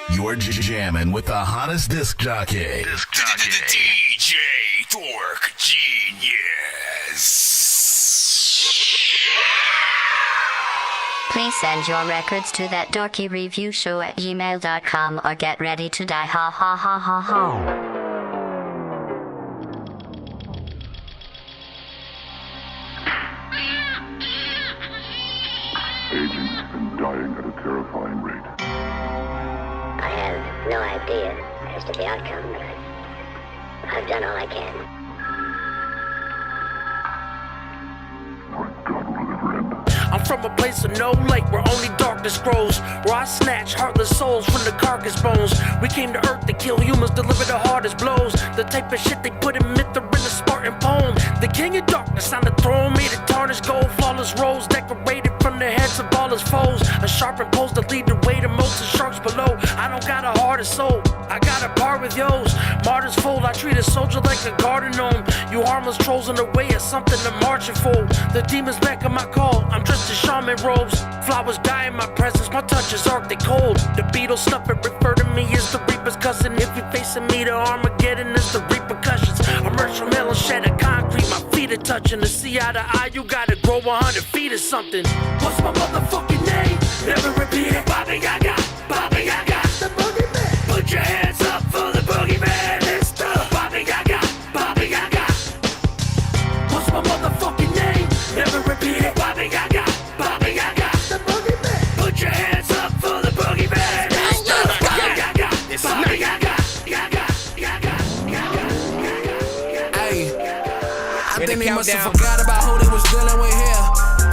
You're jamming with the hottest disc jockey. DJ Dork Geniuz. Please send your records to that dorky review show at gmail.com or get ready to die. Ha ha ha ha ha. Agents have been dying at a terrifying rate. I have no idea as to the outcome, but I've done all I can. My God, will it ever end? I'm from a place of no light where only darkness grows, where I snatch heartless souls from the carcass bones. We came to earth to kill humans, deliver the hardest blows, the type of shit they put in myth or in a Spartan poem. The king of darkness on the throne, made of tarnished gold, flawless rolls decorated from the heads of all his foes. A sharpened post to lead the way to most of sharks below. I don't got a heart or soul, I got a part with yours. Martyrs fold, I treat a soldier like a garden gnome. You harmless trolls in the way of something to march and fold. The demons back on my call, I'm dressed in shaman robes. Flowers die in my presence, my touch is arctic cold. The Beatles snuff it, refer to me as the Reaper's cousin. If you're facing me, the Armageddon is the repercussions. Emerge from hell and shed of concrete, my feet are touching. To see eye to eye, you gotta grow 100 feet or something. What's my motherfucking name? Never repeat it. Bobby Yaga, Bobby Yaga, the boogeyman. Put your hands up for the boogeyman. It's the Bobby Yaga, Bobby Yaga. What's my motherfucking name? Never repeat it. Bobby Yaga, Bobby Yaga, the boogeyman. Put your hands up for the boogeyman. It's the Bobby Yaga, Bobby Yaga, Yaga, Yaga, Yaga, Yaga. Ay, I think they must have forgot about who they was dealing with here.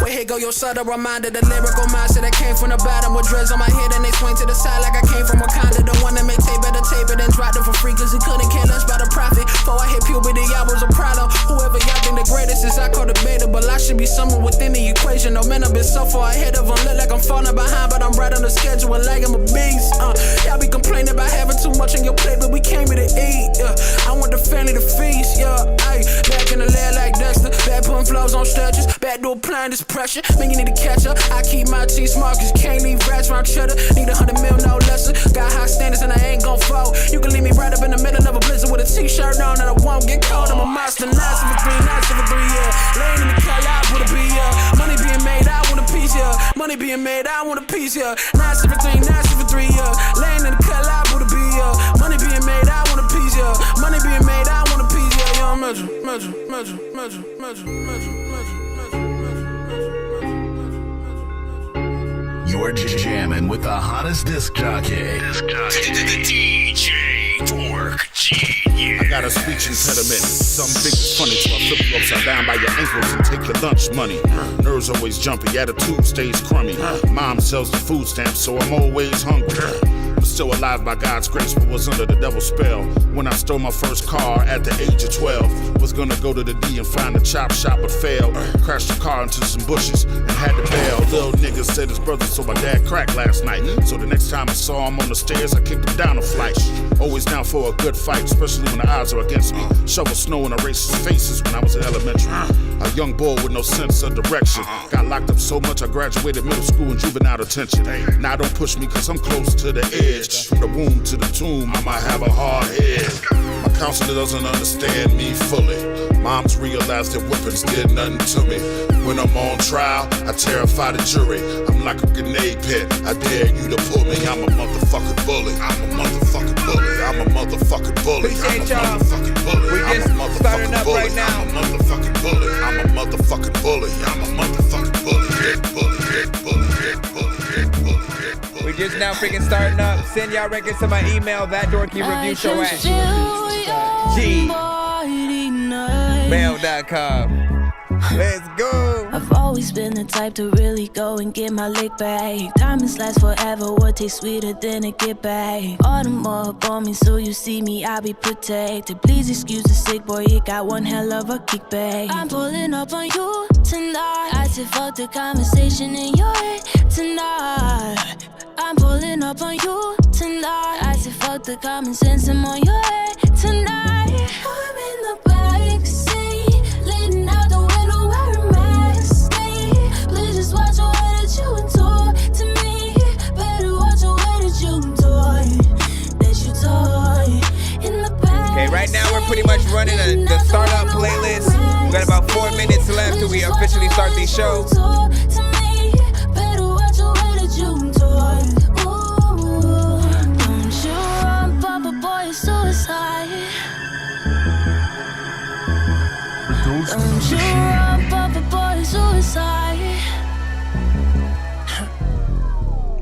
Wait, here go your subtle reminder, the lyrical mindset that came from the bottom with dreads on my head and they swing to the side like I came from Wakanda. The one that made tape better tape it and dropped it for free cause he couldn't care less about the profit. Before I hit puberty, I was a problem. Whoever y'all think the greatest is, I call debatable. I should be somewhere within the equation. No man, I've been so far ahead of them. Look like I'm falling behind, but I'm right on the schedule like I'm a beast. Y'all be complaining about having too much on your plate, but we came here to eat. I want the family to feast, Ay, back in the lab like Dexter, back putting flows on stretchers, back door applying this pressure. Man, you need to catch up. I keep my teeth smart cause can't leave rats round cheddar. Need 100 mil, no lesser. Got high standards and I ain't gon' fall. You can leave me right up in the middle of a blizzard with a t-shirt on and I won't get cold. I'm a monster, 973, 973, yeah. Laying in the car, I wanna be, yeah. Money being made, I want a piece, yeah. Money being made, I want a piece, yeah. 973, 973, yeah. Laying in the car, I wanna be, yeah. Money being made, I want a piece, yeah. Money being made, I want a piece, yeah. Young measure. You're jamming with the hottest disc jockey. DJ Dork Geniuz. I got a speech impediment. Something big is funny, so I flip you upside down by your ankles and take your lunch money. Nerves always jumpy, attitude stays crummy. Mom sells the food stamps, so I'm always hungry. I'm still alive by God's grace, but was under the devil's spell when I stole my first car at the age of 12. Was gonna go to the D and find a chop shop, but failed. Crashed the car into some bushes and had to bail. Little nigga said his brother saw my dad crack last night, so the next time I saw him on the stairs, I kicked him down a flight. Always down for a good fight, especially when the odds are against me. Shovel snow in a racist faces when I was in elementary. A young boy with no sense of direction. Got locked up so much I graduated middle school in juvenile detention. Now don't push me cause I'm close to the edge. From the womb to the tomb, I might have a hard head. My counselor doesn't understand me fully. Moms realize that whippings did nothing to me. When I'm on trial, I terrify the jury. I'm like a grenade pit, I dare you to pull me. I'm a motherfucking bully. I'm a motherfucking bully. I'm a motherfucking bully. I'm a motherfucking bully. We just starting up right now. I'm a motherfucking bully. I'm a motherfucking bully. I'm a motherfucking bully. Bully. We just now freaking starting up. Send y'all records to my email, thatdorkyreview@gmail.com. Let's go. I've always been the type to really go and get my lick back. Diamonds last forever, what tastes sweeter than a get back. All the more up on me, so you see me, I'll be protected. Please excuse the sick boy, you got one hell of a kickback. I'm pulling up on you tonight. I said fuck the conversation in your head tonight. I'm pulling up on you tonight. I said fuck the common sense, I'm on your head tonight. I'm in the backseat, leaning out the window wearing mask. Please just watch your energy. running the startup playlist. We got about 4 minutes left till we officially start these shows.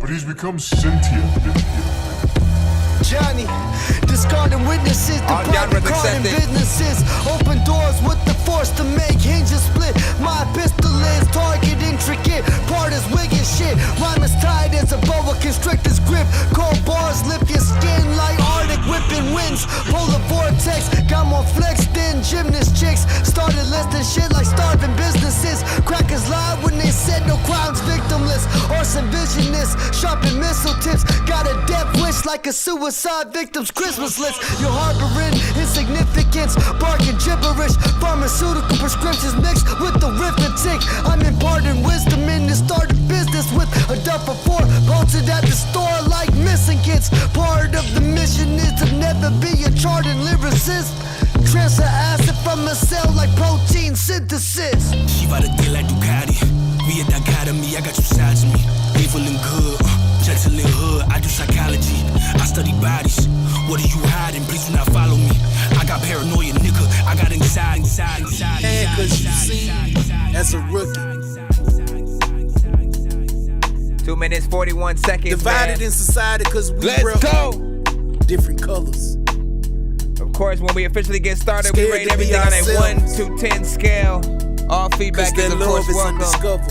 But he's become sentient. Johnny, discarding witnesses, departing businesses, open doors with the force to make hinges split. My pistol is target intricate, part is wig and shit. Rhyme is tied as a boa constrictor's grip. Cold bars lip your skin like Arctic whipping winds. Polar vortex, got more flex than gymnast chicks. Started listing shit like starving businesses. Crackers lied when they said no crimes victimless. Arson visionist, sharpen missile tips. Got a death wish like a suicide victim's Christmas list. You're harboring insignificance, barking gibberish. Pharmaceutical prescriptions mixed with arithmetic. I'm imparting wisdom in the start of business with a duffel for posted at the store like missing kids. Part of the mission is to never be a charted lyricist. Transfer acid from a cell like protein synthesis. She ride a deal like Ducati. We a dichotomy, I got two sides of me. Evil and good, gentle and hood. I do psychology, I study bodies. What are you hiding? Please do not follow me. I got paranoia, nigga. I got anxiety. And cause you see, as a rookie, 2 minutes, 41 seconds. divided in society cause we Let's go. different colors. Of course, when we officially get started, we rate everything on a 1 to 10 scale. All feedback is, of course, welcome.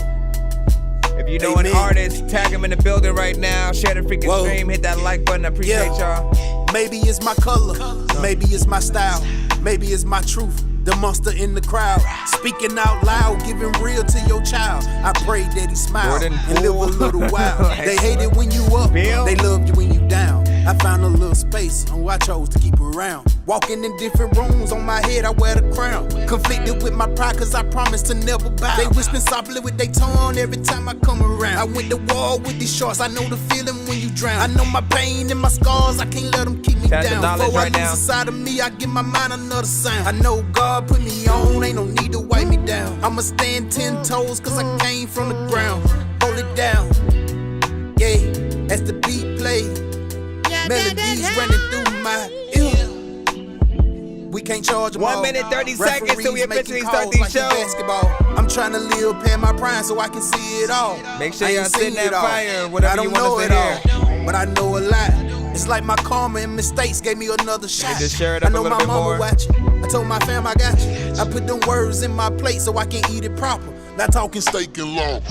If you know an artist, tag him in the building right now. Share the freaking stream. Hit that like button. I appreciate y'all. Maybe it's my color. Maybe it's my style. Maybe it's my truth. The monster in the crowd. Speaking out loud, giving real to your child. I pray that he smile and live a little while. They hate it when you up. They love you when you down. I found a little space, who I chose to keep around. Walking in different rooms, on my head I wear the crown. Conflicted with my pride cause I promised to never bow. They whispering softly with their tongue every time I come around. I went to war with these shorts, I know the feeling when you drown. I know my pain and my scars, I can't let them keep me down. Before I lose inside of me, I give my mind another sound. I know God put me on, ain't no need to wipe me down. I'ma stand 10 toes cause I came from the ground. Hold it down, yeah, as the beat play. Melodies running through my ear. We can't charge them 1 minute, 30 seconds till we officially start these shows. Basketball. I'm trying to live, pay my prime so I can see it all. Make sure y'all sit in that fire, whatever you want to hear. But I know a lot. It's like my karma and mistakes gave me another shot. Just share it up I know a little my bit mama more. watching. I told my fam I got you. I put them words in my plate so I can eat it proper. Not talking steak and love.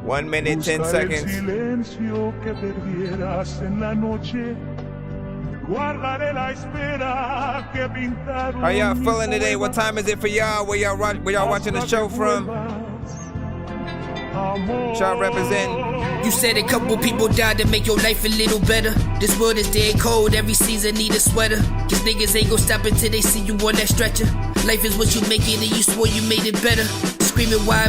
1 minute, 10 seconds. How y'all feeling today? What time is it for y'all? Where y'all watching the show from? Y'all represent. You said a couple people died to make your life a little better. This world is dead cold, every season need a sweater. Cause niggas ain't gon' stop until they see you on that stretcher. Life is what you make it and you swore you made it better. Screaming why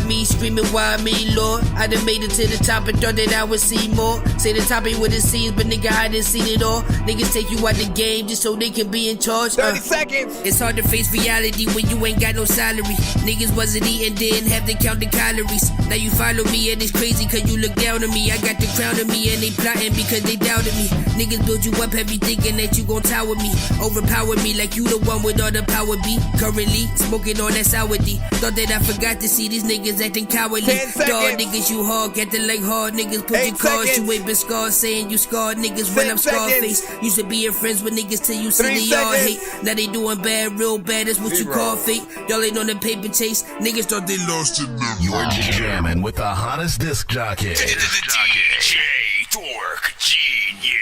me, Lord. I done made it to the top and thought that I would see more. Say the top ain't what it seems, but nigga, I done seen it all. Niggas take you out the game just so they can be in charge. 30 seconds. It's hard to face reality when you ain't got no salary. Niggas wasn't eating, didn't have to count the calories. Now you follow me and it's crazy cause you look down on me. I got the crown on me and they plotting because they doubted me. Niggas build you up heavy thinking that you gon' tower me. Overpower me like you the one with all the power be. Currently, smoking on that sour D. Thought that I forgot to see these niggas acting cowardly. Dog niggas you hard, getting like hard niggas. Put your cards, you ain't been scarred. Saying you scarred niggas when I'm Scarface. Used to being friends with niggas till you see the yard hate. Now they doing bad, real bad, that's what you call fate. Y'all ain't on the paper chase. Niggas thought they lost it. You're jamming with the hottest disc jockey. DJ Dork Genius.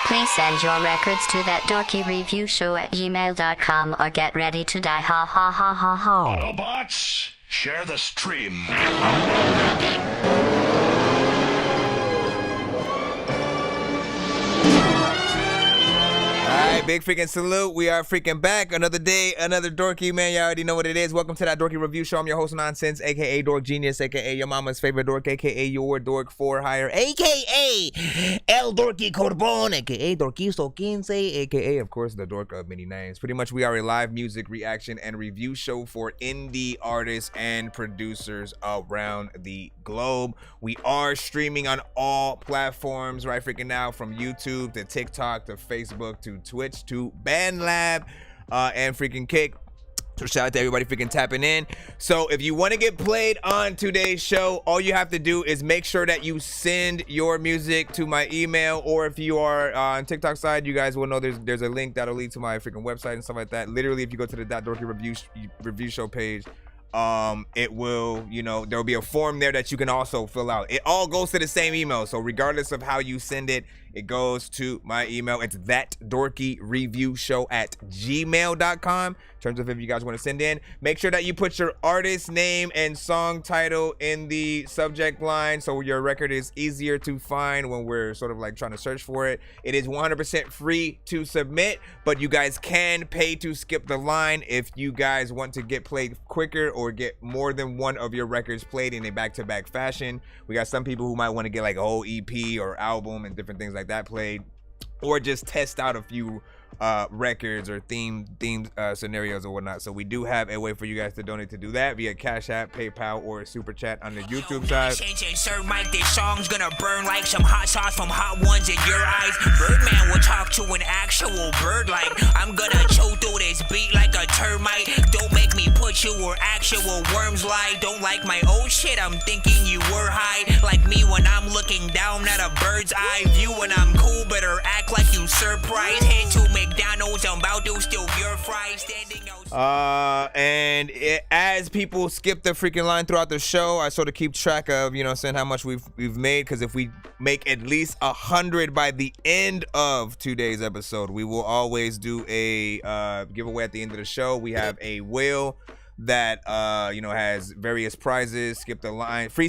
Please send your records to that dorky review show at gmail.com or get ready to die. Ha ha ha ha ha. Autobots, share the stream. Alright, big freaking salute. We are freaking back. Another day, another Dorky, man. You already know what it is. Welcome to that Dorky Review Show. I'm your host, Nonsenze, a.k.a. Dork Genius, a.k.a. your mama's favorite dork, a.k.a. your dork for hire, a.k.a. El Dorky Corbon, a.k.a. Dorkiest 15, a.k.a. of course, the dork of many names. Pretty much we are a live music reaction and review show for indie artists and producers around the globe. We are streaming on all platforms right freaking now, from YouTube to TikTok to Facebook to Twitch to BandLab and freaking Kick. So shout out to everybody freaking tapping in. So if you want to get played on today's show, all you have to do is make sure that you send your music to my email, or if you are on TikTok side, you guys will know there's a link that'll lead to my freaking website and stuff like that. Literally, if you go to the Dorky review show page, it will, you know, there'll be a form there that you can also fill out. It all goes to the same email, so regardless of how you send it, it goes to my email. It's thatdorkyreviewshow@gmail.com. In terms of if you guys want to send in, make sure that you put your artist name and song title in the subject line so your record is easier to find when we're sort of like trying to search for it. It is 100% free to submit, but you guys can pay to skip the line if you guys want to get played quicker or get more than one of your records played in a back-to-back fashion. We got some people who might want to get like a whole EP or album and different things like that played, or just test out a few records or themed scenarios or whatnot. So we do have a way for you guys to donate to do that via Cash App, PayPal, or Super Chat on the YouTube side. Sir Mike, this song's gonna burn like some hot sauce from Hot Ones in your eyes. Birdman will talk to an actual bird like I'm gonna chew through this beat like a termite. Don't make me put you where actual worms lie. Don't like my old shit, I'm thinking you were high. Like me when I'm looking down at a bird's eye view. When I'm cool, better act like you surprised. Head to McDonald's, I'm about to steal your fries. Standing outside. And as people skip the freaking line throughout the show, I sort of keep track of, you know, saying how much we've made, because if we make at least 100 by the end of today's episode, we will always do a giveaway at the end of the show. We have a whale that you know, has various prizes, skip the lines, free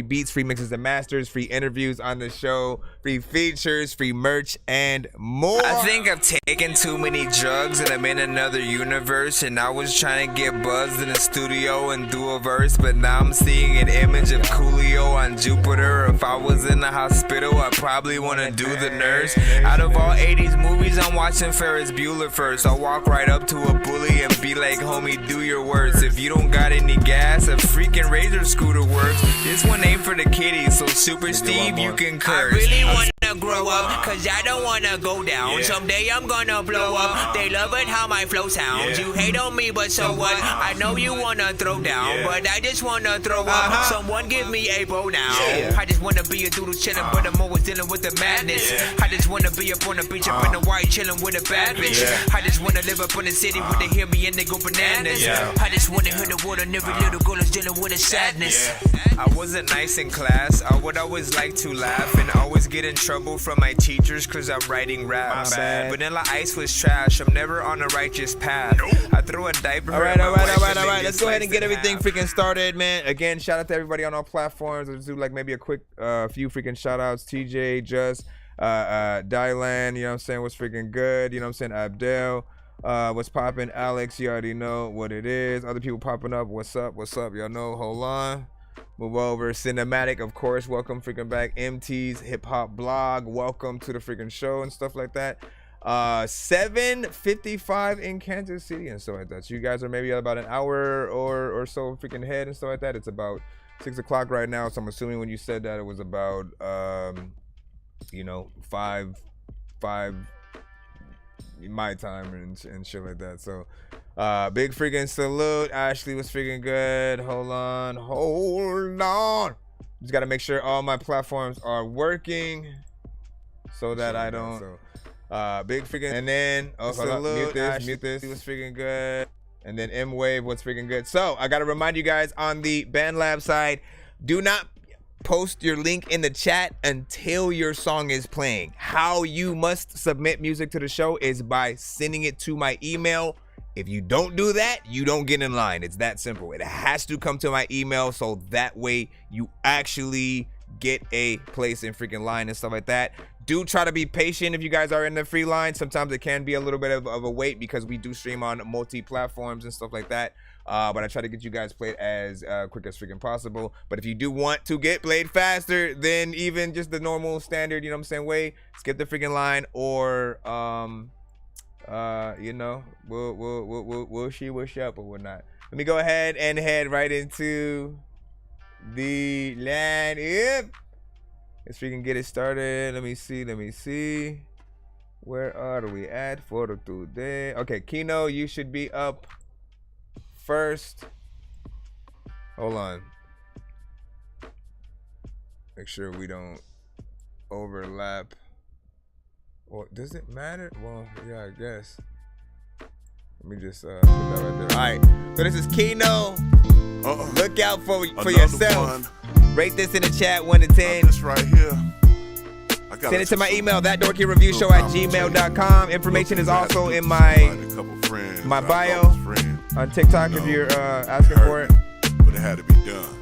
beats, free mixes and masters, free interviews on the show, free features, free merch, and more. I think I've taken too many drugs and I'm in another universe, and I was trying to get buzzed in the studio and do a verse, but now I'm seeing an image of Coolio on Jupiter. If I was in the hospital, I'd probably want to do the nurse. Out of all 80s movies, I'm watching Ferris Bueller first. I'll walk right up to a bully and be like, homie, do your words. If you don't got any gas, a freaking Razor scooter works. This one ain't for the kiddies, so Super Steve, you can curse. I really wanna grow up, cause I don't wanna go down. Someday I'm gonna blow up. They love it how my flow sounds. You hate on me, but so what? I know you wanna throw down, but I just wanna throw up. Someone give me a bow now. I just wanna be a doodle chillin', but I'm always dealing with the madness. I just wanna be up on the beach, up in the white, chillin' with a bad bitch. I just wanna live up in the city where they hear me and they go bananas. I just wanna hit the water, and every little girl is dealing with a sadness. I wasn't nice in class. I would always like to laugh and always get in trouble from my teachers cause I'm writing rap. Vanilla Ice was trash. I'm never on a righteous path. I throw a diaper. All right. Let's go ahead and get everything freaking started, man. Again, shout out to everybody on all platforms. Let's do like maybe a quick few freaking shout outs. TJ, Just, Dylan, you know what I'm saying? What's freaking good? You know what I'm saying? Abdel. What's poppin'? Alex, you already know what it is. Other people popping up. What's up? Y'all know. Hold on. Move over. Cinematic, of course. Welcome freaking back. MT's Hip Hop Blog. Welcome to the freaking show and stuff like that. 7:55 in Kansas City and stuff like that. So you guys are maybe about an hour or so freaking ahead and stuff like that. It's about 6 o'clock right now. So I'm assuming when you said that it was about you know, 5 my time and shit like that. So big freaking salute. Ashley was freaking good. Hold on. Just gotta make sure all my platforms are working so that I don't big freaking, and then salute. Mute this. He was freaking good. And then M Wave was freaking good. So I gotta remind you guys on the BandLab side, do not post your link in the chat until your song is playing. How you must submit music to the show is by sending it to my email. If you don't do that, you don't get in line. It's that simple. It has to come to my email, so that way you actually get a place in freaking line and stuff like that. Do try to be patient if you guys are in the free line. Sometimes it can be a little bit of a wait because we do stream on multi-platforms and stuff like that. But I try to get you guys played as quick as freaking possible. But if you do want to get played faster than even just the normal standard, you know what I'm saying, way, skip the freaking line, or you know, we'll wish up or whatnot. Let me go ahead and head right into the line up. Let's freaking get it started. Let me see. Where are we at for today? Okay, Kino, you should be up first. Hold on. Make sure we don't overlap. Or does it matter? Well, yeah, I guess. Let me just put that right there. All right. So this is Kino. Look out for yourself. One. Rate this in the chat 1 to 10. This right here. Send it to my email, thatdorkyreviewshow@gmail.com. Information is also in my bio on TikTok if you're asking for it. But it had to be done.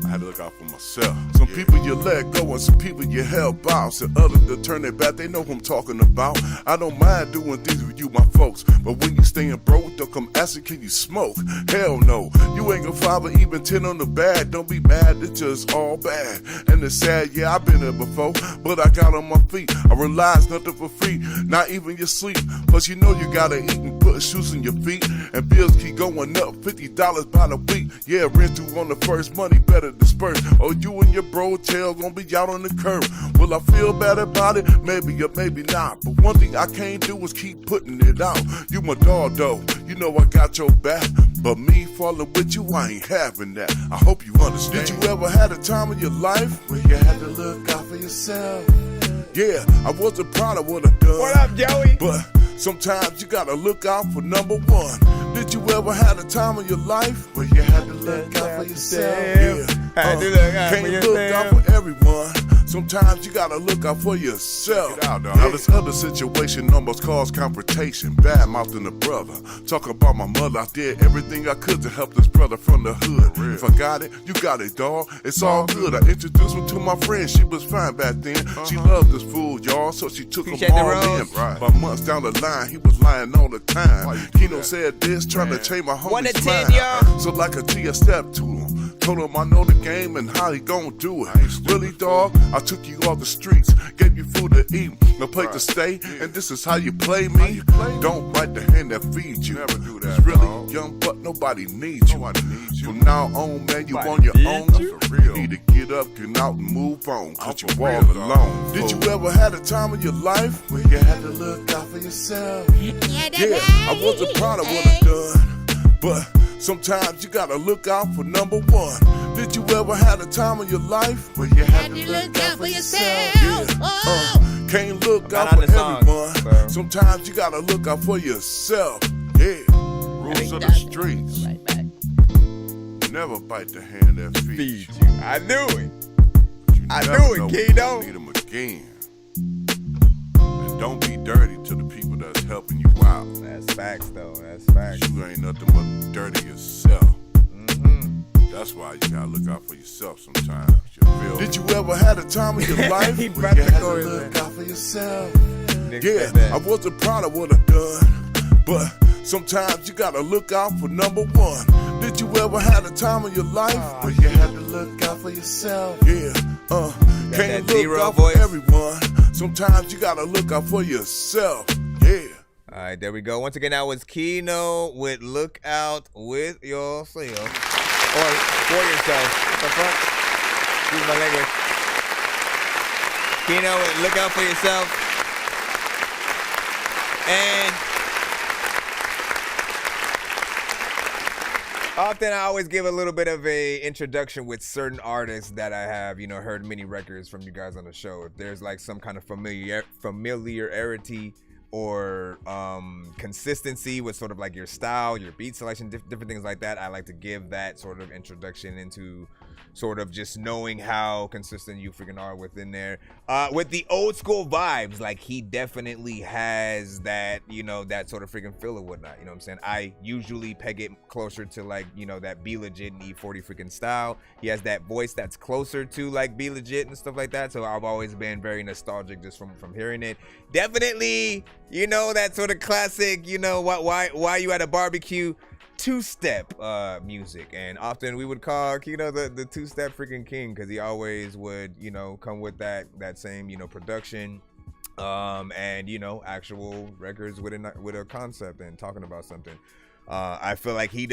I had to look out for myself. Some people you let go and some people you help out. Some others to turn their back, they know who I'm talking about. I don't mind doing things with you, my folks. But when you staying broke, they'll come asking, can you smoke? Hell no. You ain't gonna find even 10 on the bag. Don't be mad, it's just all bad. And it's sad, yeah, I've been there before. But I got on my feet. I realized nothing for free, not even your sleep. Plus you know you gotta eat and put shoes on your feet. And bills keep going up, $50 by the week. Yeah, rent due on the first money, better disperse. Oh, you and your bro tail gonna be out on the curb. Will I feel bad about it? Maybe or maybe not. But one thing I can't do is keep putting it out. You my dog though, you know I got your back. But me falling with you, I ain't having that. I hope you understand. Did you ever had a time in your life where you had to look out for yourself? Yeah, I wasn't proud of what I done. What up, Joey? But sometimes you gotta look out for number one. Did you ever had a time in your life where you had to look out for yourself? Yeah, had to look out can't for look yourself. out for everyone. Sometimes you gotta look out for yourself. Now this other situation almost caused confrontation. Bad mouthing the brother. Talk about my mother. I did everything I could to help this brother from the hood. If I got it, you got it, dawg. It's all good. I introduced him to my friend. She was fine back then. She loved this fool, y'all, so she took him all in. By months down the line, he was lying all the time. Kino said this, trying to change my homie's 1 to 10, mind. y'all. So like a G, I stepped to him. Told him I know the game and how he gon' do it. Really, dawg? I took you off the streets, gave you food to eat, a place to stay, and this is how you play me. Don't bite the hand that feeds you. Never do that. It's really young, but nobody needs you. From now on, man, you on your own. You need to get up, get out, and move on, cause you all alone. Did you ever had a time in your life where you had to look out for yourself? Yeah, I wasn't proud of what I done, but sometimes you gotta look out for number one. Did you ever had a time in your life where you had to look out for yourself? Yeah. Can't look out for everyone. Sometimes you gotta look out for yourself. Yeah. Rules of the streets. Never bite the hand that feeds you. I knew it. I knew it, Kino. Need them again. And don't be dirty to the people that's helping you out. That's facts, though. That's facts. You ain't nothing but dirty yourself. That's why you gotta look out for yourself sometimes. Did you ever had a time in your life where you had to look out for yourself? Yeah, I wasn't proud of what I done, but sometimes you gotta look out for number one. Did you ever had a time in your life where you had to look out for yourself? Yeah, can't look out for everyone. Sometimes you gotta look out for yourself. Yeah. All right, there we go. Once again, that was Kino with Look Out with Yourself. Or for yourself. What the fuck? Excuse my language. Kino, look out for yourself. And often I always give a little bit of a introduction with certain artists that I have, you know, heard many records from you guys on the show. If there's like some kind of familiarity or consistency with sort of like your style, your beat selection, different things like that, I like to give that sort of introduction into sort of just knowing how consistent you freaking are within there. With the old school vibes, like he definitely has that, you know, that sort of freaking feel or whatnot. You know what I'm saying? I usually peg it closer to like, you know, that Be Legit and E40 freaking style. He has that voice that's closer to like Be Legit and stuff like that. So I've always been very nostalgic just from hearing it. Definitely, you know, that sort of classic, you know, why you at a barbecue two-step music. And often we would call Kino the two-step freaking king, because he always would, you know, come with that same, you know, production and, you know, actual records with a concept and talking about something. I feel like he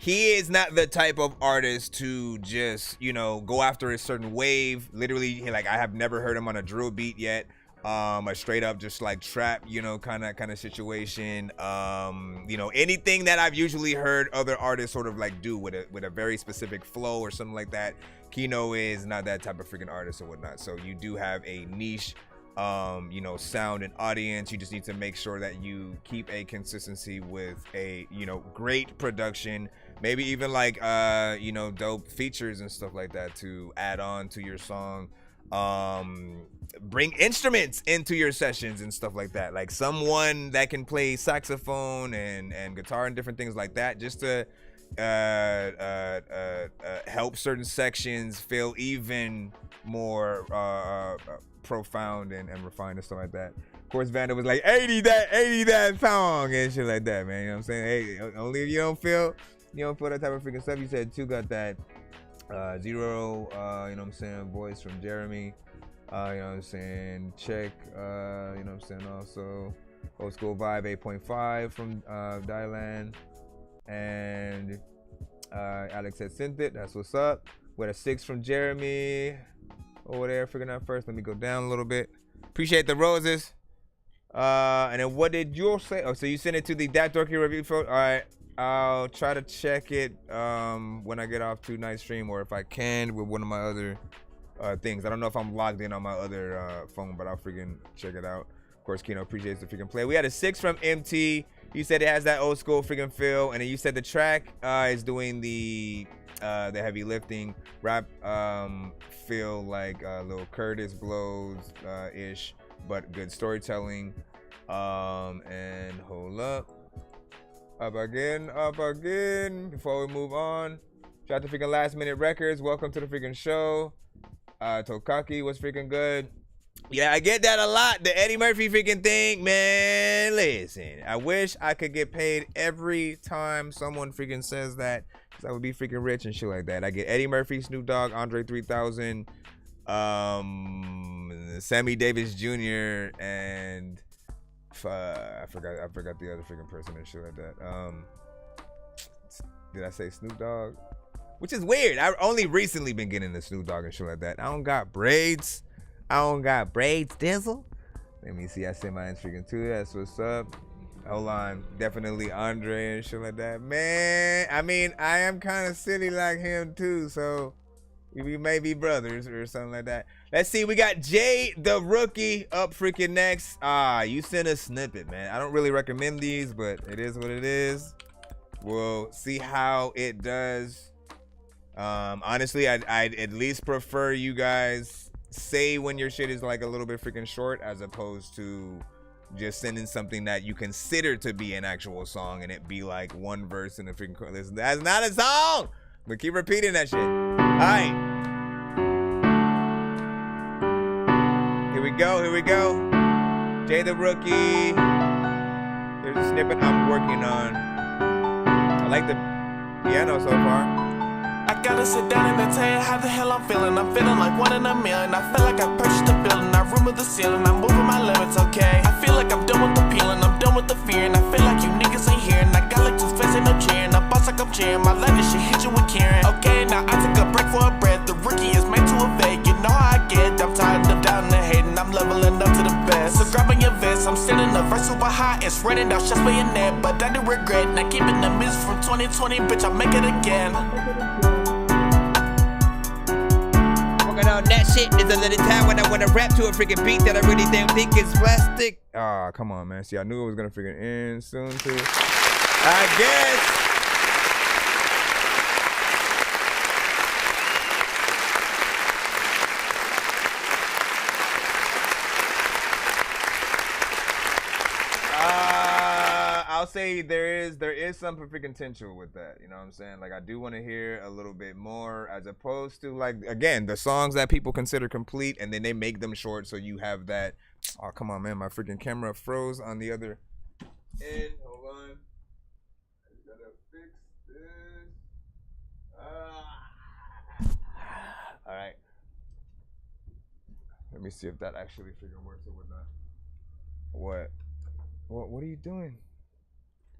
is not the type of artist to just, you know, go after a certain wave. Literally, like, I have never heard him on a drill beat yet. A straight up just like trap, you know, kind of situation. You know, anything that I've usually heard other artists sort of like do with a very specific flow or something like that. Kino is not that type of freaking artist or whatnot. So you do have a niche, you know, sound and audience. You just need to make sure that you keep a consistency with a, you know, great production, maybe even like, you know, dope features and stuff like that to add on to your song. Bring instruments into your sessions and stuff like that, like someone that can play saxophone and guitar and different things like that, just to help certain sections feel even more profound and refined and stuff like that. Of course, Vanda was like 80 that song and shit like that, man. You know what I'm saying? Hey, only if you don't feel that type of freaking stuff. You said too got that Zero, you know what I'm saying, voice from Jeremy, you know what I'm saying, Check, you know what I'm saying, also Old School Vibe 8.5 from Dylan, and Alex said Synth It, that's what's up. With a 6 from Jeremy over there, figuring out first. Let me go down a little bit. Appreciate the roses. And then what did you say? Oh, so you sent it to the That Dorky review photo. All right. I'll try to check it when I get off tonight's stream, or if I can with one of my other things. I don't know if I'm logged in on my other phone, but I'll freaking check it out. Of course, Kino appreciates the freaking play. We had a 6 from MT. You said it has that old school freaking feel, and then you said the track is doing the heavy lifting rap feel, like little Curtis blows ish, but good storytelling. And hold up. Up again, before we move on. Shout out to freaking Last Minute Records. Welcome to the freaking show. Tokaki was freaking good. Yeah, I get that a lot. The Eddie Murphy freaking thing, man. Listen, I wish I could get paid every time someone freaking says that, because I would be freaking rich and shit like that. I get Eddie Murphy, Snoop Dogg, Andre 3000, Sammy Davis Jr., and I forgot the other freaking person and shit like that. Did I say Snoop Dogg? Which is weird. I've only recently been getting the Snoop Dogg and shit like that. I don't got braids, Dizzle. Let me see. I sent mine freaking too. That's what's up. Hold on. Definitely Andre and shit like that. Man, I mean, I am kind of silly like him too, so we may be brothers or something like that. Let's see, we got Jay the Rookie up freaking next. You sent a snippet, man. I don't really recommend these, but it is what it is. We'll see how it does. Honestly, I'd at least prefer you guys say when your shit is like a little bit freaking short, as opposed to just sending something that you consider to be an actual song and it be like one verse in the freaking chorus. That's not a song. But keep repeating that shit. All right. Here we go. Jay the Rookie. There's a snippet I'm working on. I like the piano so far. I gotta sit down and tell you how the hell I'm feeling. I'm feeling like one in a million. I feel like I purchased a building. I room with the ceiling. I'm moving my limits, okay? I feel like I'm done with the peeling. I'm done with the fear. And I feel like you niggas ain't here. And I got like 2 face and no cheering. I boss like I'm cheering. My life is shit hit you with Karen. Okay, now I took a break for a breath. The rookie is made to evade. You know how I get. I'm tired of down the hate. And I'm leveling up to the best. So grabbing your vest. I'm sending the verse super high. It's running out shots by your net. But I didn't regret. Now keeping the music from 2020. Bitch, I'll make it again. On that shit, there's a little time when I wanna rap to a freaking beat that I really damn think is plastic. Ah, come on, man. See, I knew it was gonna freaking end soon too. I guess. I'll say there is some freaking potential with that. You know what I'm saying? Like I do want to hear a little bit more, as opposed to like again the songs that people consider complete, and then they make them short, so you have that. Oh come on, man! My freaking camera froze on the other end. Hold on. I gotta fix this. All right. Let me see if that actually freaking works or whatnot. What are you doing?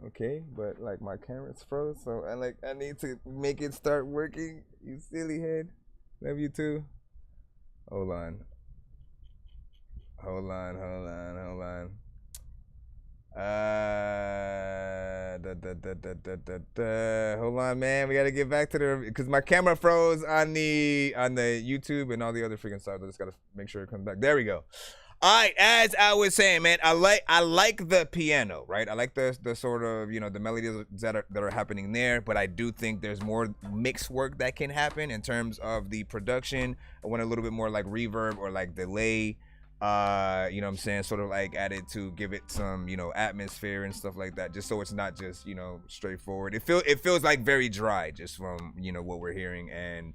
Okay, but like my camera's froze, so I need to make it start working. You silly head. Love you too. Hold on. Hold on. Hold on, man. We gotta get back to the because my camera froze on the YouTube and all the other freaking stuff. I just gotta make sure it comes back. There we go. All right, as I was saying, man, I like the piano, right? I like the sort of, you know, the melodies that are happening there, but I do think there's more mix work that can happen in terms of the production. I want a little bit more like reverb or like delay, you know what I'm saying, sort of like added to give it some, you know, atmosphere and stuff like that, just so it's not just, you know, straightforward. It feels like very dry just from, you know, what we're hearing and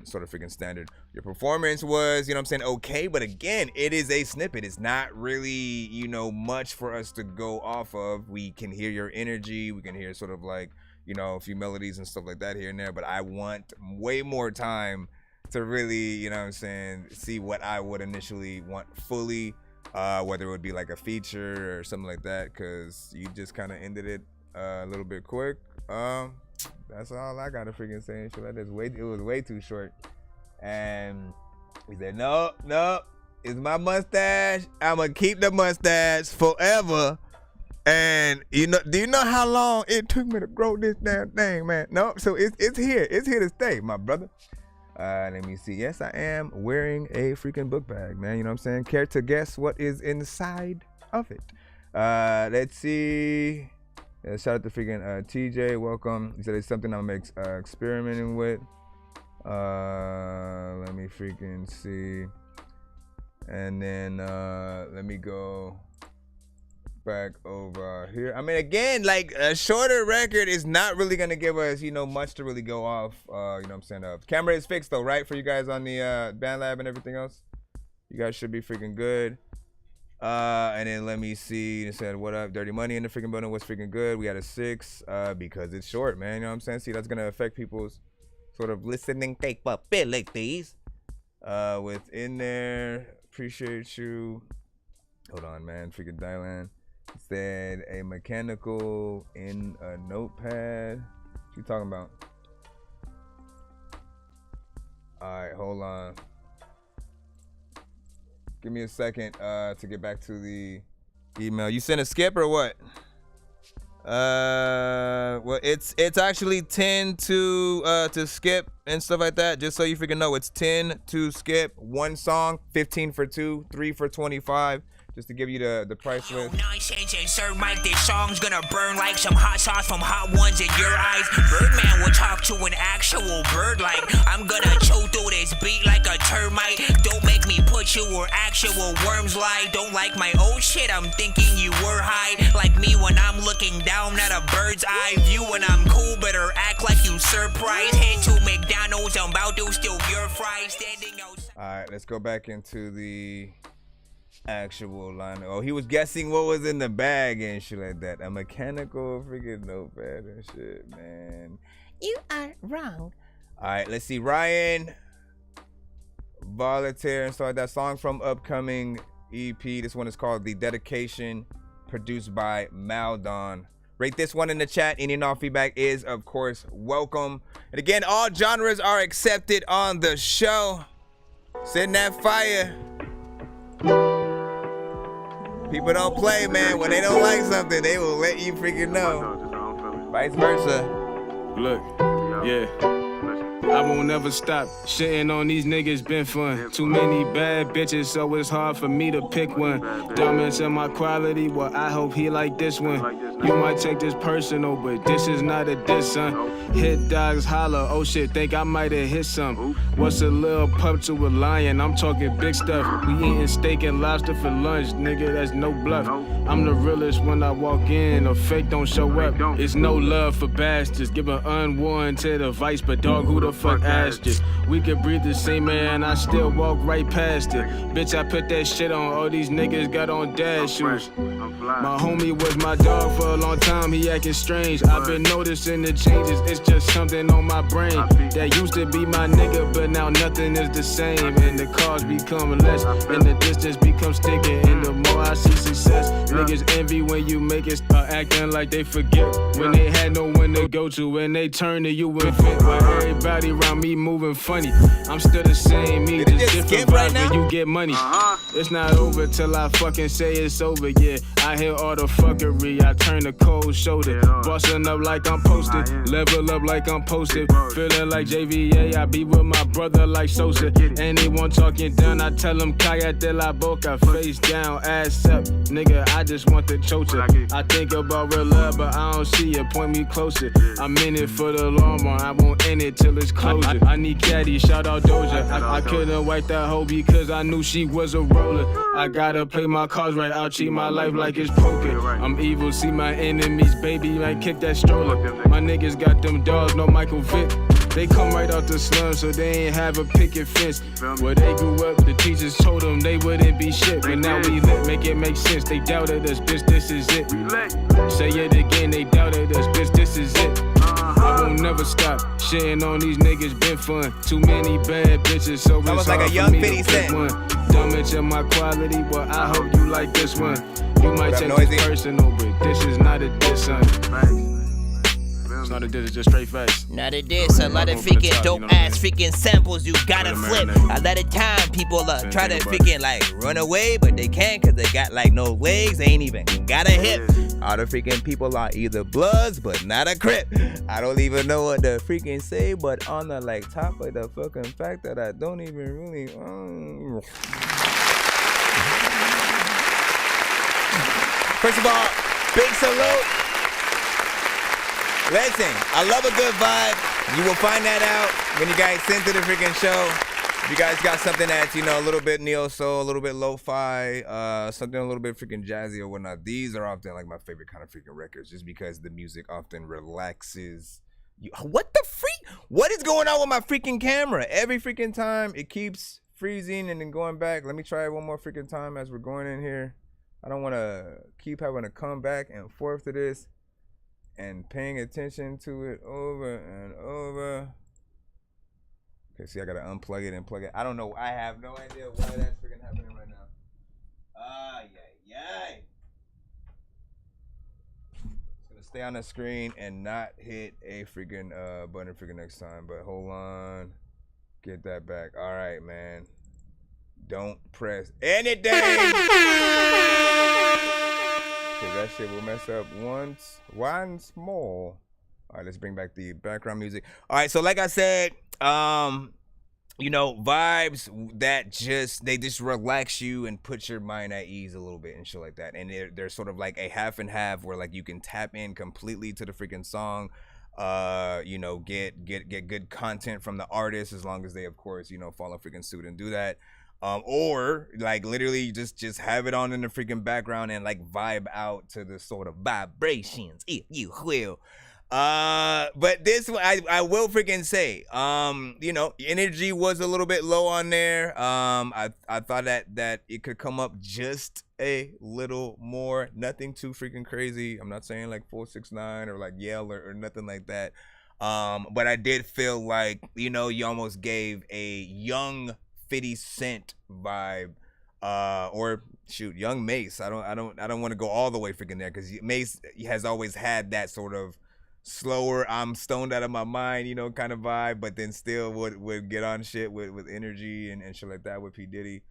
sort of freaking standard. Your performance was, you know what I'm saying, okay, but again, it is a snippet. It's not really, you know, much for us to go off of. We can hear your energy, we can hear sort of like, you know, a few melodies and stuff like that here and there, but I want way more time to really, you know what I'm saying, see what I would initially want fully, whether it would be like a feature or something like that, because you just kind of ended it a little bit quick. That's all I gotta freaking say. It was way too short. And we said, no, it's my mustache. I'm gonna keep the mustache forever. And you know, do you know how long it took me to grow this damn thing, man? No, so it's here. It's here to stay, my brother. Let me see. Yes, I am wearing a freaking book bag, man. You know what I'm saying? Care to guess what is inside of it? Let's see. Yeah, shout out to freaking TJ, welcome. He said it's something I'm experimenting with. Let me freaking see. And then let me go back over here. I mean, again, like a shorter record is not really gonna give us, you know, much to really go off. You know what I'm saying? Camera is fixed though, right? For you guys on the band lab and everything else. You guys should be freaking good. And then let me see. It said, what up? Dirty Money in the freaking building was freaking good. We had a 6 because it's short, man. You know what I'm saying? See, that's gonna affect people's sort of listening capabilities. Within there, appreciate you. Hold on, man. Freaking Dylan said a mechanical in a notepad. What you talking about? All right, hold on. Give me a second to get back to the email. You sent a skip or what? Well, it's actually 10 to skip and stuff like that. Just so you freaking know, it's 10 to skip, 1 song, 15 for 2, 3 for 25. Just to give you the price list. Nonsense and Sir Mike, this song's gonna burn like some hot sauce from Hot Ones in your eyes. Birdman will talk to an actual bird like I'm gonna chew through this beat like a termite. Don't make me put you where actual worms lie. Don't like my old shit, I'm thinking you were high. Like me when I'm looking down at a bird's eye view. When I'm cool, better act like you surprised. Head to McDonald's, I'm about to steal your fries. Standing outside. Alright, let's go back into the actual line. Oh, he was guessing what was in the bag and shit like that. A mechanical freaking notepad and shit, man. You are wrong. All right, let's see. Ryan Volunteer and started that song from upcoming EP. This one is called The Dedication, produced by Maldon. Rate this one in the chat. Any and all feedback is, of course, welcome. And again, all genres are accepted on the show. Send that fire. People don't play, man. When they don't like something, they will let you freaking know. Vice versa. Look, yeah. I won't never stop. Shitting on these niggas been fun. Too many bad bitches, so it's hard for me to pick one. Diamonds in my quality, well, I hope he like this one. You might take this personal, but this is not a diss, son. Hit dogs holler, oh shit, think I might have hit some. What's a little pup to a lion? I'm talking big stuff. We eating steak and lobster for lunch, nigga, that's no bluff. I'm the realest when I walk in, a fake don't show up. It's no love for bastards, give an unwarranted advice, but dog, who the fuck asked you? We could breathe the same air and I still walk right past it. Bitch, I put that shit on, all these niggas got on dad shoes. My homie was my dog for a long time, he acting strange. I've been noticing the changes, it's just something on my brain. That used to be my nigga, but now nothing is the same. And the cars become less, and the distance becomes thicker. And the more I see success, niggas envy when you make it, start acting like they forget when they had no one to go to, and they turn to you and fit. While everybody around me moving funny, I'm still the same, me just different vibes when you get money. It's not over till I fucking say it's over, yeah. I hear all the fuckery, I turn the cold shoulder. Bossing up like I'm posted, level up like I'm posted. Feeling like JVA, I be with my brother like Sosa. Anyone talking down, I tell them Cállate la boca. Face down, ass up, nigga, I just want the chocha. I think about real love, but I don't see it, point me closer. I'm in it for the long run, I won't end it till it's closure. I need caddy, shout out Doja. I couldn't wipe that hoe because I knew she was a roller. I gotta play my cards right, I'll cheat my life like it's poker. I'm evil, see my enemies, baby, might kick that stroller. My niggas got them dogs, no Michael Vick. They come right out the slums, so they ain't have a picket fence. Where they grew up, the teachers told them they wouldn't be shit. But now we lit, make it make sense. They doubted us, bitch, this is it. Say it again, they doubted us, bitch, this is it. I won't never stop. Shitting on these niggas been fun. Too many bad bitches, so it's almost hard like a for young me 50 to pick Cent. one. Damage in my quality, but I hope you like this one. You might take this personal, but this is not a diss, son. It's not a diss, it's just straight facts. Not a diss, a lot of freaking dope ass freaking samples you gotta flip. A lot of time people try to freaking like run away, but they can't cause they got like no legs, they ain't even got a hip. All the freaking people are either Bloods, but not a Crip. I don't even know what the freaking say, but on the like top of the fucking fact that I don't even really. First of all, big salute. Listen, I love a good vibe. You will find that out when you guys send to the freaking show. If you guys got something that's, you know, a little bit neo-soul, a little bit lo-fi, something a little bit freaking jazzy or whatnot, these are often like my favorite kind of freaking records just because the music often relaxes you. What the freak? What is going on with my freaking camera? Every freaking time it keeps freezing and then going back. Let me try it one more freaking time as we're going in here. I don't want to keep having to come back and forth to this and paying attention to it over and over. Okay, see, I gotta unplug it and plug it. I don't know. I have no idea why that's freaking happening right now. Yay. It's gonna stay on the screen and not hit a freaking button freaking next time. But hold on. Get that back. All right, man. Don't press anything. Cause that shit will mess up once more. All right, let's bring back the background music. All right, so like I said, you know, vibes that they just relax you and put your mind at ease a little bit and shit like that. And they're sort of like a half and half where like you can tap in completely to the freaking song. You know, get good content from the artist as long as they, of course, you know, follow freaking suit and do that. Or like literally just have it on in the freaking background and like vibe out to the sort of vibrations, if you will. But this I will freaking say, you know, energy was a little bit low on there. I thought that it could come up just a little more. Nothing too freaking crazy. I'm not saying like 469 or like Yell or nothing like that. But I did feel like, you know, you almost gave a young 50 Cent vibe, or shoot, young Mace. I don't want to go all the way freaking there because Mace has always had that sort of slower, I'm stoned out of my mind, you know, kind of vibe, but then still would get on shit with energy and shit like that with P. Diddy.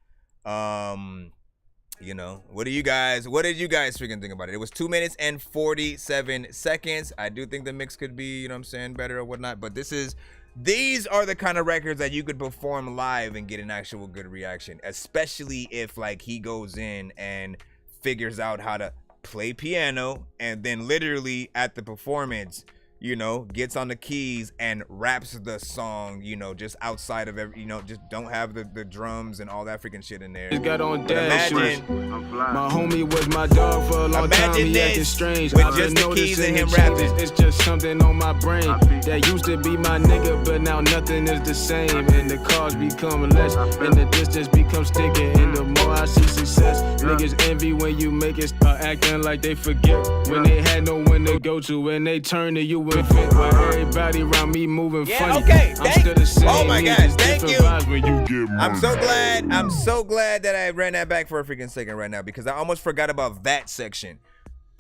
You know, what did you guys freaking think about it? It was 2 minutes and 47 seconds. I do think the mix could be, you know what I'm saying, better or whatnot, but this is these are the kind of records that you could perform live and get an actual good reaction, especially if like he goes in and figures out how to play piano and then literally at the performance, you know, gets on the keys and raps the song, you know, just outside of every, you know, just don't have the drums and all that freaking shit in there. Just got on dash. Imagine my homie was my dog for a long time. He acting strange. With I've just been the keys and him noticing rapping. It's just something on my brain that used to be my nigga, but now nothing is the same. And the cars become less, and the distance becomes sticking. And the more I see success, niggas envy when you make it start acting like they forget when they had no one to go to. When they turn to you and fit while everybody around me moving funny. Okay, I'm still the same. oh my me, gosh, just thank different you. vibes when you get I'm so glad that I ran that back for a freaking second right now, because I almost forgot about that section.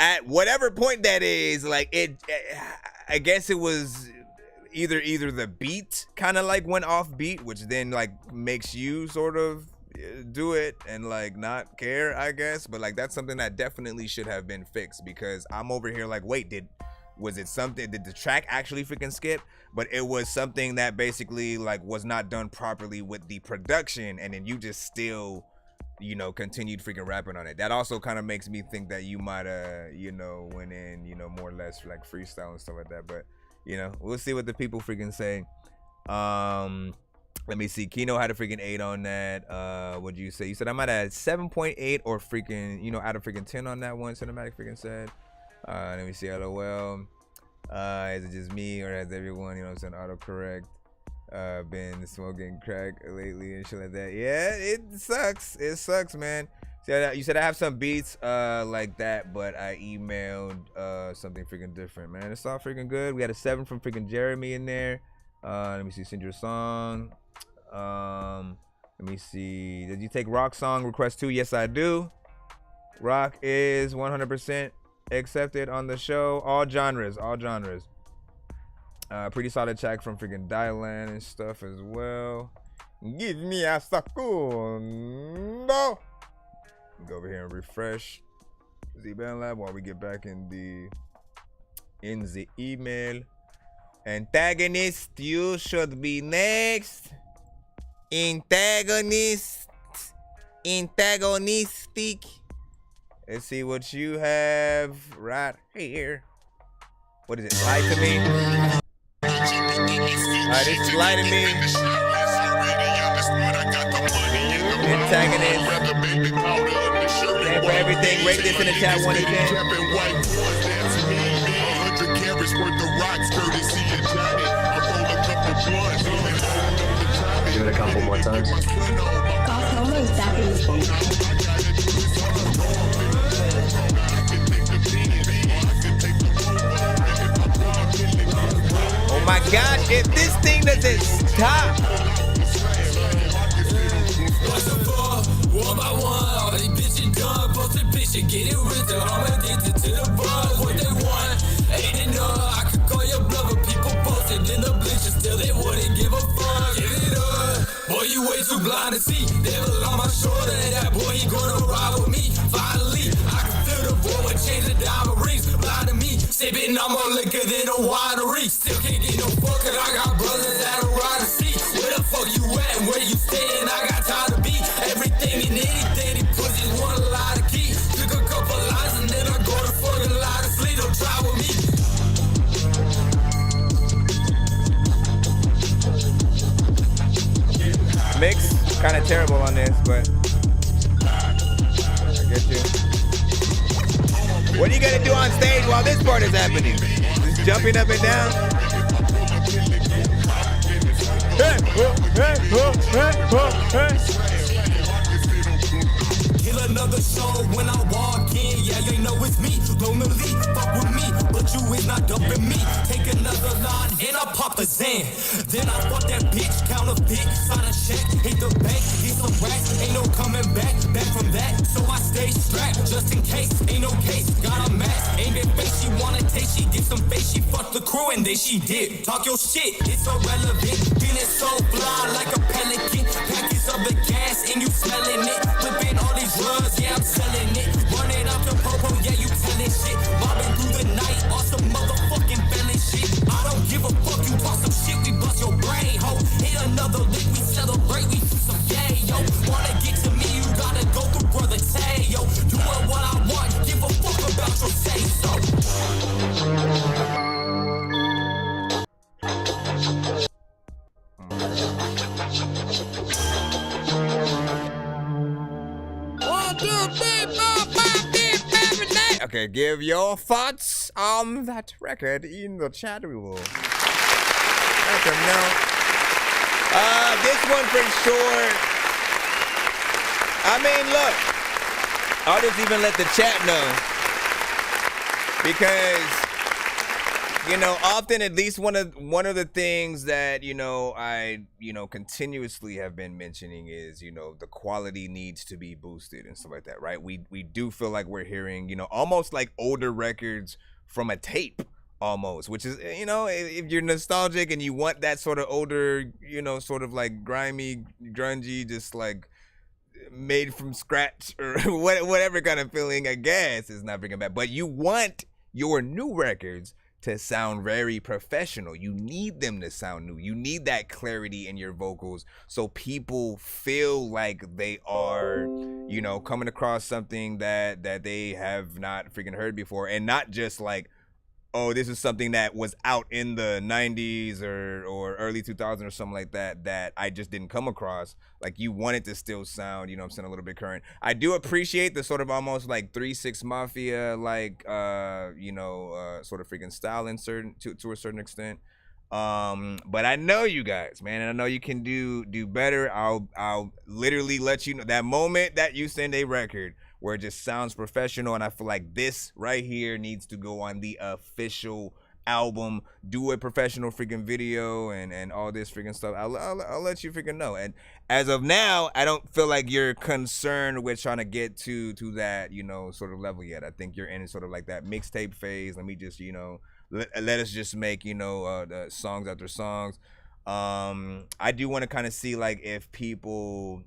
At whatever point that is, like I guess it was either the beat kind of like went off beat, which then like makes you sort of do it and like not care, I guess. But like that's something that definitely should have been fixed, because I'm over here like, wait, did the track actually freaking skip? But it was something that basically like was not done properly with the production, and then you just still, you know, continued freaking rapping on it. That also kind of makes me think that you might you know, went in, you know, more or less like freestyle and stuff like that. But you know, we'll see what the people freaking say. Let me see. Kino had a freaking 8 on that. What'd you say? You said I might have 7.8 or freaking, you know, out of freaking 10 on that one. Cinematic freaking said. Let me see. LOL. Is it just me or has everyone, you know what I'm saying, autocorrect been smoking crack lately and shit like that? Yeah, it sucks. It sucks, man. So you said I have some beats like that, but I emailed something freaking different, man. It's all freaking good. We had a 7 from freaking Jeremy in there. Let me see. Send your song. Let me see. Did you take Rock song request 2? Yes, I do. Rock is 100% accepted on the show. All genres. Pretty solid track from freaking Dylan and stuff as well. Give me a segundo. Go over here and refresh the band lab while we get back in the email. Antagonist, you should be next. Antagonistic. Let's see what you have right here. What is it? Lie to me. Alright, this is Lie to Me. Antagonist. Stand for everything. Rate this in the chat 1 to 10. Do it a couple more times. Oh my gosh, if this thing doesn't stop. One by one, all these bitches done, posted picture, get it richer. I'm addicted to the buzz, what they want ain't enough. I could call your bluff, but people posted in the bleachers, still they wouldn't give a fuck. Give it up, boy, you way too blind to see. Devil on my shoulder, and that boy, he gonna ride with me. Finally, I can feel the boy with change the diamond rings. Blind to me, sipping on more liquor than a winery. Still can't get no fuck, cause I got brothers that are ride to see. Where the fuck you at and where you staying? I got time to be. Everything and anything, these pussies want a lot of keys. Took a couple lines and then I go to fucking lie to sleep. Don't try with me. Mix, kind of terrible on this, but I get you. What are you gonna do on stage while this part is happening? Just jumping up and down? Kill another show when I walk in. Yeah, you know it's me. Normally, fuck with me, but you is not dumping me. Take another line and I pop the Zan. Then I fuck that bitch, counterfeit, sign a check, hit the bank, get some racks. Ain't no coming back from that. So I stay strapped just in case. Ain't no case, got a mask. Ain't that face she wanna taste. She get some face, she fucked the crew and then she did. Talk your shit, it's irrelevant. Feeling so fly like a pelican. Packets of the gas and you smelling it. Flipping all these drugs, yeah, I'm selling it. Running out the popo, yeah, you telling shit. Mobbing through the night on some motherfucking felon shit. I don't give a fuck, you talk some shit, we bust your brain. Okay, give your thoughts on that record in the chat room. Let them know. This one for sure. I mean, look, I'll just even let the chat know. Because, you know, often at least one of the things that, you know, I, you know, continuously have been mentioning is, you know, the quality needs to be boosted and stuff like that, right? We do feel like we're hearing, you know, almost like older records from a tape almost, which is, you know, if you're nostalgic and you want that sort of older, you know, sort of like grimy, grungy, just like made from scratch or whatever kind of feeling, I guess, is not bringing back. But you want your new records to sound very professional. You need them to sound new. You need that clarity in your vocals so people feel like they are, you know, coming across something that they have not freaking heard before, and not just like, oh, this is something that was out in the 90s or early 2000s or something like that I just didn't come across. Like, you want it to still sound, you know what I'm saying, a little bit current. I do appreciate the sort of almost like 3-6 Mafia, like, you know, sort of freaking style in to a certain extent. But I know you guys, man, and I know you can do better. I'll literally let you know that moment that you send a record where it just sounds professional, and I feel like this right here needs to go on the official album. Do a professional freaking video and all this freaking stuff. I'll let you freaking know. And as of now, I don't feel like you're concerned with trying to get to that, you know, sort of level yet. I think you're in sort of like that mixtape phase. Let me just, you know, let us just make, you know, the songs after songs. I do want to kind of see like if people,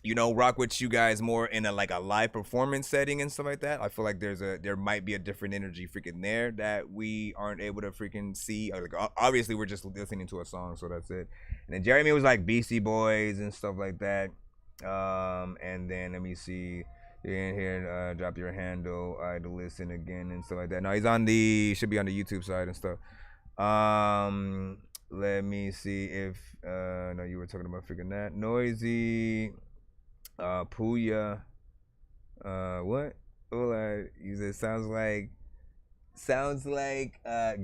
you know, rock with you guys more in a live performance setting and stuff like that. I feel like there might be a different energy freaking there that we aren't able to freaking see. Like, obviously we're just listening to a song, so that's it. And then Jeremy was like Beastie Boys and stuff like that. And then let me see, you're in here, drop your handle, to listen again and stuff like that. No, should be on the YouTube side and stuff. Let me see if no, you were talking about freaking that. Noisy. Puya, what? You said sounds like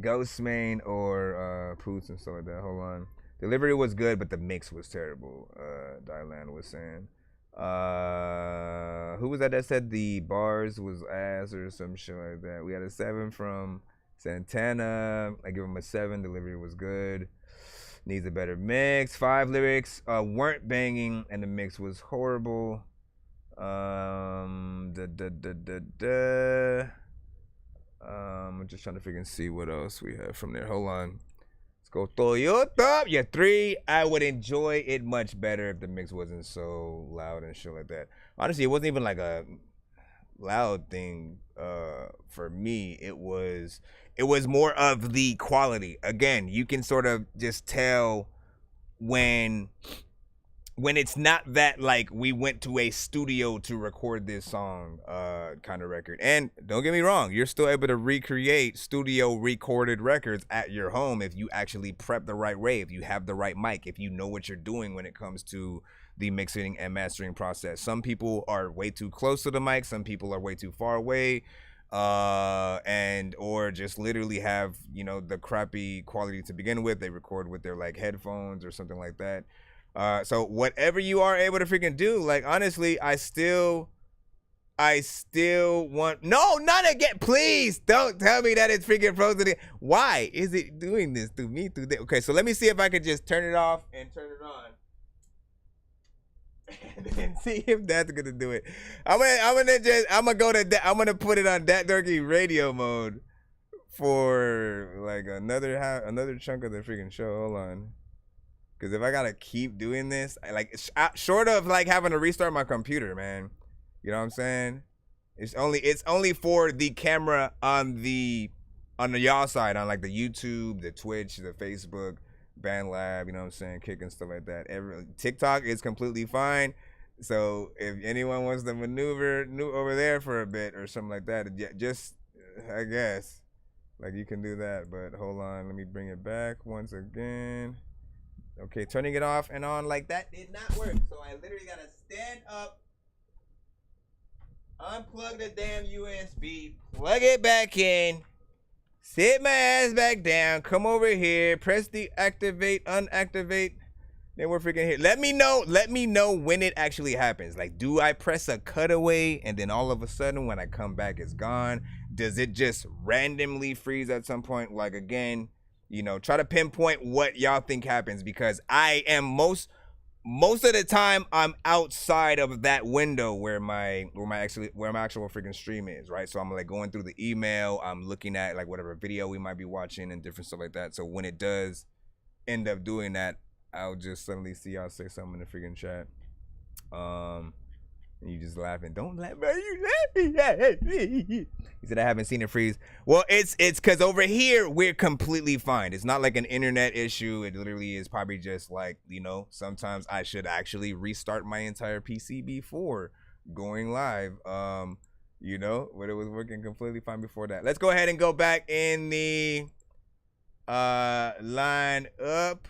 Ghostmane or Poots and stuff like that. Hold on. Delivery was good, but the mix was terrible. Dylan was saying. Who was that said the bars was ass or some shit like that? We had a 7 from Santana. I give him a 7. Delivery was good. Needs a better mix. 5 lyrics weren't banging, and the mix was horrible. I'm just trying to freaking see what else we have from there. Hold on. Let's go Toyota. Yeah, 3. I would enjoy it much better if the mix wasn't so loud and shit like that. Honestly, it wasn't even like a loud thing for me. It was more of the quality. Again, you can sort of just tell when it's not that like we went to a studio to record this song kind of record. And don't get me wrong, you're still able to recreate studio recorded records at your home if you actually prep the right way, if you have the right mic, if you know what you're doing when it comes to the mixing and mastering process. Some people are way too close to the mic, some people are way too far away, or just literally have, you know, the crappy quality to begin with. They record with their like headphones or something like that. So whatever you are able to freaking do, like, honestly, I still want, no, not again, please don't tell me that it's freaking frozen. Why is it doing this to me through this? Okay, so let me see if I could just turn it off and turn it on. And see if that's gonna do it. I'm gonna put it on that Dorky radio mode for like another chunk of the freaking show. Hold on, because if I gotta keep doing this, short of like having to restart my computer, man, you know what I'm saying? It's only for the camera on the y'all side, on like the YouTube, the Twitch, the Facebook, BandLab, you know what I'm saying, Kick and stuff like that. TikTok is completely fine. So if anyone wants to maneuver over there for a bit or something like that, just, I guess, like, you can do that. But hold on, let me bring it back once again. Okay, turning it off and on like that did not work. So I literally gotta stand up Unplug the damn USB. Plug it back in. Sit my ass back down. Come over here. Press the activate, unactivate. Then we're freaking here. Let me know when it actually happens. Like, do I press a cutaway and then all of a sudden when I come back it's gone? Does it just randomly freeze at some point? Like, again, you know, try to pinpoint what y'all think happens, because I am most of the time I'm outside of that window where my actual freaking stream is, right? So I'm like going through the email, I'm looking at like whatever video we might be watching and different stuff like that. So when it does end up doing that, I'll just suddenly see y'all say something in the freaking chat. And you just laughing. Don't laugh, bro. You laughing at me. He said I haven't seen it freeze. Well, it's because over here we're completely fine. It's not like an internet issue. It literally is probably just like, you know, sometimes I should actually restart my entire PC before going live. You know, but it was working completely fine before that. Let's go ahead and go back in the line up.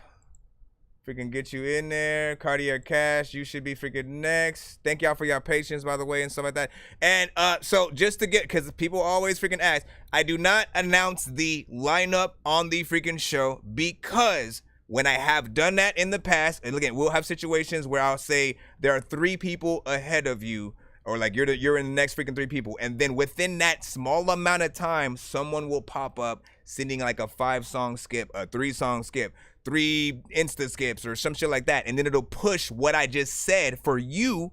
Freaking get you in there. Cartier Cash, you should be freaking next. Thank y'all for your patience, by the way, and stuff like that. And so just to get, because people always freaking ask, I do not announce the lineup on the freaking show, because when I have done that in the past, and again, we'll have situations where I'll say there are 3 people ahead of you, or like you're in the next freaking 3 people, and then within that small amount of time, someone will pop up sending like a 5-song skip, a 3-song skip, 3 insta skips or some shit like that, and then it'll push what I just said for you,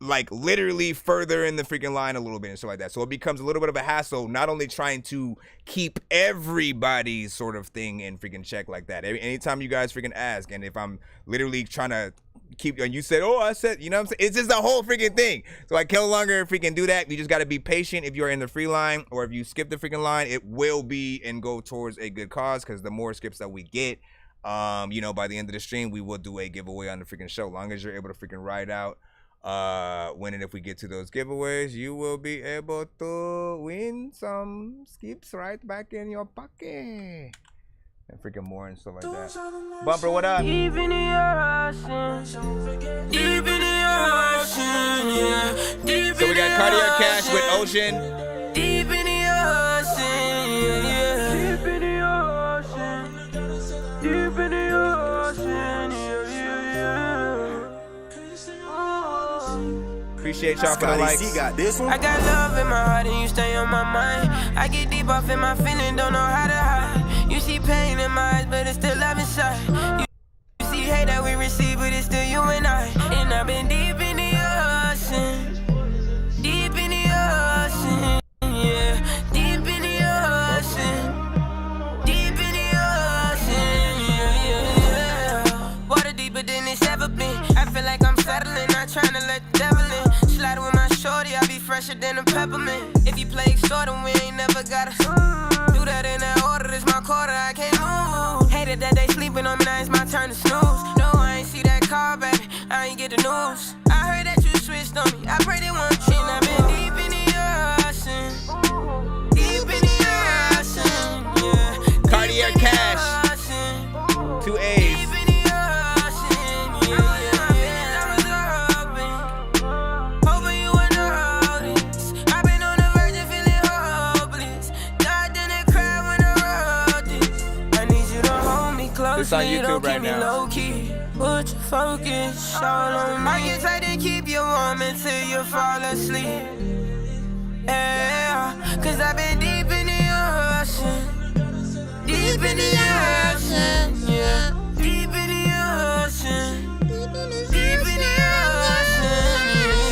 like literally further in the freaking line a little bit and stuff like that. So it becomes a little bit of a hassle, not only trying to keep everybody's sort of thing in freaking check like that. Anytime you guys freaking ask, and if I'm literally trying to keep, and you said, oh, I said, you know what I'm saying? It's just the whole freaking thing. So I can no longer freaking do that. You just got to be patient if you're in the free line, or if you skip the freaking line, it will be and go towards a good cause, because the more skips that we get, you know, by the end of the stream, we will do a giveaway on the freaking show. Long as you're able to freaking ride out, when and if we get to those giveaways, you will be able to win some skips right back in your pocket. And freaking more and stuff like that. Bumper, what up? Deep in the ocean. Deep in the ocean, yeah. Deep so we got Cartier Cash with Ocean. Deep in the ocean, yeah. Deep in the ocean. Deep in the ocean, yeah. Appreciate y'all for the likes. I got love in my heart and you stay on my mind. I get deep off in my feeling, don't know how to hide. You see pain in my eyes, but it's still love inside. You see hate that we receive, but it's still you and I. And I've been deep in the ocean. Deep in the ocean, yeah. Deep in the ocean. Deep in the ocean, yeah, yeah, yeah. Water deeper than it's ever been. I feel like I'm settling, not trying to let the devil in. Slide with my shorty, I be fresher than a peppermint. If you play extorting, we ain't never gotta do that in that order. This my quarter, I can't move. Hated that they sleeping on me, now it's my turn to snooze. No, I ain't see that call, baby, I ain't get the news. I heard that you switched on me, I pray they won't cheat. I've been deep in the ocean. Deep in the ocean, yeah. Cartier Cash, 2 A's. It's on YouTube right now. Put your focus all on me. I get tight and keep you warm until you fall asleep. Yeah, cause I've been deep in the ocean. Deep in the ocean, yeah. Deep in the ocean. Deep in the ocean,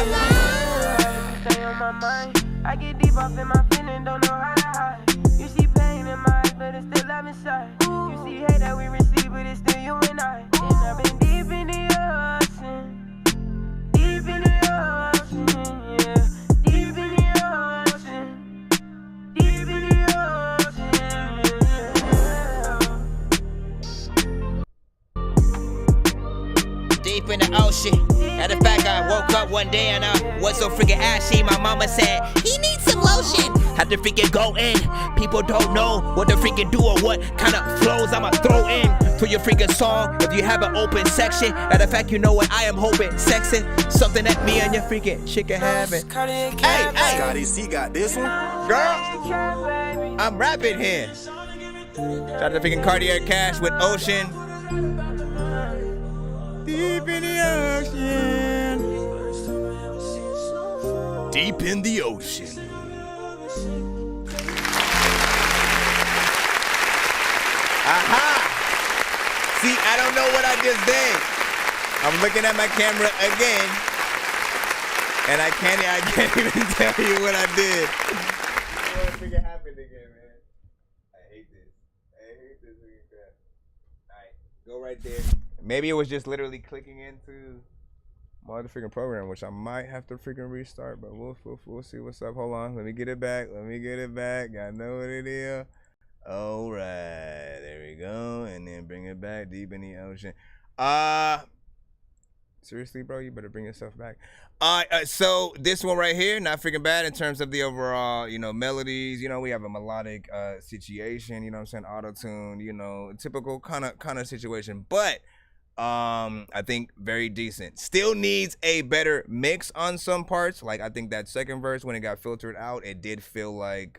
yeah. Stay on my mind. I get deep off in my feeling, don't know how to hide. You see pain in my eyes, but it's still love inside. You see hate that we receive, but it's still you and I. And I've been deep in the ocean. Deep in the ocean, yeah. Deep in the ocean. Deep in the ocean, yeah. Deep in the ocean. Matter of fact, I woke up one day and I was so freaking ashy. My mama said, he needs some lotion. have to freaking go in. People don't know what to freaking do or what kind of flows I'ma throw in to your freaking song. If you have an open section, matter of fact, you know what I am hoping, sexing something that me and your freaking chick can have it. Hey, Scotty C got this one, girl. I'm rapping here. Shout out to freaking Cartier Cash with Ocean. Deep in the ocean. Deep in the ocean. Aha! See, I don't know what I just did. I'm looking at my camera again, and I can't even tell you what I did. What freaking happened again, man? I hate this. Freaking crap. Alright, go right there. Maybe it was just literally clicking into my other freaking program, which I might have to freaking restart, but we'll see what's up. Hold on, let me get it back. I know what it is. All right, there we go, and then bring it back. Deep in the ocean. Seriously, bro, you better bring yourself back. So this one right here, not freaking bad in terms of the overall, melodies. We have a melodic situation. You know what I'm saying? Auto-tune. Typical kind of situation, but I think very decent. Still needs a better mix on some parts. Like I think that second verse when it got filtered out, it did feel like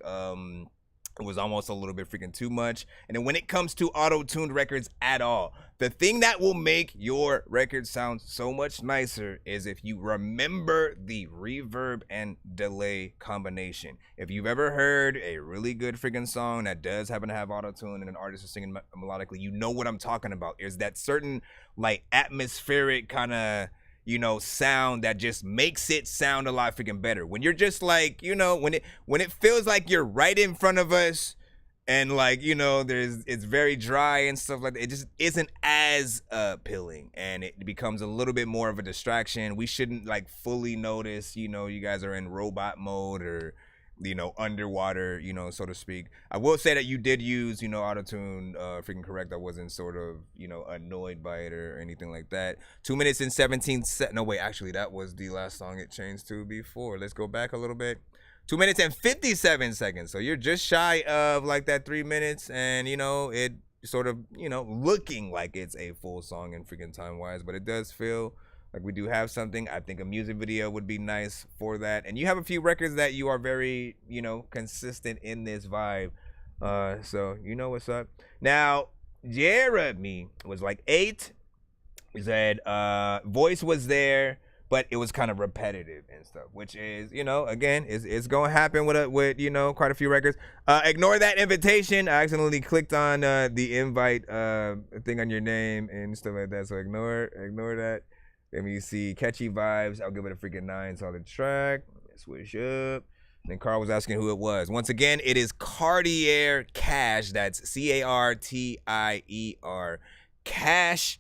it was almost a little bit freaking too much. And then when it comes to auto-tuned records at all, the thing that will make your record sound so much nicer is if you remember the reverb and delay combination. If you've ever heard a really good freaking song that does happen to have auto-tune and an artist is singing melodically, you know what I'm talking about. There's that certain like atmospheric kind of sound that just makes it sound a lot freaking better. When you're just like, when it feels like you're right in front of us and like, it's very dry and stuff like that, it just isn't as appealing and it becomes a little bit more of a distraction. We shouldn't like fully notice, you guys are in robot mode or, underwater, so to speak. I will say that you did use, auto-tune freaking correct. I wasn't sort of, annoyed by it or anything like that. 2 minutes and 17 seconds. No, wait, actually, that was the last song it changed to before. Let's go back a little bit. 2 minutes and 57 seconds. So you're just shy of like that 3 minutes and, it sort of, looking like it's a full song in freaking time-wise, but it does feel like we do have something. I think a music video would be nice for that. And you have a few records that you are very, consistent in this vibe. So you know what's up. Now, Jeremy was like 8. He said voice was there, but it was kind of repetitive and stuff, which is, again, it's going to happen with quite a few records. Ignore that invitation. I accidentally clicked on the invite thing on your name and stuff like that. So ignore that. Let me see, catchy vibes. I'll give it a freaking 9 solid track. Let's switch up. And then Carl was asking who it was. Once again, it is Cartier Cash. That's Cartier. Cash,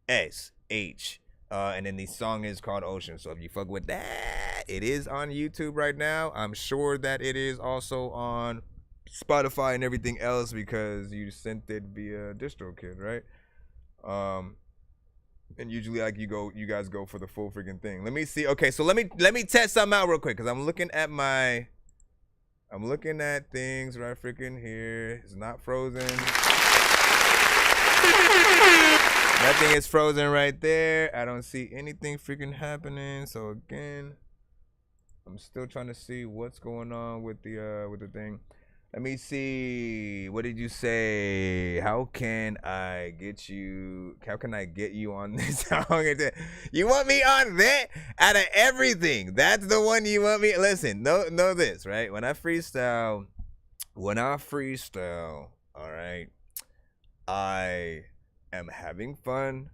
Cash. And then the song is called Ocean. So if you fuck with that, it is on YouTube right now. I'm sure that it is also on Spotify and everything else because you sent it via DistroKid, right? And usually like you guys go for the full freaking thing. Let me see. Okay, so let me test something out real quick because I'm looking at things right freaking here. It's not frozen. Nothing is frozen right there. I don't see anything freaking happening. So again, I'm still trying to see what's going on with the thing. Let me see. What did you say? How can I get you on this song? You want me on that? Out of everything, that's the one you want me. Listen, know this, right? When I freestyle, all right, I am having fun.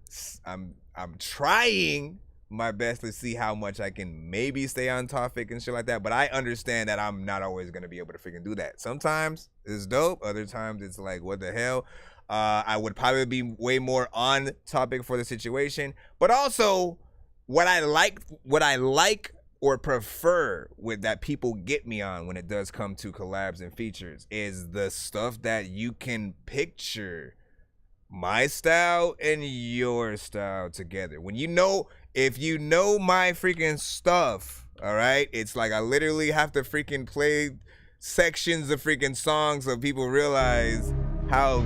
I'm trying my best to see how much I can maybe stay on topic and shit like that, but I understand that I'm not always gonna be able to freaking do that. Sometimes it's dope, other times it's like, what the hell? I would probably be way more on topic for the situation, but also what I like or prefer with that people get me on when it does come to collabs and features is the stuff that you can picture my style and your style together. If you know my freaking stuff, All right, it's like I literally have to freaking play sections of freaking songs so people realize how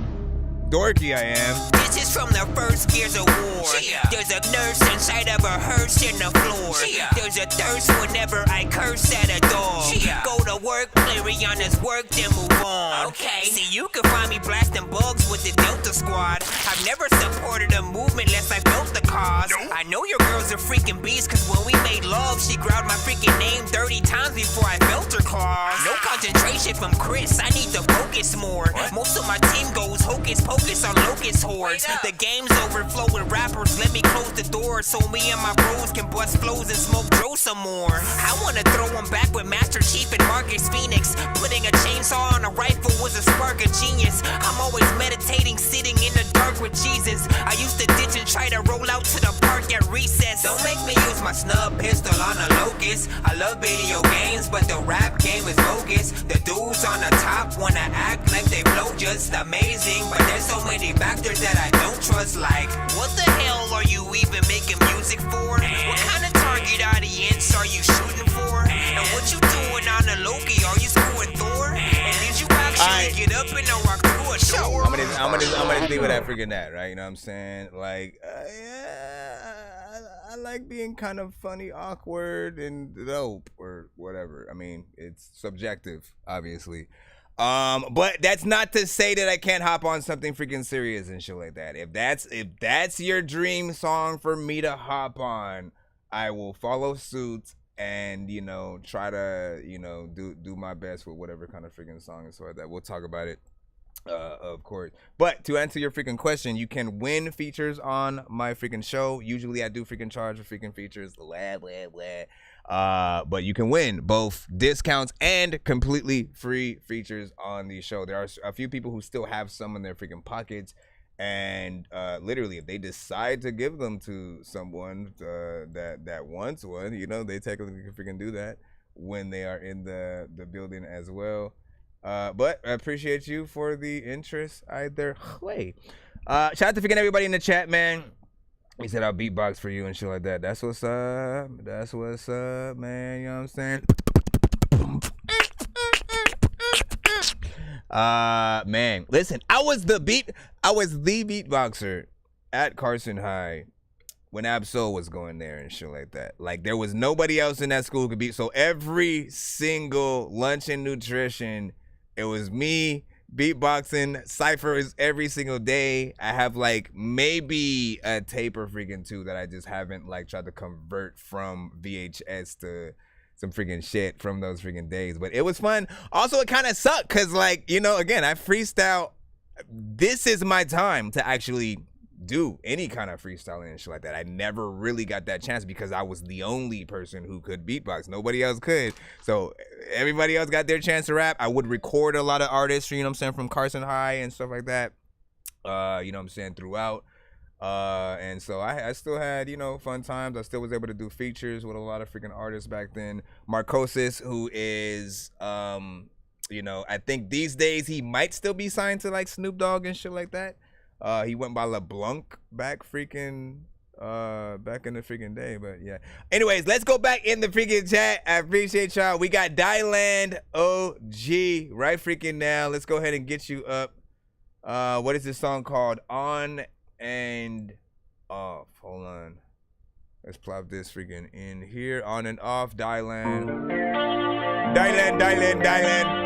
dorky I am. This is from the first gears of war. There's a nurse inside of a hearse in the floor. There's a thirst whenever I curse at a dog. Go to work, play Rihanna's work, then move on. Okay. See, you can find me blasting bugs with the Delta Squad. I've never supported a movement unless I built the cause. I know your girl's a freaking beast, cause when we made love, she growled my freaking name 30 times before I felt her claws. No concentration from Chris, I need to focus more. Most of my team goes hocus pocus on locust hordes. The game's overflow with rappers, let me close the door so me and my bros can bust flows and smoke Dro some more. I wanna throw them back with Master Chief and Marcus Phoenix. Putting a chainsaw on a rifle was a spark of genius. I'm always meditating, sitting in the dark with Jesus. I used to ditch and try to roll out to the park at recess. Don't make me use my snub pistol on a locust. I love video games, but the rap game is bogus. The dudes on the top wanna act like they blow just amazing, but there's so many factors that I don't trust. Like, what the hell are you even making music for? What kind of target audience are you shooting for? And what you doing on the Loki? Are you screwing Thor? And did you actually get up and walk through a show? I'm gonna leave it at freaking that, right? You know what I'm saying? Like, I like being kind of funny, awkward, and dope, or whatever. I mean, it's subjective, obviously. But that's not to say that I can't hop on something freaking serious and shit like that. If that's your dream song for me to hop on, I will follow suit and, you know, try to, you know, do my best with whatever kind of freaking song and stuff like that. We'll talk about it, of course. But to answer your freaking question, you can win features on my freaking show. Usually I do freaking charge for freaking features, blah, blah, blah. But you can win both discounts and completely free features on the show. There are a few people who still have some in their freaking pockets, and literally, if they decide to give them to someone that wants one, you know, they technically can freaking do that when they are in the building as well. But I appreciate you for the interest either way. Shout out to freaking everybody in the chat, man. He said I'll beatbox for you and shit like that. That's what's up. That's what's up, man. You know what I'm saying? Man, listen, I was the beatboxer at Carson High when Absol was going there and shit like that. Like, there was nobody else in that school who could beat. So every single lunch and nutrition, it was me beatboxing ciphers every single day. I have like maybe a tape or freaking two that I just haven't like tried to convert from VHS to some freaking shit from those freaking days. But it was fun. Also, it kind of sucked because, like, you know, again, I freestyle. This is my time to actually do any kind of freestyling and shit like that. I never really got that chance because I was the only person who could beatbox. Nobody else could. So everybody else got their chance to rap. I would record a lot of artists, you know what I'm saying, from Carson High and stuff like that. You know what I'm saying, throughout. And so I still had, you know, fun times. I still was able to do features with a lot of freaking artists back then. Marcosis, who is, you know, I think these days he might still be signed to like Snoop Dogg and shit like that. He went by LeBlanc back in the freaking day, but yeah. Anyways, let's go back in the freaking chat. I appreciate y'all. We got Dylan OG right freaking now. Let's go ahead and get you up. What is this song called? On and Off. Hold on. Let's plop this freaking in here. On and Off, Dylan. Dylan.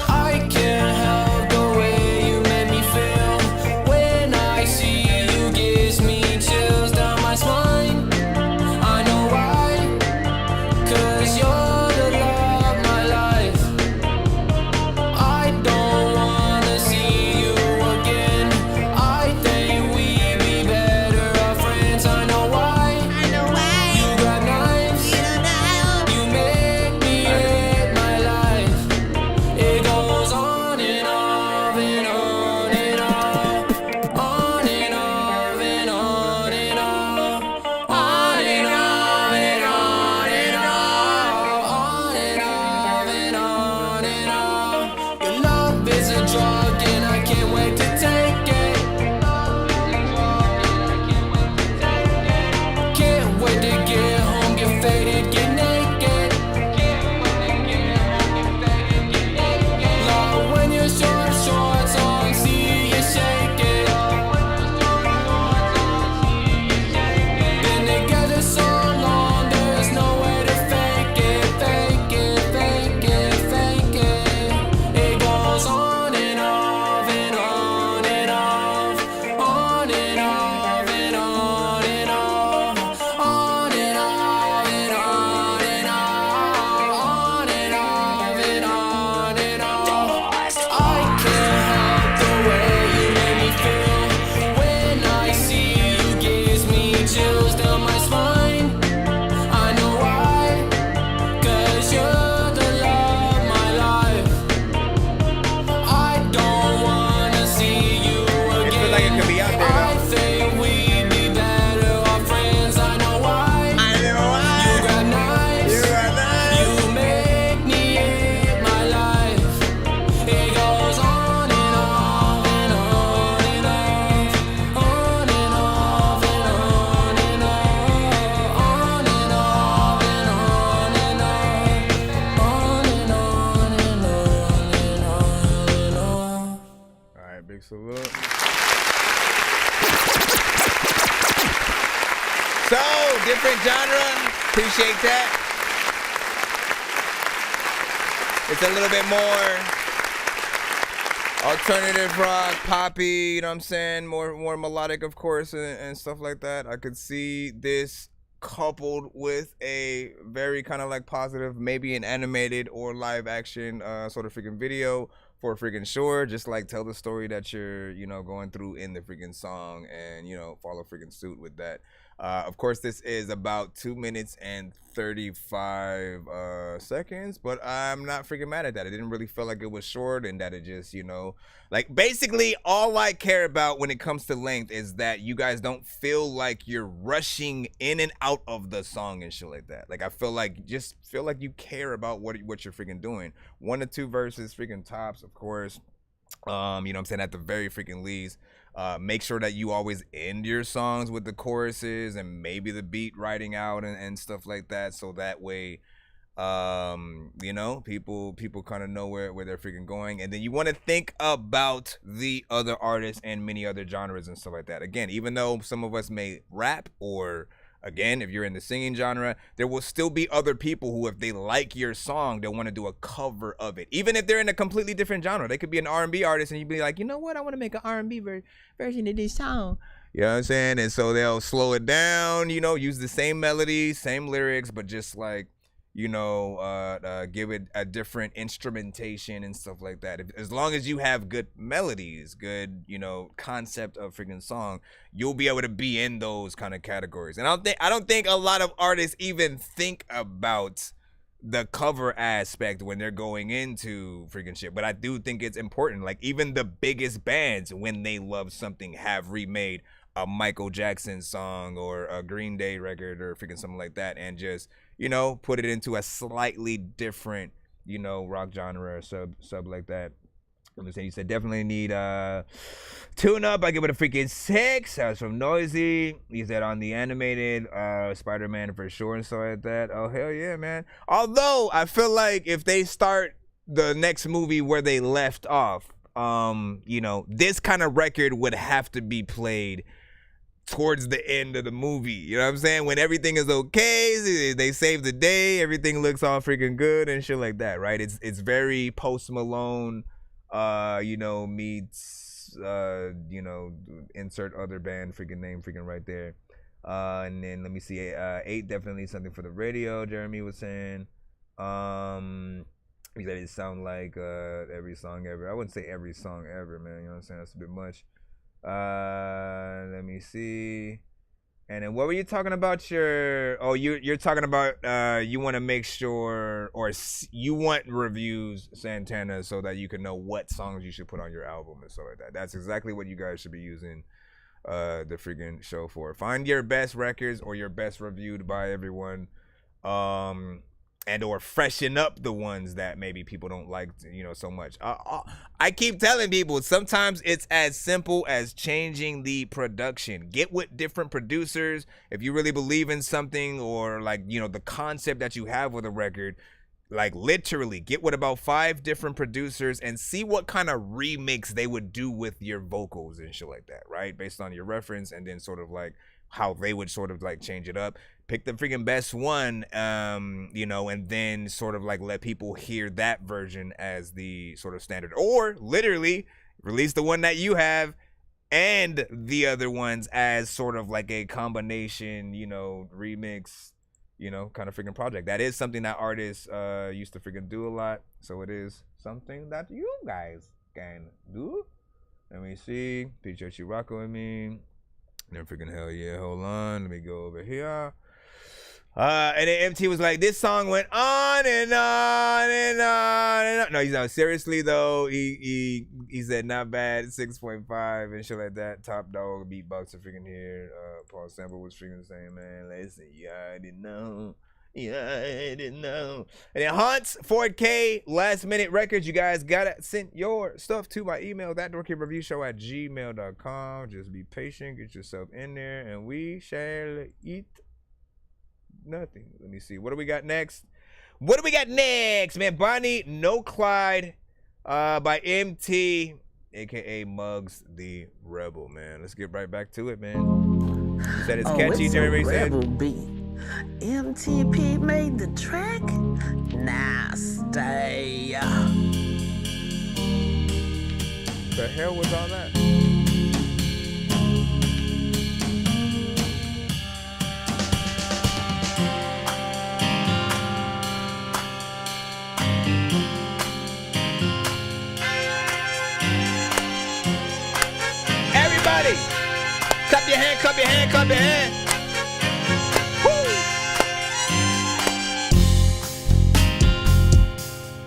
I can't help the way you make me feel. When I see you, gives me chills down my spine. I know why, 'cause you're the love of my life. I don't wanna see you different genre. Appreciate that. It's a little bit more alternative rock, poppy, you know what I'm saying? More melodic, of course, and stuff like that. I could see this coupled with a very kind of like positive, maybe an animated or live action sort of freaking video for freaking sure. Just like tell the story that you're, you know, going through in the freaking song and, you know, follow freaking suit with that. Of course, this is about 2 minutes and 35 seconds, but I'm not freaking mad at that. It didn't really feel like it was short, and that it just, you know, like basically all I care about when it comes to length is that you guys don't feel like you're rushing in and out of the song and shit like that. Like I feel like you care about what you're freaking doing. 1 to 2 verses, freaking tops, of course. You know what I'm saying, at the very freaking least. Make sure that you always end your songs with the choruses and maybe the beat writing out and stuff like that, so that way you know, people kind of know where they're freaking going. And then you want to think about the other artists and many other genres and stuff like that. Again, even though some of us may rap, or again, if you're in the singing genre, there will still be other people who, if they like your song, they'll want to do a cover of it. Even if they're in a completely different genre. They could be an R&B artist and you'd be like, you know what, I want to make an R&B version of this song. You know what I'm saying? And so they'll slow it down, you know, use the same melody, same lyrics, but just like, you know, give it a different instrumentation and stuff like that. As long as you have good melodies, good, you know, concept of freaking song, you'll be able to be in those kind of categories. And I don't think a lot of artists even think about the cover aspect when they're going into freaking shit. But I do think it's important. Like even the biggest bands, when they love something, have remade a Michael Jackson song or a Green Day record or freaking something like that, and just, you know, put it into a slightly different, you know, rock genre or sub like that. I'm gonna say, you said definitely need tune up. I give it a freaking 6. That was from Noisy. He said on the animated Spider-Man for sure and stuff like that. Oh hell yeah, man. Although I feel like if they start the next movie where they left off, you know, this kind of record would have to be played towards the end of the movie. You know what I'm saying? When everything is okay, they save the day, everything looks all freaking good and shit like that, right? It's very Post Malone, you know, meets you know, insert other band freaking name freaking right there. And then let me see, 8 definitely something for the radio, Jeremy was saying. He said it sound like every song ever. I wouldn't say every song ever, man. You know what I'm saying? That's a bit much. Let me see. And then what were you talking about? You're talking about you want to make sure, or you want reviews, Santana, so that you can know what songs you should put on your album and stuff like that. That's exactly what you guys should be using the freaking show for. Find your best records or your best reviewed by everyone, and or freshen up the ones that maybe people don't like, you know, so much. I keep telling people, sometimes it's as simple as changing the production. Get with different producers. If you really believe in something, or like, you know, the concept that you have with a record, like literally get with about 5 different producers and see what kind of remix they would do with your vocals and shit like that, right? Based on your reference, and then sort of like how they would sort of like change it up. Pick the freaking best one, you know, and then sort of like let people hear that version as the sort of standard, or literally release the one that you have and the other ones as sort of like a combination, you know, remix, you know, kind of freaking project. That is something that artists used to freaking do a lot. So it is something that you guys can do. Let me see. Appreciate you rocking with me. Then freaking hell yeah, hold on. Let me go over here. And then MT was like, this song went on and on and on and on. No, he's not. Seriously though, he said not bad, 6.5 and shit like that. Top dog beatboxer freaking here. Paul Sample was freaking saying, man, listen, yeah, I didn't know. Yeah, I didn't know. And then Hunts 4K last minute records. You guys gotta send your stuff to my email, thatdorkyreviewshow@gmail.com. Just be patient, get yourself in there, and we shall eat nothing. Let me see. What do we got next? Man, Bonnie No Clyde by MT. aka Muggs the Rebel, man. Let's get right back to it, man. You said it's catchy, Jeremy said. Rebel beat. MTP made the track? Nah, stay. The hell was all that? Everybody, clap your hand, clap your hand, clap your hand.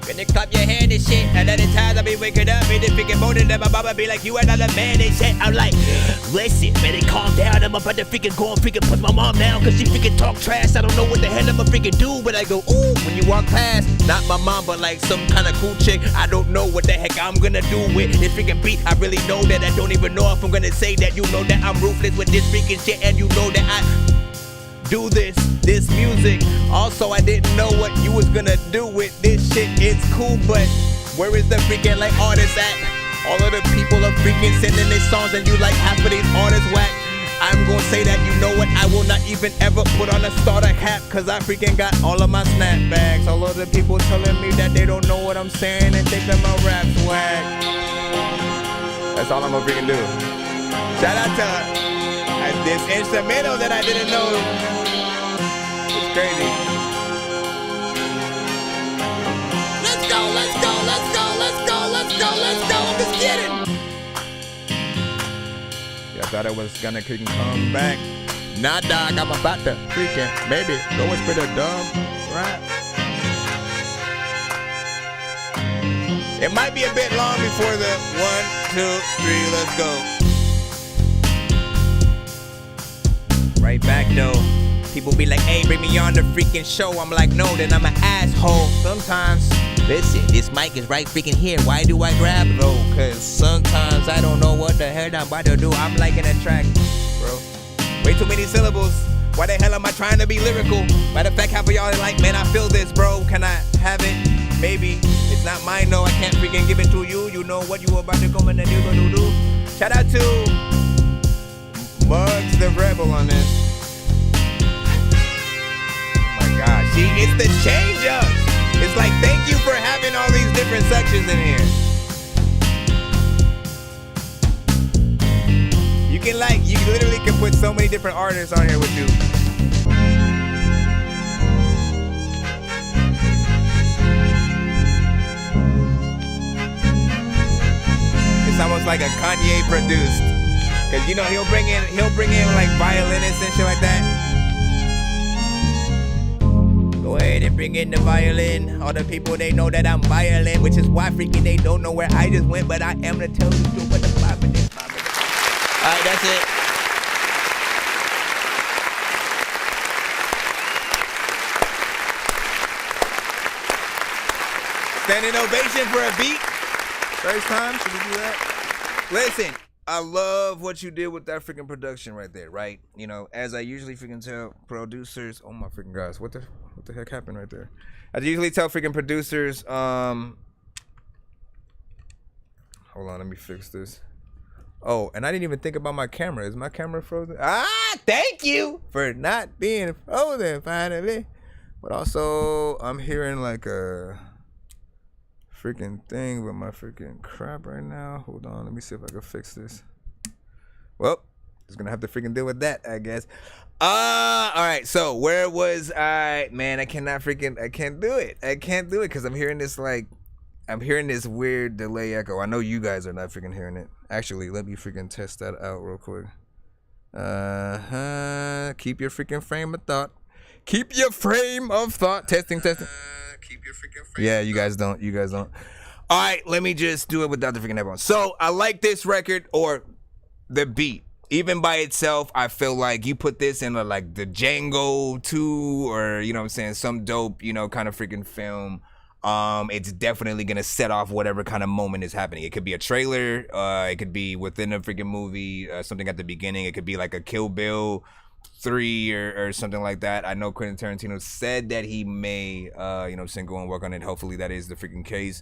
When you clap your hand and shit, and other times I be waking up in the freaking morning and my mama be like, you another man and shit. I'm like, listen, man, calm down. I'm about to freaking go and freaking put my mom down cause she freaking talk trash. I don't know what the hell I'ma freaking do, but I go, ooh, when you walk past, not my mom, but like some kind of cool chick. I don't know what the heck I'm gonna do with this freaking beat. I really know that I don't even know if I'm gonna say that. You know that I'm ruthless with this freaking shit, and you know that I do this music. Also, I didn't know what you was gonna do with this shit. It's cool, but where is the freaking like artists at? All of the people are freaking sending their songs and you like half of these artists whack. I'm gonna say that, you know what, I will not even ever put on a starter hat cause I freaking got all of my snapbacks. All of the people telling me that they don't know what I'm saying and think that my rap's whack. That's all I'm gonna freaking do. Shout out to this instrumental that I didn't know. It's crazy. Let's go, let's go, let's go, let's go, let's go, let's go. Let's get it. Yeah, I thought I was gonna freaking come back. Nah, dog, I'm about to freaking maybe go and spit a dumb rap. It might be a bit long before the 1, 2, 3, let's go. Right back though. People be like, hey, bring me on the freaking show. I'm like, no, then I'm an asshole. Sometimes, listen, this mic is right freaking here. Why do I grab it though? Cause sometimes I don't know what the hell I'm about to do. I'm liking a track, bro. Way too many syllables. Why the hell am I trying to be lyrical? Matter of fact, half of y'all are like, man, I feel this, bro. Can I have it? Maybe. It's not mine, no. I can't freaking give it to you. You know what you about to come in and do. Shout out to Muggs the Rebel on this. Oh my gosh, see, it's the change up. It's like, thank you for having all these different sections in here. You can like, you literally can put so many different artists on here with you. It's almost like a Kanye produced. Cause you know he'll bring in like violinists and shit like that. Go ahead and bring in the violin. All the people, they know that I'm violent, which is why freaking they don't know where I just went, but I am to tell you what the 5 minutes. Alright, that's it. Standing ovation for a beat. First time, should we do that? Listen. I love what you did with that freaking production right there, right? You know, as I usually freaking tell producers, oh my freaking gosh, what the heck happened right there? I usually tell freaking producers, hold on, let me fix this. Oh, and I didn't even think about my camera. Is my camera frozen? Ah, thank you for not being frozen finally. But also, I'm hearing like a freaking thing with my freaking crap right now. Hold on, let me see if I can fix this. Well, just gonna have to freaking deal with that, I guess. All right, so where was I? Man, I can't do it. I can't do it because I'm hearing this weird delay echo. I know you guys are not freaking hearing it. Actually, let me freaking test that out real quick. Keep your freaking frame of thought. Keep your frame of thought. Testing. Keep your freaking frame. Yeah, you guys don't. All right, let me just do it without the freaking headphones. So I like this record, or the beat. Even by itself, I feel like you put this in like the Django 2, or you know what I'm saying, some dope, you know, kind of freaking film. It's definitely gonna set off whatever kind of moment is happening. It could be a trailer, it could be within a freaking movie, something at the beginning. It could be like a Kill Bill 3 or something like that. I know Quentin Tarantino said that he may, you know, go and work on it. Hopefully that is the freaking case.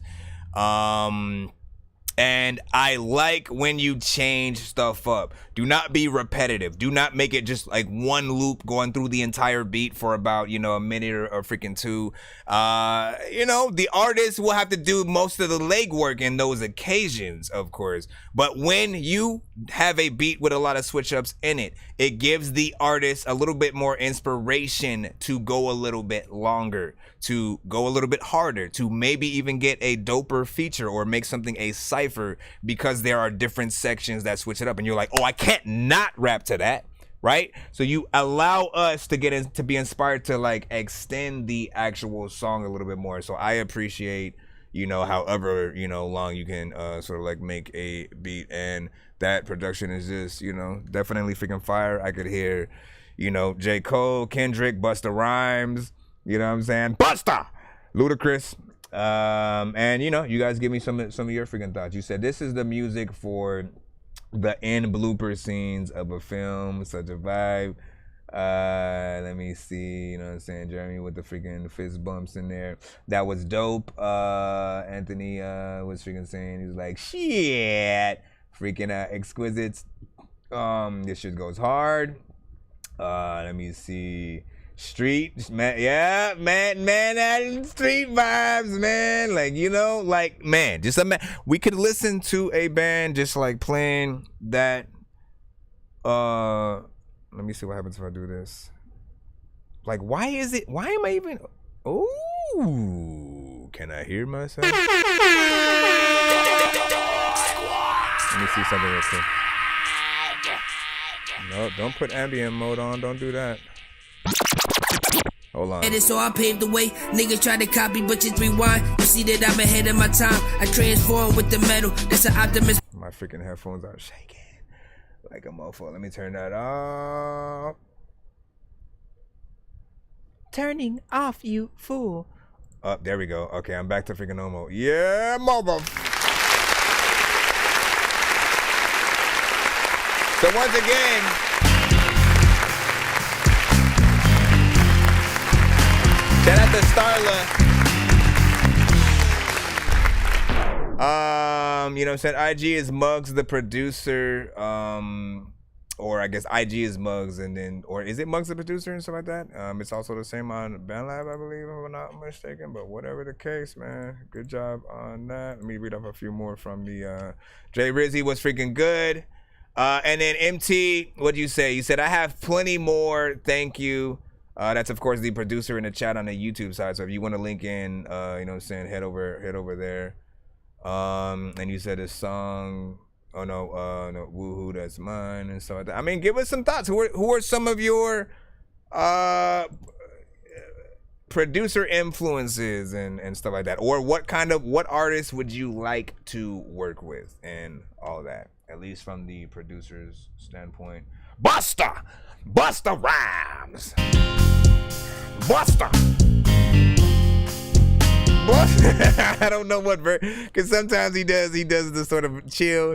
And I like when you change stuff up. Do not be repetitive. Do not make it just like one loop going through the entire beat for about, a minute or freaking two. The artist will have to do most of the legwork in those occasions, of course. But when you have a beat with a lot of switch ups in it, it gives the artist a little bit more inspiration to go a little bit longer, to go a little bit harder, to maybe even get a doper feature or make something a cipher, because there are different sections that switch it up and you're like, oh, I can't not rap to that, right? So you allow us to get in, to be inspired to like extend the actual song a little bit more. So I appreciate, however, long you can sort of like make a beat, and that production is just, definitely freaking fire. I could hear, J. Cole, Kendrick, Busta Rhymes, you know what I'm saying? Busta! Ludacris. And you guys give me some of your freaking thoughts. You said this is the music for the end blooper scenes of a film, such a vibe. Let me see, Jeremy with the freaking fist bumps in there. That was dope. Anthony was freaking saying, he's like, shit, freaking exquisites. This shit goes hard. Let me see. Street, man, yeah, man, that street vibes, man. Like, man, just we could listen to a band just like playing that. Let me see what happens if I do this. Like, why am I even? Ooh, can I hear myself? Let me see something real quick. No, don't put ambient mode on. Don't do that. Hold on. So I paved the way. Niggas try to copy, but just rewind. You see that I'm ahead of my time. I transform with the metal. That's an optimist. My freaking headphones are shaking like a mofo. Let me turn that off. Turning off, you fool. Oh, there we go. Okay, I'm back to freaking normal. Yeah, mother. So once again, shout out to Starla. You know what I'm saying? IG is Muggs the producer. Or I guess IG is Muggs, and then, or is it Muggs the producer and stuff like that? It's also the same on BandLab, I believe, if I'm not mistaken. But whatever the case, man, good job on that. Let me read off a few more from the Jay Rizzy was freaking good. And then MT, what'd you say? You said, I have plenty more. Thank you. That's of course the producer in the chat on the YouTube side. So if you want to link in, you know what I'm saying, head over there. And you said a song. Oh no, no, woohoo, that's mine and stuff like that. I mean, give us some thoughts. Who are some of your producer influences and stuff like that? Or what artists would you like to work with and all that? At least from the producer's standpoint. Busta Rhymes. Busta. I don't know what because sometimes he does the sort of chill,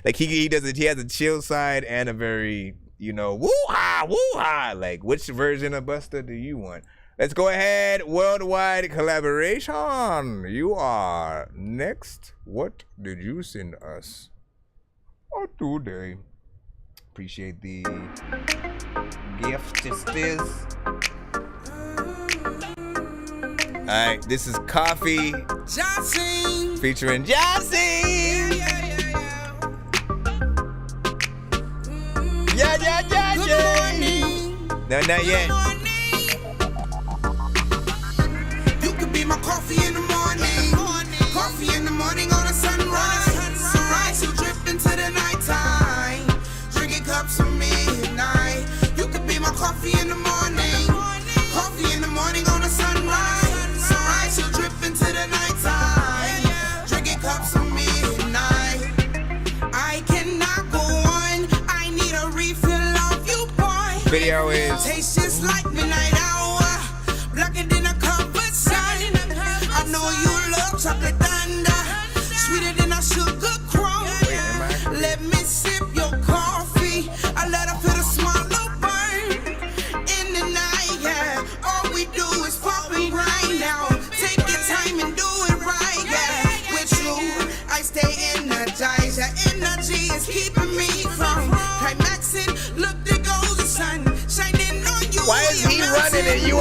like he does it. He has a chill side and a very, woo-ha, like which version of Busta do you want? Let's go ahead. Worldwide collaboration. You are next. What did you send us today? Appreciate the gift. Alright, this is Coffee Johnson featuring Johnson. Yeah. Good morning. No, not yet. You could be my coffee in the morning. Coffee in the morning on a sunrise. Sunrise, you drip into the nighttime. Drinking cups of midnight. You could be my coffee in the morning. Coffee in the morning on a sunrise. You drip into the nighttime, drinking cups of midnight. I cannot go on. I need a refill of you, boy. Video is tastes just like midnight hour, blacker than a covered sun. I know you love chocolate thunder, sweeter than a sugar crumb. Let me sip your coffee. I let her feel the small little burn in the night. Yeah, all we do is pop and grind now. Time and do it right, yeah. With you, I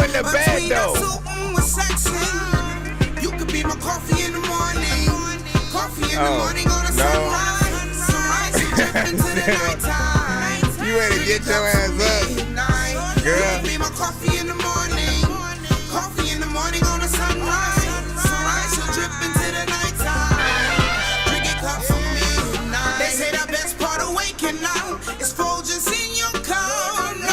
in the bed though. You could be my coffee in the morning. Coffee in the morning on a sunrise. Sunrise and dripping to the nighttime. You ready to get your ass up, girl? You could be my coffee in the morning. Coffee in the morning on a sunrise. Sunrise and dripping to the nighttime. Drink a cup for midnight. They say the best part of waking up is Folgers in your cup. No,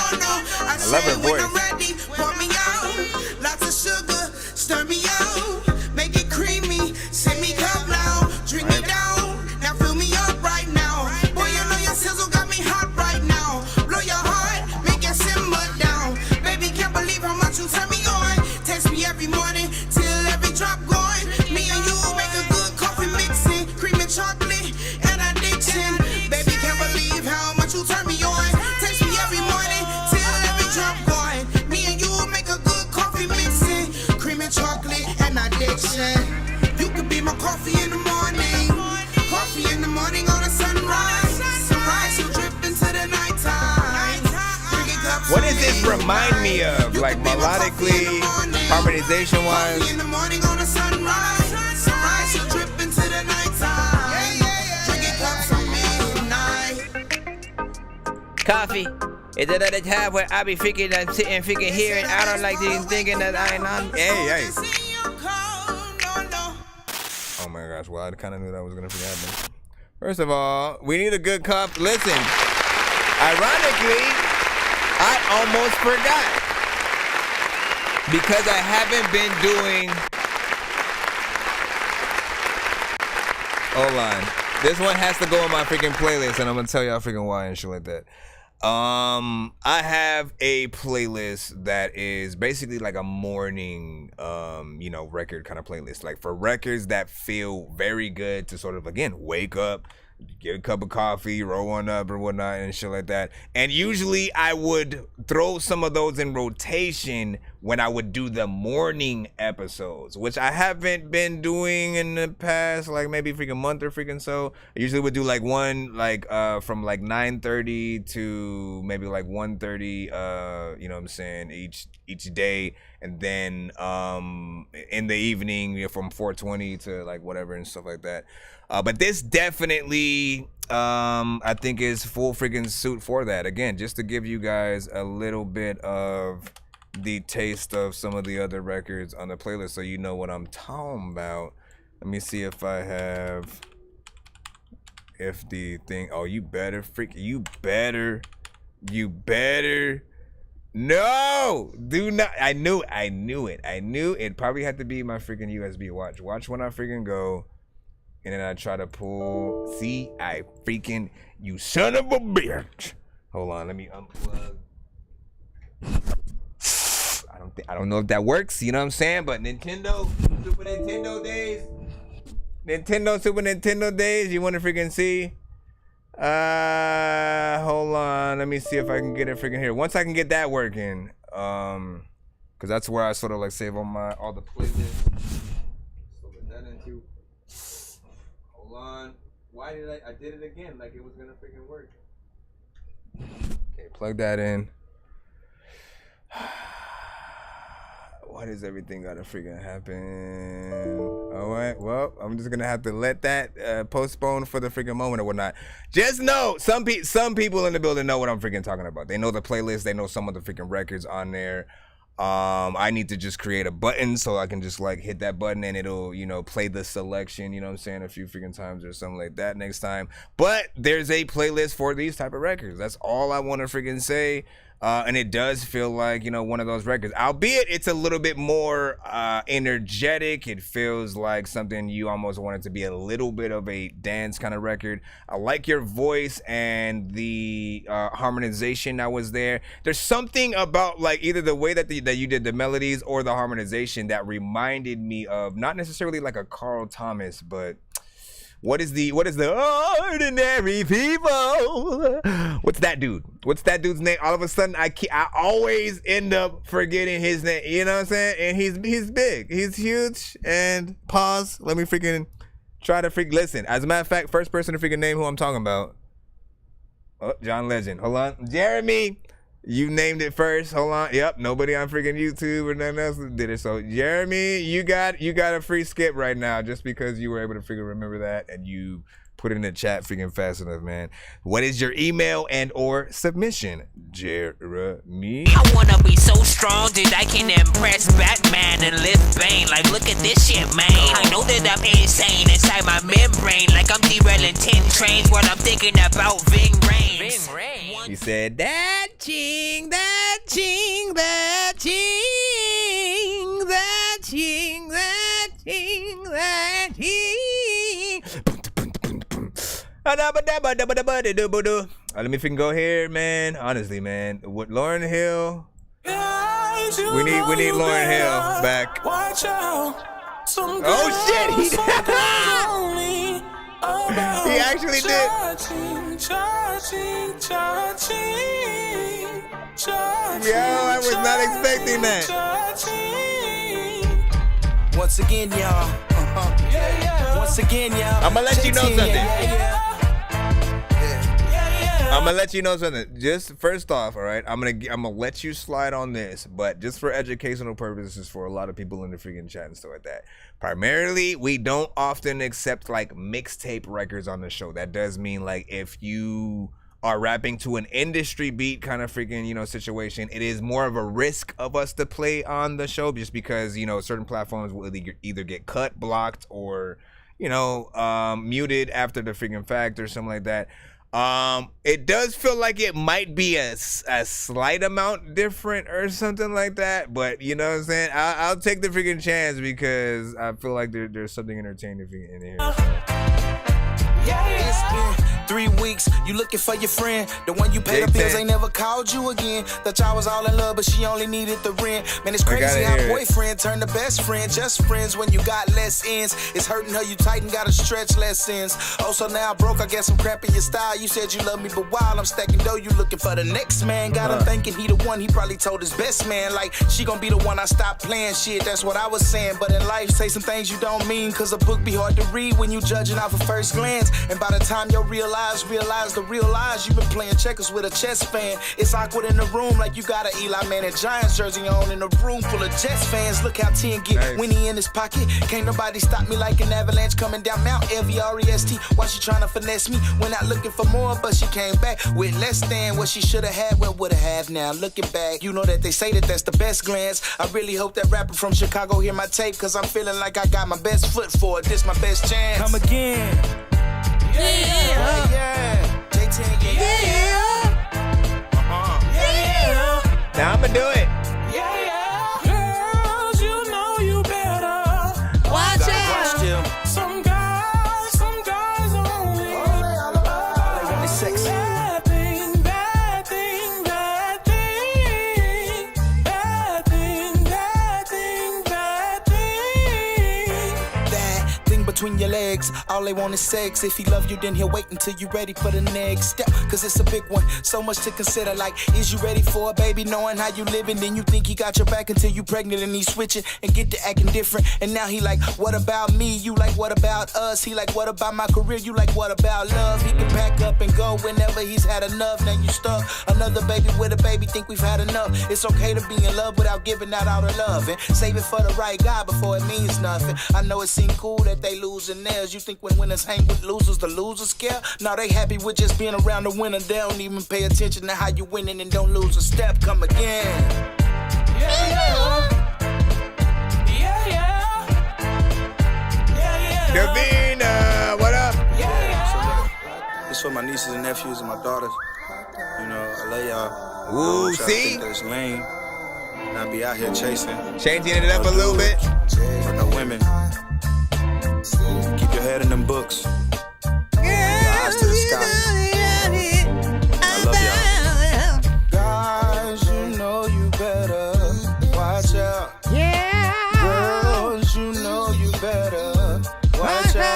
I love her voice. When I'm ready, pour me out. Lots of sugar, stir me out. Make it creamy, send me cup now. Drink it down, now fill me up right now. Boy, you know your sizzle got me hot right now. Blow your heart, make it simmer down. Baby, can't believe how much you turn me on. Text me every morning till every drop going. Me and you make a good coffee mixing. Cream and chocolate and addiction. Baby, can't believe how much you turn me on. Text me every morning till every drop going. Me and you make a good coffee mixing. Cream and chocolate and addiction. You could be my coffee in the morning. Coffee in the morning on a sunrise. Sunrise, you drip into the nighttime. What does this remind me of? Like melodically, harmonization wise? Coffee in the morning on a sunrise. Sunrise, you drip into the nighttime. Drinking cups of midnight. Coffee. Is it at a time where I be freaking, I'm sitting freaking here and I don't like thinking that I ain't on. Hey. Oh my gosh, well, I kind of knew that was going to happen. First of all, we need a good cup. Listen, ironically, I almost forgot. Because I haven't been doing... Hold on. This one has to go on my freaking playlist, and I'm going to tell y'all freaking why and shit like that. I have a playlist that is basically like a morning, record kind of playlist. Like for records that feel very good to sort of, again, wake up, get a cup of coffee, roll one up or whatnot and shit like that. And usually I would throw some of those in rotation when I would do the morning episodes, which I haven't been doing in the past, like maybe freaking month or freaking so. I usually would do like one, like from like 9:30 to maybe like 1:30, you know what I'm saying, each day. And then in the evening, from 4:20 to like whatever and stuff like that. But this definitely, I think is full freaking suit for that. Again, just to give you guys a little bit of the taste of some of the other records on the playlist so you know what I'm talking about. Let me see if I have, if the thing, oh, you better. No, do not. I knew it probably had to be my freaking USB watch. Watch when I freaking go. And then I try to pull. See, you son of a bitch. Hold on, let me unplug. I don't know if that works, you know what I'm saying? But Nintendo, Super Nintendo days, you want to freaking see? Hold on, let me see if I can get it freaking here. Once I can get that working, because that's where I sort of like save all the playlists. So put that into. Hold on. Why did I did it again like it was gonna freaking work? Okay, plug that in. Why does everything gotta freaking happen? All right, well, I'm just gonna have to let that postpone for the freaking moment or whatnot. Just know, some people in the building know what I'm freaking talking about. They know the playlist, they know some of the freaking records on there. I need to just create a button so I can just like hit that button and it'll, play the selection, you know what I'm saying, a few freaking times or something like that next time. But there's a playlist for these type of records. That's all I want to freaking say. And it does feel like, one of those records, albeit it's a little bit more energetic. It feels like something you almost want it to be a little bit of a dance kind of record. I like your voice and the harmonization that was there. There's something about like either the way that you did the melodies or the harmonization that reminded me of not necessarily like a Carl Thomas, but what is the ordinary people? What's that dude? What's that dude's name? All of a sudden, I always end up forgetting his name. You know what I'm saying? And he's big. He's huge. And pause. Let me freaking try to listen. As a matter of fact, first person to freaking name who I'm talking about. Oh, John Legend. Hold on. Jeremy. You named it first. Hold on. Yep. Nobody on freaking YouTube or nothing else did it. So Jeremy, you got a free skip right now just because you were able to freaking remember that and you put it in the chat freaking fast enough, man. What is your email and or submission, Jeremy? I wanna be so strong that I can impress Batman and lift Bane. Like, look at this shit, man. I know that I'm insane inside my membrane. Like I'm derailing 10 trains while I'm thinking about Ving Rhames. You said that ching, that ching, that ching, that ching, that ching, that ching. Let me freaking go here, man. Honestly, man. With Lauryn Hill, we need Lauryn Hill back. Oh shit! He actually did. Yo, I was not expecting that. Once again, y'all. Once again, y'all. I'ma let you know something. I'm gonna let you know something. Just first off, all right, I'm gonna let you slide on this, but just for educational purposes for a lot of people in the freaking chat and stuff like that. Primarily, we don't often accept like mixtape records on the show. That does mean like if you are rapping to an industry beat kind of freaking, situation, it is more of a risk of us to play on the show just because, certain platforms will either get cut, blocked, or, muted after the freaking fact or something like that. It does feel like it might be a slight amount different or something like that, but you know what I'm saying? I'll take the freaking chance because I feel like there's something entertaining in here. It's been 3 weeks, you looking for your friend. The one you pay the bills ain't never called you again. Thought y'all was all in love, but she only needed the rent. Man, it's crazy how boyfriend turned to best friend. Just friends when you got less ends. It's hurting her, you tighten, gotta stretch less ends. Oh, so now broke, I guess I'm cramping your style. You said you love me, but while I'm stacking dough, you looking for the next man. Got him thinking he the one, he probably told his best man. Like, she gon' be the one I stop playing shit. That's what I was saying. But in life, say some things you don't mean. Cause a book be hard to read when you judging off of first glance. And by the time you realize the real lies, you've been playing checkers with a chess fan. It's awkward in the room like you got an Eli Manning Giants jersey on in a room full of Jets fans. Look how 10 get when he in his pocket. Can't nobody stop me like an avalanche coming down Mount LVREST. Why she tryna finesse me? Went out looking for more, but she came back with less than what she shoulda had. Well, woulda had now. Looking back, you know that they say that that's the best glance. I really hope that rapper from Chicago hear my tape, cause I'm feeling like I got my best foot for it. This my best chance. Come again. Now I'ma do it. Girls, you know you better watch out. Some guys only sex. Bad thing, bad thing, bad thing, bad thing, bad thing, bad thing. That thing between your legs, all they want is sex. If he love you, then he'll wait until you ready for the next step. Cause it's a big one, so much to consider. Like, is you ready for a baby? Knowing how you living, then you think he got your back until you pregnant and he's switching and get to acting different. And now he like, what about me? You like, what about us? He like, what about my career? You like, what about love? He can pack up and go whenever he's had enough. Now you stuck, another baby with a baby, think we've had enough. It's okay to be in love without giving out all the love and save it for the right guy before it means nothing. I know it seems cool that they losing theirs. You think when winners hang with losers, the losers care? Now they happy with just being around the winner. They don't even pay attention to how you winning and don't lose a step. Come again. Davina, what up? This for my nieces and nephews and my daughters. I love y'all. Ooh, see? Think that's lame. And I be out here chasing. Changing it up a little bit. For no women. Keep your head in them books. Eyes to the sky. I love y'all. Guys, you know you better watch out. Yeah. Girls, you know you better watch out.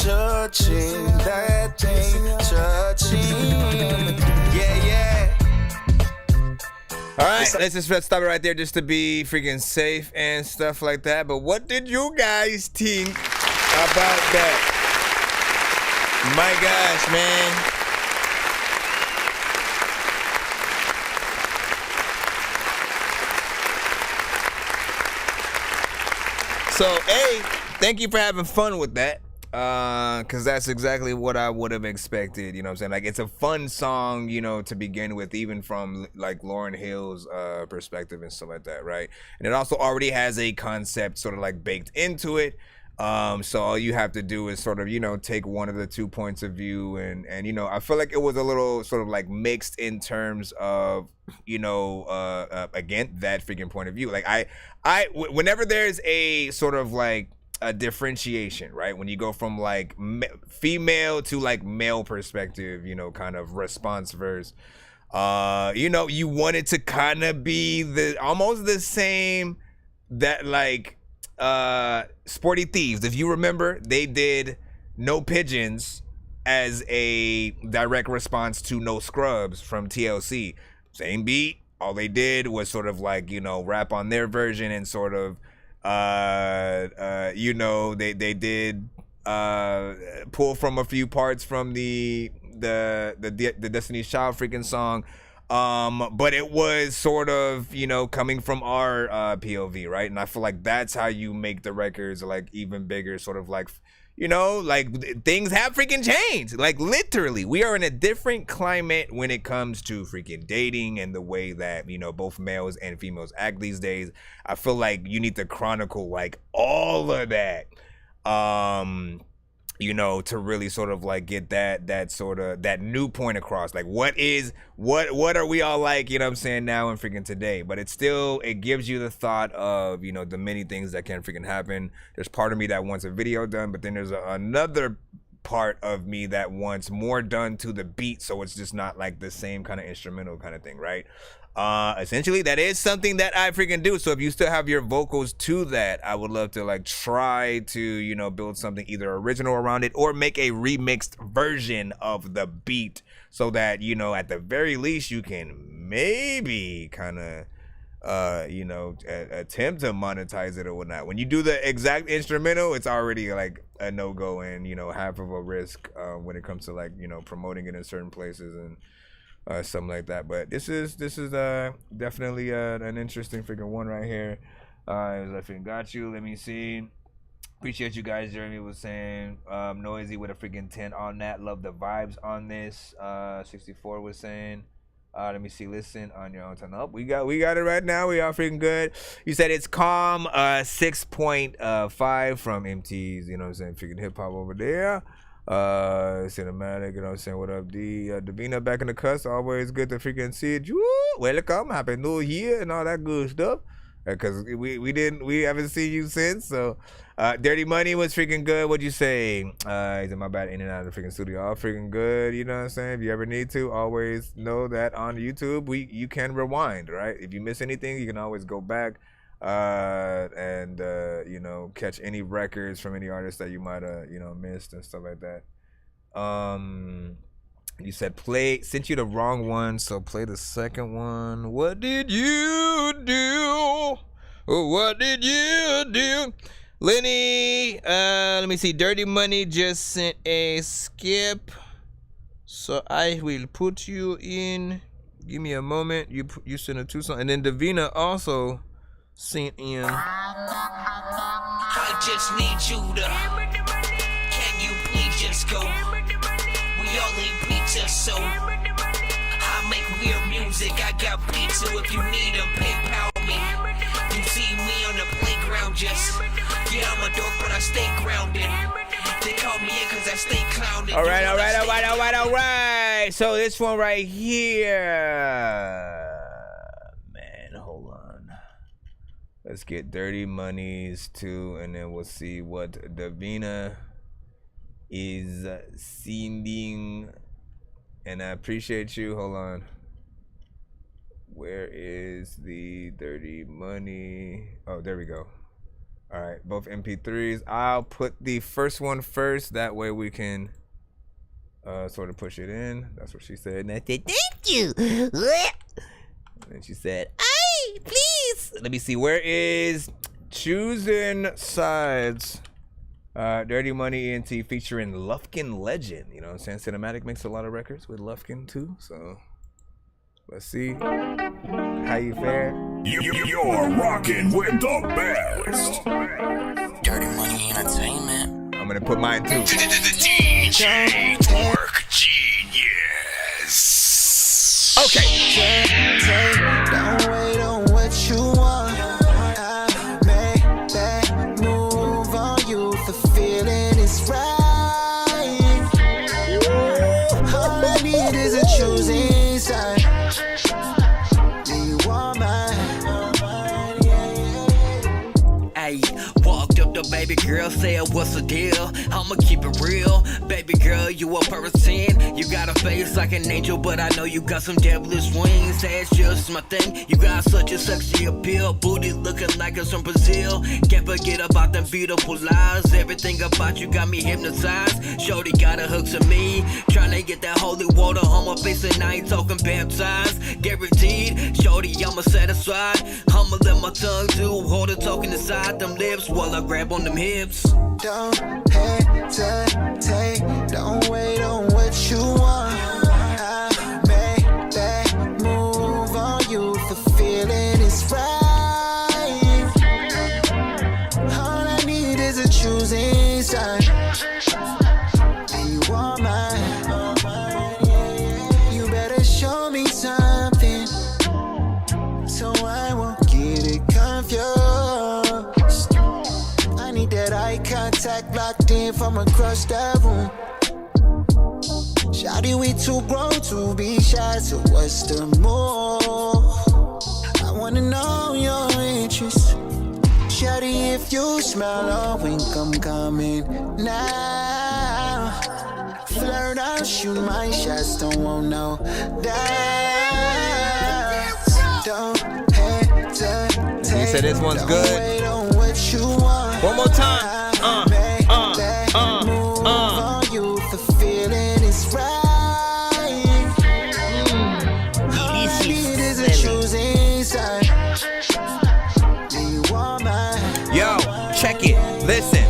Judging that thing, judging. Yeah. All right, let's stop it right there just to be freaking safe and stuff like that. But what did you guys think about that? My gosh, man. So, A, thank you for having fun with that. Cause that's exactly what I would have expected, you know what I'm saying? Like, it's a fun song, you know, to begin with, even from like Lauryn Hill's perspective and stuff like that, right? And it also already has a concept sort of like baked into it. So all you have to do is sort of, you know, take one of the 2 points of view and you know, I feel like it was a little sort of like mixed in terms of, you know, again, that freaking point of view. Like whenever there's a sort of like a differentiation, right? When you go from like female to like male perspective, you know, kind of response verse, you know, you want it to kind of be almost the same that like, Sporty Thieves, if you remember, they did No Pigeons as a direct response to No Scrubs from TLC. Same beat, all they did was sort of like, you know, rap on their version and sort of you know, they did pull from a few parts from the Destiny's Child freaking song. But it was sort of, you know, coming from our POV, right? And I feel like that's how you make the records like even bigger, sort of like, you know, like things have freaking changed. Like literally, we are in a different climate when it comes to freaking dating and the way that, you know, both males and females act these days. I feel like you need to chronicle like all of that. You know, to really sort of like get that sort of that new point across. Like what are we all like, you know what I'm saying, now and freaking today. But it gives you the thought of, you know, the many things that can freaking happen. There's part of me that wants a video done, but then there's another part of me that wants more done to the beat, so it's just not like the same kind of instrumental kind of thing, right? Essentially that is something that I freaking do. So if you still have your vocals to that, I would love to like try to, you know, build something either original around it or make a remixed version of the beat so that, you know, at the very least you can maybe kind of you know, attempt to monetize it or whatnot. When you do the exact instrumental, it's already like a no-go and, you know, half of a risk when it comes to like, you know, promoting it in certain places and something like that. But this is definitely an interesting freaking one right here. I freaking got you. Let me see. Appreciate you guys. Jeremy was saying noisy with a freaking 10 on that. Love the vibes on this. 64 was saying let me see. Listen on your own time. Up. We got it right now. We are freaking good. You said it's calm. 6.5 from MT's. You know what I'm saying? Freaking hip hop over there. Cinematic, you know what I'm saying? What up, D? Davina back in the cuss. Always good to freaking see it. Welcome, happy new year and all that good stuff. Because we haven't seen you since. So Dirty Money was freaking good. What'd you say? Is it my bad in and out of the freaking studio? All freaking good, you know what I'm saying? If you ever need to, always know that on YouTube you can rewind, right? If you miss anything, you can always go back and you know, catch any records from any artists that you might have, you know, missed and stuff like that. You said sent you the wrong one, so play the second one. What did you do? What did you do? Lenny, let me see. Dirty Money just sent a skip, so I will put you in. Give me a moment. You sent a 2 song, and then Davina also sent in. I just need you to. Can you please just go? We all need pizza, so I make weird music. I got pizza if you need them. PayPal me. You see me on the playground, just yeah, I'm a dork, but I stay grounded. They call me in because I stay clowning. All right. So this one right here. Let's get Dirty Money's 2, and then we'll see what Davina is sending. And I appreciate you. Hold on. Where is the Dirty Money? Oh, there we go. All right, both MP3s. I'll put the first one first. That way we can sort of push it in. That's what she said. And I said, thank you. And she said, please. Let me see. Where is choosing sides? Dirty Money ENT featuring Lufkin Legend. You know what I'm saying? Cinematic makes a lot of records with Lufkin too. So let's see how you fare. You're rocking with the best. Dirty Money Entertainment. I'm gonna put mine too. DJ Dork Genius. Okay. Don't wait on what you want. I make that move on you. The feeling is right. All I need is a choosing side. Do you want mine? Ayy, walked up to baby girl, said what's the deal? I'ma keep it real. Baby girl, you a person. You got a face like an angel, but I know you got some devilish wings. That's just my thing. You got such a sexy appeal. Booty looking like it's from Brazil. Can't forget about them beautiful eyes. Everything about you got me hypnotized. Shorty got a hook to me. Tryna get that holy water on my face and I ain't talking baptized. Guaranteed, shorty, I'ma satisfied. I'ma let my tongue do all the talking inside them lips while I grab on them hips. Don't hesitate, don't wait on what you want. I make that move on you, the feeling is right. All I need is a choosing side. Do you want mine? You better show me something, so I won't get it confused. I need that eye contact locked in from across the room. Shawty, we too grown to be shy, so what's the move? I wanna know your interest. Shawty, if you smile or wink, I'm coming now. Flirt, I'll shoot my shots, don't want no doubts. Don't hesitate. You said this one's good. Wait on what you want. One more time. You, the feeling is right. All I need is a choosing side. Do you want mine? Yo, check it. Listen.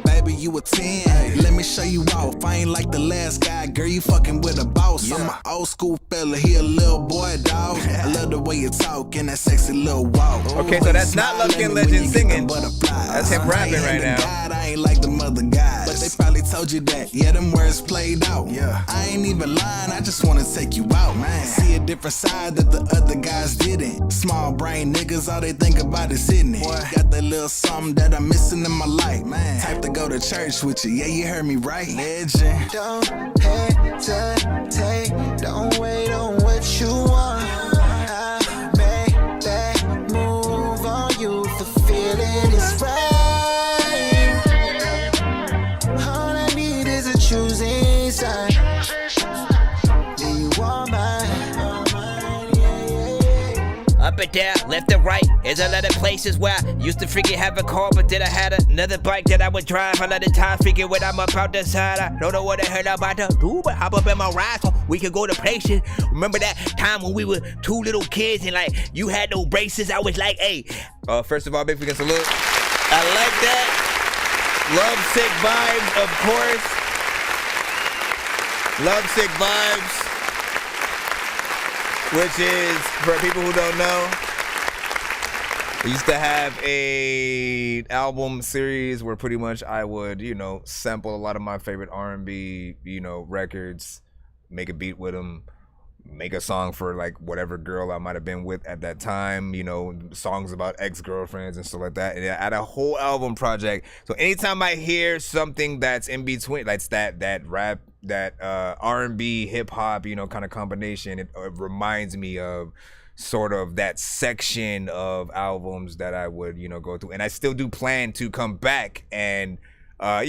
Baby, you a 10. Let me show you off. I ain't like the last guy, girl. You fucking with a boss. I'm an old school fella. He a little boy, dog. I love the way you talk and that sexy little walk. Okay, so that's not Lufkin Legend singing. That's him rapping right now. I ain't like them other guys, but they probably told you that. Yeah, them words played out. Yeah, I ain't even lying. I just wanna take you out, man. See a different side that the other guys didn't. Small brain niggas, all they think about is hitting it. Got that little something that I'm missing in my life, man. Type to go to church with you. Yeah, you heard me right, legend. Don't hesitate. Don't wait on what you want. I make that move on you. The feeling is right. All I need is a choosing side. Do you want mine? Up and down, left and right. There's a lot of places where I used to freaking have a car, but then I had another bike that I would drive. A lot of times freaking when I'm up out the side, I don't know what the hell I'm about to do, but hop up in my ride so we could go to places. Remember that time when we were two little kids and like you had no braces? I was like, hey. First of all, big freaking salute. I like that. Love Sick Vibes, of course. Love Sick Vibes. Which is, for people who don't know, we used to have a album series where pretty much I would, sample a lot of my favorite R&B, records, make a beat with them, make a song for like whatever girl I might have been with at that time, songs about ex-girlfriends and stuff like that. And I had a whole album project. So anytime I hear something that's in between, like that rap, that R&B, hip hop, kind of combination, it reminds me of sort of that section of albums that I would, go through. And I still do plan to come back and, I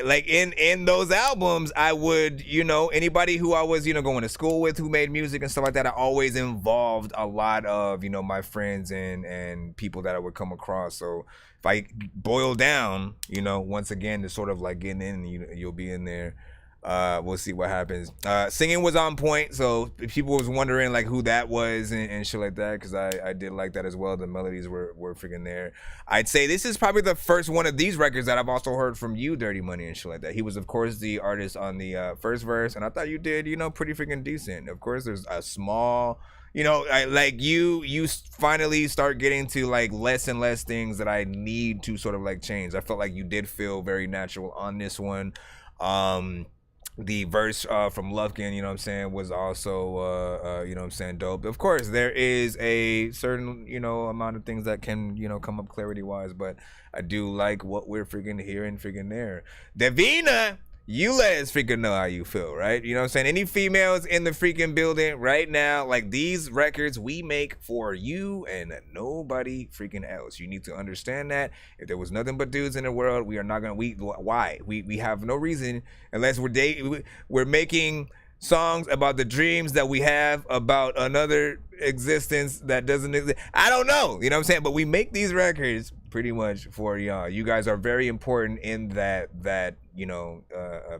like in those albums, I would, anybody who I was, going to school with who made music and stuff like that, I always involved a lot of, my friends and people that I would come across. So if I boil down, once again, to sort of like getting in, you'll be in there. We'll see what happens. Singing was on point, so if people was wondering like who that was and shit like that, because I did like that as well. The melodies were freaking there. I'd say this is probably the first one of these records that I've also heard from you, Dirty Money, and shit like that. He was, of course, the artist on the first verse, and I thought you did, pretty freaking decent. Of course, there's a small... like you finally start getting to like less and less things that I need to sort of like change. I felt like you did feel very natural on this one. The verse from Lufkin, was also, dope. Of course, there is a certain, amount of things that can, come up clarity-wise, but I do like what we're freaking hearing freaking there. Davina, you let us freaking know how you feel, right? You know what I'm saying? Any females in the freaking building right now, like these records we make for you and nobody freaking else. You need to understand that. If there was nothing but dudes in the world, we are not gonna, why? We have no reason unless we're making songs about the dreams that we have about another existence that doesn't exist. I don't know, you know what I'm saying? But we make these records pretty much for y'all. You guys are very important in that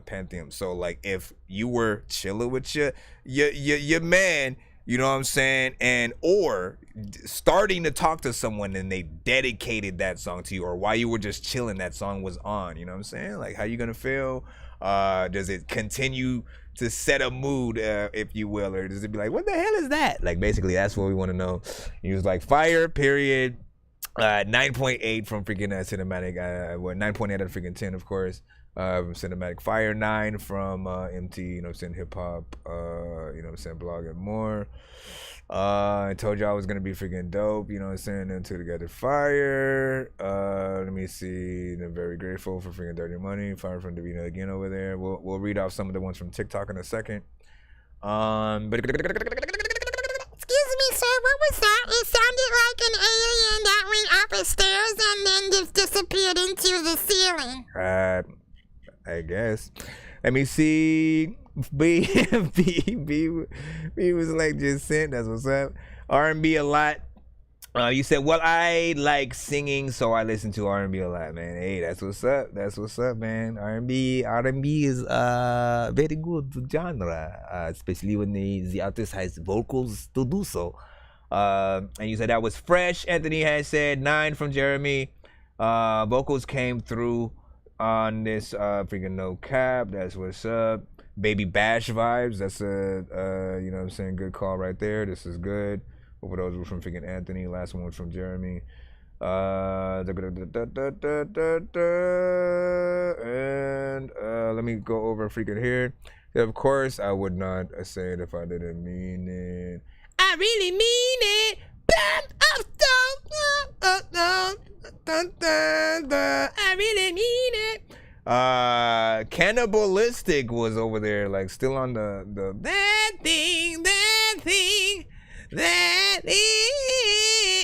pantheon. So like if you were chilling with your man, you know what I'm saying, and or starting to talk to someone and they dedicated that song to you, or while you were just chilling that song was on, you know what I'm saying? Like how you gonna feel? Does it continue to set a mood, if you will, or does it be like, what the hell is that? Like basically that's what we want to know. He was like fire, period. 9.8 from freaking Cinematic. 9.8 out of freaking 10, of course. From Cinematic. Fire 9 from MT, hip hop, blog and more. I told you I was gonna be freaking dope, and two together fire. Let me see. I'm very grateful for freaking Dirty Money. Fire from Davina again over there. We'll read off some of the ones from TikTok in a second. But excuse me, sir, what was that? It sounded like an alien that went up the stairs and then just disappeared into the ceiling. I guess. Let me see. B was like just sent. That's what's up. R&B a lot. You said, well, I like singing, so I listen to R&B a lot, man. Hey, that's what's up. That's what's up, man. R&B is very good genre, especially when the artist has vocals to do so. And you said that was fresh. Anthony has said 9 from Jeremy. Vocals came through on this freaking no cap. That's what's up. Baby Bash vibes. That's a good call right there. This is good. Both of those were from freaking Anthony. Last one was from Jeremy. And let me go over freaking here. Of course, I would not say it if I didn't mean it. I really mean it. I really mean it. Cannibalistic was over there, like still on the that thing.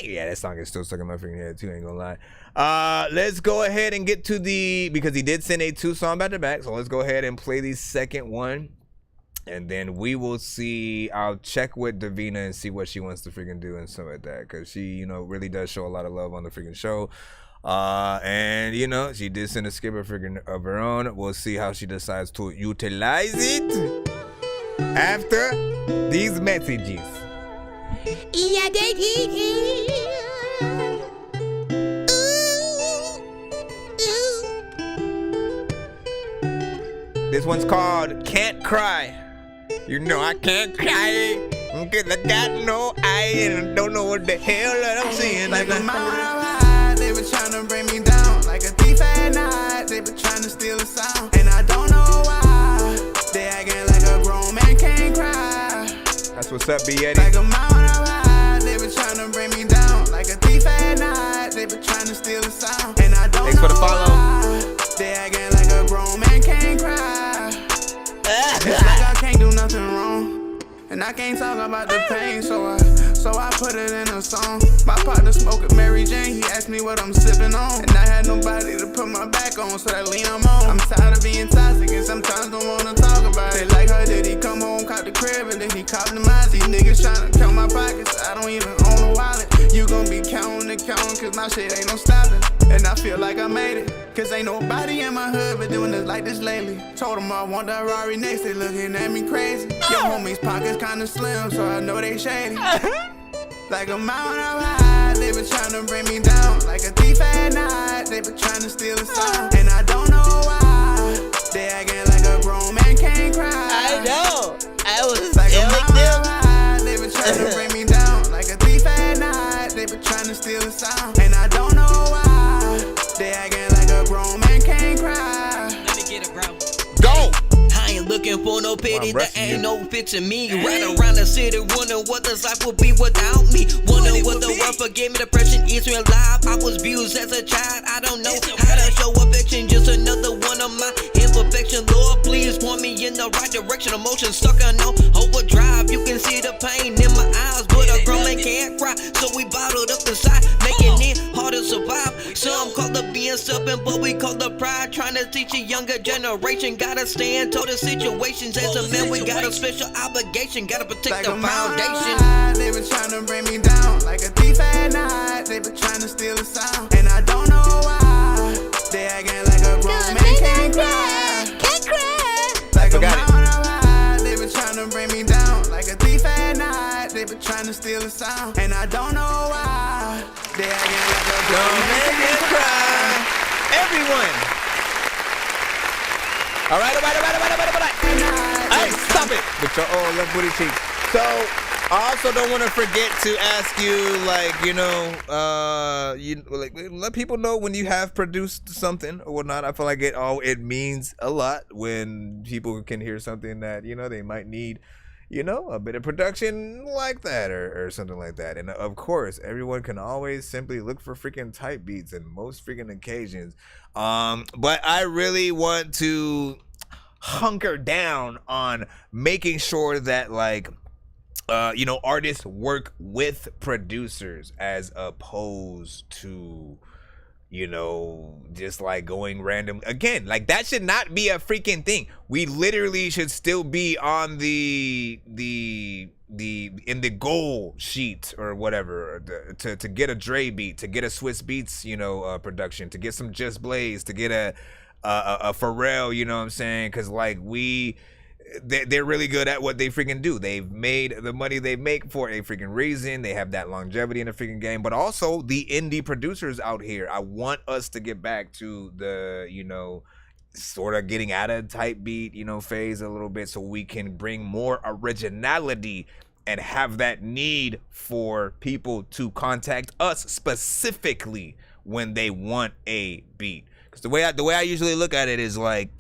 Yeah, that song is still stuck in my freaking head too, ain't gonna lie. Let's go ahead and get to because he did send a 2 song back to back, so let's go ahead and play the second one. And then we will see. I'll check with Davina and see what she wants to freaking do and stuff like that, because she, really does show a lot of love on the freaking show. And she did send a skip of her own. We'll see how she decides to utilize it after these messages. This one's called Can't Cry. I can't cry, cause I got no eye and I don't know what the hell that I'm seeing. Like a mountain high, they were trying to bring me down. Like a thief at night, they were trying to steal a sound. And I don't know why, they acting like a grown man can't cry. That's what's up, B. Eddie. Like a mountain high, they were trying to bring me down. Like a thief at night, they were trying to steal a sound. And I don't know why, they acting like a grown man can't cry. It's like I can't do nothing wrong, and I can't talk about the pain, so I put it in a song. My partner smoking Mary Jane, he asked me what I'm sipping on, and I had nobody to put my back on, so that lean I'm on. I'm tired of being toxic, and sometimes don't wanna talk about it. They like her, did he come home, caught the crib, and then he copped the mines. These niggas tryna count my pockets, I don't even own a wallet. You gon' be counting, cause my shit ain't no stopping, and I feel like I made it. Cause ain't nobody in my hood been doing this like this lately. Told them I want the Rari next, they looking at me crazy. Your homies' pockets kinda slim, so I know they shady. Like a mountain up high, they been tryna bring me down. Like a thief at night, they been tryna steal a sound. And I don't know why, they acting like a grown man can't cry. I know, I was like a mountain up high, they been tryna bring me down. Like a thief at night, they been tryna steal a sound. And I don't know why, they acting like a grown man can't cry. Let me get it, bro. Go! I ain't looking for no pity, there ain't no fit to me. Right around the city, wondering what this life would be without me. Wondering what the world forgave me, depression is real life. I was abused as a child, I don't know how to show affection. Just another one of my imperfections. Lord, please point me in the right direction. Emotions stuck on no overdrive. You can see the pain in my eyes, but a grown man can't cry. So we bottled up inside, making it hard to survive. Some call it being stubborn, but we call it pride. Trying to teach a younger generation, gotta stand tall to situations. As a man, we got a special obligation, gotta protect the foundation. They been trying to bring me down. Like a thief at night, they been trying to steal a sound. And I don't know why, they acting like a grown man can't cry. Like a mountain up high, they been trying to bring me down. Like a thief at night, they been trying to steal a sound. And I don't know why, they acting like a grown man can't cry. Everyone. All right. Hey, stop it with your old left booty cheeks. So I also don't want to forget to ask you, like, let people know when you have produced something or whatnot. I feel like it means a lot when people can hear something that, they might need, a bit of production like that or something like that. And of course, everyone can always simply look for freaking type beats in most freaking occasions. But I really want to hunker down on making sure that, artists work with producers as opposed to, just like going random. Again, like that should not be a freaking thing. We literally should still be on in the goal sheet or whatever to get a Dre beat, to get a Swiss Beats, production, to get some Just Blaze, to get a Pharrell, you know what I'm saying? Because they're really good at what they freaking do. They've made the money they make for a freaking reason. They have that longevity in the freaking game. But also the indie producers out here, I want us to get back to the, sort of getting out of type beat, phase a little bit, so we can bring more originality and have that need for people to contact us specifically when they want a beat. Because the way I usually look at it is like,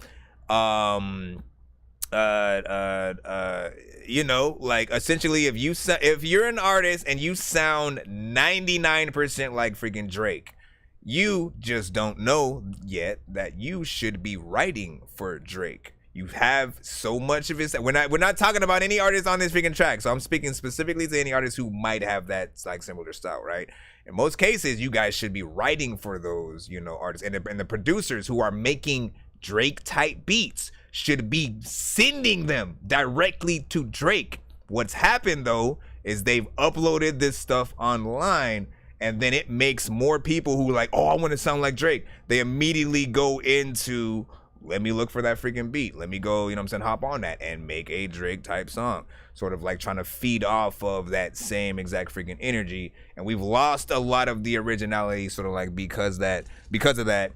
essentially if you're an artist and you sound 99% like freaking Drake, you just don't know yet that you should be writing for Drake. You have so much of his. We're not talking about any artists on this freaking track, so I'm speaking specifically to any artists who might have that like similar style, right? In most cases, you guys should be writing for those, artists, and the producers who are making Drake type beats should be sending them directly to Drake. What's happened though is they've uploaded this stuff online, and then it makes more people who like, oh, I want to sound like Drake. They immediately go into, let me look for that freaking beat. Let me go, hop on that and make a Drake type song. Sort of like trying to feed off of that same exact freaking energy. And we've lost a lot of the originality sort of like because of that,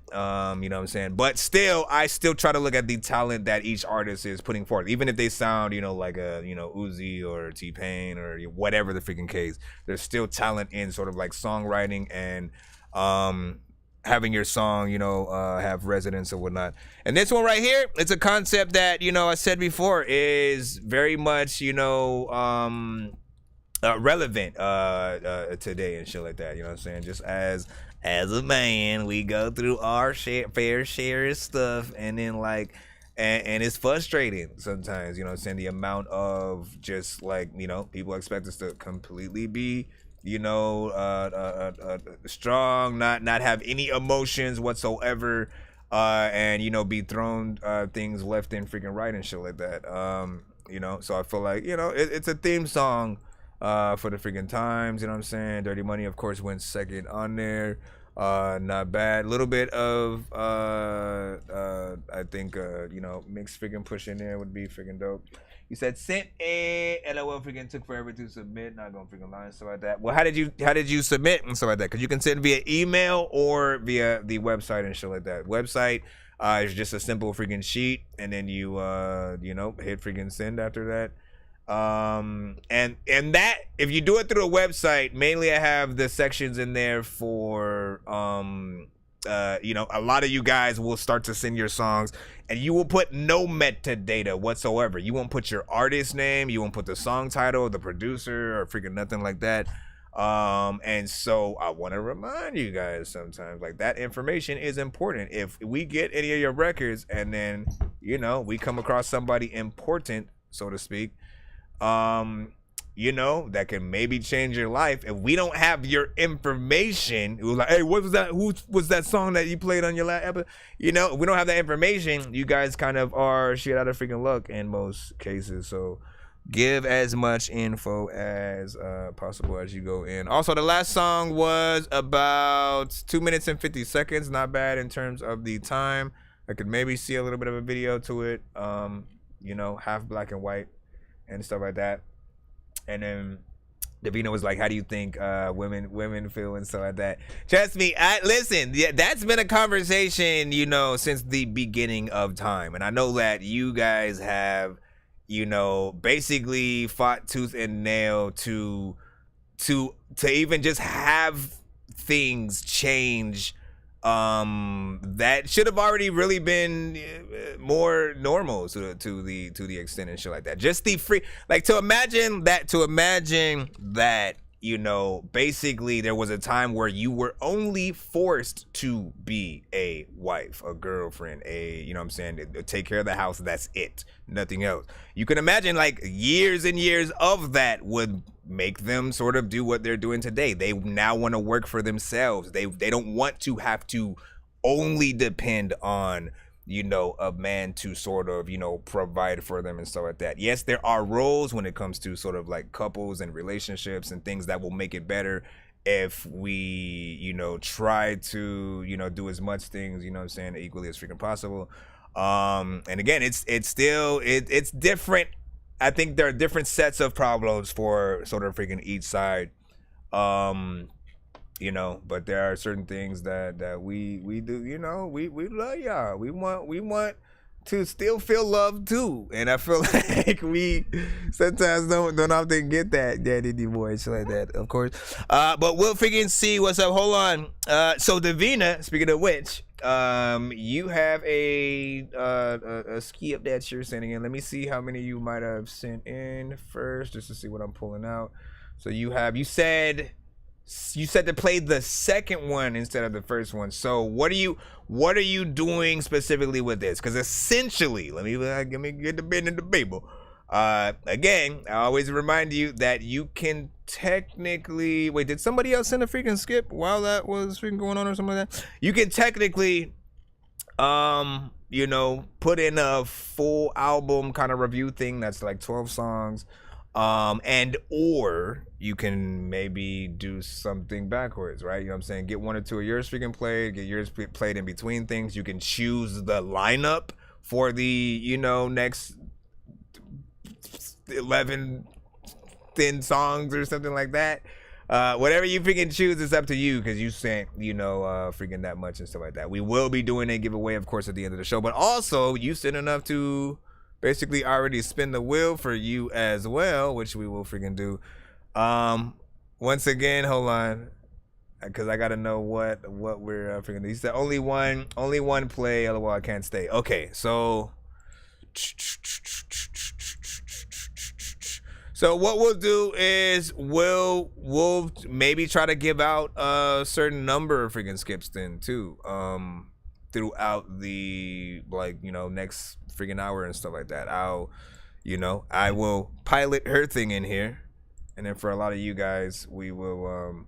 But still, I still try to look at the talent that each artist is putting forth. Even if they sound, like a, Uzi or T-Pain or whatever the freaking case, there's still talent in sort of like songwriting and, having your song, have resonance or whatnot. And this one right here, it's a concept that, I said before is very much, relevant today and shit like that. You know what I'm saying? Just as a man, we go through our fair share of stuff, and then like, and it's frustrating sometimes, the amount of just like, people expect us to completely be strong, not have any emotions whatsoever, and be thrown things left and freaking right and shit like that. So I feel like it's a theme song for the freaking times. You know what I'm saying? Dirty Money, of course, went second on there. Not bad. A little bit of I think mixed freaking push in there would be freaking dope. You said sent a LOL freaking took forever to submit. Not gonna freaking lie and stuff like that. Well, how did you submit and stuff like that? Because you can send via email or via the website and shit like that. Website is just a simple freaking sheet, and then you hit freaking send after that. And that if you do it through a website, mainly I have the sections in there for a lot of you guys will start to send your songs and you will put no metadata whatsoever. You won't put your artist name, you won't put the song title, the producer, or freaking nothing like that. And so I want to remind you guys sometimes, like, that information is important. If we get any of your records and then we come across somebody important, so to speak, that can maybe change your life. If we don't have your information, it was like, hey, what was that? Who was that song that you played on your last episode? If we don't have that information, you guys kind of are shit out of freaking luck in most cases. So give as much info as possible as you go in. Also, the last song was about 2 minutes and 50 seconds. Not bad in terms of the time. I could maybe see a little bit of a video to it. Half black and white and stuff like that. And then Davina was like, how do you think women feel and stuff like that? Trust me, that's been a conversation, since the beginning of time. And I know that you guys have, basically fought tooth and nail to even just have things change that should have already really been more normal to the extent and shit like that. Just the free, like, to imagine that basically there was a time where you were only forced to be a wife, a girlfriend, to take care of the house. That's it, nothing else. You can imagine, like, years and years of that would make them sort of do what they're doing today. They now want to work for themselves. They don't want to have to only depend on a man to sort of provide for them and stuff like that. Yes, there are roles when it comes to sort of like couples and relationships and things that will make it better if we try to do as much things equally as freaking possible. And again, it's different. I think there are different sets of problems for sort of freaking each side. But there are certain things that we do, we love y'all. We want to still feel love too. And I feel like we sometimes don't often get that anymore and shit like that, of course. But we'll freaking see what's up. Hold on. So Davina, speaking of which, you have a ski up that you're sending in. Let me see how many you might have sent in first, just to see what I'm pulling out. So you said to play the second one instead of the first one. So what are you doing specifically with this? Because essentially, let me get the bit in the Bible. Again, I always remind you that you can technically wait. Did somebody else send a freaking skip while that was freaking going on or something like that? You can technically, put in a full album kind of review thing that's like 12 songs. And or you can maybe do something backwards, right? You know what I'm saying? Get one or two of yours freaking played, get yours played in between things. You can choose the lineup for the, next 11 thin songs or something like that. Whatever you freaking choose, it's up to you, because you sent, freaking that much and stuff like that. We will be doing a giveaway, of course, at the end of the show, but also you sent enough to basically already spin the wheel for you as well, which we will freaking do. Once again, hold on, because I gotta know what we're freaking doing. He said only one play, LOL, I can't stay. Okay, so what we'll do is we'll maybe try to give out a certain number of freaking skips then too, throughout the next freaking hour and stuff like that. I will pilot her thing in here, and then for a lot of you guys, we'll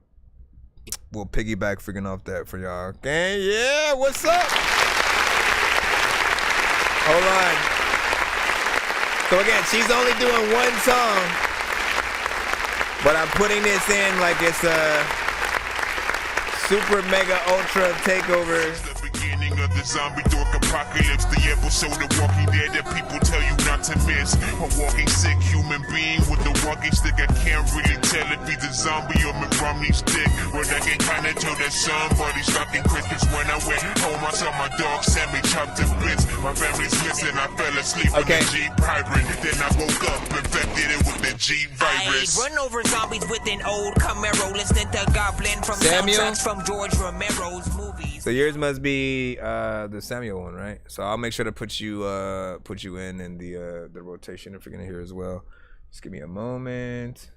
piggyback freaking off that for y'all. Okay, yeah, what's up? Hold on. So again, she's only doing one song, but I'm putting this in like it's super mega ultra takeover. Of the zombie dork apocalypse, the episode of Walking Dead that people tell you not to miss. A walking sick human being with a walking stick. I can't really tell if he's a zombie or McRomney's stick. But I can kinda tell that somebody's fucking Christmas. When I went home, I saw my dog Sammy chopped to bits. My family's missing. I fell asleep with the G pirate. Then I woke up, infected it with the G virus. I run over zombies with an old Camaro, listening to Goblin from soundtracks from George Romero's movies. So yours must be the Samuel one, right? So I'll make sure to put you in the rotation if you're gonna hear as well. Just give me a moment.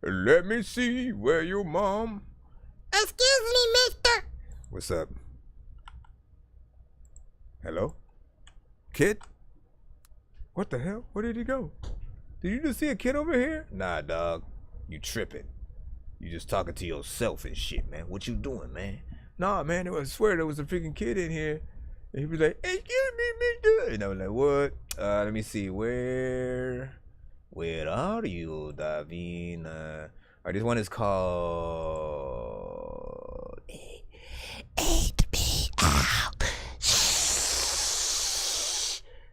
Let me see where your mom. Excuse me, mister. What's up? Hello? Kid? What the hell? Where did he go? Did you just see a kid over here? Nah, dog. You tripping. You just talking to yourself and shit, man. What you doing, man? Nah, man, I swear there was a freaking kid in here. And he was like, excuse me, mister. And I was like, what? Let me see. Where are you, Davina? Alright, this one is called Eat Me Out.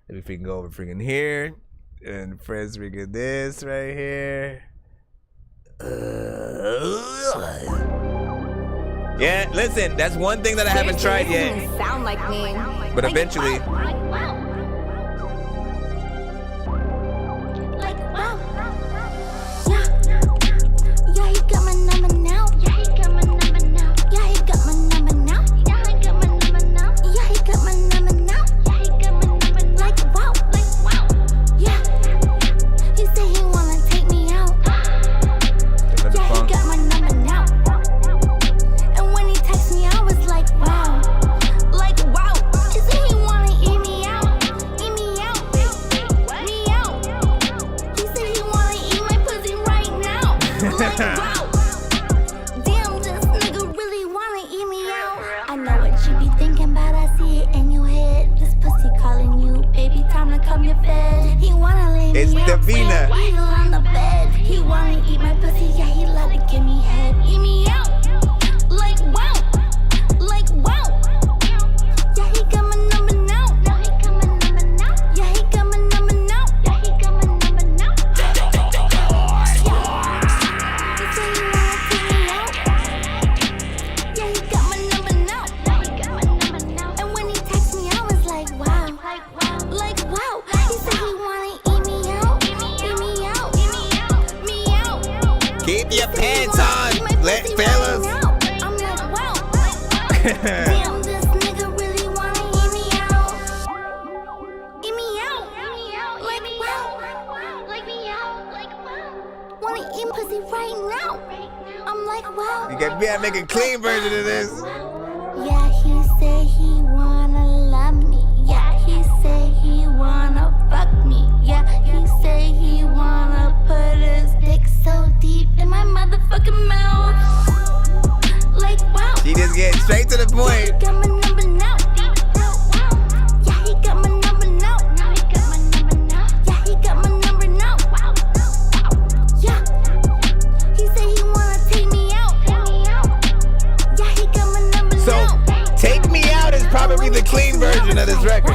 Let me freaking go over freaking here. And press freaking this right here. Yeah, listen, that's one thing that I haven't tried yet. Sound like me. But eventually. Yeah, he got my number now. Yeah, he got my number now. Yeah, he got my number now. Yeah, he got my number now. Yeah, he got my number now. Yeah, he got my number now. Like wow. Yeah. He said he wanna take me out. Yeah, he got my number now. And when he texted me, I was like, wow. Like wow. He said he wanna eat me out. Eat me out. Me out. He said he wanna eat my pussy right now. Like wow. Damn, this nigga really wanna eat me out. I know what you be thinking, but I see it in your head. This pussy calling you, baby, time to come your fed. He wanna lay me It's out. Davina. Wheel on the bed. He wanna eat my pussy, yeah, he love to give me head. Eat me out. Like wow. Like wow. Yeah, he got my number now. Yeah, he got my number now. Yeah, he got my number now. Yeah, he got my number now. He said he wanna take me out. Yeah, he got my number now. Yeah, he got my number now. And when he texted me, I was like, wow. Like wow. He said he wanna eat me out. Eat me out. Me out. Keep your pants on, fellas. I'm like, wow. Damn, this nigga really wanna eat me out. Eat me out. Like wow. Like me out. Like wow. Wanna eat pussy right now. I'm like, wow. You gotta make a clean version of this. Yeah, he said he wanna love me. Yeah, he said he wanna fuck me. Yeah, he said he wanna put his dick so deep in my motherfucking mouth. Like wow. She just getting straight to the point. Got my number now. Yeah, he got my number now. Now he got my number now. Yeah, he got my number now. Yeah. He said he wanna take me out. Yeah, he got my number So, now. Take Me Out is probably the clean version of this record.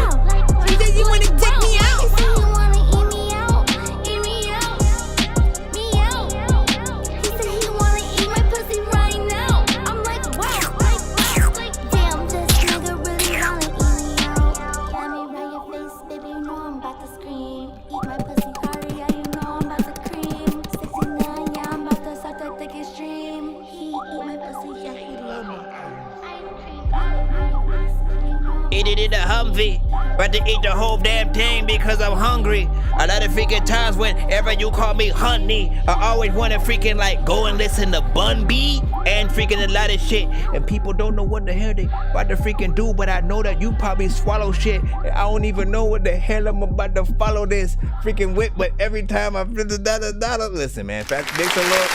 He said you wanna take me out. He said he wanna eat me out. Eat me out. Me out. He said he wanna eat my pussy right now. I'm like, wow. Like, damn, this nigga really wanna eat me out. Let me ride your face, baby, you know I'm about to scream. Eat my pussy harder, yeah, you know I'm about to cream. 69, yeah, I'm about to suck that thick extreme. He eat my pussy, yeah, he love me. Eat it in the Humvee. About to eat the whole damn thing because I'm hungry. A lot of freaking times whenever you call me honey, I always wanna freaking like go and listen to Bun B and freaking a lot of shit. And people don't know what the hell they about to freaking do, but I know that you probably swallow shit. And I don't even know what the hell I'm about to follow this freaking whip, but every time I feel the dollar. Listen, man, Fat Dick's a look.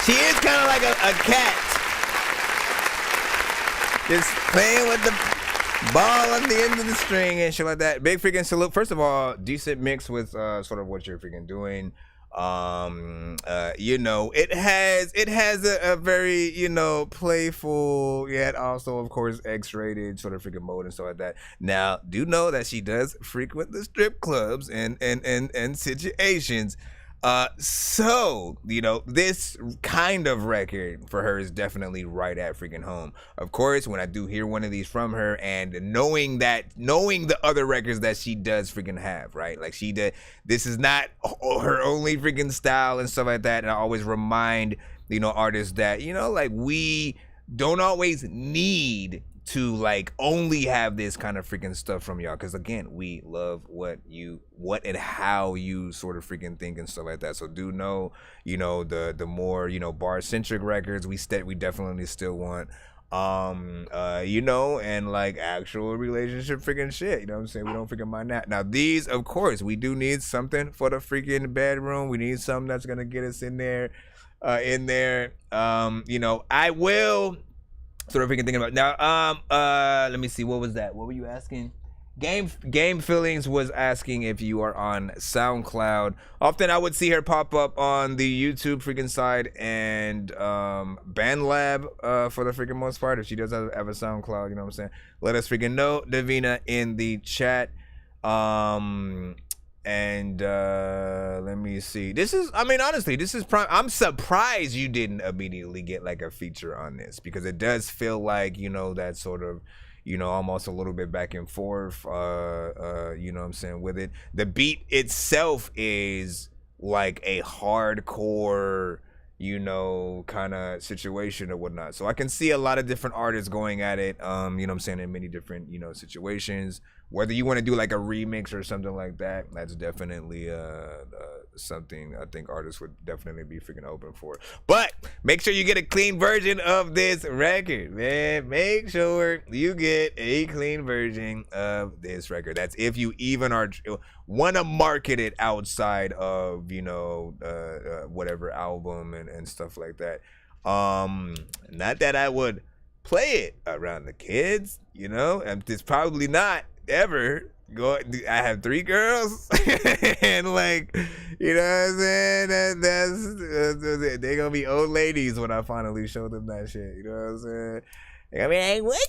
She is kind of like a cat. Just playing with the ball on the end of the string and shit like that. Big freaking salute. First of all, decent mix with sort of what you're freaking doing. You know, it has a very, you know, playful yet also of course X-rated sort of freaking mode and stuff like that. Now, do know that she does frequent the strip clubs and situations. So, you know, this kind of record for her is definitely right at freaking home. Of course, when I do hear one of these from her and knowing the other records that she does freaking have, right? Like this is not her only freaking style and stuff like that. And I always remind, you know, artists that, you know, like we don't always need to like only have this kind of freaking stuff from y'all, because again, we love what and how you sort of freaking think and stuff like that. So do know, you know, the more, you know, bar centric records we definitely still want, you know, and like actual relationship freaking shit, you know what I'm saying? We don't freaking mind that. Now these, of course, we do need something for the freaking bedroom. We need something that's gonna get us in there. You know, I will sort of freaking thinking about now. Let me see. What was that? What were you asking? Game Feelings was asking if you are on SoundCloud. Often I would see her pop up on the YouTube freaking side and BandLab for the freaking most part. If she does have a SoundCloud, you know what I'm saying? Let us freaking know, Davina, in the chat. And let me see. This is, I mean, honestly, this is prime. I'm surprised you didn't immediately get like a feature on this, because it does feel like, you know, that sort of, you know, almost a little bit back and forth, you know what I'm saying, with it. The beat itself is like a hardcore, you know, kind of situation or whatnot. So I can see a lot of different artists going at it, you know what I'm saying, in many different, you know, situations. Whether you want to do like a remix or something like that, that's definitely something I think artists would definitely be freaking open for. But make sure you get a clean version of this record, man. Make sure you get a clean version of this record. That's if you even want to market it outside of, you know, whatever album and stuff like that. Not that I would play it around the kids, you know, and it's probably not ever go. I have 3 girls and like, you know what I'm saying, that's they're gonna be old ladies when I finally show them that shit, you know what I'm saying. I mean, what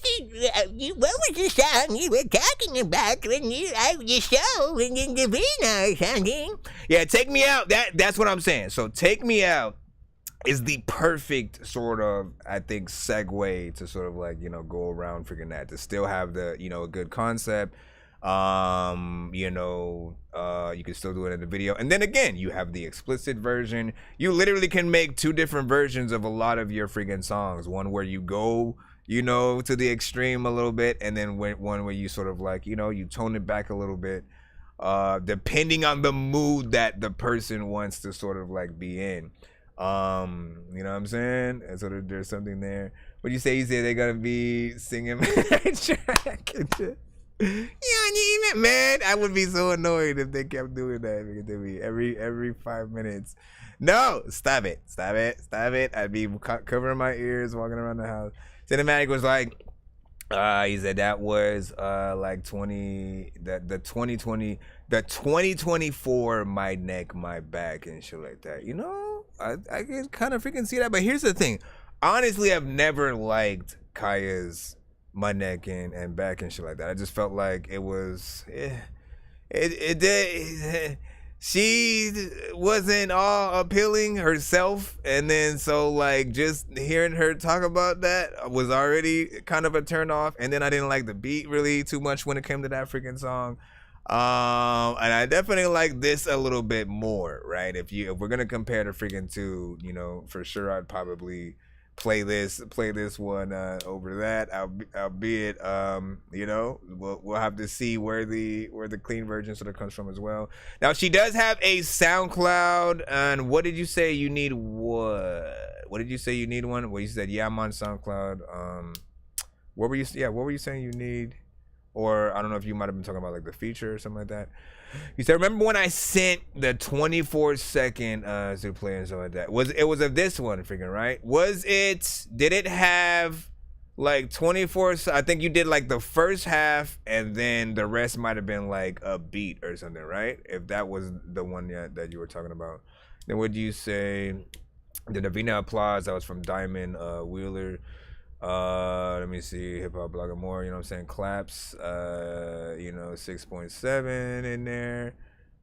was the song you were talking about when you your show in Davina or something? Yeah, Take Me Out. That's what I'm saying. So Take Me Out is the perfect sort of, I think, segue to sort of like, you know, go around freaking that, to still have the, you know, a good concept. You know, you can still do it in the video. And then again, you have the explicit version. You literally can make 2 different versions of a lot of your freaking songs. One where you go, you know, to the extreme a little bit, and then one where you sort of like, you know, you tone it back a little bit, depending on the mood that the person wants to sort of like be in. You know what I'm saying? And so there's something there. What do you say? You say they're gonna be singing track. Man, I would be so annoyed if they kept doing that to me every 5 minutes. No, stop it. I'd be covering my ears, walking around the house. Cinematic was like, he said that was like 2024 my neck, my back and shit like that. You know, I can kind of freaking see that. But here's the thing. Honestly, I've never liked Kaya's my neck and back and shit like that. I just felt like it was she wasn't all appealing herself, and then so like just hearing her talk about that was already kind of a turn off. And then I didn't like the beat really too much when it came to that freaking song. And I definitely like this a little bit more, right? If we're gonna compare the freaking 2, you know, for sure I'd probably play this one over that. Albeit, you know, we'll have to see where the clean version sort of comes from as well. Now she does have a SoundCloud, and what did you say you need? What did you say you need one? Well, you said yeah, I'm on SoundCloud. What were you saying you need? Or I don't know if you might have been talking about like the feature or something like that. You said, remember when I sent the 24-second to play and stuff like that? It was of this one, freaking right? Did it have like 24? I think you did like the first half, and then the rest might have been like a beat or something, right? If that was the one that you were talking about. Then what do you say? The Davina applause, that was from Diamond Wheeler. Let me see, hip hop blogger more, you know what I'm saying? Claps, 6.7 in there.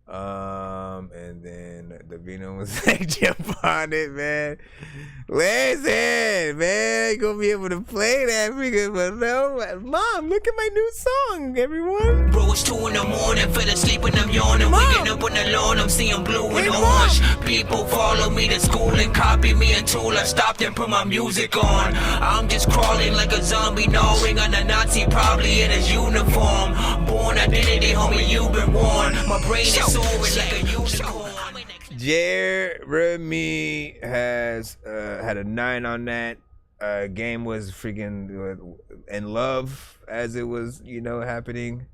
And then Davina was like, jump on it, man. Listen, man, I ain't gonna be able to play that because, but no, Mom, look at my new song, everyone. Bro, it's 2 in the morning, fell asleep when I'm yawning. Waking up on the lawn, I'm seeing blue and orange. People follow me to school and copy me until I stopped and put my music on. I'm just crawling like a zombie, gnawing on a Nazi, probably in his uniform. Born identity, homie, you've been warned. My brain is soaring like a unicorn. Jeremy has had a 9 on that. Game was freaking in love as it was, happening.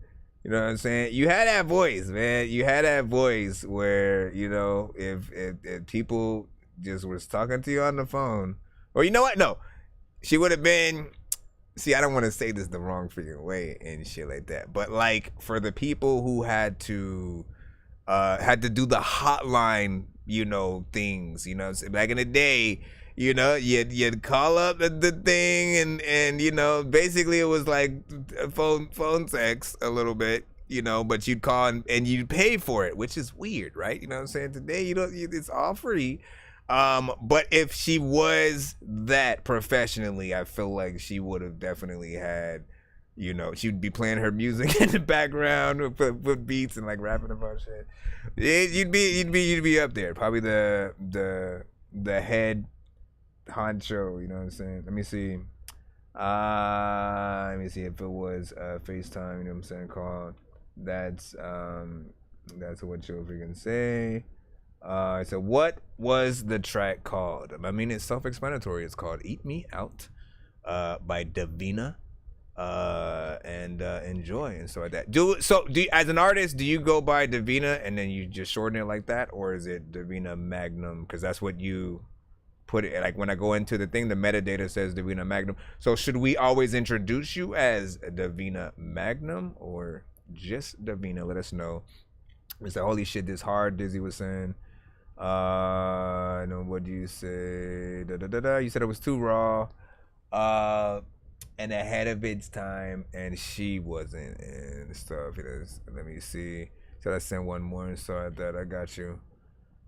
You know what I'm saying? You had that voice, man. You had that voice where, if people just was talking to you on the phone, or you know what? No, she would have been. See, I don't want to say this the wrong freaking way and shit like that, but like for the people who had to do the hotline, things, back in the day, you'd call up the thing and basically it was like phone sex a little bit, but you'd call and you'd pay for it, which is weird, right? You know what I'm saying? Today, it's all free. But if she was that professionally, I feel like she would have definitely had, she'd be playing her music in the background with beats and like rapping about shit. You'd be up there, probably the head honcho. You know what I'm saying? Let me see if it was FaceTime. You know what I'm saying? Call. That's what you'll freaking say. So what was the track called? I mean, it's self-explanatory. It's called "Eat Me Out" by Davina. And enjoy and so like that. Do you, as an artist, do you go by Davina and then you just shorten it like that, or is it Davina Magnum? Because that's what you put it like when I go into the thing. The metadata says Davina Magnum. So should we always introduce you as Davina Magnum or just Davina? Let us know. It's like, holy shit, this hard. Dizzy was saying. No, what do you say? You said it was too raw. And ahead of its time, and she wasn't and stuff. Let me see. So I sent one more and saw that. I got you.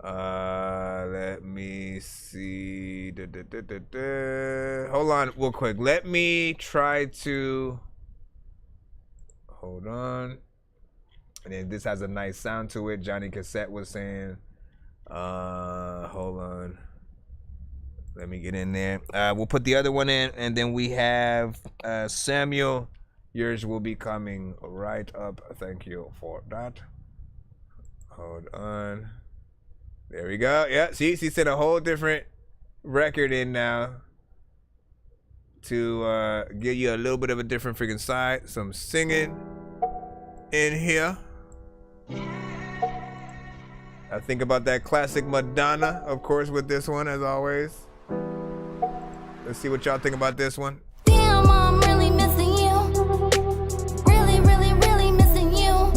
Let me see. Hold on, real quick. Let me try to. Hold on. And then this has a nice sound to it. Johnny Cassette was saying. Hold on. Let me get in there. We'll put the other one in, and then we have Samuel. Yours will be coming right up. Thank you for that. Hold on. There we go. Yeah, see, she sent a whole different record in now to give you a little bit of a different freaking side. Some singing in here. I think about that classic Madonna, of course, with this one, as always. Let's see what y'all think about this one. Damn, I'm really missing you. Really, really, really missing you.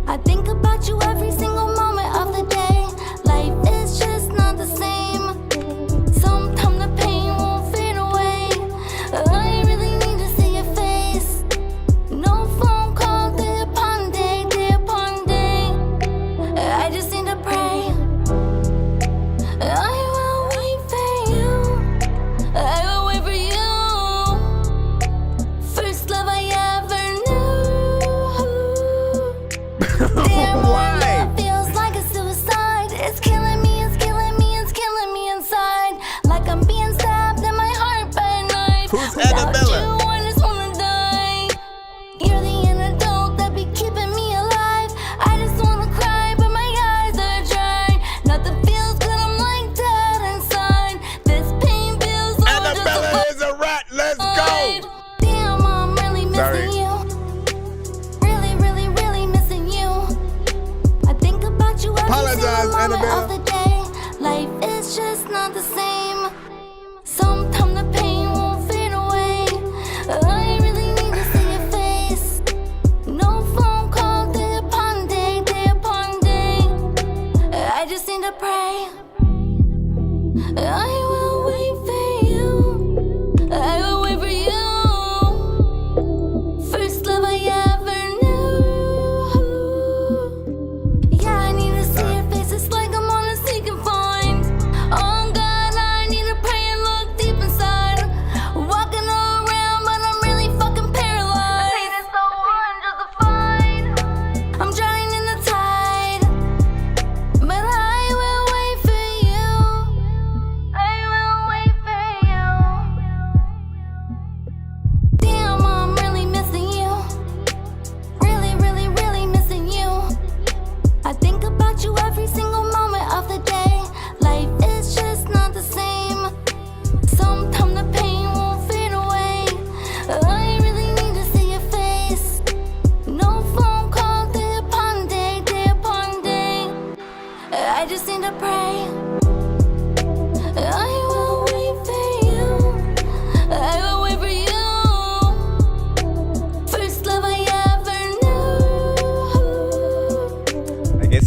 I think about you every single moment of the day. Life is just not the same. Sometimes the pain won't fade away. I really need to see your face. No phone call, day upon day, day upon day. I just need to pray. I will wait for you. I will wait for you. First love I ever knew. Damn, my love feels like a suicide. It's killing me, it's killing me, it's killing me inside. Like I'm being stabbed in my heart by a knife. Who's Without Annabella? you, I just wanna die. You're the antidote that be keeping me alive. I just wanna cry, but my eyes are dry. Nothing feels good, I'm like dead inside. This pain feels so Annabella is a rat. Let's go. Damn, I'm really missing Sorry. you. Really, really, really missing you. I think about you every Apologize, single moment Annabelle. of the day. Life is just not the same. Sometimes the pain won't fade away. I really need to see your face. No phone call, day upon day, day upon day. I just need to pray.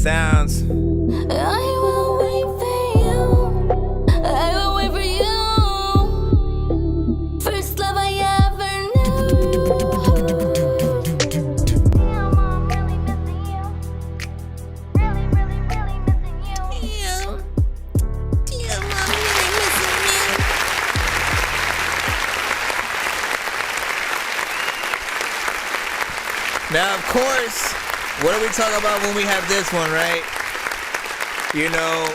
sounds. I will wait for you. I will wait for you. First love I ever knew. Damn, I'm really missing you. Really, really, really missing you. Damn, I'm really missing you. Now, of course, what do we talk about when we have this one, right? You know,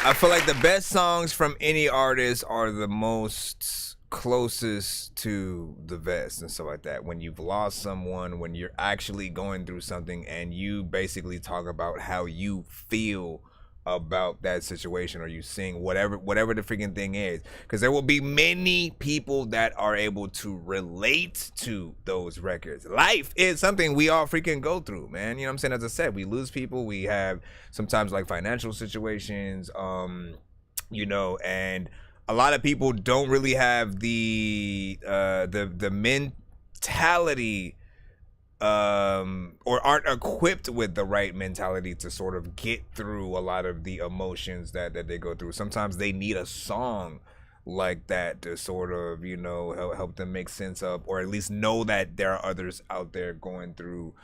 I feel like the best songs from any artist are the most closest to the vest and stuff like that. When you've lost someone, when you're actually going through something and you basically talk about how you feel about that situation, or you sing whatever the freaking thing is, because there will be many people that are able to relate to those records. Life is something we all freaking go through, man. You know what I'm saying? As I said, we lose people, we have sometimes like financial situations, you know, and a lot of people don't really have the mentality or aren't equipped with the right mentality to sort of get through a lot of the emotions that they go through. Sometimes they need a song like that to sort of, you know, help them make sense of, or at least know that there are others out there going through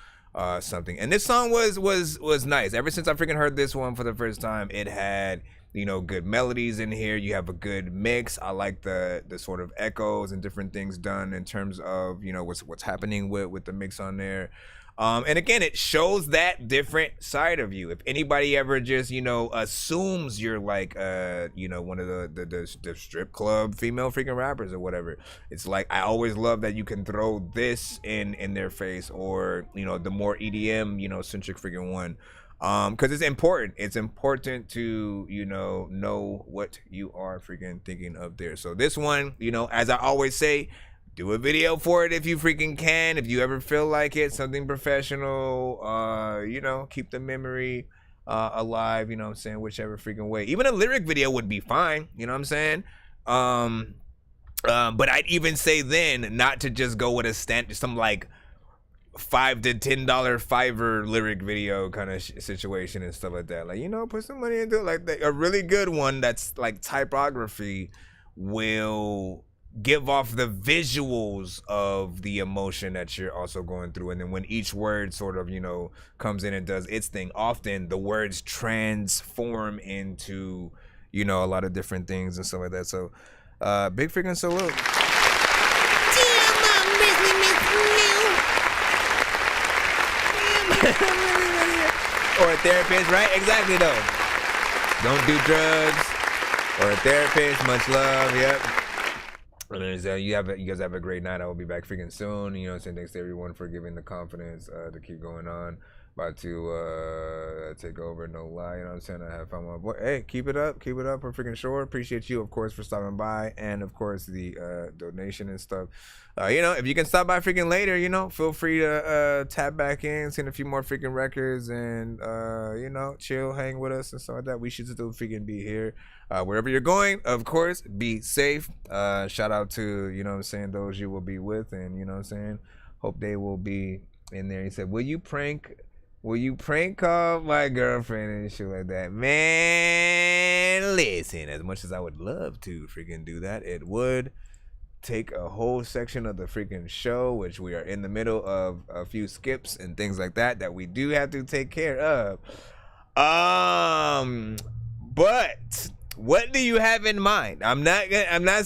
something. And this song was nice. Ever since I freaking heard this one for the first time, it had, you know, good melodies in here. You have a good mix. I like the sort of echoes and different things done in terms of, you know, what's happening with the mix on there. And again, it shows that different side of you. If anybody ever just, you know, assumes you're like, you know, one of the strip club female freaking rappers or whatever, it's like, I always love that you can throw this in their face, or, you know, the more EDM, you know, centric freaking one. Because it's important. It's important to, you know what you are freaking thinking of there. So this one, you know, as I always say, do a video for it if you freaking can. If you ever feel like it, something professional, you know, keep the memory alive, you know what I'm saying, whichever freaking way. Even a lyric video would be fine, you know what I'm saying? But I'd even say then not to just go with some like $5 to $10 Fiverr lyric video kind of situation and stuff like that. Like, you know, put some money into it. Like a really good one that's like typography will give off the visuals of the emotion that you're also going through. And then when each word sort of, you know, comes in and does its thing, often the words transform into, you know, a lot of different things and stuff like that. So big freaking salute. Or a therapist, right? Exactly though. Don't do drugs. Or a therapist. Much love. Yep. And then you guys have a great night. I will be back freaking soon. You know what I'm saying? Thanks to everyone for giving the confidence to keep going on. About to take over, no lie. You know what I'm saying? I have fun with my boy. Hey, keep it up for freaking sure. Appreciate you, of course, for stopping by, and of course the donation and stuff. You know, if you can stop by freaking later, you know, feel free to tap back in, send a few more freaking records, and you know, chill, hang with us and stuff like that. We should still freaking be here. Wherever you're going, of course, be safe. Shout out to, you know what I'm saying, those you will be with, and you know what I'm saying, hope they will be in there. He said, will you prank call my girlfriend and shit like that? Man, listen, as much as I would love to freaking do that, it would take a whole section of the freaking show, which we are in the middle of a few skips and things like that we do have to take care of. But what do you have in mind? I'm not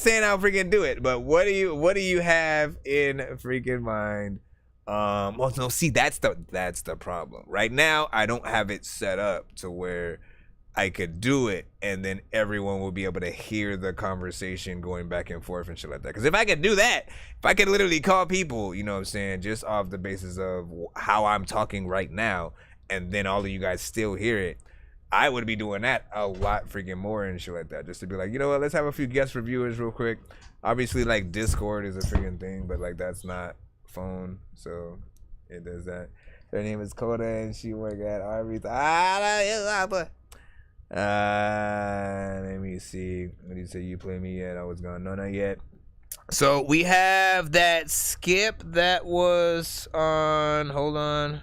saying I'll freaking do it, but what do you have in freaking mind? Well, no, see, that's the problem. Right now, I don't have it set up to where I could do it, and then everyone will be able to hear the conversation going back and forth and shit like that. Because if I could do that, if I could literally call people, you know what I'm saying, just off the basis of how I'm talking right now, and then all of you guys still hear it, I would be doing that a lot freaking more and shit like that. Just to be like, you know what, let's have a few guest reviewers real quick. Obviously, like, Discord is a freaking thing, but like that's not phone, so it does that. Her name is Coda, and she work at Arby's. Let me see. What do you say? You play me yet? I was gone. No, not yet. So we have that skip that was on. Hold on.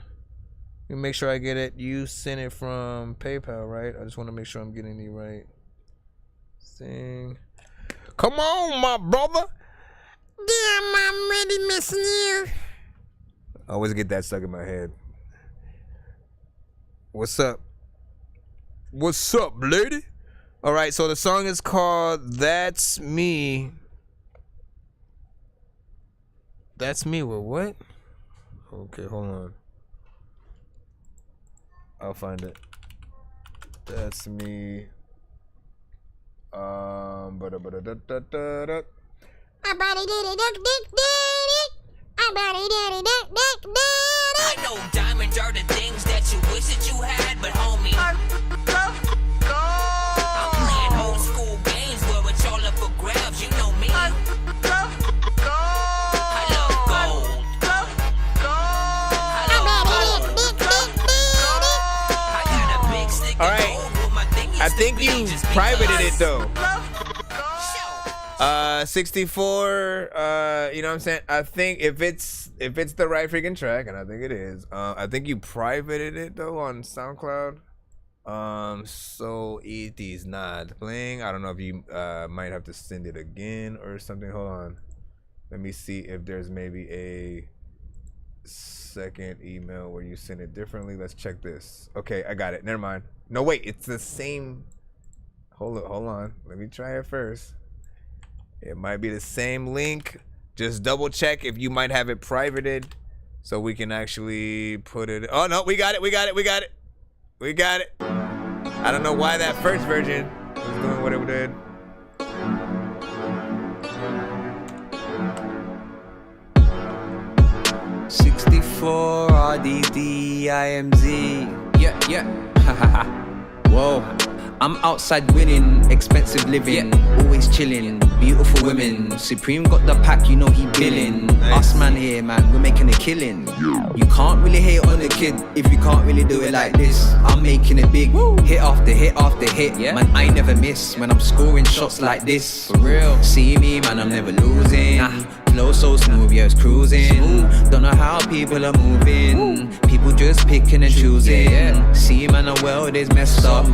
Let me make sure I get it. You sent it from PayPal, right? I just want to make sure I'm getting it right. Sing. Come on, my brother. Damn, I'm really missing you. I always get that stuck in my head. What's up? What's up, lady? All right, so the song is called That's Me. That's Me with what? Okay, hold on. I'll find it. That's Me. I know diamonds are the things that you wish that you had, but homie, I'm playing old school games where it's all up for grabs. You know me. I love gold. I got a big stick of gold with my thing. I think you privated it though. 64, you know what I'm saying? I think if it's the right freaking track, and I think it is, I think you privated it though on SoundCloud. So it is not playing. I don't know if you might have to send it again or something. Hold on. Let me see if there's maybe a second email where you send it differently. Let's check this. Okay, I got it. Never mind. No, wait, it's the same. Hold on. Let me try it first. It might be the same link. Just double check if you might have it privated so we can actually put it. Oh no, we got it. I don't know why that first version was doing what it did. '64 RDD IMZ. Yeah. Whoa. I'm outside winning, expensive living, always chilling, beautiful women. Supreme got the pack, you know he billing. Us man here, man, we're making a killing. You can't really hate on a kid if you can't really do it like this. I'm making it big, hit after hit after hit. Man, I never miss when I'm scoring shots like this. For real, see me, man, I'm never losing. Flow so smooth, yeah, it's cruising. Don't know how people are moving. People just picking and choosing. See, man, the world is messed up.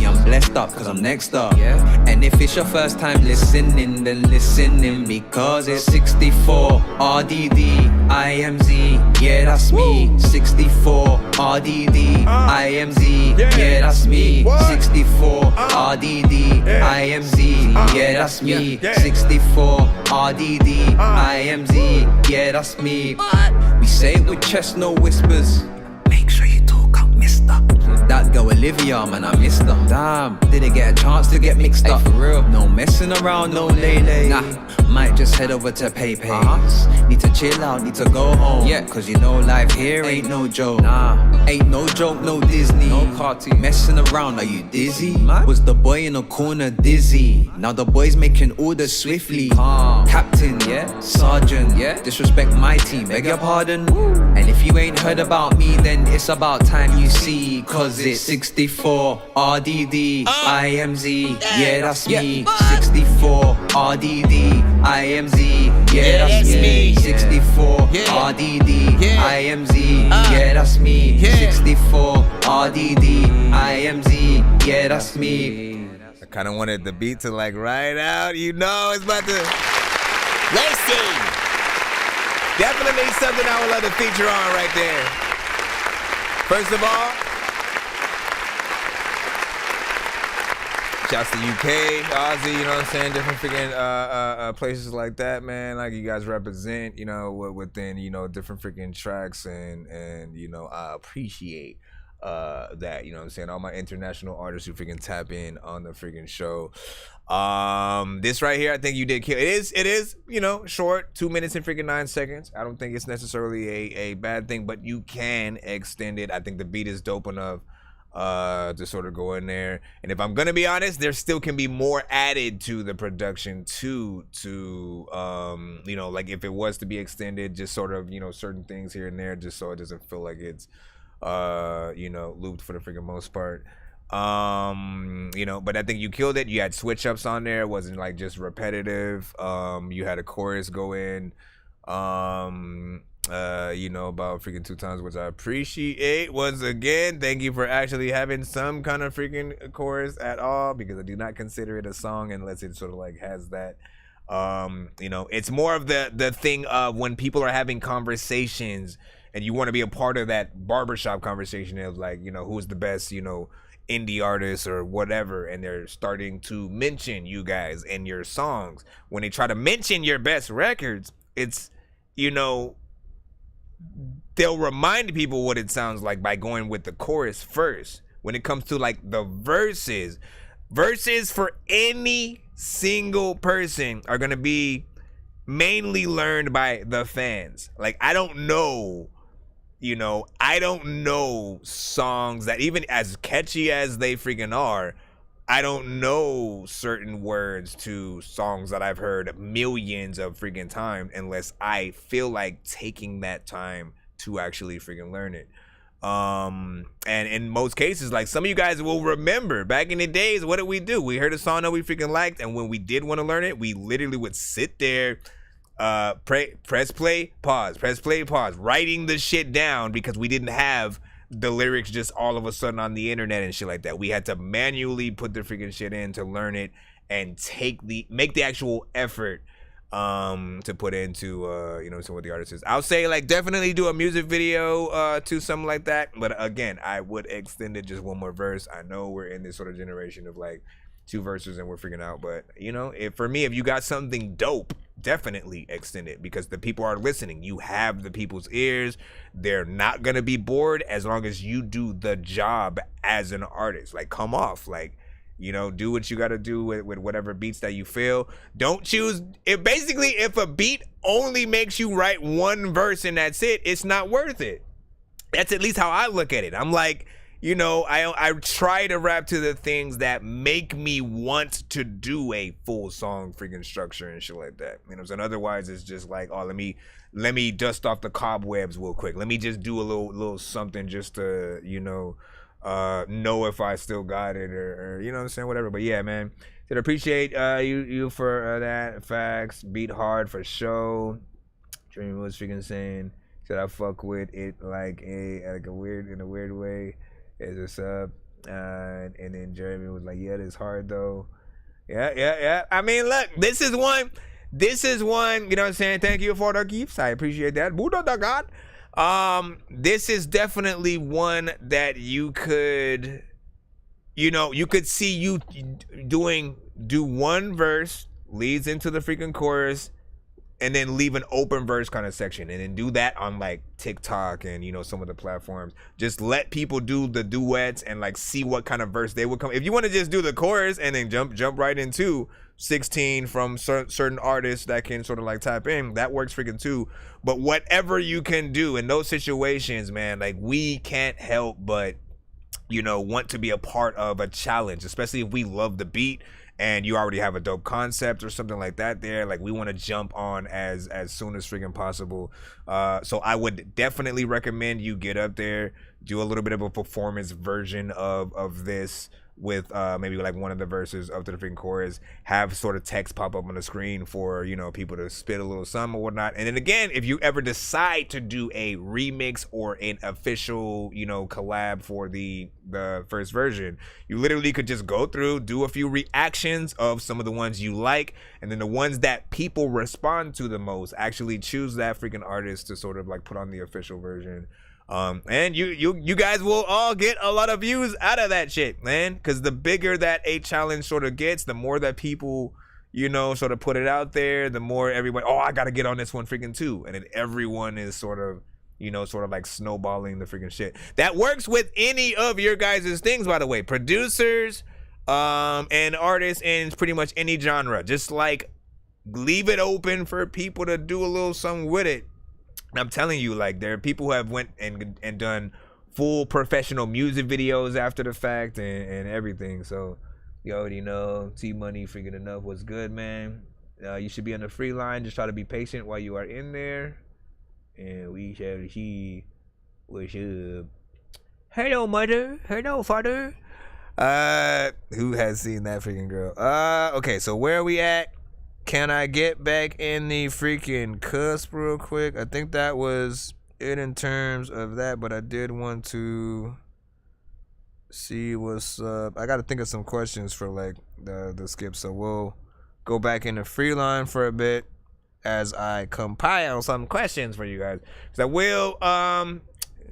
I'm blessed up cause I'm next up. And if it's your first time listening, then listening because it's 64 RDD IMZ. Yeah, that's me. 64 RDD IMZ. Yeah, that's me. 64 RDD IMZ. Yeah, that's me. 64 RDD IMZ. Yeah, that's me. We say it with chest, no whispers. Make sure you talk up, mister. That girl Olivia, man, I missed her. Damn, didn't get a chance to get mixed up. For real, no messing around, no lay. Nah, might just head over to PayPay. Need to chill out, need to go home. Yeah, cause you know life here ain't no joke. Nah, ain't no joke, no Disney. No cartoon. Messing around, are you dizzy? Was the boy in the corner dizzy? Now the boy's making orders swiftly. Captain, sergeant, disrespect my team, beg your pardon. And if you ain't heard about me, then it's about time you see. Cause it's 64 RDD IMZ. Yeah, that's me. 64 RDD IMZ. Yeah, that's me. 64 RDD IMZ. Yeah, that's me. 64 RDD IMZ. Yeah, that's me. I kind of wanted the beat to like ride out. You know, it's about to. Let's see. Definitely something I would love to feature on right there. First of all, shouts to UK, Aussie, you know what I'm saying? Different freaking places like that, man. Like you guys represent, you know, within, you know, different freaking tracks and you know, I appreciate that, you know what I'm saying? All my international artists who freaking tap in on the freaking show. This right here, I think you did kill. It is, you know, short, 2 minutes and freaking 9 seconds. I don't think it's necessarily a bad thing, but you can extend it. I think the beat is dope enough to sort of go in there. And if I'm gonna be honest, there still can be more added to the production to you know, like if it was to be extended, just sort of, you know, certain things here and there, just so it doesn't feel like it's you know, looped for the freaking most part. You know, but I think you killed it. You had switch ups on there. It wasn't like just repetitive. You had a chorus go in. about freaking 2 times, which I appreciate. Once again, thank you for actually having some kind of freaking chorus at all, because I do not consider it a song unless it sort of like has that. It's more of the thing of when people are having conversations and you want to be a part of that barbershop conversation of like, who's the best, indie artists or whatever, and they're starting to mention you guys in your songs. When they try to mention your best records, it's, they'll remind people what it sounds like by going with the chorus first. When it comes to like the verses for any single person are going to be mainly learned by the fans. Like, I don't know songs that, even as catchy as they freaking are, I don't know certain words to songs that I've heard millions of freaking times unless I feel like taking that time to actually freaking learn it. And in most cases, like, some of you guys will remember back in the days, what did we do? We heard a song that we freaking liked, and when we did want to learn it, we literally would sit there, press play, pause, writing the shit down, because we didn't have the lyrics just all of a sudden on the internet and shit like that. We had to manually put the freaking shit in to learn it and make the actual effort to put into some of the artists. I'll say, like, definitely do a music video to something like that, but again, I would extend it just one more verse. I know we're in this sort of generation of like 2 verses and we're freaking out, but for me, if you got something dope, definitely extend it, because the people are listening. You have the people's ears. They're not gonna be bored as long as you do the job as an artist. Like, come off, like, do what you gotta do with whatever beats that you feel. Don't choose if a beat only makes you write 1 verse and that's it, it's not worth it. That's at least how I look at it. I'm like, I try to rap to the things that make me want to do a full song freaking structure and shit like that. And otherwise it's just like, oh, let me dust off the cobwebs real quick. Let me just do a little something just to, know if I still got it or what I'm saying, whatever. But yeah, man, I appreciate you for that. Facts. Beat hard for show. Dream was freaking saying, should I fuck with it like in a weird way as a sub, and then Jeremy was like, yeah, it's hard though. Yeah. I mean, look, this is one, you know what I'm saying? Thank you for the gifts. I appreciate that. Buddha the God. This is definitely one that you could see you do 1 verse, leads into the freaking chorus, and then leave an open verse kind of section, and then do that on like TikTok and some of the platforms. Just let people do the duets and like see what kind of verse they would come. If you want to just do the chorus and then jump right into 16 from certain artists that can sort of like tap in, that works freaking too. But whatever you can do in those situations, man, like, we can't help but want to be a part of a challenge, especially if we love the beat and you already have a dope concept or something like that there. Like, we want to jump on as soon as freaking possible. So I would definitely recommend you get up there, do a little bit of a performance version of this with maybe like one of the verses up to the freaking chorus, have sort of text pop up on the screen for people to spit a little something or whatnot. And then again, if you ever decide to do a remix or an official collab for the first version, you literally could just go through, do a few reactions of some of the ones you like, and then the ones that people respond to the most, actually choose that freaking artist to sort of like put on the official version. And you guys will all get a lot of views out of that shit, man, because the bigger that a challenge sort of gets, the more that people sort of put it out there, the more everybody, oh, I gotta get on this one freaking too, and then everyone is sort of like snowballing the freaking shit. That works with any of your guys' things, by the way, producers and artists in pretty much any genre. Just like leave it open for people to do a little something with it. I'm telling you, like, there are people who have went and done full professional music videos after the fact and everything. So you already know, T-Money freaking enough was good, man. You should be on the free line. Just try to be patient while you are in there. And we shall see what's up. Hello, mother. Hello, father. Who has seen that freaking girl? Okay, so where are we at? Can I get back in the freaking cusp real quick? I think that was it in terms of that, but I did want to see what's up. I got to think of some questions for like the skip, so we'll go back in the free line for a bit as I compile some questions for you guys. So I will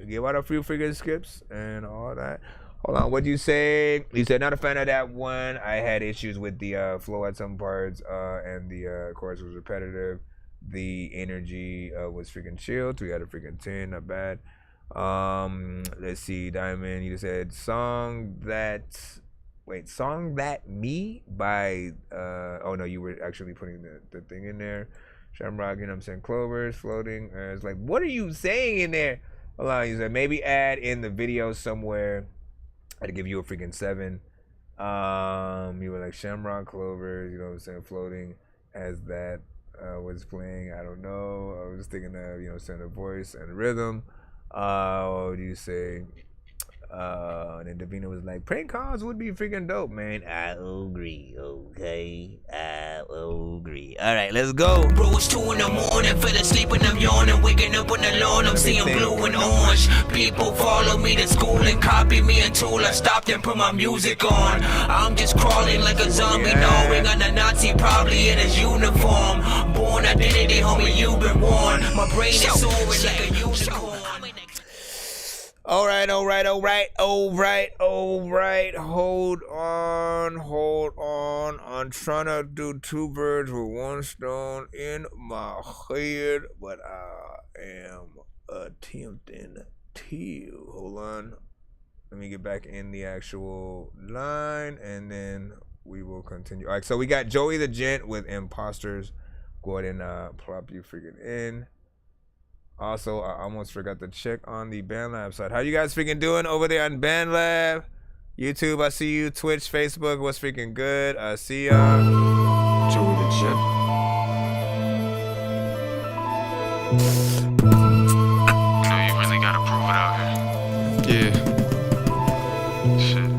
give out a few freaking skips and all that. Hold on, what'd you say? You said not a fan of that one. I had issues with the flow at some parts, and the chorus was repetitive. The energy was freaking chill. 3 out of freaking 10, not bad. Let's see, Diamond, you said Song That Me by oh no, you were actually putting the thing in there. Shamrock, you know what I'm saying, Clovers floating. It's like, what are you saying in there? Hold on, you said maybe add in the video somewhere. I'd give you a freaking 7. You were like Shamrock, Clovers, you know what I'm saying, floating as that was playing. I don't know. I was thinking of, you know, saying the voice and rhythm. What do you say? And then Davina was like, prank calls would be freaking dope, man. I agree, okay? I agree. All right, let's go. Bro, it's 2 in the morning, fell asleep and I'm yawning, waking up on the lawn, I'm seeing blue and orange. People follow me to school and copy me until I stopped and put my music on. I'm just crawling like a zombie, knowing I'm a Nazi, probably in his uniform. Born identity, homie, you've been warned. My brain is soaring like a unicorn. All right. Hold on. I'm trying to do 2 birds with 1 stone in my head, but I am attempting to. Hold on. Let me get back in the actual line, and then we will continue. All right, so we got Joey the Gent with Imposters. Go ahead and plop you freaking in. Also, I almost forgot to check on the BandLab side. How you guys freaking doing over there on BandLab? YouTube, I see you. Twitch, Facebook, what's freaking good? I see y'all. Joey the Jet. No, you really gotta prove it out here. Yeah. Shit.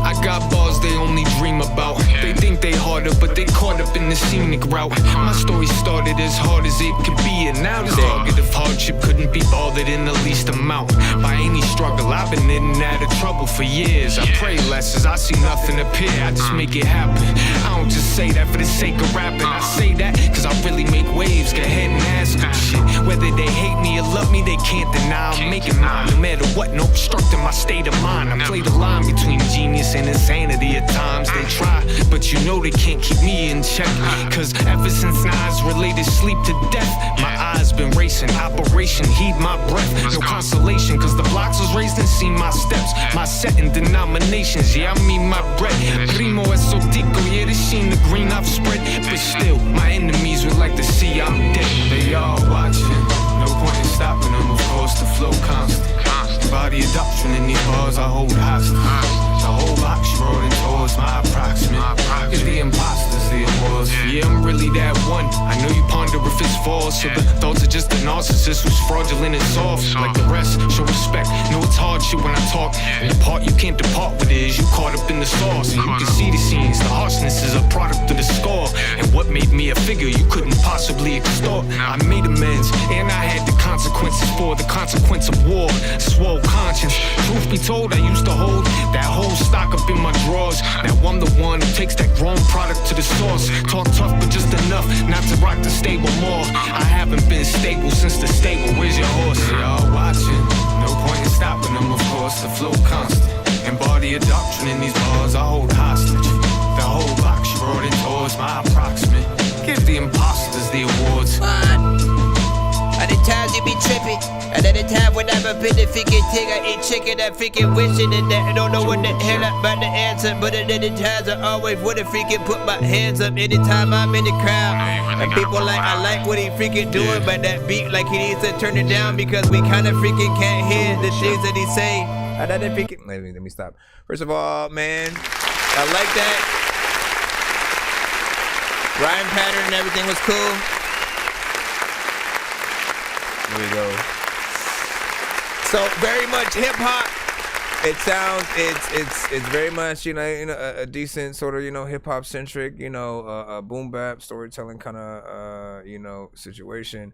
I got bars they only dream about. They think they harder, but they caught up in the scenic route. My story started as hard as it could be, and now this target of hardship couldn't be bothered in the least amount. By any struggle, I've been in and out of trouble for years. I pray less as I see nothing appear, I just make it happen. I don't just say that for the sake of rapping. I say that cause I really make waves. Go ahead and ask them shit. Whether they hate me or love me, they can't deny I'm making mine. No matter what, no obstructing my state of mind. I play the line between genius and insanity at times. They try, but you know they can't keep me in check. Cause ever since Nas related sleep to death, my eyes been racing. Operation heed my breath. No consolation, cause the blocks was raised and seen my steps. My set in denominations, yeah, I mean my bread. Primo esotico, yeah, they seen the green I've spread. But still, my enemies would like to see I'm dead. They all watching, no point in stopping them, of course, the flow constant. Body of doctrine in these bars I hold hostage. The whole box rolling towards my approximate. Cause the imposters, the awards. Yeah, I'm really that one. I know you ponder if it's false, so the thoughts are just a narcissist who's fraudulent and soft. Like the rest, show respect. Know it's hard shit when I talk. And the part you can't depart with is you caught up in the sauce. And you can see the scenes. The harshness is a product of the score. And what made me a figure you couldn't possibly extort. I made amends, and I had the consequences for the consequence of war. Swole conscience. Truth be told, I used to hold that whole stock up in my drawers. Now I'm the one who takes that grown product to the source. Talk tough, but just enough not to rock the stable more. I haven't been stable since the stable. Where's your horse? They all watching, no point in stopping them, of course, the flow constant. Embody a doctrine in these bars I hold hostage. The whole box rolling towards my approximate. Give the imposters the awards. At the times you be tripping, and at the time when I'm up in the freaking thing, I ain't checking that freaking wishing and that I don't know what the hell I'm about to answer. But at the times I always wanna freaking put my hands up anytime I'm in the crowd. And people like, I like what he freaking doing, but that beat like he needs to turn it down because we kinda freaking can't hear the things that he say. Let me stop. First of all, man, I like that. Rhyme pattern and everything was cool. There we go. So very much hip hop. It sounds it's very much a decent sort of hip hop centric boom bap storytelling kind of situation.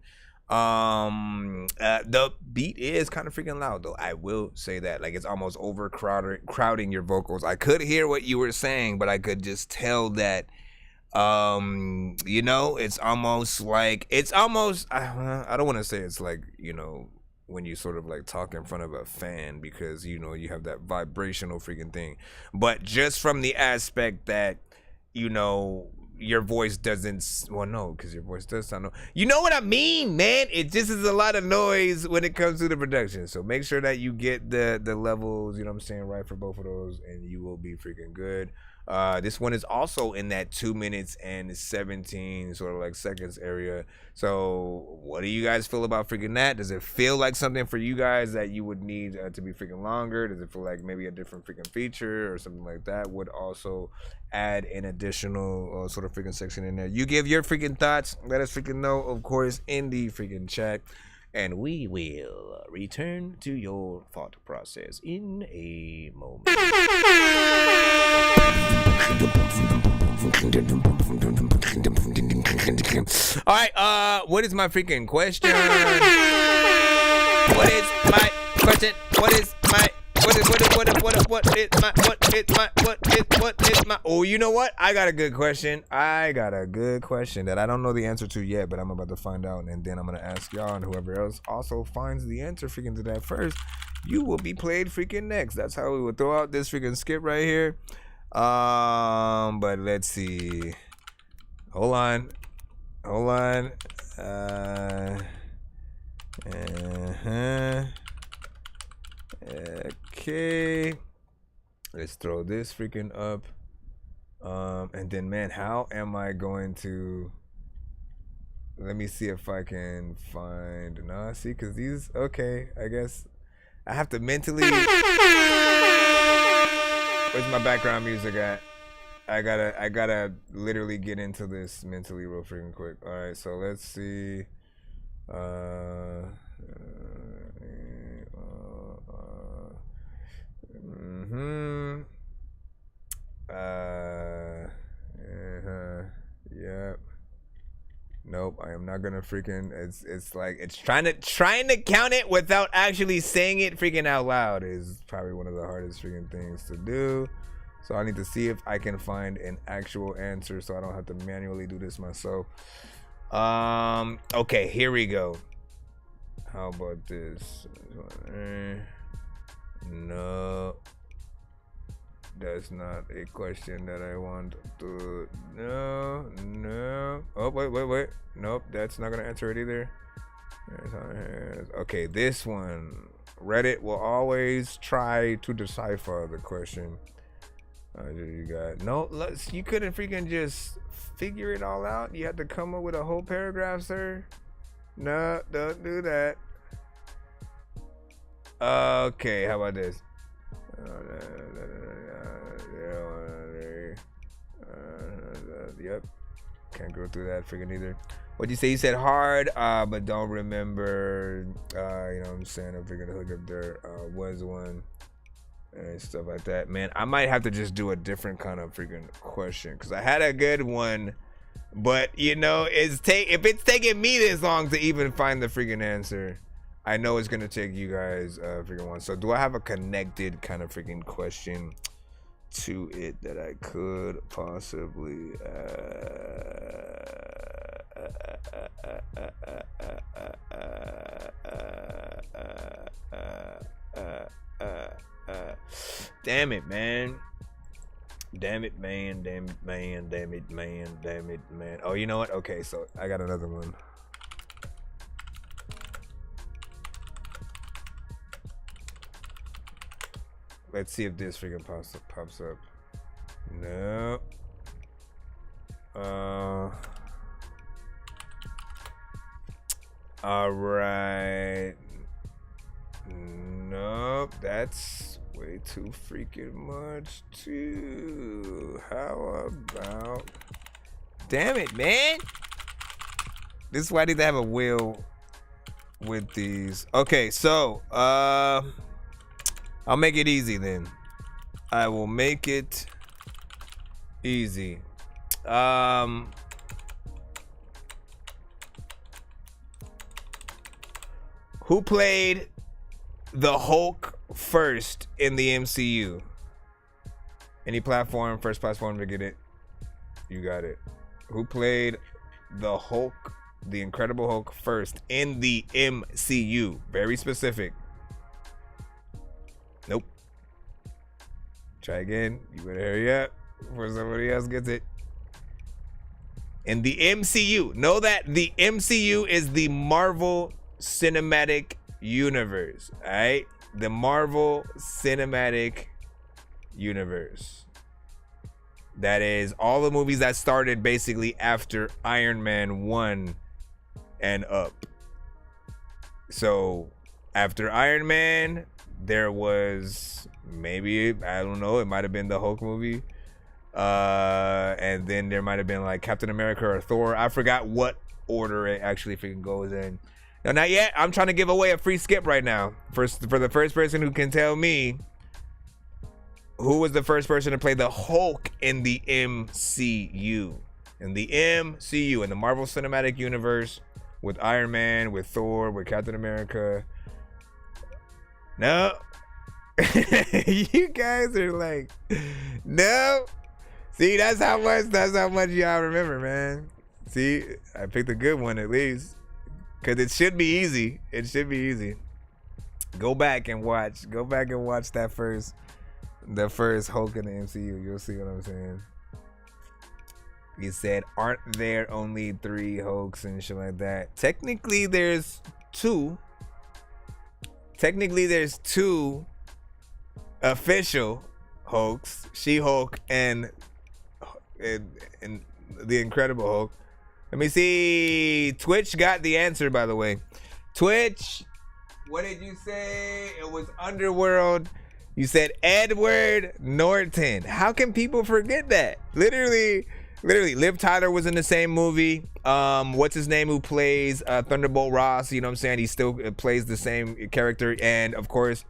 The beat is kind of freaking loud though. I will say that, like, it's almost crowding your vocals. I could hear what you were saying, but I could just tell that it's almost like I don't want to say it's like when you sort of like talk in front of a fan, because you have that vibrational freaking thing, but just from the aspect that your voice doesn't, well, no, because your voice does sound, you know what I mean, man. It just is a lot of noise when it comes to the production, so make sure that you get the levels, right, for both of those, and you will be freaking good. This one is also in that 2 minutes and 17 sort of like seconds area. So what do you guys feel about freaking that? Does it feel like something for you guys that you would need to be freaking longer? Does it feel like maybe a different freaking feature or something like that would also add an additional sort of freaking section in there? You give your freaking thoughts. Let us freaking know, of course, in the freaking chat. And we will return to your thought process in a moment. All right, what is my freaking question? What is my question? What is my oh, you know what? I got a good question. That I don't know the answer to yet, but I'm about to find out, and then I'm gonna ask y'all, and whoever else also finds the answer freaking to that first, you will be played freaking next. That's how we will throw out this freaking skip right here. But let's see. Hold on. Okay, let's throw this freaking up. And then, man, how am I going to, let me see if I can find, because these, okay, I guess I have to mentally, where's my background music at? I gotta literally get into this mentally real freaking quick. All right, so let's see. Yep. Nope, I am not gonna freaking, it's like, it's trying to count it without actually saying it freaking out loud is probably one of the hardest freaking things to do. So I need to see if I can find an actual answer so I don't have to manually do this myself. Okay, here we go. How about this? No, that's not a question that I want to. No. Oh, wait. Nope, that's not gonna answer it either. Okay, this one. Reddit will always try to decipher the question. You got no. You couldn't freaking just figure it all out. You had to come up with a whole paragraph, sir. No, don't do that. Okay, how about this? Yep, can't go through that freaking either. What'd you say? You said hard, but don't remember. You know what I'm saying? I'm freaking hook up there. Was one and stuff like that. Man, I might have to just do a different kind of freaking question because I had a good one, but if it's taking me this long to even find the freaking answer, I know it's gonna take you guys freaking one. So do I have a connected kind of freaking question to it that I could possibly damn it, man. Oh, you know what? Okay, so I got another one. Let's see if this freaking pops up. No. All right. Nope, that's way too freaking much too. How about? Damn it, man. This is why I need to have a wheel with these. Okay, so I'll make it easy then. I will make it easy. Who played the Hulk first in the MCU? Any platform, first platform to get it. You got it. Who played the Hulk, the Incredible Hulk first in the MCU? Very specific. Nope. Try again. You better hurry up before somebody else gets it. In the MCU. Know that the MCU is the Marvel Cinematic Universe. Alright? The Marvel Cinematic Universe. That is all the movies that started basically after Iron Man 1 and up. So after Iron Man, there was maybe, I don't know, it might have been the Hulk movie. And then there might have been like Captain America or Thor. I forgot what order it actually freaking goes in. No, not yet. I'm trying to give away a free skip right now. For the first person who can tell me who was the first person to play the Hulk in the MCU. In the MCU, in the Marvel Cinematic Universe, with Iron Man, with Thor, with Captain America. No. You guys are like, no. See, that's how much y'all remember, man. See, I picked a good one at least. Cause it should be easy. It should be easy. Go back and watch the first Hulk in the MCU. You'll see what I'm saying. He said, aren't there only 3 Hulks and shit like that? Technically, there's 2. Technically, there's 2 official Hulks. She-Hulk and the Incredible Hulk. Let me see. Twitch got the answer, by the way. Twitch, what did you say? It was Underworld. You said Edward Norton. How can people forget that? Literally, Liv Tyler was in the same movie. What's his name who plays Thunderbolt Ross? You know what I'm saying? He still plays the same character. And of course,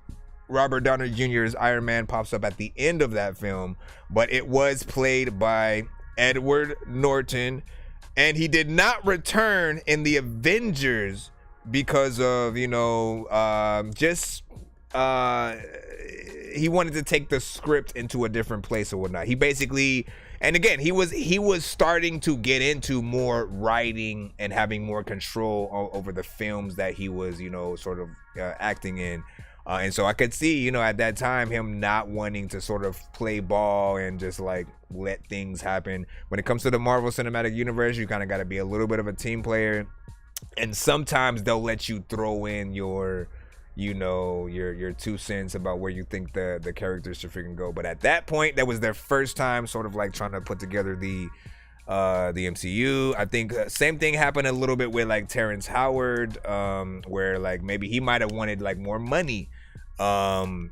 Robert Downey Jr.'s Iron Man pops up at the end of that film. But it was played by Edward Norton. And he did not return in the Avengers because of, he wanted to take the script into a different place or whatnot. He basically, and again, he was starting to get into more writing and having more control over the films that he was, sort of acting in. And so I could see, at that time, him not wanting to sort of play ball and just like let things happen. When it comes to the Marvel Cinematic Universe, you kind of got to be a little bit of a team player. And sometimes they'll let you throw in your 2 cents about where you think the characters should freaking go. But at that point, that was their first time sort of like trying to put together the MCU. I think same thing happened a little bit with like Terrence Howard, where like maybe he might have wanted like more money, to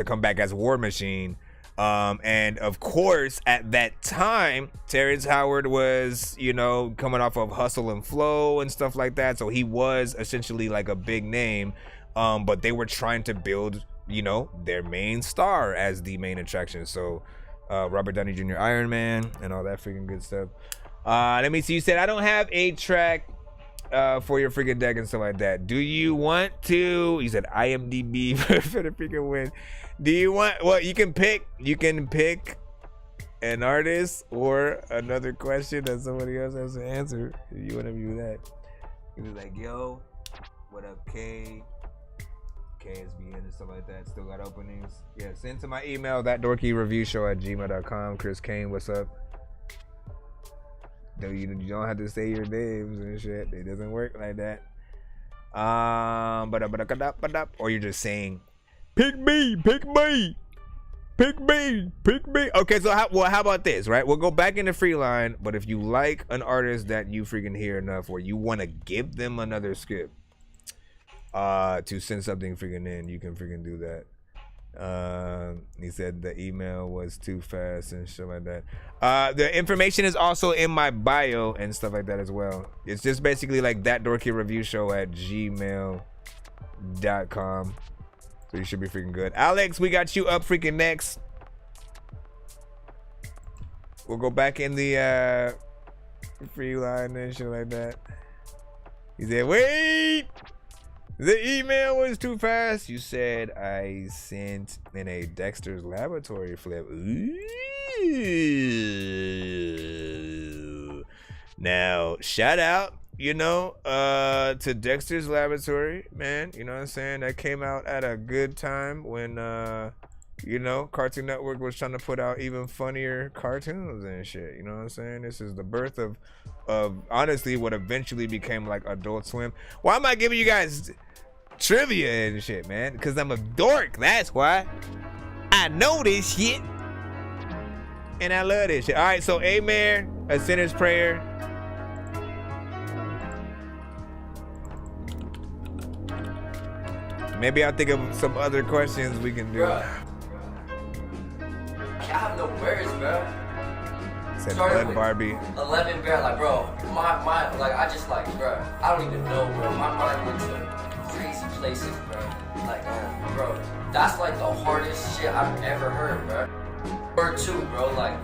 come back as War Machine. And of course, at that time, Terrence Howard was, coming off of Hustle and Flow and stuff like that. So he was essentially like a big name. But they were trying to build, their main star as the main attraction. So Robert Downey Jr. Iron Man and all that freaking good stuff. Let me see. You said I don't have a track for your freaking deck and stuff like that. Do you want to? You said IMDb for the freaking win. Do you want? Well, you can pick an artist or another question that somebody else has to answer. If you want to do that, you be like, yo, what up, K? KSBN and stuff like that. Still got openings. Yeah, send to my email, thatdorkyreviewshow@gmail.com. Chris Kane, what's up? No, you don't have to say your names and shit. It doesn't work like that. Or you're just saying, pick me. Okay, so how about this, right? We'll go back into free line, but if you like an artist that you freaking hear enough where you want to give them another skip, to send something freaking in, you can freaking do that. He said the email was too fast and shit like that. The information is also in my bio and stuff like that as well. It's just basically like thatdorkyreviewshow@gmail.com. So you should be freaking good. Alex, we got you up freaking next. We'll go back in the free line and shit like that. He said, wait! The email was too fast. You said I sent in a Dexter's Laboratory flip. Ooh. Now, shout out, you know, to Dexter's Laboratory, man. You know what I'm saying? That came out at a good time when, you know, Cartoon Network was trying to put out even funnier cartoons and shit. You know what I'm saying? This is the birth of honestly what eventually became like Adult Swim. Why am I giving you guys trivia and shit, man? Because I'm a dork. That's why. I know this shit. And I love this shit. All right, so Amen, A Sinner's Prayer. Maybe I'll think of some other questions we can do. Bruh. I have no words, bro. Said Blood Barbie. 11 bear, like, bro, my like, I just like, bro, I don't even know, bro. My mind went to crazy places, bro. Like, bro, that's like the hardest shit I've ever heard, bro. Word 2, bro, like,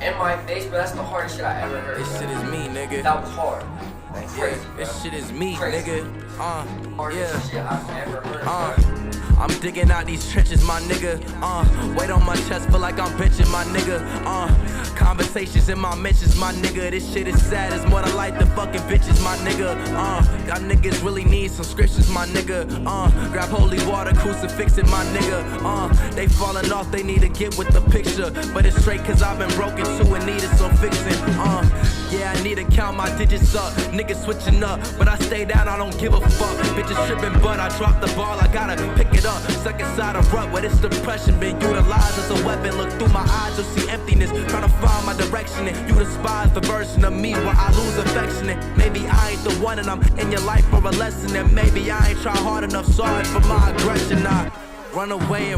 in my face, but that's the hardest shit I ever heard. This shit is me, nigga. That was hard. Crazy, this shit is me, crazy. nigga. Hardest shit I've ever heard, I'm digging out these trenches, my nigga. Weight on my chest, feel like I'm bitching, my nigga. Conversations in my mentions, my nigga. This shit is sad, it's more than like the fucking bitches, my nigga. Y'all niggas really need some scriptures, my nigga. Grab holy water, crucifix it, my nigga. They falling off, they need to get with the picture. But it's straight cause I've been broken too and needed some fixing. Yeah, I need to count my digits up. Niggas switching up, but I stay down, I don't give a fuck. Bitches tripping, but I drop the ball, I gotta pick it up. Second side of rut, where this depression been utilized as a weapon. Look through my eyes, you'll see emptiness. Trying to find my direction, and you despise the version of me where I lose affection. And maybe I ain't the one, and I'm in your life for a lesson. And maybe I ain't try hard enough, sorry for my aggression. I run away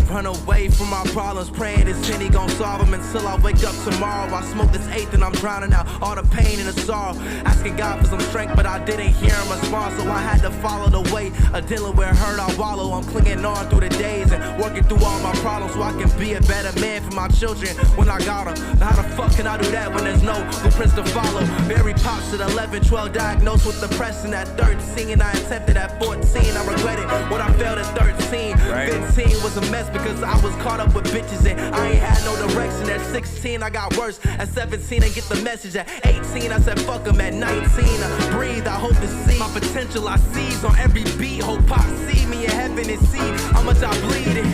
from my problems. Praying this Henny gon' solve them until I wake up tomorrow. I smoke this eighth and I'm drowning out all the pain and the sorrow. Asking God for some strength, but I didn't hear him respond. So I had to follow the way of dealing with hurt I wallow. I'm clinging on through the days and working through all my problems so I can be a better man for my children when I got them. How the fuck can I do that when there's no blueprints to follow? Barry Pops at 11, 12 diagnosed with depression at 13. I attempted at 14. I regretted what I failed at 13. Right. 15 was a mess because I was caught up with bitches and I ain't had no direction. At 16 I got worse. At 17 I get the message. At 18 I said fuck 'em. At 19 I breathe. I hope to see my potential I seize on every beat. Hope Pop see me in heaven and see how much I bleed it.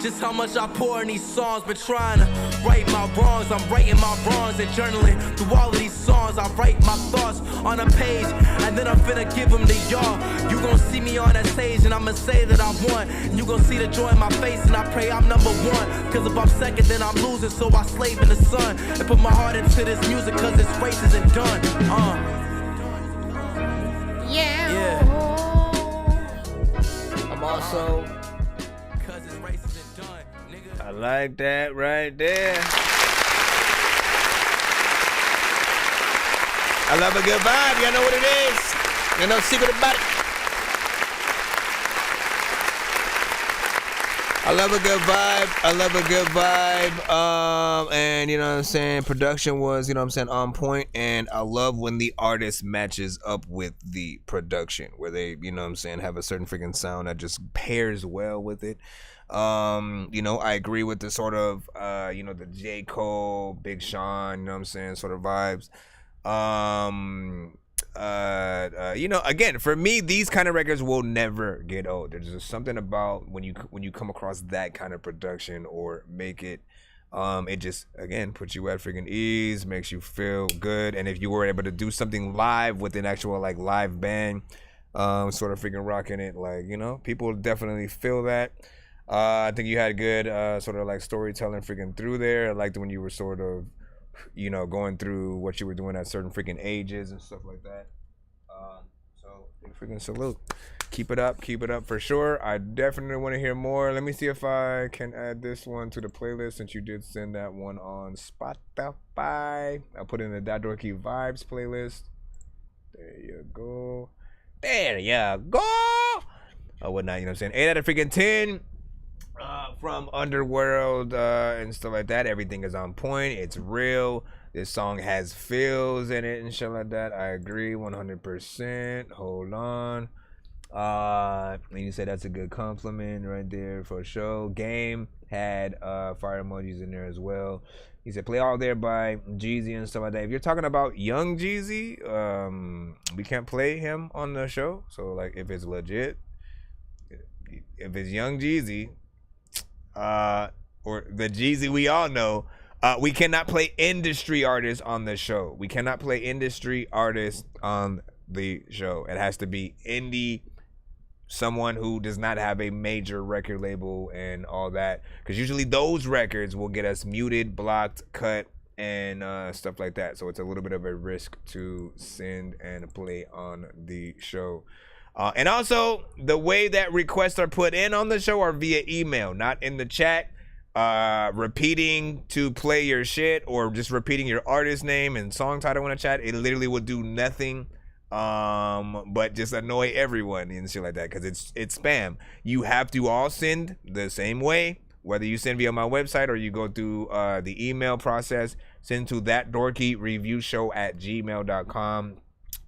Just how much I pour in these songs. Been trying to right my wrongs. I'm writing my wrongs and journaling through all of these songs. I write my thoughts on a page and then I'm finna give them to y'all. You gon' see me on that stage and I'ma say that I won. And you gon' see the joy in my face and I pray I'm number one. Cause if I'm second then I'm losing, so I slave in the sun and put my heart into this music cause this race isn't done. Yeah. I'm also I like that right there. I love a good vibe. Y'all know what it is. Y'all no secret about it. I love a good vibe. I love a good vibe. And you know what I'm saying? Production was, you know what I'm saying, on point. And I love when the artist matches up with the production, where they, you know what I'm saying, have a certain freaking sound that just pairs well with it. You know, I agree with the sort of, you know, the J. Cole, Big Sean, you know what I'm saying, sort of vibes. You know, again, for me, these kind of records will never get old. There's just something about when you come across that kind of production or make it, it just, again, puts you at freaking ease, makes you feel good. And if you were able to do something live with an actual, like, live band, sort of freaking rocking it, like, you know, people definitely feel that. I think you had good sort of like storytelling freaking through there. I liked when you were sort of, you know, going through what you were doing at certain freaking ages and stuff like that. So big freaking salute. Keep it up for sure. I definitely want to hear more. Let me see if I can add this one to the playlist since you did send that one on Spotify. I'll put it in the Dorky Vibes playlist. There you go. Or whatnot, you know what I'm saying? 8 out of freaking 10. from Underworld and stuff like that. Everything is on point. It's real. This song has feels in it and shit like that. I agree 100%. Hold on. And you said that's a good compliment right there for sure. Game had fire emojis in there as well. He said play All There by Jeezy and stuff like that. If you're talking about young Jeezy, we can't play him on the show. So like if it's legit, if it's young Jeezy, or the Jeezy we all know, we cannot play industry artists on the show. We cannot play industry artists on the show. It has to be indie, someone who does not have a major record label and all that, because usually those records will get us muted, blocked, cut, and stuff like that. So it's a little bit of a risk to send and play on the show. And also the way that requests are put in on the show are via email, not in the chat. Repeating to play your shit or just repeating your artist name and song title in a chat, it literally will do nothing but just annoy everyone and shit like that, because it's spam. You have to all send the same way, whether you send via my website or you go through the email process. Send to thatdorkyreviewshow@gmail.com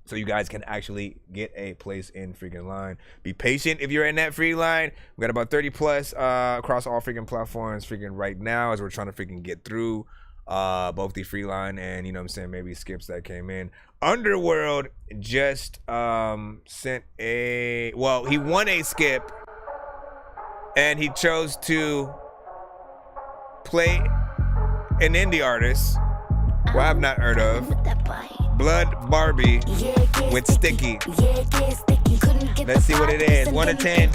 so you guys can actually get a place in freaking line. Be patient if you're in that free line. We got about 30 plus across all freaking platforms freaking right now as we're trying to freaking get through both the free line and, you know what I'm saying, maybe skips that came in. Underworld just sent a, well, he won a skip and he chose to play an indie artist who I've not heard of, Blood Barbie with Sticky. Let's see what it is. 1 to 10.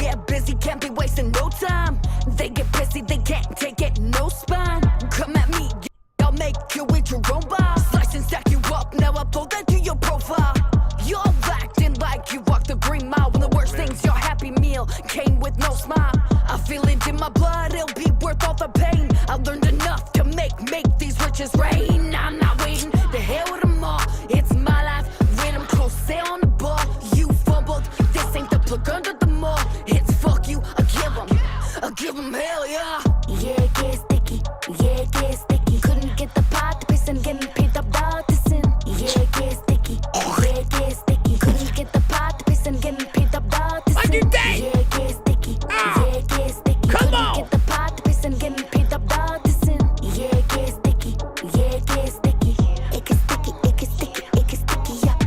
Yeah, busy, can't be wasting no time. They get pissy, they can't take it, no spine. Come at me, I'll make you with your own bar. Slice and stack you up, now upload that to your profile. You're acting like you walked the green mile when the worst things, your happy meal came with no smile. I feel it in my blood, it'll be worth all the pain. I learned enough to make these riches rain. I'm not waiting, the hell with them all. It's my life, when I'm close, stay on the ball. You fumbled, this ain't the plug under the mall. It's fuck you, I give them hell, yeah. Yeah, get sticky, yeah, get sticky. Couldn't get the pot to piss and getting paid about this in. Yeah, get sticky, yeah, get sticky. Couldn't get the pot to piss and getting paid about this in. Yeah, get sticky, yeah, get sticky. Couldn't get the pot to piss and getting paid about this in. Yeah, get sticky, yeah, get sticky. It gets sticky, it gets sticky, it gets sticky, yeah.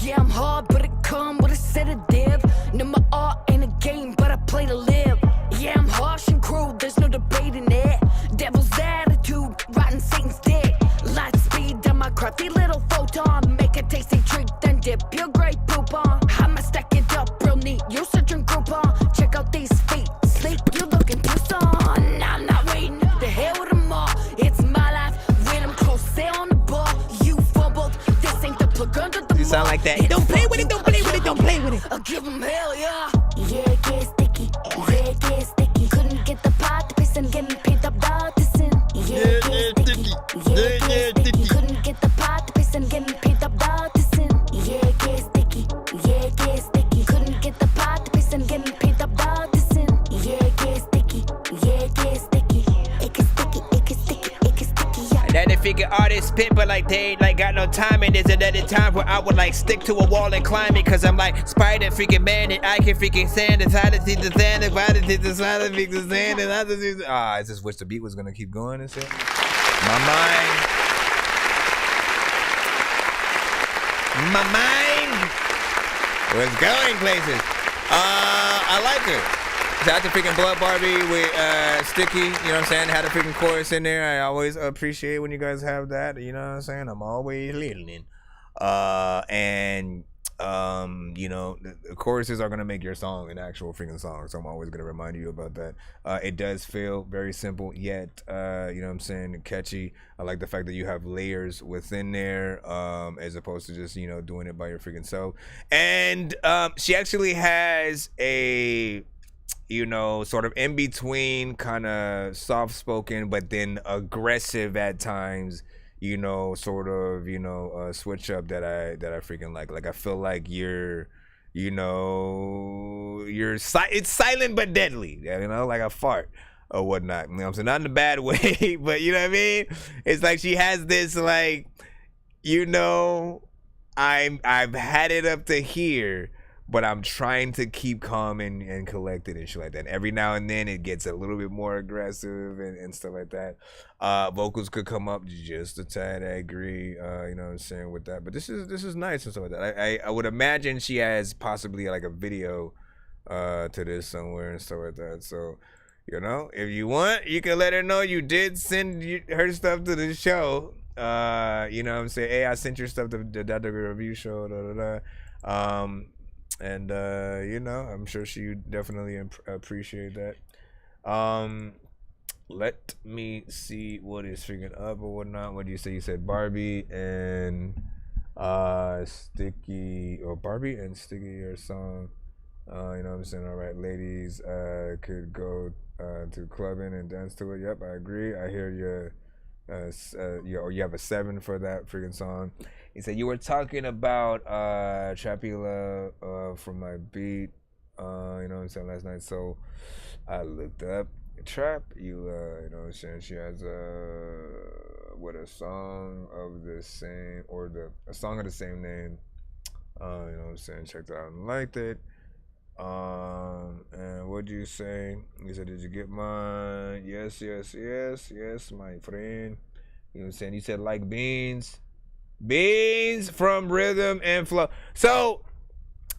Yeah, I'm hard, but it come with a sedative. No, my art ain't a game, but I play to live. Yeah, I'm harsh and cruel, there's no debating it. Devil's attitude, rotten Satan's dick. Light speed on my crafty little photon. Make a tasty treat, then dip your great poop on. I'ma stack it up real neat, you search and Groupon. Check out these feet, sleep, you looking too on. I'm not waiting, the hell with them all. It's my life, when I'm close, stay on the ball. You fumbled, this ain't the plug under the You sound like that. Don't play with it, don't play with it, don't play with it. I'll give them hell, yeah. Yeah, get sticky, yeah, get sticky. Couldn't get the pot to piss and getting paid about this in. Yeah, get sticky, yeah, get sticky. Couldn't get the pot to piss and getting paid about this in. Yeah, get sticky, yeah, get sticky. Couldn't get the pot to piss and getting paid about this in. Yeah, get sticky, yeah, get sticky. It gets sticky, it gets sticky, it gets sticky, yeah. That the freaking artists spit, but like they ain't like got no time. And there's another time where I would like stick to a wall and climb it, cause I'm like Spider freaking man and I can freaking stand the side to see the sand, if I to see the side to see the sand, and I to see the I just wish the beat was gonna keep going and shit. My mind was going places. I like it. Shout out to freaking Blood Barbie with Sticky, you know what I'm saying? Had a freaking chorus in there. I always appreciate when you guys have that, you know what I'm saying? I'm always listening. And You know, the choruses are gonna make your song an actual freaking song, so I'm always gonna remind you about that. It does feel very simple, yet you know what I'm saying, catchy. I like the fact that you have layers within there, as opposed to just, you know, doing it by your freaking self. And she actually has a, you know, sort of in between, kind of soft spoken, but then aggressive at times, you know, sort of, you know, switch up that I freaking like. Like, I feel like you're, you know, it's silent but deadly, you know, like a fart or whatnot. You know what I'm saying? Not in a bad way, but you know what I mean? It's like she has this, like, you know, I've had it up to here, but I'm trying to keep calm and collected and shit like that. And every now and then it gets a little bit more aggressive and stuff like that. Vocals could come up just a tad, I agree, you know what I'm saying, with that. But this is nice and stuff like that. I would imagine she has possibly like a video to this somewhere and stuff like that. So, you know, if you want, you can let her know you did send her stuff to the show. You know what I'm saying? Hey, I sent your stuff to the Dr. Review show, and you know, I'm sure she definitely appreciate that. Let me see what is freaking up or whatnot. What do you say? You said Barbie and Sticky, or Barbie and Sticky, your song. You know what I'm saying? All right, ladies could go to clubbing and dance to it. Yep, I agree. I hear you. You have a 7 for that freaking song. He said you were talking about Trapula from my beat, you know what I'm saying, last night. So I looked up Trap. You know what I'm saying. She has a song of the same, or a song of the same name. You know what I'm saying. Checked it out and liked it. And what do you say? He said, did you get mine? Yes, my friend. You know what I'm saying? You said like beans from Rhythm and Flow. So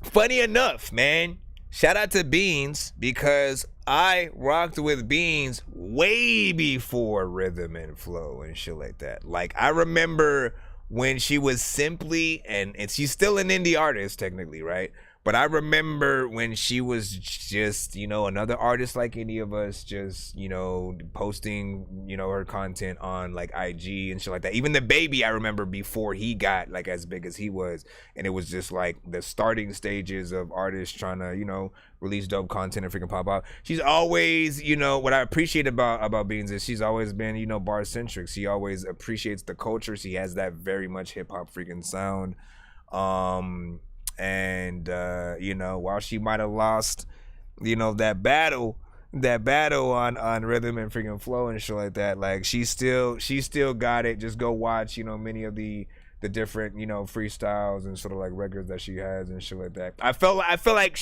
funny enough, man, shout out to Beans, because I rocked with Beans way before Rhythm and Flow and shit like that. Like, I remember when she was simply, and she's still an indie artist technically, right? But I remember when she was just, you know, another artist like any of us, just, you know, posting, you know, her content on like IG and shit like that. Even the baby, I remember before he got like as big as he was, and it was just like the starting stages of artists trying to, you know, release dope content and freaking pop out. She's always, you know, what I appreciate about Beans is she's always been, you know, bar centric. She always appreciates the culture. She has that very much hip hop freaking sound. And you know, while she might have lost, you know, that battle on Rhythm and freaking Flow and shit like that, like she still got it. Just go watch, you know, many of the different, you know, freestyles and sort of like records that she has and shit like that. I feel like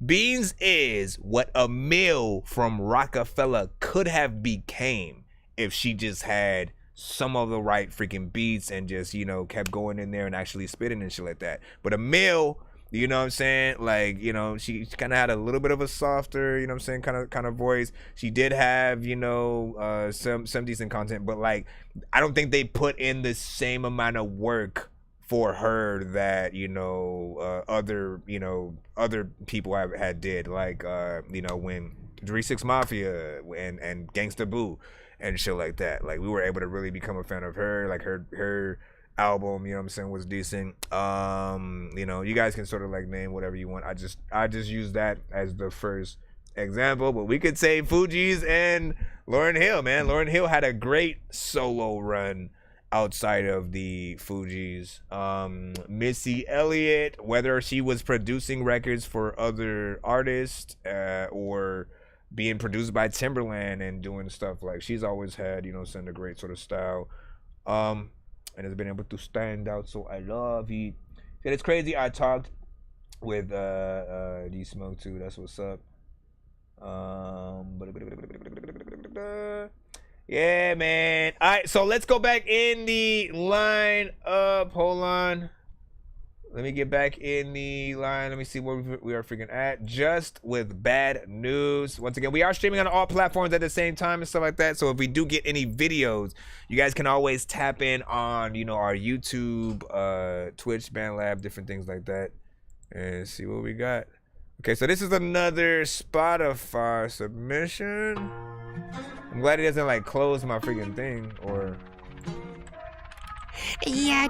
Beans is what a Mill from Rockefeller could have became if she just had some of the right freaking beats and just, you know, kept going in there and actually spitting and shit like that. But a Mill, you know what I'm saying, like, you know, she kind of had a little bit of a softer, you know what I'm saying, kind of voice. She did have, you know, some decent content, but like, I don't think they put in the same amount of work for her that, you know, other people had did, like, you know, when 3-6 Mafia and Gangsta Boo and shit like that. Like, we were able to really become a fan of her. Like, her album, you know what I'm saying, was decent. You know, you guys can sort of like name whatever you want. I just use that as the first example, but we could say Fugees and Lauryn Hill, man. Lauryn Hill had a great solo run outside of the Fugees. Missy Elliott, whether she was producing records for other artists or being produced by Timberland and doing stuff, like, she's always had, you know, send a great sort of style, and has been able to stand out. So I love it. And it's crazy. I talked with D Smoke too. That's what's up. Yeah, man. All right, so let's go back in the line up. Hold on. Let me get back in the line. Let me see where we are freaking at. Just with bad news. Once again, we are streaming on all platforms at the same time and stuff like that. So if we do get any videos, you guys can always tap in on, you know, our YouTube, Twitch, BandLab, different things like that, and see what we got. Okay, so this is another Spotify submission. I'm glad it doesn't like close my freaking thing or. Yeah.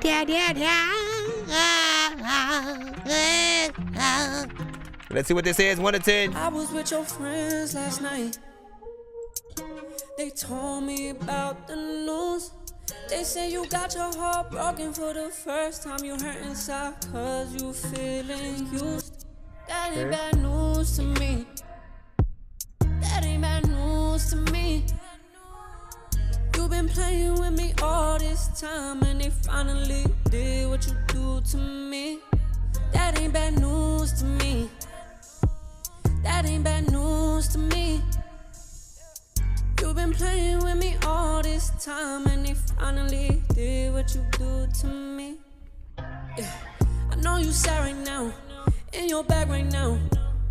Let's see what this is. 1 to 10. I was with your friends last night. They told me about the news. They say you got your heart broken for the first time. You hurt inside cause you feeling used. That ain't bad news to me. That ain't bad news to me. You've been playing with me all this time, and they finally did what you do to me. That ain't bad news to me. That ain't bad news to me. You've been playing with me all this time, and they finally did what you do to me. Yeah. I know you sad right now, in your bag right now,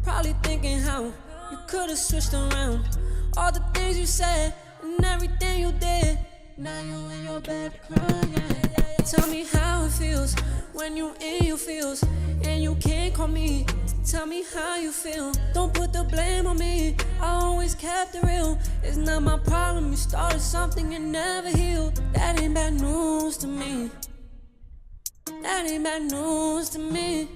probably thinking how you could've switched around. All the things you said and everything you did. Now you in your bed crying. Tell me how it feels when you in your feels and you can't call me. Tell me how you feel. Don't put the blame on me. I always kept it real. It's not my problem. You started something and never healed. That ain't bad news to me. That ain't bad news to me.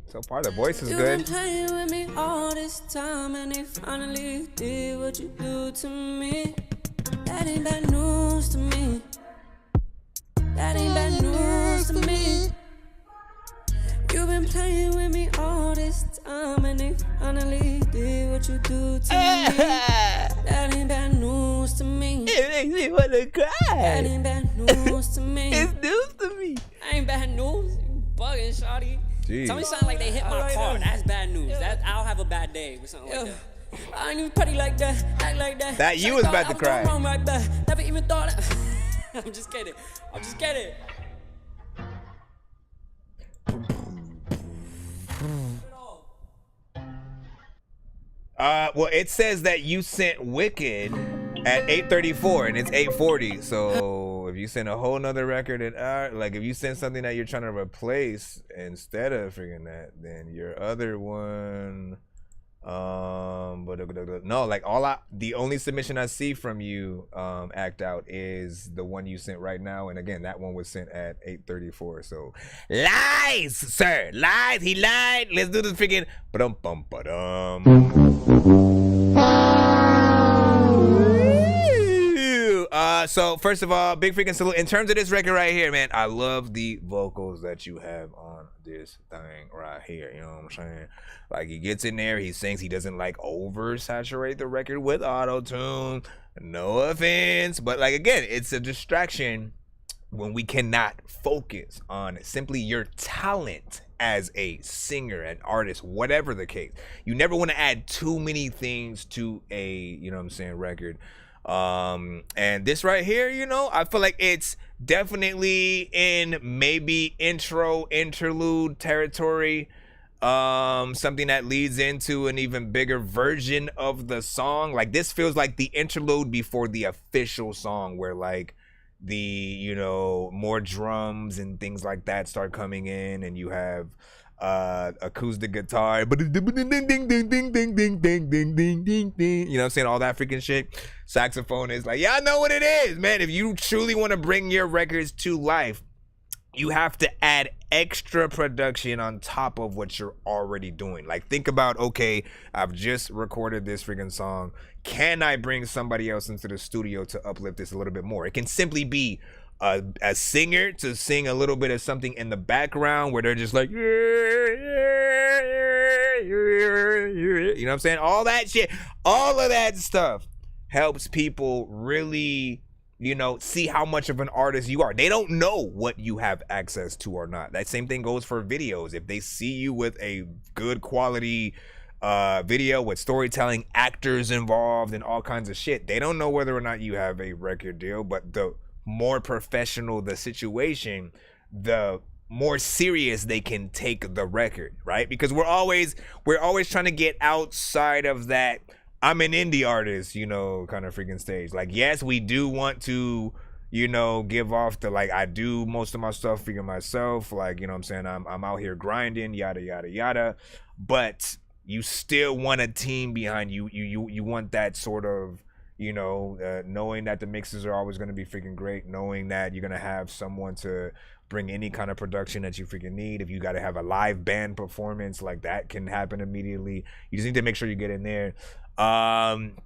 So far the voice is You've good. been playing with me all this time, and they finally did what you do to me. That ain't bad news to me. That ain't bad news to me. You've been playing with me all this time, and they finally did what you do to me. That ain't bad news to me. It makes me wanna cry. That ain't bad news to me. It's news to me. Ain't bad news. You bugging, shawty. Jeez. Tell me something like they hit my car. That's bad news. That I'll have a bad day or something like that. I ain't even petty like that, act like that. That you was about to cry. Wrong right back. Never even thought that. I'm just kidding. I'm just kidding. Well, it says that you sent Wicked at 8:34 and it's 8:40. So if you send a whole nother record at like if you send something that you're trying to replace instead of freaking that, then your other one, but no, like the only submission I see from you, Act Out, is the one you sent right now, and again that one was sent at 8:34. So lies, sir, lies. He lied. Let's do this freaking so first of all, big freaking salute. In terms of this record right here, man, I love the vocals that you have on this thing right here. You know what I'm saying? Like, he gets in there, he sings, he doesn't like oversaturate the record with auto-tune. No offense, but like, again, it's a distraction when we cannot focus on simply your talent as a singer, an artist, whatever the case. You never want to add too many things to a, you know what I'm saying, record. And this right here, you know, I feel like it's definitely in maybe interlude territory. Something that leads into an even bigger version of the song. Like, this feels like the interlude before the official song, where like the, you know, more drums and things like that start coming in, and you have acoustic guitar, you know what I'm saying, all that freaking shit. Saxophone is like, y'all know what it is, man. If you truly want to bring your records to life, you have to add extra production on top of what you're already doing. Like, think about, okay, I've just recorded this freaking song. Can I bring somebody else into the studio to uplift this a little bit more? It can simply be a singer to sing a little bit of something in the background where they're just like, you know what I'm saying? All that shit, all of that stuff helps people really, you know, see how much of an artist you are. They don't know what you have access to or not. That same thing goes for videos. If they see you with a good quality video with storytelling, actors involved, and all kinds of shit, they don't know whether or not you have a record deal. But the more professional the situation, the more serious they can take the record, right? Because we're always trying to get outside of that I'm an indie artist, you know, kind of freaking stage. Like, yes, we do want to, you know, give off the, like, I do most of my stuff freaking myself, like, you know what I'm saying, I'm out here grinding, yada yada yada, but you still want a team behind you. You want that sort of, you know, knowing that the mixes are always going to be freaking great, knowing that you're going to have someone to bring any kind of production that you freaking need. If you got to have a live band performance, like, that can happen immediately. You just need to make sure you get in there. And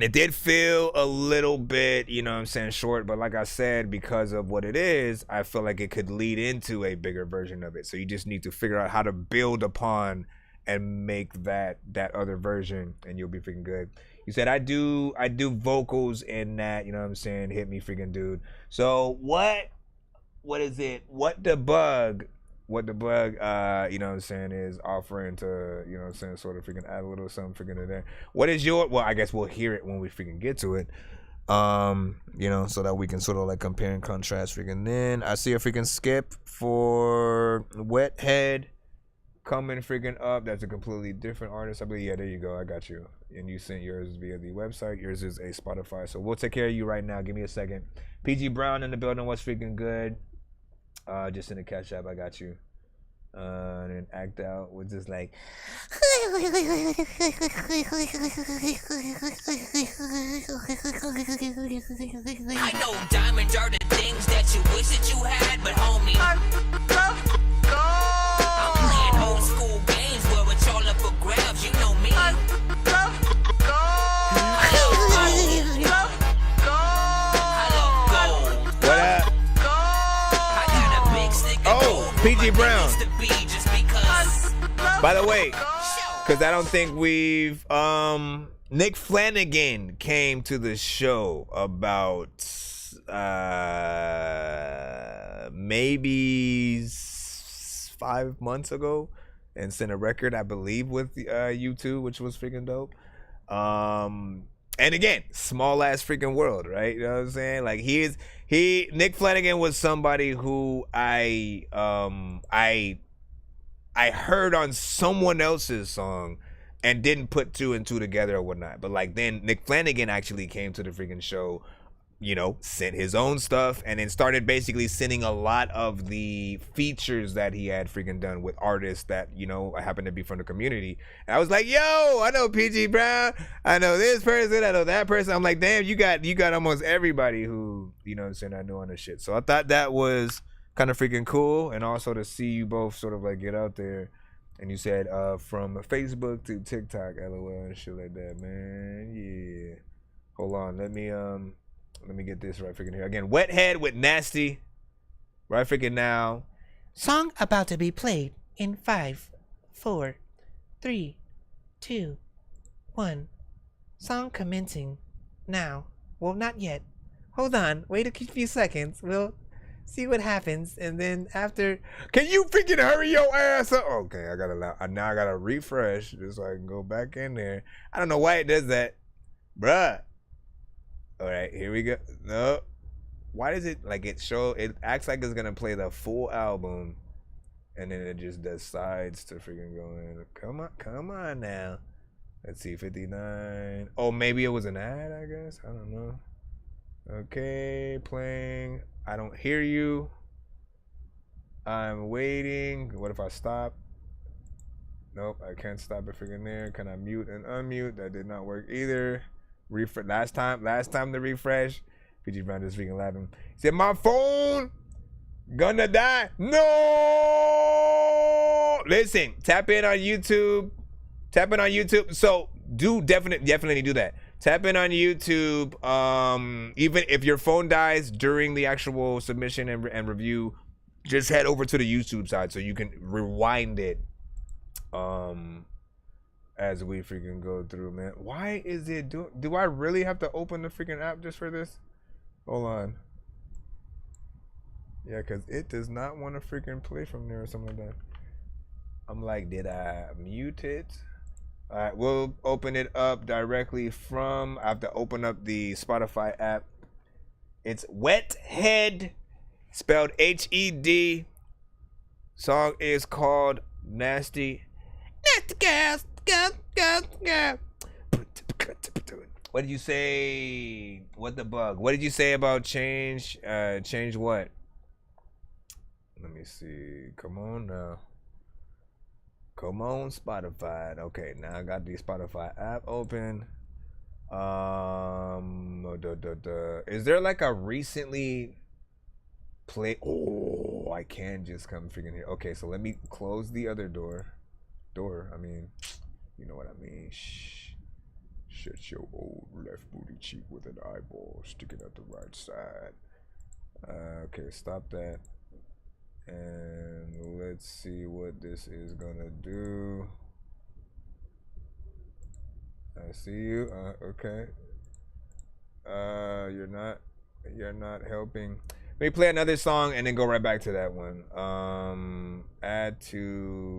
it did feel a little bit, you know what I'm saying, short, but like I said, because of what it is, I feel like it could lead into a bigger version of it. So you just need to figure out how to build upon and make that other version, and you'll be freaking good. You said I do vocals in that, you know what I'm saying? Hit me, freaking dude. So what is it? What the bug, you know what I'm saying, is offering to, you know what I'm saying, sort of freaking add a little something freaking in there. What is your, well, I guess we'll hear it when we freaking get to it. You know, so that we can sort of like compare and contrast freaking. Then I see a freaking skip for Wet Head coming freaking up. That's a completely different artist, I believe. Yeah, there you go, I got you. And you sent yours via the website. Yours is a Spotify, so we'll take care of you right now. Give me a second. PG Brown in the building. What's freaking good? Just in the Cash App, I got you. And then Act Out was just like I know diamonds are the things that you wish that you had, but homie, I'm playing old school games where it's all up for grabs, you know me. What up? Oh, PG Brown. By the way, because I don't think we've Nick Flanagan came to the show about maybe 5 months ago and sent a record, I believe, with U2, which was freaking dope. And again, small ass freaking world, right? You know what I'm saying? Like, Nick Flanagan was somebody who I heard on someone else's song and didn't put two and two together or whatnot. But like, then Nick Flanagan actually came to the freaking show, you know, sent his own stuff, and then started basically sending a lot of the features that he had freaking done with artists that, you know, happened to be from the community. And I was like, yo, I know PG Brown, I know this person, I know that person. I'm like, damn, you got almost everybody who, you know what I'm saying, I know on this shit. So I thought that was kind of freaking cool, and also to see you both sort of like get out there. And you said from Facebook to TikTok, LOL, and shit like that, man. Yeah. Hold on, let me get this right freaking here. Again, Wet Head with Nasty. Right freaking now. Song about to be played in 5, 4, 3, 2, 1. Song commencing now. Well, not yet. Hold on, wait a few seconds. We'll see what happens, and then after, can you freaking hurry your ass up? Okay, I gotta refresh just so I can go back in there. I don't know why it does that, bruh. All right, here we go. No, why does it like it acts like it's gonna play the full album, and then it just decides to freaking go in. Come on now. Let's see, 59. Oh, maybe it was an ad, I guess. I don't know. Okay, playing. I don't hear you. I'm waiting. What if I stop? Nope, I can't stop it freaking there. Can I mute and unmute? That did not work either. Refresh. Last time to refresh. PG Brown just freaking laughing. He said, my phone gonna die. No! Listen, tap in on YouTube. So do definitely do that. Tap in on YouTube. Even if your phone dies during the actual submission and review, just head over to the YouTube side so you can rewind it as we freaking go through, man. Why is it do I really have to open the freaking app just for this? Hold on. Yeah, because it does not want to freaking play from there or something like that. I'm like, did I mute it? All right, we'll open it up directly from, I have to open up the Spotify app. It's Wet Head, spelled H-E-D, Song is called Nasty. Nasty girls, girls. What did you say? What the bug? What did you say about change? Change what? Let me see. Come on now. Come on, Spotify. Okay, now I got the Spotify app open. Is there like a recently play? Oh, I can just come freaking here. Okay, so let me close the other door. I mean, you know what I mean. Shh. Shut your old left booty cheek with an eyeball sticking out the right side. Okay, stop that. And let's see what this is gonna do. I see you. Okay. You're not helping. Let me play another song and then go right back to that one.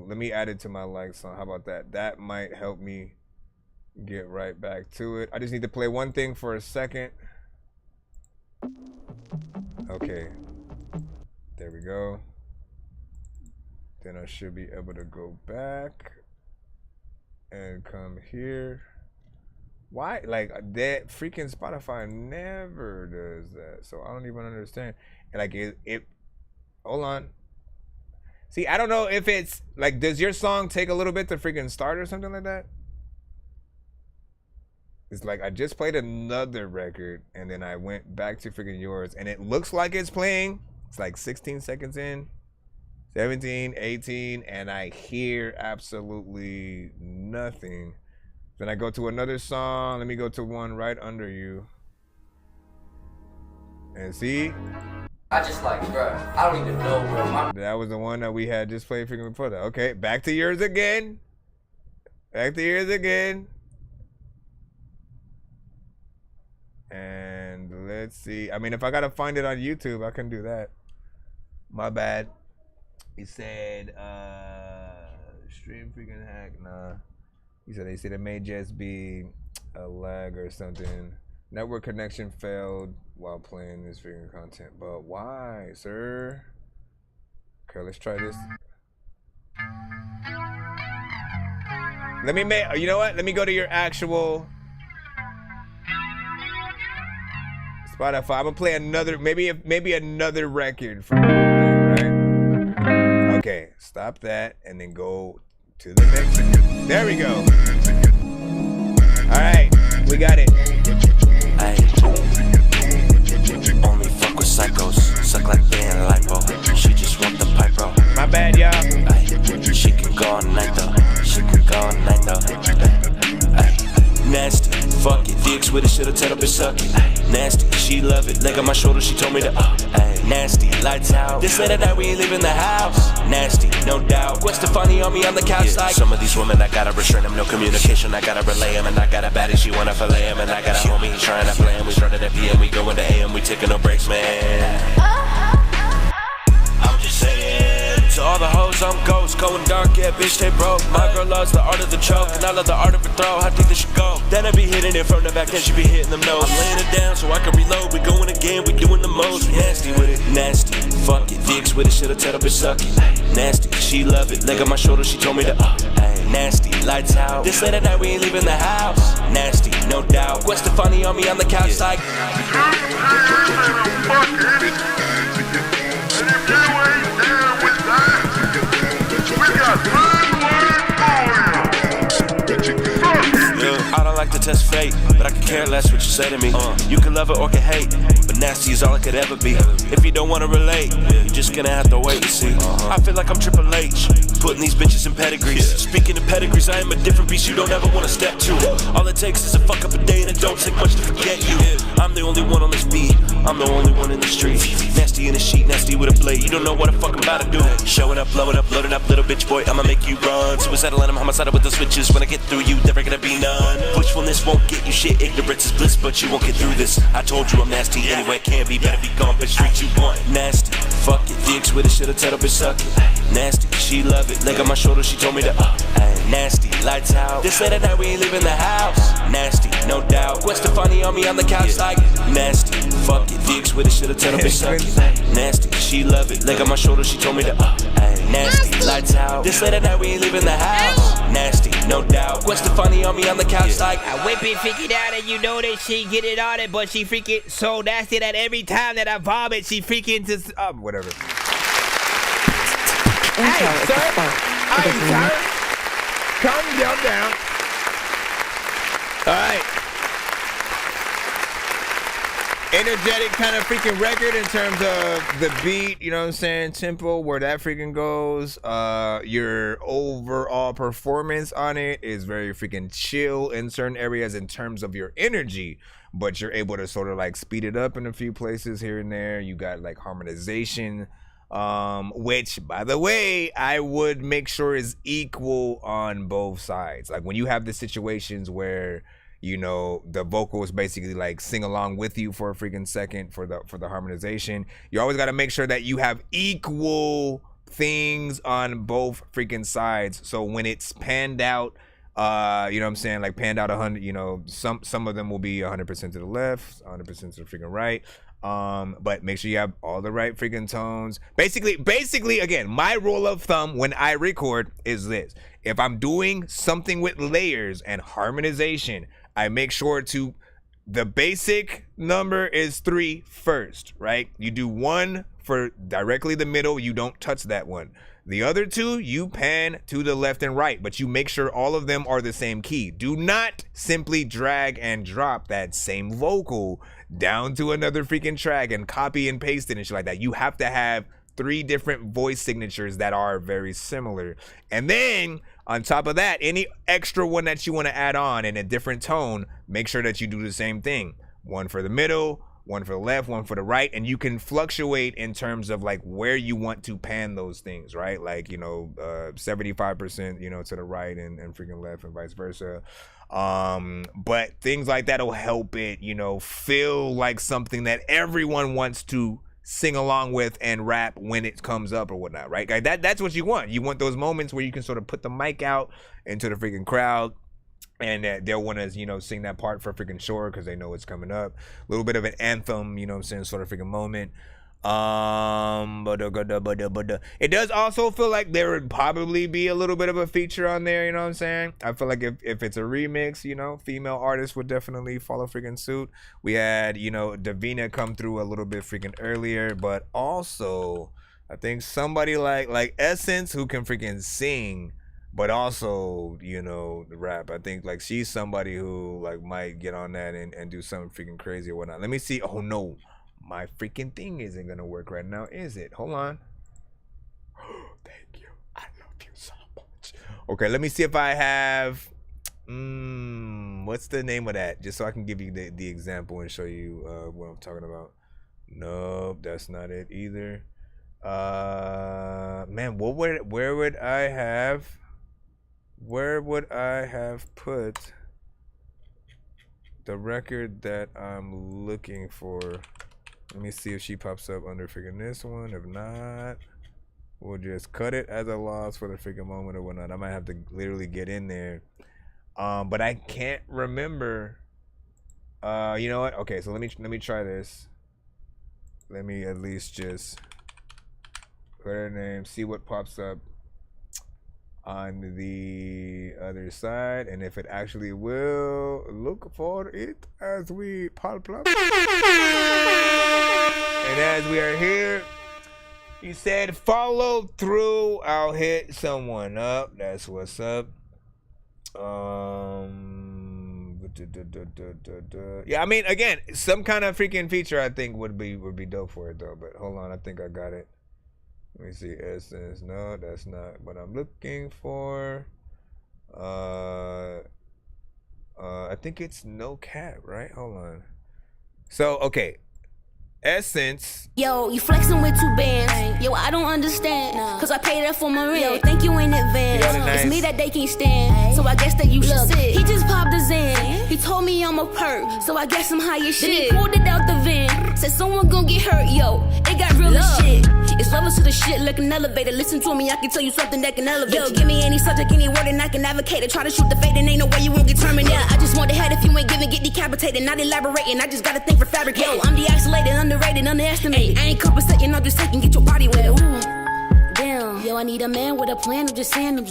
Let me add it to my like song. How about that? That might help me get right back to it. I just need to play one thing for a second. Okay. There we go. Then I should be able to go back and come here. Why? Like, that freaking Spotify never does that. So I don't even understand. And like it hold on. See, I don't know if it's like, does your song take a little bit to freaking start or something like that? It's like I just played another record and then I went back to freaking yours and it looks like it's playing. It's like 16 seconds in, 17, 18, and I hear absolutely nothing. Then I go to another song. Let me go to one right under you. And see? I just like, bro, I don't even know, bro. That was the one that we had just played freaking before that. Okay, back to yours again. Back to yours again. And let's see. I mean, if I gotta find it on YouTube, I can do that. My bad. He said, stream freaking hack. Nah. He said they said it may just be a lag or something. Network connection failed while playing this freaking content. But why, sir? Okay, let's try this. Let me make, you know what? Let me go to your actual Spotify. I'm gonna play another, maybe another record from right? Okay, stop that and then go to the next one. There we go. Alright, we got it. Ay. Only fuck with psychos, suck like they in lipo. She just want the pipe, bro. My bad, y'all. She can go all night though. She can go all night though. Ay. Nasty, fuck it. DX with it, should've tell her bitch suck it. Nasty, she love it. Leg on my shoulder, she told me to nasty, lights out. This late at night, we ain't leaving the house. Nasty, no doubt. Gwen Stefani on me on the couch like some of these women, I gotta restrain them. No communication, I gotta relay them. And I got a baddie, she wanna fillet him. And I got a homie, he trying to play him. We started at PM, we go into AM, we taking no breaks, man. I'm just saying. To all the hoes, I'm ghost. Going dark, yeah, bitch, they broke. My girl loves the art of the choke, and I love the art of her throw. I think they should go. Then I be hitting it from the back, then she be hitting them nose. I'm laying it down so I can reload. We going again, we doing the most. We nasty with it, nasty. Fuck it, DX with it, should've tell her bitch suck it. Nasty, she love it. Leg on my shoulder, she told me to nasty, lights out. This late at night, we ain't leaving the house. Nasty, no doubt. Gwen Stefani on me on the couch like. I don't like to test fate, but I can care less what you say to me. You can love it or can hate, but nasty is all it could ever be. If you don't wanna relate, you're just gonna have to wait and see. I feel like I'm Triple H, putting these bitches in pedigrees. Speaking of pedigrees, I am a different beast you don't ever wanna step to. All it takes is a fuck up a day and it don't take much to forget you. I'm the only one on this beat, I'm the only one in the street. Nasty in the sheet, nasty with a blade, you don't know what the fuck I'm about to do. Showing up, blowing up, loading up, little bitch boy, I'ma make you run. Suicidal and I'm homicidal with the switches. When I get through you, never gonna be none. Pushfulness won't get you shit, ignorance is bliss, but you won't get through this. I told you I'm nasty anyway, can't be, better be gone, but street you want. Nasty, fuck it, DX with it, should've tell her bitch suck it. Nasty, she love it, leg on my shoulder, she told me to nasty, lights out. This late at night, we ain't leaving the house. Nasty, no doubt. Gwen Stefani on me on the couch like nasty, fuck it, DX with it, should've tell her bitch suck it. Nasty, she love it, leg on my shoulder, she told me to nasty. Lights out. This late at night we ain't leaving the house. Nasty, no doubt. Gwen Stefani on me on the couch like I whip it, freak it out, and you know that she get it on it, but she freak it so nasty that every time that I vomit, she freaking just whatever. Hey, sir. Hey, sir. Calm down. All right. Energetic kind of freaking record in terms of the beat, you know what I'm saying, tempo, where that freaking goes. Your overall performance on it is very freaking chill in certain areas in terms of your energy, but you're able to sort of like speed it up in a few places here and there. You got like harmonization, which, by the way, I would make sure is equal on both sides. Like when you have the situations where, you know, the vocals basically like sing along with you for a freaking second for the harmonization, you always got to make sure that you have equal things on both freaking sides. So when it's panned out, you know what I'm saying, like panned out 100, you know, some of them will be 100% to the left, 100% to the freaking right. But make sure you have all the right freaking tones. Basically, again, my rule of thumb when I record is this: if I'm doing something with layers and harmonization, I make sure to, the basic number is 3 first, right? You do 1 for directly the middle, you don't touch that one. The other 2, you pan to the left and right, but you make sure all of them are the same key. Do not simply drag and drop that same vocal down to another freaking track and copy and paste it and shit like that. You have to have 3 different voice signatures that are very similar. And then on top of that, any extra one that you want to add on in a different tone, make sure that you do the same thing. 1 for the middle, 1 for the left, 1 for the right, and you can fluctuate in terms of like where you want to pan those things, right? Like, you know, 75%, you know, to the right and freaking left and vice versa. But things like that'll help it, you know, feel like something that everyone wants to sing along with and rap when it comes up or whatnot, right? Like that's what you want. You want those moments where you can sort of put the mic out into the freaking crowd and they'll want to, you know, sing that part for freaking sure because they know it's coming up. A little bit of an anthem, you know what I'm saying, sort of freaking moment. It does also feel like there would probably be a little bit of a feature on there, you know what I'm saying? I feel like if it's a remix, you know, female artists would definitely follow freaking suit. We had, you know, Davina come through a little bit freaking earlier, but also I think somebody like Essence who can freaking sing, but also, you know, the rap. I think like she's somebody who like might get on that and do something freaking crazy or whatnot. Let me see. Oh no. My freaking thing isn't gonna work right now, is it? Hold on. Thank you. I love you so much. Okay, let me see if I have what's the name of that? Just so I can give you the example and show you what I'm talking about. Nope, that's not it either. Man, where would I have put the record that I'm looking for? Let me see if she pops up under freaking this one. If not, we'll just cut it as a loss for the freaking moment or whatnot. I might have to literally get in there. But I can't remember. You know what? Okay, so let me try this. Let me at least just put her name, see what pops up on the other side, and if it actually will. Look for it as we pop up. And as we are here, he said follow through, I'll hit someone up. That's what's up. Yeah, I mean, again, some kind of freaking feature I think would be dope for it though. But hold on, I think I got it. Let me see. Essence. No, that's not what I'm looking for. I think it's no cap, right? Hold on. So okay. Essence. Yo, you flexing with 2 bands. Yo, I don't understand. Cause I paid that for my rent. Yo, thank you in advance. Nice. It's me that they can't stand. So I guess that you should sit. He just popped his in. He told me I'm a perk. So I guess I'm high as shit. Then he pulled it out the van. Said someone gon' get hurt. Yo, it got real as shit. It's levels to the shit like an elevator. Listen to me, I can tell you something that can elevate. Yo, give me any subject, any word, and I can advocate it. Try to shoot the fade, and ain't no way you won't get terminated. I just want the head if you ain't giving, get decapitated. Not elaborating, I just got a thing for fabricating. Yo, I'm de-isolated, underrated, underestimated. I ain't compensating, I'm just taking, get your body with it. Ooh, damn. Yo, I need a man with a plan. I'm just saying. And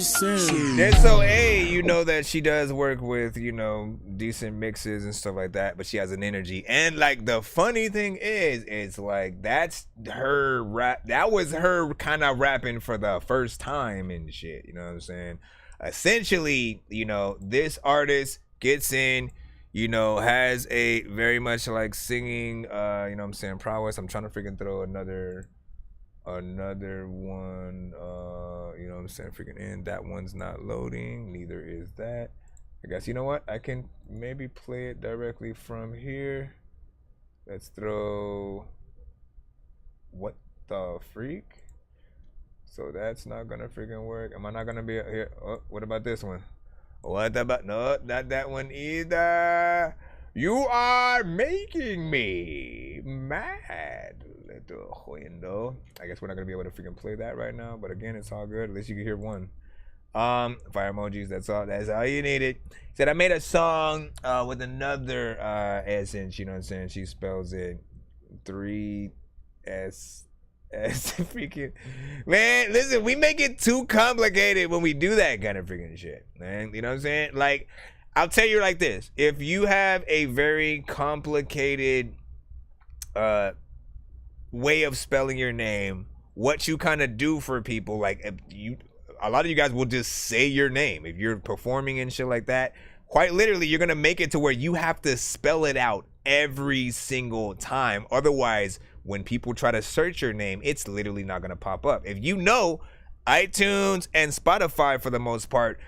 so, you know that she does work with, you know, decent mixes and stuff like that, but she has an energy. And like the funny thing is, it's like that's her rap. That was her kind of rapping for the first time and shit. You know what I'm saying? Essentially, you know, this artist gets in, you know, has a very much like singing, you know what I'm saying, prowess. I'm trying to freaking throw another one, you know what I'm saying, freaking in. That one's not loading, neither is that. I guess, you know what, I can maybe play it directly from here. Let's throw, what the freak? So that's not gonna freaking work. Am I not gonna be here? Oh, what about this one? What about, no, not that one either. You are making me mad, little window. I guess we're not gonna be able to freaking play that right now, but again, it's all good. At least you can hear one. Fire emojis, that's all you needed. Said I made a song with another essence, you know what I'm saying? She spells it 3S. Freaking man, listen, we make it too complicated when we do that kind of freaking shit, man. You know what I'm saying? Like, I'll tell you like this: if you have a very complicated way of spelling your name, what you kind of do for people, like a lot of you guys will just say your name if you're performing and shit like that. Quite literally, you're gonna make it to where you have to spell it out every single time. Otherwise, when people try to search your name, it's literally not gonna pop up. If you know, iTunes and Spotify, for the most part,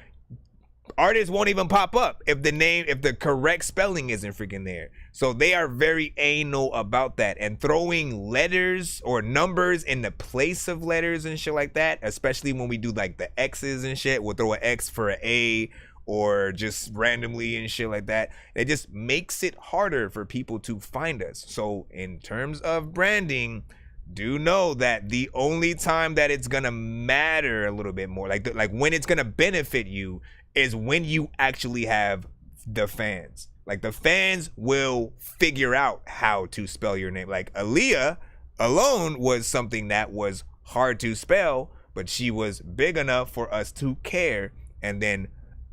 artists won't even pop up if the correct spelling isn't freaking there. So they are very anal about that, and throwing letters or numbers in the place of letters and shit like that, especially when we do like the X's and shit, we'll throw an X for an A or just randomly and shit like that. It just makes it harder for people to find us. So in terms of branding, do know that the only time that it's gonna matter a little bit more, like when it's gonna benefit you, is when you actually have the fans. Like, the fans will figure out how to spell your name. Like, Aaliyah alone was something that was hard to spell, but she was big enough for us to care, and then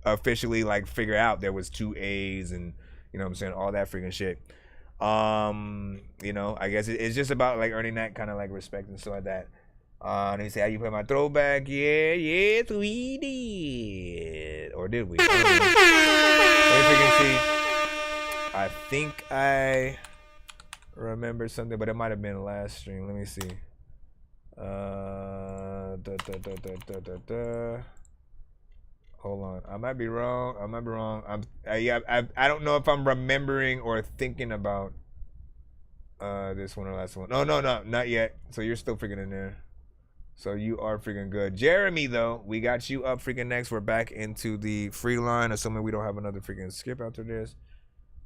officially like figure out there was 2 A's and, you know what I'm saying, all that freaking shit. You know, I guess it's just about like earning that kind of like respect and stuff like that. Let me see how you play my throwback. Yes, we did. Or did we? Let me freaking see. I think I remember something, but it might have been last stream. Let me see. Hold on. I might be wrong. I don't know if I'm remembering or thinking about this one or last one. No, not yet. So you're still freaking in there. So you are freaking good. Jeremy, though, we got you up freaking next. We're back into the free line, assuming we don't have another freaking skip after this.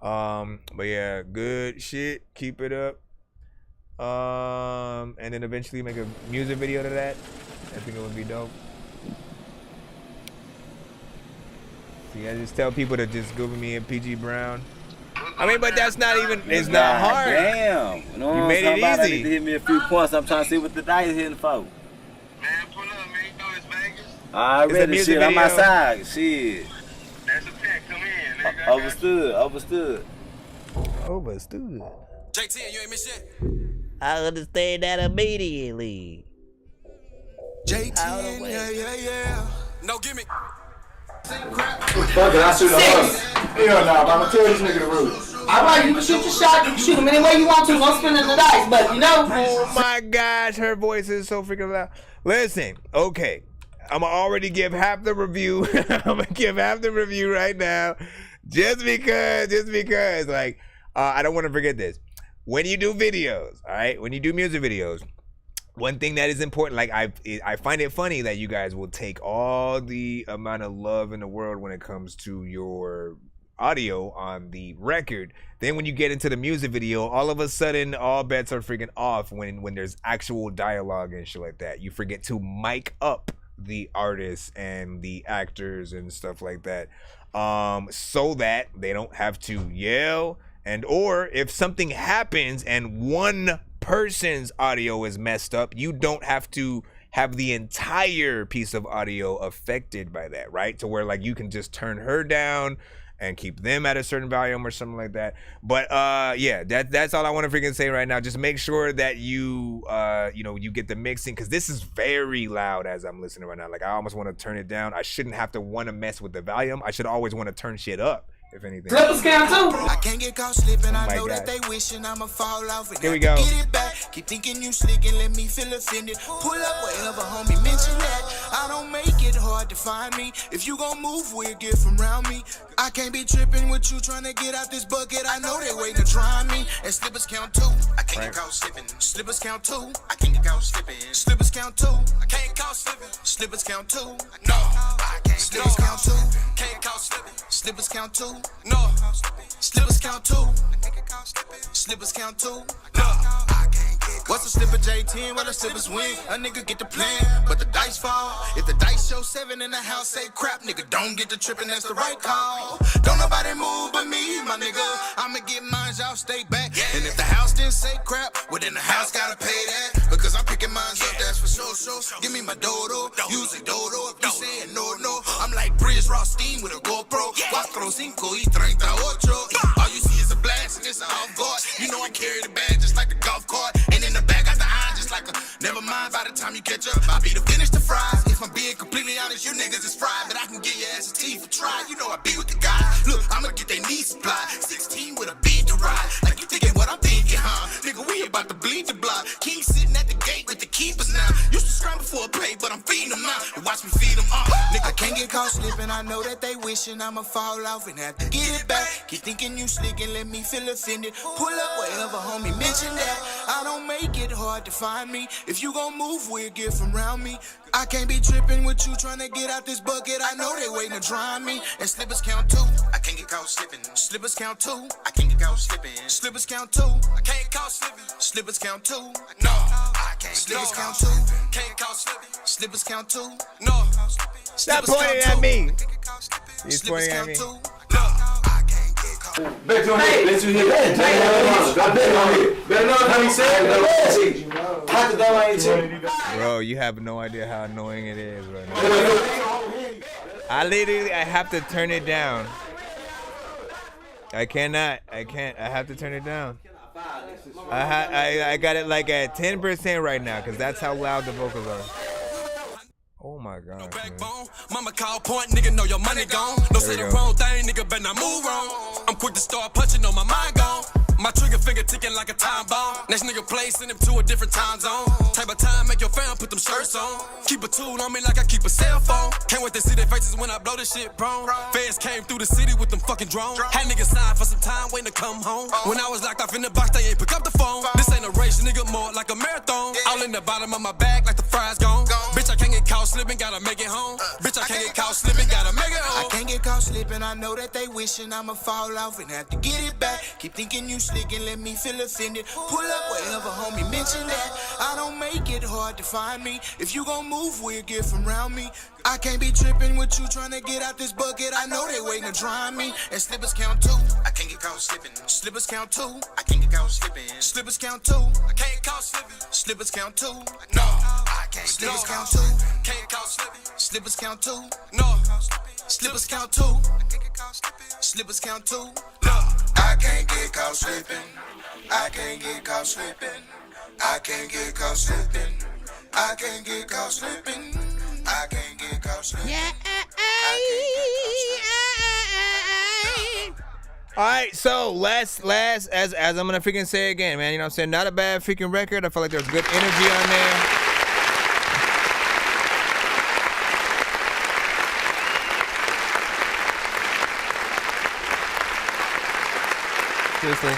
But yeah, good shit. Keep it up. And then eventually make a music video to that. I think it would be dope. See, I just tell people to just Google me at PG Brown. I mean, but that's not even, it's not hard. Damn. You know, you made it easy. I need to hit me a few points. I'm trying to see what the dice hitting for. Man, pull up, man. You know it's Vegas. Already, shit. I'm outside. Shit. That's a tech. Come in, nigga. Overstood. JT, you ain't miss shit. I understand that immediately. JT, yeah. No gimme. Fuck it, I shoot a horse. Hell no, I'm gonna tell this nigga the rules. Alright, you can shoot your shot, you can shoot him any way you want to, don't spin in the dice, but you know. Oh my gosh, her voice is so freaking loud. Listen, okay, I'm gonna already give half the review. I'm gonna give half the review right now, just because, like, I don't want to forget this. When you do videos, all right, when you do music videos, one thing that is important, like I find it funny that you guys will take all the amount of love in the world when it comes to your audio on the record. Then when you get into the music video, all of a sudden all bets are freaking off when there's actual dialogue and shit like that. You forget to mic up the artists and the actors and stuff like that, so that they don't have to yell. And or if something happens and one person's audio is messed up, you don't have to have the entire piece of audio affected by that, right? To where like you can just turn her down and keep them at a certain volume or something like that. But yeah, that's all I want to freaking say right now. Just make sure that you you know, you get the mixing, because this is very loud as I'm listening right now. Like I almost want to turn it down. I shouldn't have to want to mess with the volume. I should always want to turn shit up, if anything. Slippers count too. I can't get caught slipping. I my know God. that they wishing I'ma fall off. And Here we have to go. Get it back. Keep thinking you slick and let me feel offended. Pull up wherever, homie, mention that. I don't make it hard to find me. If you gon' move, we'll get from around me. I can't be tripping with you trying to get out this bucket. I know they waiting to try me. And slippers count too. I can't get caught slipping. Slippers count too. I can't get caught slipping. Slippers count too. I can't caught slipping. Slippers count too. No, I can't. Slippers count too. Can't caught slipping. Slippers count too. No, slippers count too. Slippers count too. No, I can't get. What's a slipper J10? What a slippers win? A nigga get the plan, but the dice fall. If the dice show 7 in the house, say crap, nigga, don't get the tripping. That's the right call. Don't nobody move but me, my nigga. I'ma get mine, y'all stay back. And if the house didn't say crap, well then the house gotta pay that. Because I'm picking mines up, that's for sure. Give me my dodo, use it dodo. If you saying no, I'm like Bridge Ross Steam with a GoPro. 4, 5 y 38. All you see is a blast and it's an off guard. You know I carry the bag just like a golf cart. And in the back got the iron just like a. Never mind, by the time you catch up, I'll be the finish the fries. If I'm being completely honest, you niggas is fried. But I can get your ass a T for try. You know I be with the guy. Look, I'ma get they knee supply. 16 with a beat to ride. Like you thinking what I'm thinking, huh? Nigga, we about to bleed the block. King sitting at the gate with the keepers now. Used to scramble for a play, but I'm feeding them out. And watch me feed them up. Nigga, I can't get caught slipping. I know that they wishing I'ma fall off and have to get it back. Keep thinking you slick and let me feel offended. Pull up wherever, homie, mention that. I don't make it hard to find me. If you gon' move, we'll get from around me. I can't be tripping with you trying to get out this bucket. I know they waiting to try me. And slippers count too. I can't get caught slipping. Slippers count too. I can't get caught slipping. Slippers count too. I can't get caught slipping. Slippers count too. No, I can't. Slippers count too. Can't get caught slipping. Slippers count too. No. Stop pointing at me. He's pointing at me. Bet you hit. Bet you hit. I bet you hit. Better know how he said. How the dog ain't cheating. Bro, you have no idea how annoying it is right now. I have to turn it down. I cannot. I can't. I have to turn it down. I got it like at 10% right now, because that's how loud the vocals are. Oh my God. Mama call point, nigga, know your money gone. Don't say the wrong thing, nigga, better not move wrong. I'm quick to start punching on my mind gone. My trigger finger ticking like a time bomb. Next nigga play, send him to a different time zone. Type of time, make your fam put them shirts on. Keep a tool on me like I keep a cell phone. Can't wait to see their faces when I blow this shit, bro. Feds came through the city with them fucking drones. Had niggas sign for some time, waiting to come home. When I was locked off in the box, they ain't pick up the phone. This ain't a race, nigga, more like a marathon. All in the bottom of my bag like the fries gone. Bitch, I can't get caught slipping, gotta make it home. Bitch, I can't get caught slipping, gotta make it home. I can't get caught slipping, I know that they wishing I'ma fall off and have to get it back. Keep thinking you slick and let me feel offended. Pull up wherever, homie, mention that. I don't make it hard to find me. If you gon' move, we'll get from around me. I can't be tripping with you trying to get out this bucket. I know they waiting to try me. And slippers count too. I can't get caught slipping. Slippers count too. I can't get caught slipping. Slippers count too. I can't get caught slipping. Slippers count too. No, I can't. Slippers count too. Can't get caught slipping. Slippers count too. No, slippers count too. I can't get caught slipping. Slippers count too. No, I can't get caught slipping. I can't get caught slipping. I can't get caught slipping. I can't get caught slipping. I can't get caught slipping. Yeah. All right, so last as I'm gonna freaking say again, man. You know what I'm saying? Not a bad freaking record. I feel like there's good energy on there. Seriously.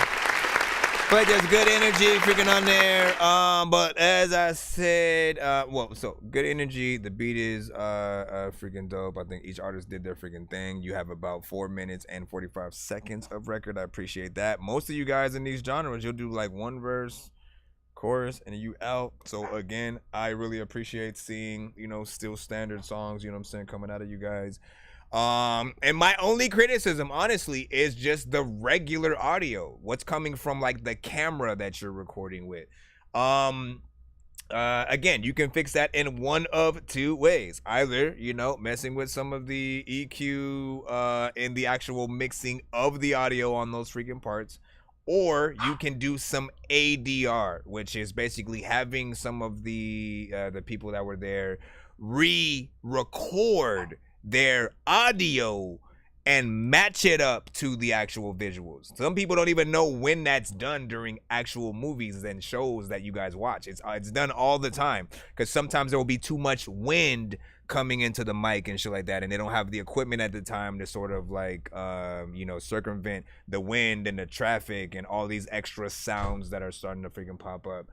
But there's good energy freaking on there. But as I said, so good energy. The beat is freaking dope. I think each artist did their freaking thing. You have about 4 minutes and 45 seconds of record. I appreciate that. Most of you guys in these genres, you'll do like one verse, chorus, and you out. So again, I really appreciate seeing, you know, still standard songs, you know what I'm saying, coming out of you guys. And my only criticism, honestly, is just the regular audio. What's coming from like the camera that you're recording with. again, you can fix that in one of two ways. Either, you know, messing with some of the EQ in the actual mixing of the audio on those freaking parts, or you can do some ADR, which is basically having some of the people that were there re-record their audio and match it up to the actual visuals. Some people don't even know when that's done during actual movies and shows that you guys watch. It's done all the time, because sometimes there will be too much wind coming into the mic and shit like that, and they don't have the equipment at the time to sort of like you know, circumvent the wind and the traffic and all these extra sounds that are starting to freaking pop up.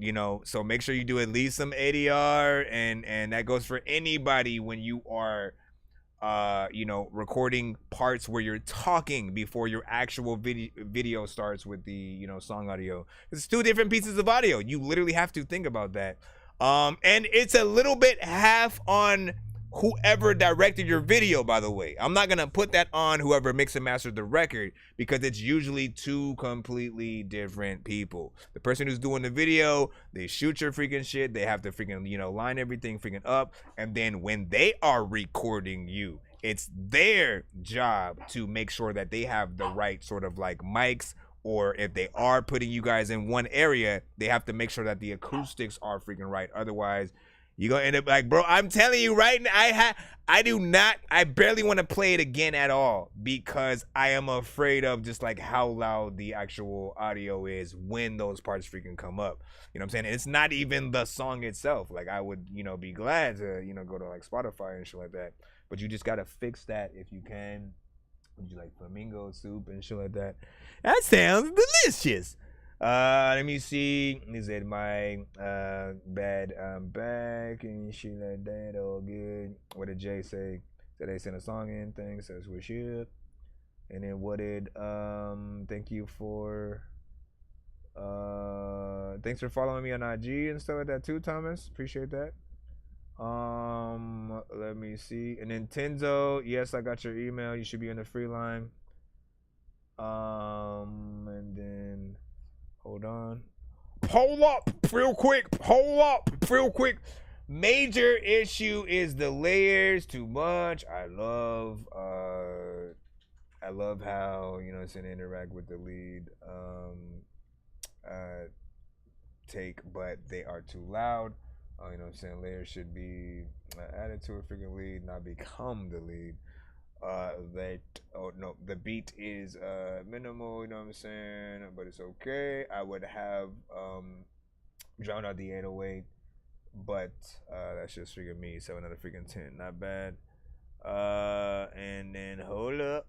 You know, so make sure you do at least some ADR, and that goes for anybody when you are you know, recording parts where you're talking before your actual video starts with the, you know, song audio. It's two different pieces of audio. You literally have to think about that. And it's a little bit half on whoever directed your video, by the way. I'm not gonna put that on whoever mixed and mastered the record, because it's usually two completely different people. The person who's doing the video, they shoot your freaking shit, they have to freaking, you know, line everything freaking up, and then when they are recording you, it's their job to make sure that they have the right sort of like mics, or if they are putting you guys in one area, they have to make sure that the acoustics are freaking right. Otherwise, you're gonna end up like, bro, I'm telling you right now, I barely want to play it again at all, because I am afraid of just like how loud the actual audio is when those parts freaking come up. You know what I'm saying? And it's not even the song itself. Like, I would, you know, be glad to, you know, go to like Spotify and shit like that. But you just gotta fix that if you can. Would you like flamingo soup and shit like that? That sounds delicious. Let me see. He said my bad, I'm back and shit like that. All good. What did Jay say? Said they sent a song in. Thanks. That's what's up. And then what did thank you for thanks for following me on IG and stuff like that too, Thomas. Appreciate that. Let me see. And then Tenzo, yes, I got your email. You should be in the free line. And then hold on. Hold up real quick. Major issue is the layers too much. I love how, you know, it's gonna interact with the lead take, but they are too loud. You know what I'm saying? Layers should be added to a freaking lead, not become the lead. The beat is minimal, you know what I'm saying? But it's okay. I would have drowned out the 808, but that's just freaking me. 7 out of freaking 10, not bad. And then hold up.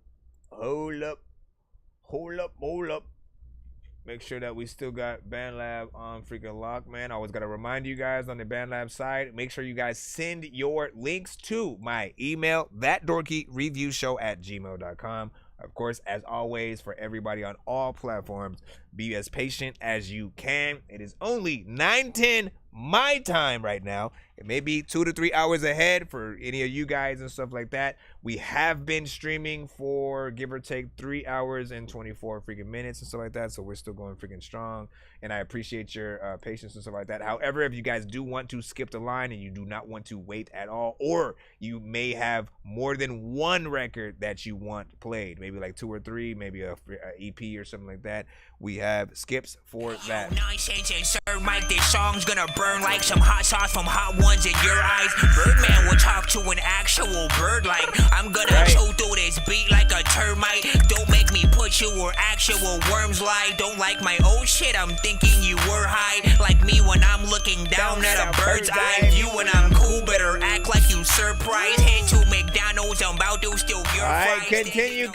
Make sure that we still got BandLab on freaking lock, man. I always got to remind you guys on the BandLab side, make sure you guys send your links to my email, thatdorkyreviewshow@gmail.com. Of course, as always, for everybody on all platforms, be as patient as you can. It is only 9:10 my time right now. It may be 2 to 3 hours ahead for any of you guys and stuff like that. We have been streaming for give or take 3 hours and 24 freaking minutes and stuff like that. So we're still going freaking strong. And I appreciate your patience and stuff like that. However, if you guys do want to skip the line and you do not want to wait at all, or you may have more than one record that you want played, maybe like 2 or 3, maybe a EP or something like that, we have skips for that. Nonsense and Sir Mike, this song's gonna burn like some hot sauce from hot ones in your eyes. Birdman will talk to an actual bird like I'm gonna chew through this beat like a termite. Don't make me put you where actual worms lie. Don't like my old shit, I'm thinking you were high. Like me when I'm looking down at a bird's eye view. When I'm cool, better act like you surprised. Head to McDonald's, I'm about to steal your fries. Continue.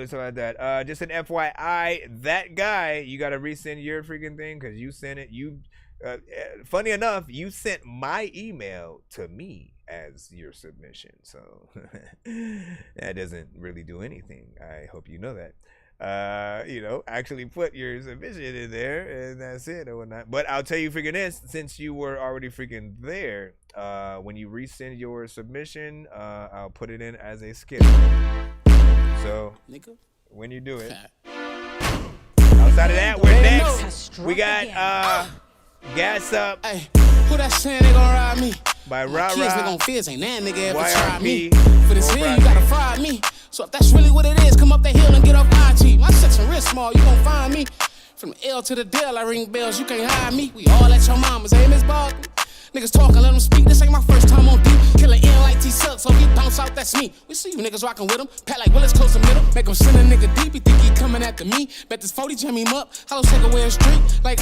So like that. Just an FYI, that guy, you gotta resend your freaking thing because you sent it. Funny enough, you sent my email to me as your submission, so that doesn't really do anything. I hope you know that. You know, actually put your submission in there, and that's it or whatnot. But I'll tell you freaking this, since you were already freaking there, when you resend your submission, I'll put it in as a skip. So when you do it, I'll Outside of that, we're next. We got Gas Up. Hey, who that saying they gon' ride me? By Ra Kids Ra. they gon' fizz, ain't that nigga ever YRP. tried me. For this hill, you gotta fry me. So if that's really what it is, come up that hill and get off IG. My section real small, you gon' find me. From the L to the Dell, I ring bells, you can't hide me. We all at your mama's, hey, Miss Barkley. Niggas talking, let them speak. This ain't my first time on deep. Killing N like T-Suck, so if he bounce out, that's me. We see you niggas rockin' with him. Pat like Willis close the middle. Make him send a nigga deep. He think he coming after me. Bet this 40 jam him up. Hollow take away a streak. Like,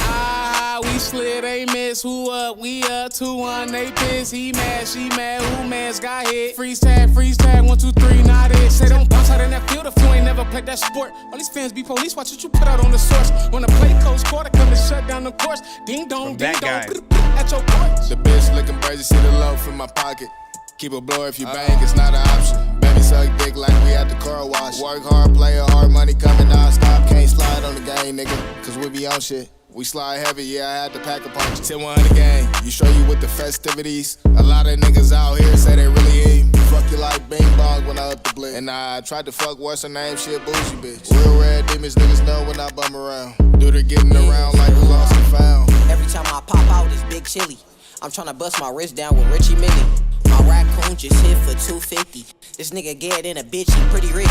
we slid, they miss. Who up? We up. 2-1, they piss. He mad, she mad. Who man's got hit? Freeze tag, 1, 2, 3, not it. Say don't bounce out in that field if you ain't never played that sport. All these fans be police. Watch what you put out on the source. When the play coach quarter come to shut down the course. Ding dong, ding dong. At your porch. The bitch looking crazy, see the loaf in my pocket. Keep a blower if you bang, it's not an option. Baby suck dick like we at the car wash. Work hard, play hard, money coming non-stop. Can't slide on the game, nigga, cause we be on shit. We slide heavy, yeah, I had to pack a punch. 10-100 gang, you show you with the festivities. A lot of niggas out here say they really ain't. Fuck you like bing bong when I up the blick. And I tried to fuck what's her name, she a bougie bitch. Real red demons, niggas know when I bum around. Dude, they're getting around like a lost and found. Every time I pop out, it's big chili. I'm tryna bust my wrist down with Richie Millie. My raccoon just hit for 250. This nigga get in a bitch, he pretty Ricky.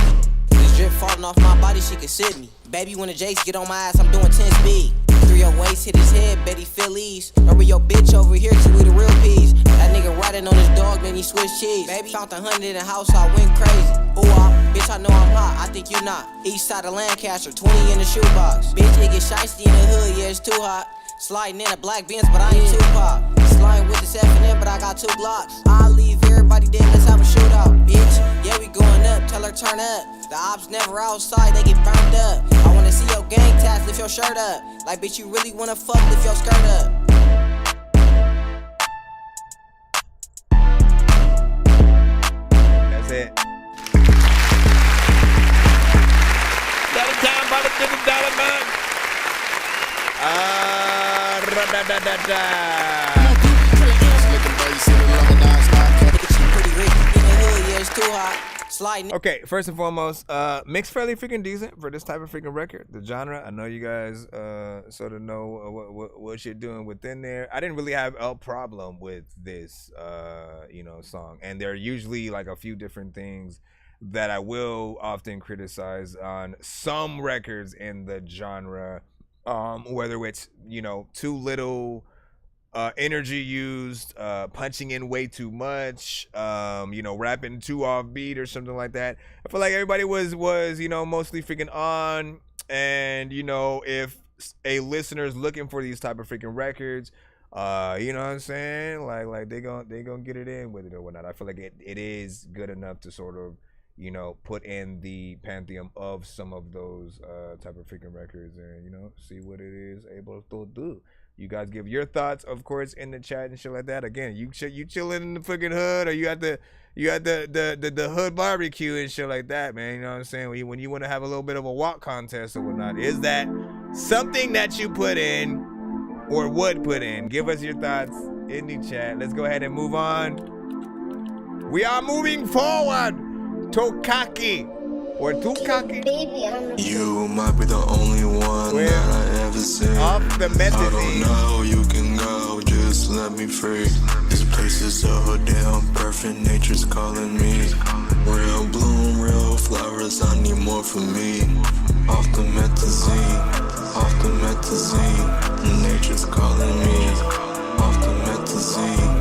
This drip falling off my body, she could sit me. Baby, when the Jakes get on my ass, I'm doing 10 speed. 3 your waist, hit his head, bet he feel ease. Remember your bitch over here, till we the real peas. That nigga riding on his dog, then he switch cheese. Baby, found 100 in the house, I went crazy. Ooh, bitch, I know I'm hot, I think you not. East side of Lancaster, 20 in the shoebox. Bitch, it get shiesty in the hood, yeah, it's too hot. Sliding in a black Benz, but I ain't Tupac. Sliding with the 7M, but I got 2 blocks. I'll leave everybody dead, let's have a shootout. Bitch, yeah, we going up, tell her turn up. The ops never outside, they get burned up. I wanna see your gang tats, lift your shirt up. Like, bitch, you really wanna fuck, lift your skirt up. That's it. That time by the $50 man. Okay, first and foremost, mix fairly freaking decent for this type of freaking record. The genre, I know you guys sort of know what you're doing within there. I didn't really have a problem with this, song, and there are usually like a few different things that I will often criticize on some records in the genre. Whether it's, too little energy used, punching in way too much, rapping too offbeat or something like that. I feel like everybody was mostly freaking on, and, if a listener's looking for these type of freaking records, you know what I'm saying? Like they gonna get it in with it or whatnot. I feel like it is good enough to sort of, put in the pantheon of some of those type of freaking records and, see what it is able to do. You guys give your thoughts, of course, in the chat and shit like that. Again, you chilling in the freaking hood, or you at the hood barbecue and shit like that, man. You know what I'm saying? When you want to have a little bit of a walk contest or whatnot, is that something that you put in or would put in? Give us your thoughts in the chat. Let's go ahead and move on. We are moving forward. Tokaki. Or Tukaki. You might be the only one that I ever seen. Off the I don't know, you can go, just let me free. This place is so damn perfect, nature's calling me. Real bloom, real flowers, I need more for me. Off the methazine, nature's calling me. Off the methazine,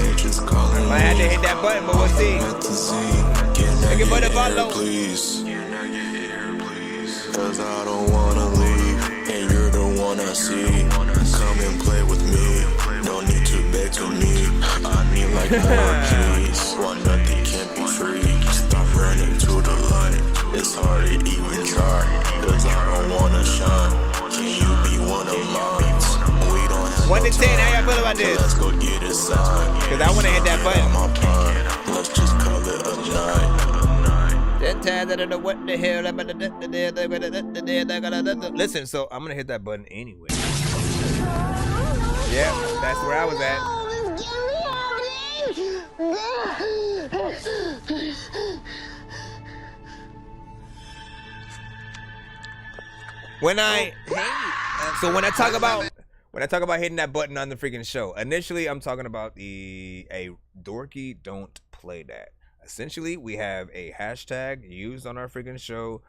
nature's calling me. I had to hit that button, but we'll see. Thank you for the follow. Please. Cause I don't wanna leave, and you're the one I see. Come and play with me, no need to beg to me. I need like more keys, one nothing can't be free. Stop running to the light, it's hard to even try. Cause I don't wanna shine, can you be one of mine? We don't have 1 to 10, how y'all feel about this? Let's go get it signed. Cause I wanna hit that button. Let's just call it a night. That time I don't know what the hell. Listen, so I'm gonna hit that button anyway. Yeah, that's where I was at. When I talk about hitting that button on the freaking show, initially I'm talking about a Dorky don't play that. Essentially, we have a hashtag used on our freaking show,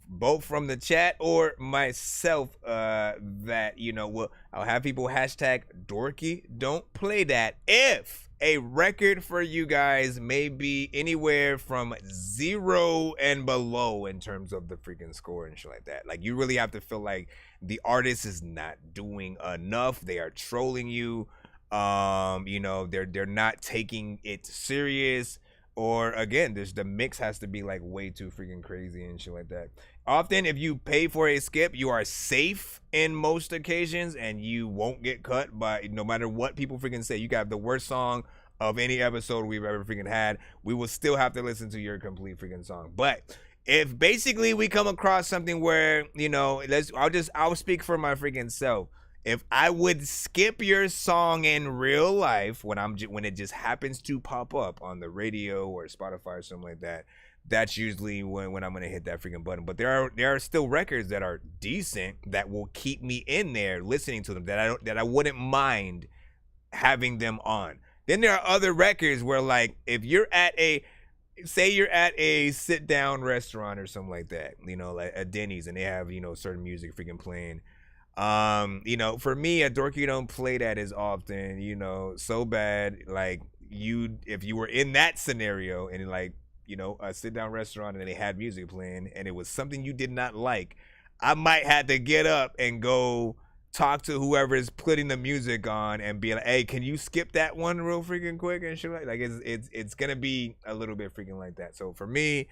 both from the chat or myself, that, you know, I'll have people hashtag Dorky don't play that if a record for you guys may be anywhere from 0 and below in terms of the freaking score and shit like that. Like, you really have to feel like the artist is not doing enough. They are trolling you. You know, they're not taking it serious. Or again, the mix has to be like way too freaking crazy and shit like that. Often, if you pay for a skip, you are safe in most occasions, and you won't get cut by no matter what people freaking say. You got the worst song of any episode we've ever freaking had. We will still have to listen to your complete freaking song. But if basically we come across something where, you know, I'll speak for my freaking self. If I would skip your song in real life when it just happens to pop up on the radio or Spotify or something like that, that's usually when I'm gonna hit that freaking button. But there are still records that are decent that will keep me in there listening to them, that I wouldn't mind having them on. Then there are other records where, like, if you're at a sit down restaurant or something like that, you know, like a Denny's, and they have, you know, certain music freaking playing. You know, for me, a Dorky don't play that as often, you know, so bad. Like, if you were in that scenario and, like, you know, a sit down restaurant and they had music playing and it was something you did not like, I might have to get up and go talk to whoever is putting the music on and be like, hey, can you skip that one real freaking quick and shit like it's gonna be a little bit freaking like that. So for me,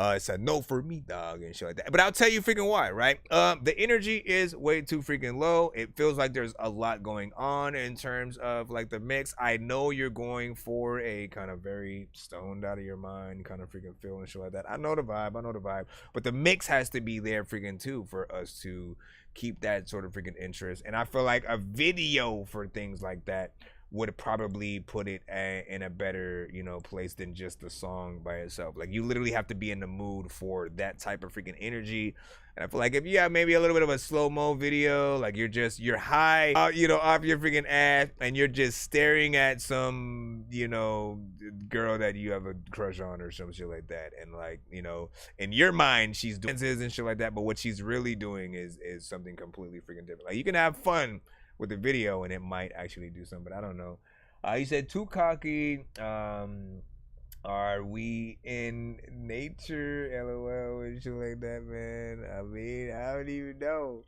it's a no for me, dog, and shit like that. But I'll tell you freaking why, right? The energy is way too freaking low. It feels like there's a lot going on in terms of, like, the mix. I know you're going for a kind of very stoned out of your mind kind of freaking feel and shit like that. I know the vibe. But the mix has to be there freaking too for us to keep that sort of freaking interest. And I feel like a video for things like that would probably put it in a better, you know, place than just the song by itself. Like, you literally have to be in the mood for that type of freaking energy. And I feel like if you have maybe a little bit of a slow-mo video, like you're high, you know, off your freaking ass, and you're just staring at some, you know, girl that you have a crush on or some shit like that. And, like, you know, in your mind, she's doing this and shit like that, but what she's really doing is something completely freaking different. Like, you can have fun with the video and it might actually do something, but I don't know. He said, too cocky. Are we in nature? LOL and shit like that, man. I mean, I don't even know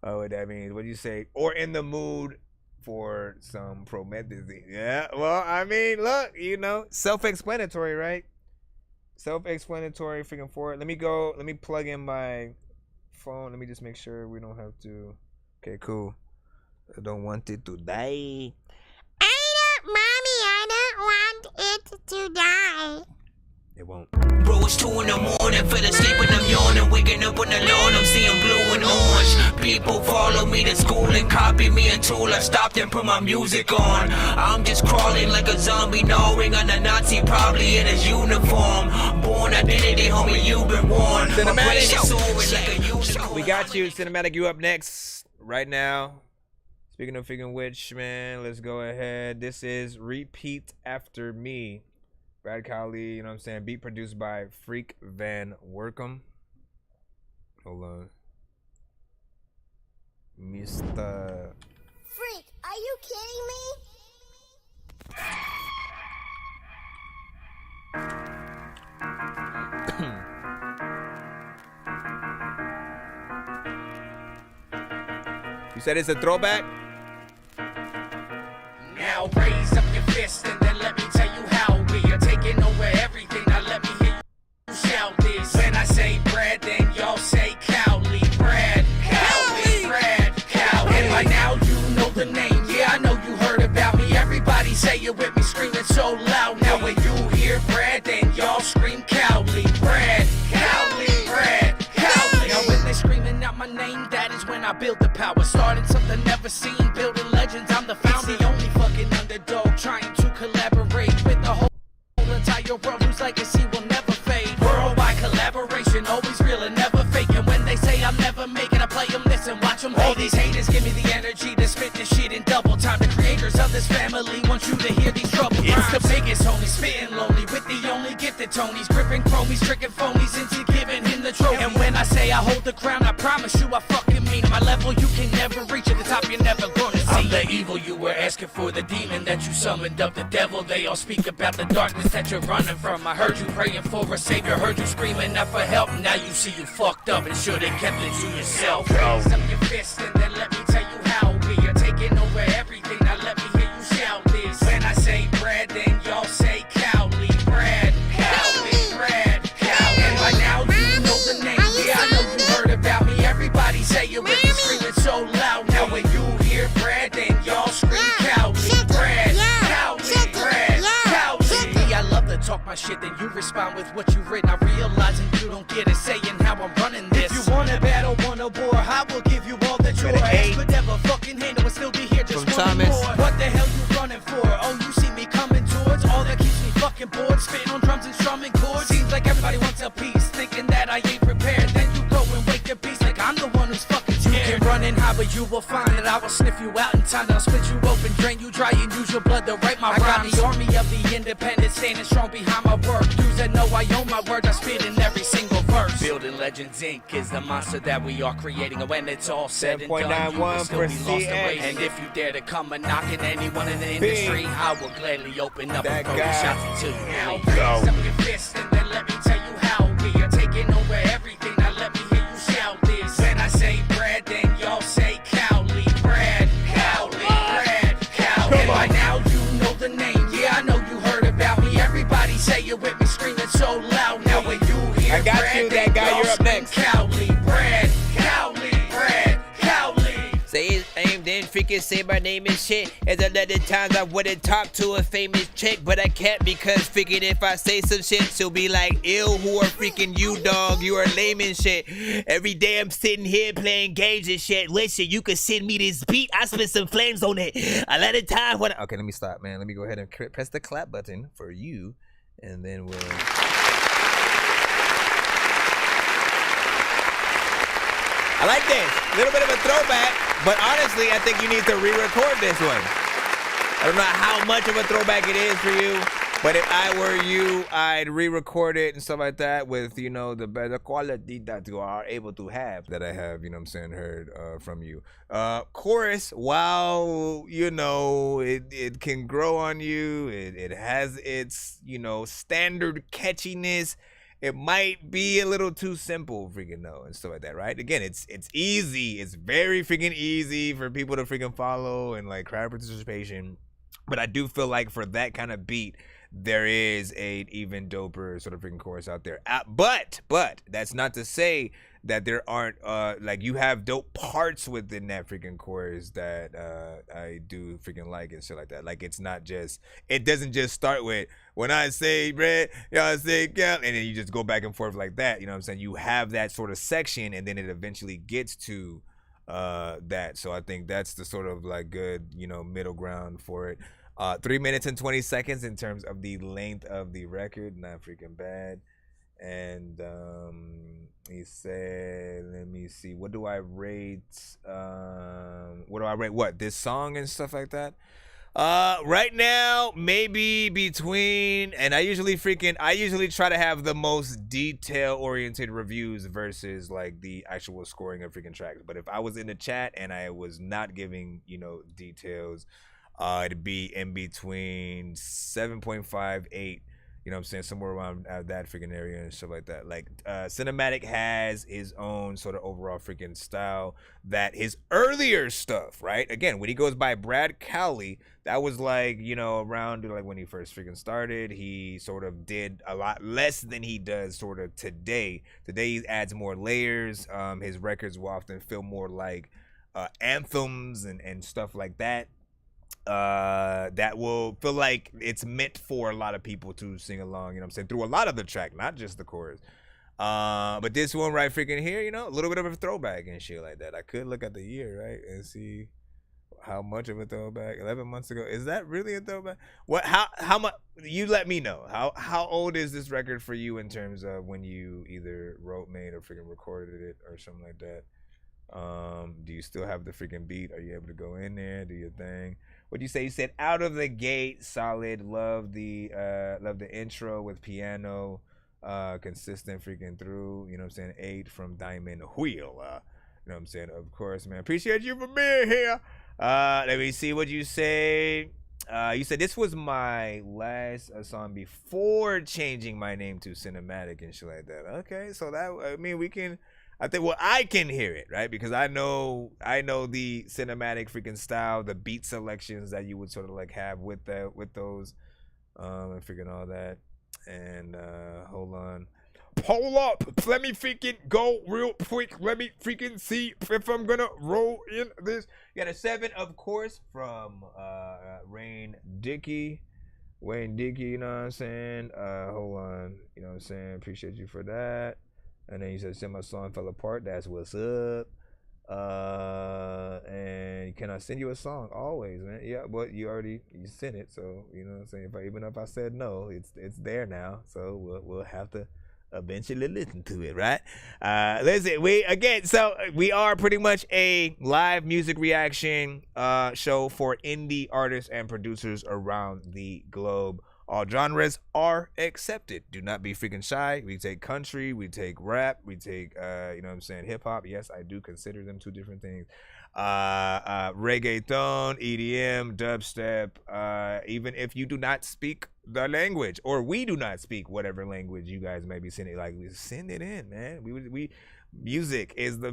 what that means. What do you say? Or in the mood for some promethazine. Yeah, well, I mean, look, you know, self-explanatory, right? Self-explanatory freaking for it. Let me plug in my phone. Let me just make sure we don't have to. Okay, cool. I don't want it to die. I don't want it to die. It won't. Bro, it's 2 in the morning, fell asleep and I'm yawning, waking up on the lawn, I'm seeing blue and orange. People follow me to school and copy me until I stopped and put my music on. I'm just crawling like a zombie, gnawing on a Nazi, probably in his uniform. Born identity, homie, you've been warned. Cinematic. We got you, Cinematic. You up next right now. Speaking of freaking which, man, let's go ahead. This is Repeat After Me. Brad Cowley, you know what I'm saying? Beat produced by Freak Van Workum. Hold on. Mr. Freak, are you kidding me? You said it's a throwback? Now raise up your fist and then let me tell you how we are taking over everything. Now let me hear you shout this. When I say Brad, then y'all say Cowley. Brad, Cowley, Brad, Cowley. And by now you know the name. Yeah, I know you heard about me. Everybody say it with me, screaming so loud. Now when you hear Brad, then y'all scream Cowley. Brad, Cowley, Brad, Cowley. Now when they screaming out my name, that is when I build the power. Starting something never seen, building legends. I'm the founder. It's the only fucking underdog trying to collaborate with the whole entire world whose legacy will never fade. Worldwide collaboration, always real and never fake. And when they say I'm never making, I play them spit this shit in double time. The creators of this family want you to hear these trouble rhymes. It's the biggest homie, spitting lonely with the only gifted Tonys, gripping chromies, tricking phonies into giving him the trophy. And when I say I hold the crown, I promise you I fucking mean it. My level you can never reach, at the top you're never gonna see. I'm the evil you were asking for, the demon that you summoned up, the devil. They all speak about the darkness that you're running from. I heard you praying for a savior, heard you screaming out for help. Now you see you fucked up and should've kept it to yourself. Raise up your fist and then let me tell you how we are taking over everything. Now let me hear you shout this. When I say Brad, then y'all say Cowley. Brad, Cowley, Brad, Cowley. And by now you know the name. Yeah, I know you heard about me. Everybody say it with me, screaming so loud. Now when you hear Brad, then y'all scream Cowley. Brad, Cowley, Brad, Cowley. I love to talk my shit, then you respond with what you've written. I realizing you don't get a say in how I'm running this. If you want a battle, want a war, I will give you all that your ass could never fucking handle and still be here just one more. What the hell you running for? Oh, you see me coming towards all that keeps me fucking bored, spitting on drums and strumming chords. Seems like everybody wants a piece, thinking that I ain't prepared. Then you go and wake your beast like I'm the one who's fucking scared. You can run and hide, but you will find that I will sniff you out in time. Then I'll split you open, drain you dry, and use your blood to write my rhymes. I got the army of the independent standing strong behind my work. Dudes that know I own my words, I spit in every single verse. Building Legends Inc. is the monster that we are creating, and when it's all said and done, you will still be lost and waiting. And if you dare to come a knocking anyone in the industry, I will gladly open up and throw the shots into you. Now raise up your fist and then let me tell you how we are taking over everything. Now let me hear you shout this. When I say Brad, then y'all say Cowley. Brad, Cowley, Brad, Cowley. And by now you know the name. Yeah, I know you heard about me. Everybody say it with me, screaming so loud. Now when you hear I got Brad, you, that guy. You're up next. Cowley, Brad, Cowley, Brad, Cowley. Say his name, then freaking say my name and shit. As a lot of times I wouldn't talk to a famous chick, but I can't because freaking if I say some shit, she'll be like, ew, who are freaking you, dog? You are lame and shit. Every day I'm sitting here playing games and shit. Listen, you can send me this beat. I spit some flames on it. A lot of times when Okay, let me stop, man. Let me go ahead and press the clap button for you, and then we'll... I like this. A little bit of a throwback, but honestly, I think you need to re-record this one. I don't know how much of a throwback it is for you, but if I were you, I'd re-record it and stuff like that with, you know, the better quality that you are able to have, that I have, you know what I'm saying, heard from you. Chorus, while, you know, it can grow on you, it has its, you know, standard catchiness, it might be a little too simple, freaking though, and stuff like that, right? Again, it's easy. It's very freaking easy for people to freaking follow and like crowd participation. But I do feel like for that kind of beat, there is a even doper sort of freaking chorus out there. But that's not to say that there aren't like you have dope parts within that freaking chorus that I do freaking like and shit like that. Like it's not just, it doesn't just start with when I say Brad, y'all say Cal, and then you just go back and forth like that. You know what I'm saying? You have that sort of section, and then it eventually gets to that. So I think that's the sort of like good, you know, middle ground for it. 3 minutes and 20 seconds in terms of the length of the record, not freaking bad. And he said, let me see, what do I rate what, this song and stuff like that? Right now, maybe between, and I usually try to have the most detail-oriented reviews versus like the actual scoring of freaking tracks. But if I was in the chat and I was not giving, you know, details, it'd be in between 7.5, 8, you know what I'm saying, somewhere around that freaking area and stuff like that. Like Cinematic has his own sort of overall freaking style that his earlier stuff, right? Again, when he goes by Brad Cowley, that was like, you know, around like when he first freaking started. He sort of did a lot less than he does sort of today. Today he adds more layers. His records will often feel more like anthems and stuff like that. That will feel like it's meant for a lot of people to sing along, you know what I'm saying, through a lot of the track, not just the chorus. But this one right freaking here, you know, a little bit of a throwback and shit like that. I could look at the year, right, and see how much of a throwback. 11 months ago. Is that really a throwback? What? How much? You let me know. How old is this record for you in terms of when you either wrote, made, or freaking recorded it or something like that? Do you still have the freaking beat? Are you able to go in there, do your thing? What do you say? You said out of the gate, solid. Love the intro with piano, consistent freaking through. You know what I'm saying? 8 from Diamond Wheel. You know what I'm saying? Of course, man. Appreciate you for being here. Let me see what you say. You said this was my last song before changing my name to Cinematic and shit like that. Okay, so that, I mean, we can. I think, well, I can hear it, right? Because I know the cinematic freaking style, the beat selections that you would sort of like have with those, and freaking all that. And hold on, hold up, let me freaking go real quick. Let me freaking see if I'm gonna roll in this. You got a 7, of course, from Wayne Dickey, you know what I'm saying? Hold on, you know what I'm saying? Appreciate you for that. And then you said, "Send my song fell apart. That's what's up." And can I send you a song? Always, man. Yeah, but you sent it, so you know what I'm saying. Even if I said no, it's there now. So we'll have to eventually listen to it, right? Listen, we are pretty much a live music reaction show for indie artists and producers around the globe. All genres are accepted. Do not be freaking shy. We take country, we take rap, we take, you know what I'm saying, hip-hop. Yes, I do consider them 2 different things. Reggaeton, EDM, dubstep, even if you do not speak the language, or we do not speak whatever language you guys may be sending, like, send it in, man. Music is the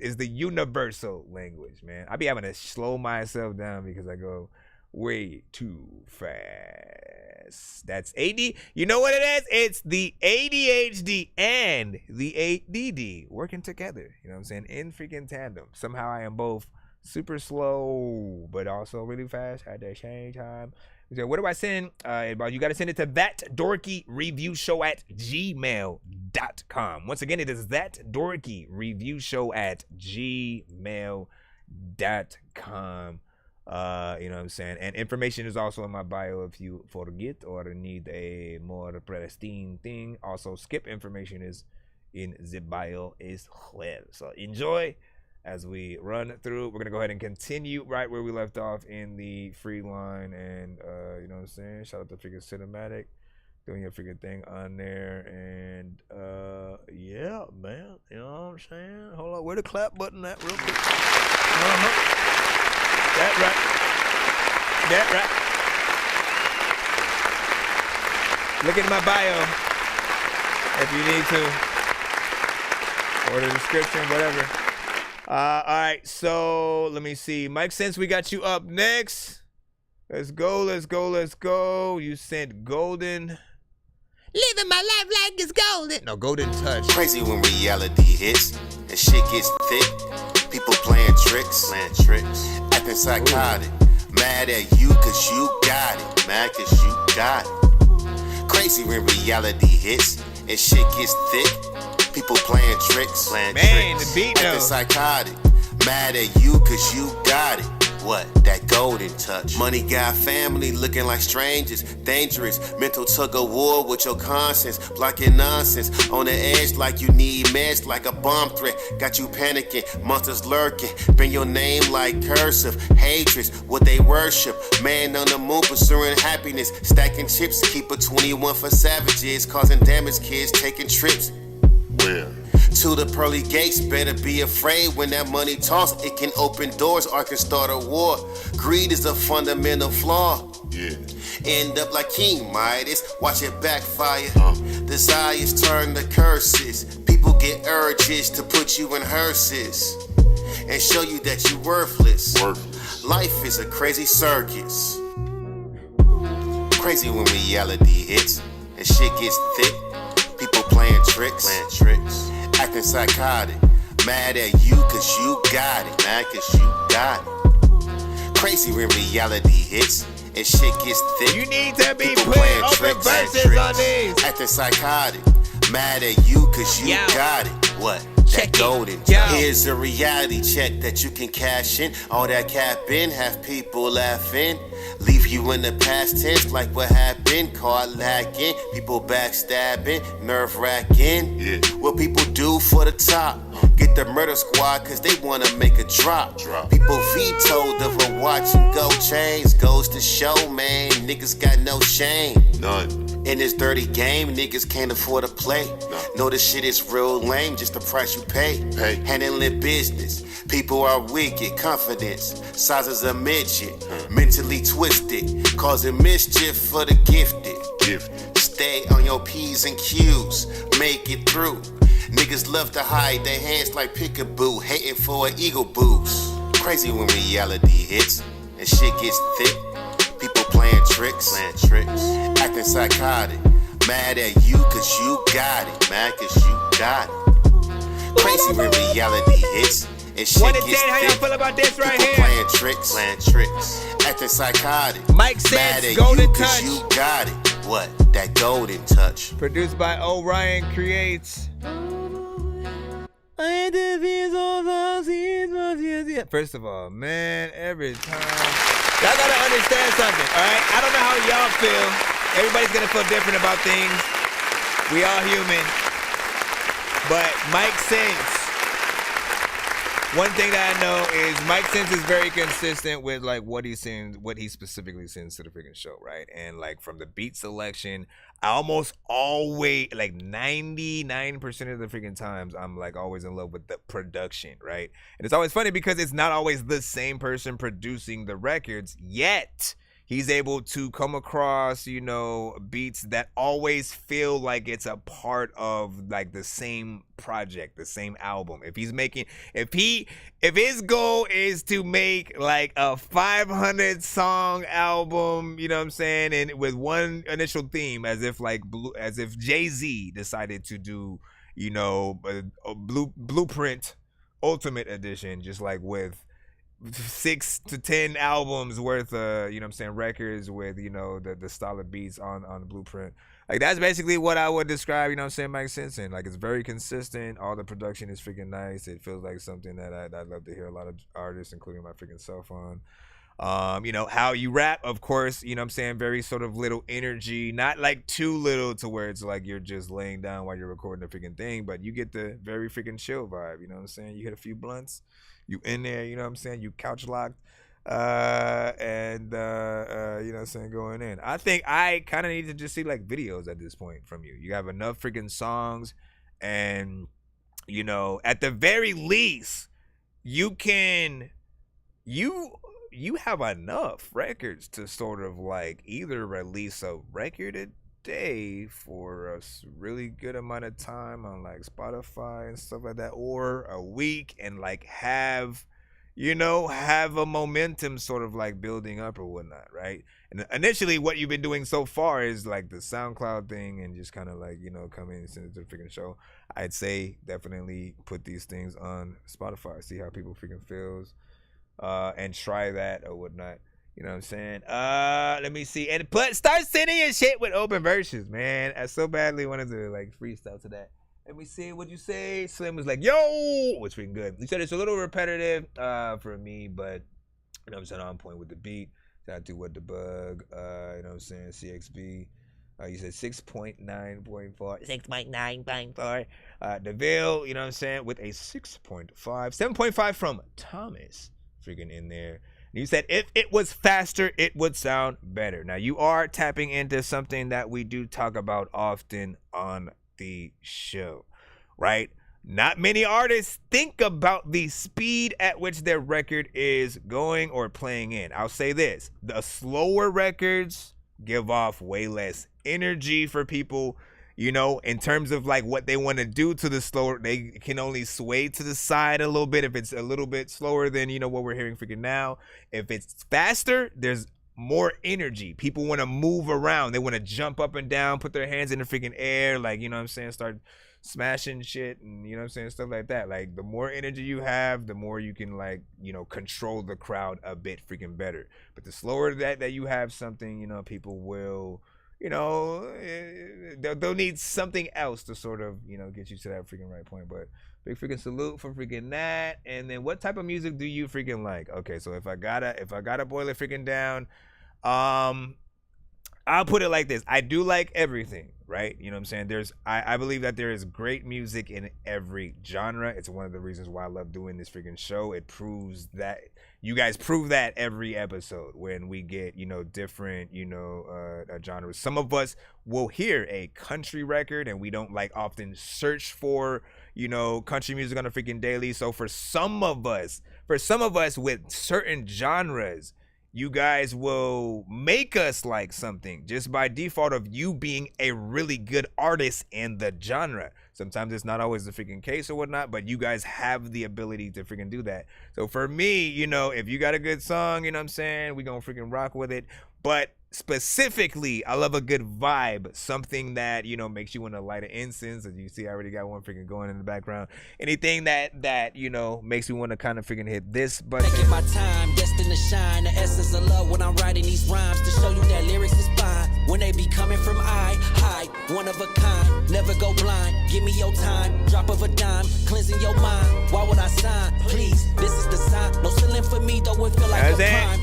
is the universal language, man. I be having to slow myself down because I go way too fast. That's AD. You know what it is? It's the ADHD and the ADD working together. You know what I'm saying? In freaking tandem. Somehow I am both super slow, but also really fast at the same time. So what do I send? You got to send it to thatdorkyreviewshow@gmail.com. Once again, it is thatdorkyreviewshow@gmail.com. You know what I'm saying? And information is also in my bio if you forget or need a more pristine thing. Also, skip information is in the bio as well. So enjoy as we run through. We're going to go ahead and continue right where we left off in the free line. And, you know what I'm saying? Shout out to freaking Cinematic doing your freaking thing on there. And, yeah, man. You know what I'm saying? Hold on. Where the clap button at real quick? That right. Look at my bio if you need to, or the description, whatever. All right, so let me see. Mike, since we got you up next, let's go. You sent golden. Living my life like it's golden. No, golden touch. Crazy when reality hits and shit gets thick. People playing tricks. Acting psychotic. Mad at you cause you got it. Crazy when reality hits and shit gets thick. People playing tricks. The beat Acting psychotic. Mad at you cause you got it. What? That golden touch. Money got family looking like strangers. Dangerous. Mental tug of war with your conscience. Blocking nonsense. On the edge like you need meds like a bomb threat. Got you panicking. Monsters lurking. Bring your name like cursive. Hatred. What they worship. Man on the moon pursuing happiness. Stacking chips. Keep a 21 for savages. Causing damage. Kids taking trips. Where? To the pearly gates, better be afraid when that money talks. It can open doors or can start a war. Greed is a fundamental flaw. Yeah. End up like King Midas, watch it backfire. Desires turn to curses. People get urges to put you in hearses and show you that you worthless. Life is a crazy circus. Crazy when reality hits and shit gets thick. People playing tricks. Acting psychotic. Mad at you cause you got it. Crazy when reality hits and shit gets thick. You need to be playing open verses on these. Acting psychotic. Mad at you cause you got it. What? That golden. Here's a reality check that you can cash in. All that cap in, have people laughing. Leave you in the past tense like what happened. Caught lacking, people backstabbing, nerve wracking. Yeah. What people do for the top. Get the murder squad cause they wanna make a drop. People vetoed of a watch and gold chains. Goes to show, man, niggas got no shame. None. In this dirty game, niggas can't afford to play. Know this shit is real lame, just the price you pay. Handling business, people are wicked. Confidence, sizes a midget. Mentally twisted, causing mischief for the gifted. Stay on your P's and Q's, make it through. Niggas love to hide their hands like peekaboo, hating for an ego boost. Crazy when reality hits and shit gets thick. People playing tricks, acting psychotic. Mad at you cause you got it, mad cause you got it. Crazy when reality hits and shit gets thick. How y'all feel about this right People here? playing tricks, acting psychotic. Mike Mad Sense, at Golden you cause Touch. you got it. What? That golden touch. Produced by Orion Creates. First of all, man, every time. Y'all gotta understand something, alright? I don't know how y'all feel. Everybody's gonna feel different about things. We all human. But Mike Sense, one thing that I know is Mike Sense is very consistent with like what he specifically sends to the freaking show, right? And like from the beat selection, I almost always, like 99% of the freaking times, I'm like always in love with the production, right? And it's always funny because it's not always the same person producing the records, yet he's able to come across, you know, beats that always feel like it's a part of like the same project, the same album. If his goal is to make like a 500 song album, you know what I'm saying, and with one initial theme, as if Jay-Z decided to do, you know, a Blueprint Ultimate Edition, just like with 6 to 10 albums worth of, you know what I'm saying, records with, you know, the solid beats on the Blueprint. Like that's basically what I would describe, you know what I'm saying, Mike Sense in. Like it's very consistent. All the production is freaking nice. It feels like something that I'd love to hear a lot of artists, including my freaking self on. You know, how you rap, of course, you know what I'm saying, very sort of little energy, not like too little to where it's like you're just laying down while you're recording the freaking thing, but you get the very freaking chill vibe, you know what I'm saying? You hit a few blunts, you in there, you know what I'm saying, you couch locked, and you know what I'm saying, going in. I think I kind of need to just see like videos at this point from you. You have enough freaking songs, and you know, at the very least, you have enough records to sort of like either release a record a day for a really good amount of time on like Spotify and stuff like that, or a week, and like have a momentum sort of like building up or whatnot, right? And initially what you've been doing so far is like the SoundCloud thing and just kind of like, you know, come in and send it to the freaking show. I'd say definitely put these things on Spotify, see how people freaking feels, and try that or whatnot. You know what I'm saying? Let me see. And start sending your shit with open verses, man. I so badly wanted to like freestyle to that. Let me see what you say. Slim was like, yo, it's freaking good. He said it's a little repetitive for me, but you know what I'm saying, on point with the beat. Shout out to What the Bug, you know what I'm saying, CXB. You said 6.9.4. 6.9.4. DeVille, you know what I'm saying, with a 6.5. 7.5 from Thomas. Freaking in there. You said if it was faster, it would sound better. Now, you are tapping into something that we do talk about often on the show, right? Not many artists think about the speed at which their record is going or playing in. I'll say this. The slower records give off way less energy for people, you know, in terms of like what they want to do to the slower. They can only sway to the side a little bit if it's a little bit slower than, you know, what we're hearing freaking now. If it's faster, there's more energy. People want to move around. They want to jump up and down, put their hands in the freaking air, like, you know what I'm saying, start smashing shit and, you know what I'm saying, stuff like that. Like, the more energy you have, the more you can, like, you know, control the crowd a bit freaking better. But the slower that you have something, you know, people will, you know, they'll need something else to sort of, you know, get you to that freaking right point. But big freaking salute for freaking that. And then what type of music do you freaking like? Okay, so if I gotta boil it freaking down, I'll put it like this. I do like everything, right? You know what I'm saying? I believe that there is great music in every genre. It's one of the reasons why I love doing this freaking show. It proves that you guys prove that every episode when we get, different, genres. Some of us will hear a country record and we don't like often search for, country music on a freaking daily. So for some of us with certain genres, you guys will make us like something just by default of you being a really good artist in the genre. Sometimes it's not always the freaking case or whatnot, but you guys have the ability to freaking do that. So for me, if you got a good song, you know what I'm saying, we gonna freaking rock with it. But specifically, I love a good vibe, something that, makes you want to light an incense. As you see, I already got one freaking going in the background. Anything that makes me want to kind of freaking hit this button. Taking my time, destined to shine. The essence of love when I'm writing these rhymes to show you that lyrics is fine. When they be coming from high, one of a kind. Never go blind. Give me your time. Drop of a dime, cleansing your mind. Why would I sign? Please, this is the sign. No ceiling for me, though it feel like a crime.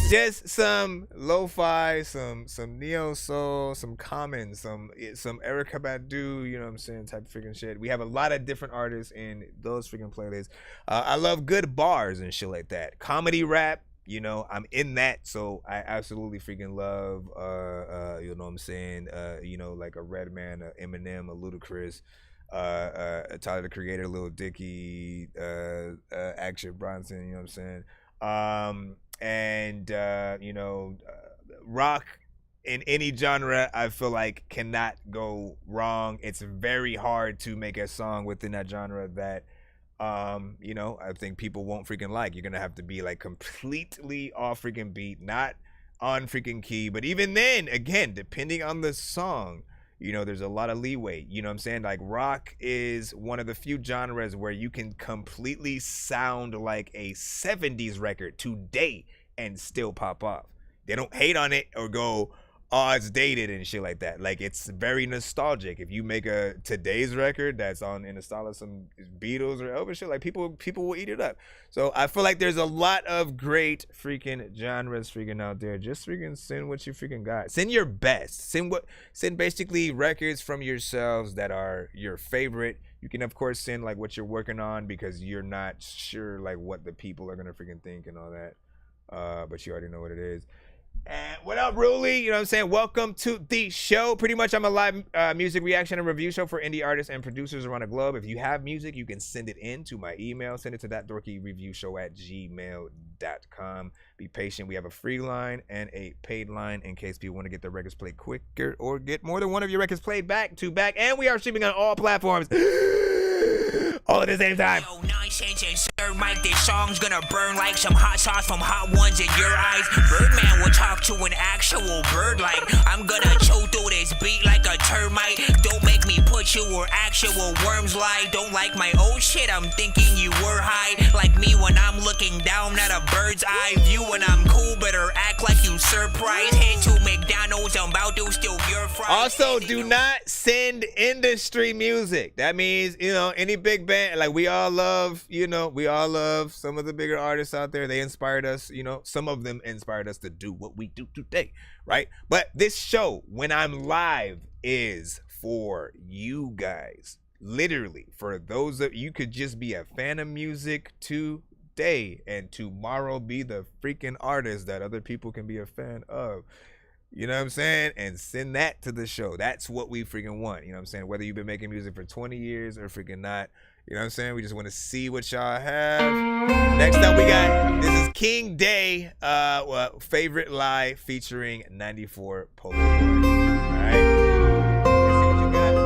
Just some lo-fi, some neo soul, some Common, some Erykah Badu, you know what I'm saying, type of freaking shit. We have a lot of different artists in those freaking playlists. I love good bars and shit like that. Comedy rap, I'm in that, so I absolutely freaking love you know what I'm saying, like a Redman, a Eminem, a Ludacris, Tyler the Creator, Lil Dicky, Action Bronson, you know what I'm saying, rock in any genre, I feel like cannot go wrong. It's very hard to make a song within that genre that I think people won't freaking like. You're gonna have to be like completely off freaking beat, not on freaking key. But even then, again, depending on the song, there's a lot of leeway. You know what I'm saying? Like rock is one of the few genres where you can completely sound like a 70s record today and still pop off. They don't hate on it or go, oh, it's dated and shit like that. Like, it's very nostalgic. If you make a today's record that's in the style of some Beatles or Elvis shit, like people will eat it up. So I feel like there's a lot of great freaking genres freaking out there. Just freaking send what you freaking got. Send your best. Send basically records from yourselves that are your favorite. You can of course send like what you're working on because you're not sure like what the people are gonna freaking think and all that. But you already know what it is. And what up, Ruly? You know what I'm saying? Welcome to the show. Pretty much I'm a live music reaction and review show for indie artists and producers around the globe. If you have music, you can send it in to my email. Send it to thatdorkyreviewshow@gmail.com. Be patient. We have a free line and a paid line in case people want to get their records played quicker or get more than one of your records played back to back. And we are streaming on all platforms. All at the same time. Yo, Nonsenze and Sir Mike, this song's gonna burn like some hot sauce from Hot Ones in your eyes. Birdman will talk to an actual bird like I'm gonna chew through this beat like a termite. Don't make me put you where actual worms lie. Don't like my old shit, I'm thinking you were high. Like me when I'm looking down at a bird's eye view. When I'm cool, better act like you surprised. Head to McDonald's, I'm about to steal your fries. Also, do not send industry music. That means, any big band. Like we all love some of the bigger artists out there. They inspired us, some of them inspired us to do what we do today, right? But this show, when I'm live, is for you guys. Literally, for those of you could just be a fan of music today and tomorrow be the freaking artist that other people can be a fan of. You know what I'm saying? And send that to the show. That's what we freaking want. You know what I'm saying? Whether you've been making music for 20 years or freaking not. You know what I'm saying? We just want to see what y'all have. Next up, we got, this is King Day, Favorite Lie featuring 94 Polaroid. All right? Let's see what you got.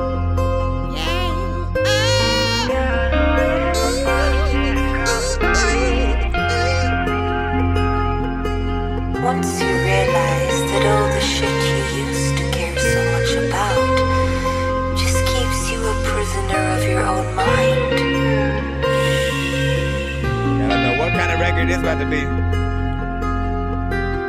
Once you realize that all the shit you used to care so much about just keeps you a prisoner of your own mind. I don't know what kind of record this about to be.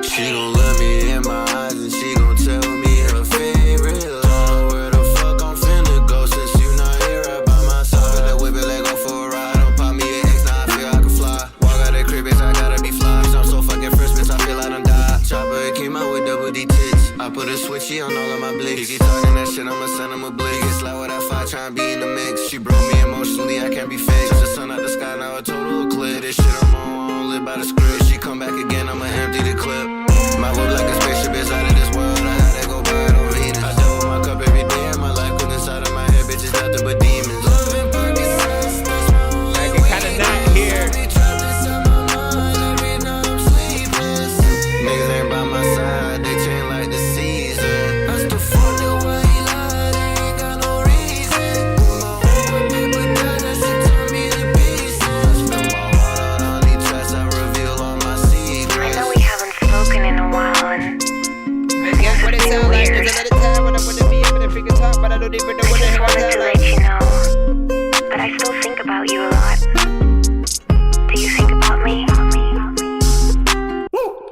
She gon' look me in my eyes and she gon' tell me her favorite lie. Where the fuck I'm finna go since you not here right by my side. That whip it, let go for a ride. Don't pop me an X, now I feel I can fly. Walk out that crib, bitch, I gotta be fly. I'm so fucking fresh, bitch, I feel like I'm died. Chopper, it came out with put a switchy on all of my blicks. He keep talking that shit, I'ma send him a blick. Get slide with that 5, try and be in the mix. She broke me emotionally, I can't be fixed. Just the sun out the sky, now a total eclipse. This shit I'm on, I don't live by the script. She come back again, I'ma empty the clip. My whip like a spaceship is out of this world. I had to go buy it on Venus. I double my cup every day, and my life goes inside of my head, bitch, it's nothing but demons. I can kinda not hear. Niggas ain't by my side, they chain like the season. I still fuck the way he lied, they ain't got no reason. My homeboy paper down, that shit turned me to pieces. I spend my heart out on these tracks, I reveal all my secrets. I know we haven't spoken in a while, and guess what it sound like? Cause I let it tell when I wanna be up in a freaking talk, but I don't even know what the hell I wanted to sound let like. you know that I still think about you a lot. Do you think about me?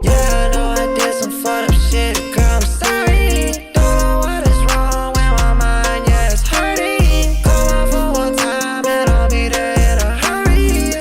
Yeah, I know I did some fucked up shit, girl, I'm sorry. Don't know what is wrong with my mind, yeah, it's hurting. Come out for one time and I'll be there in a hurry.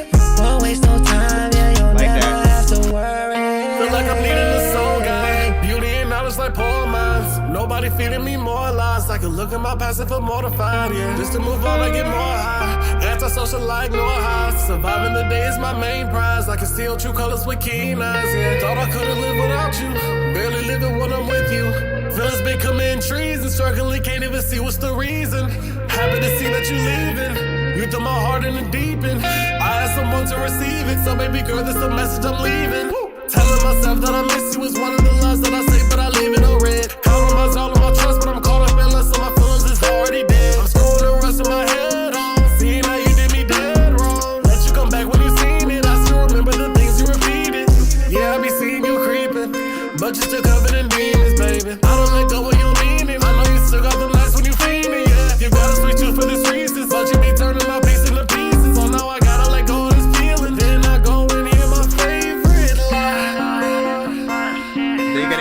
Won't waste no time, yeah, you'll never have to worry. Feel like I'm needing a soul guy. Beauty and knowledge like poor minds. Nobody feeding me more lies. I can look at my past and feel mortified, yeah. Just to move on, I get more high. Antisocial like no high. Surviving the day is my main prize. I can see your true colors with keen eyes, yeah. Thought I could've lived without you. Barely living when I'm with you. Feelings becoming trees and struggling, can't even see what's the reason. Happy to see that you leaving. You threw my heart in the deep end. I had someone to receive it. So baby girl, this a message I'm leaving. Telling myself that I miss you is one of the lies that I say, but I leave it on red. Compromise all of my trust, but I'm caught up in less of my feelings is already dead. I'm screwing the rest of my head on, seeing how you did me dead wrong. Let you come back when you seen it, I still remember the things you repeated. Yeah, I be seeing you creeping, but you still covered in demons, baby. I don't let go when you mean it. I know you still got the nights when you feeling, yeah. You got a sweet tooth for this reason, but you be turning my piece into pieces. So now I gotta let go of this feeling. Then I go and hear my favorite line.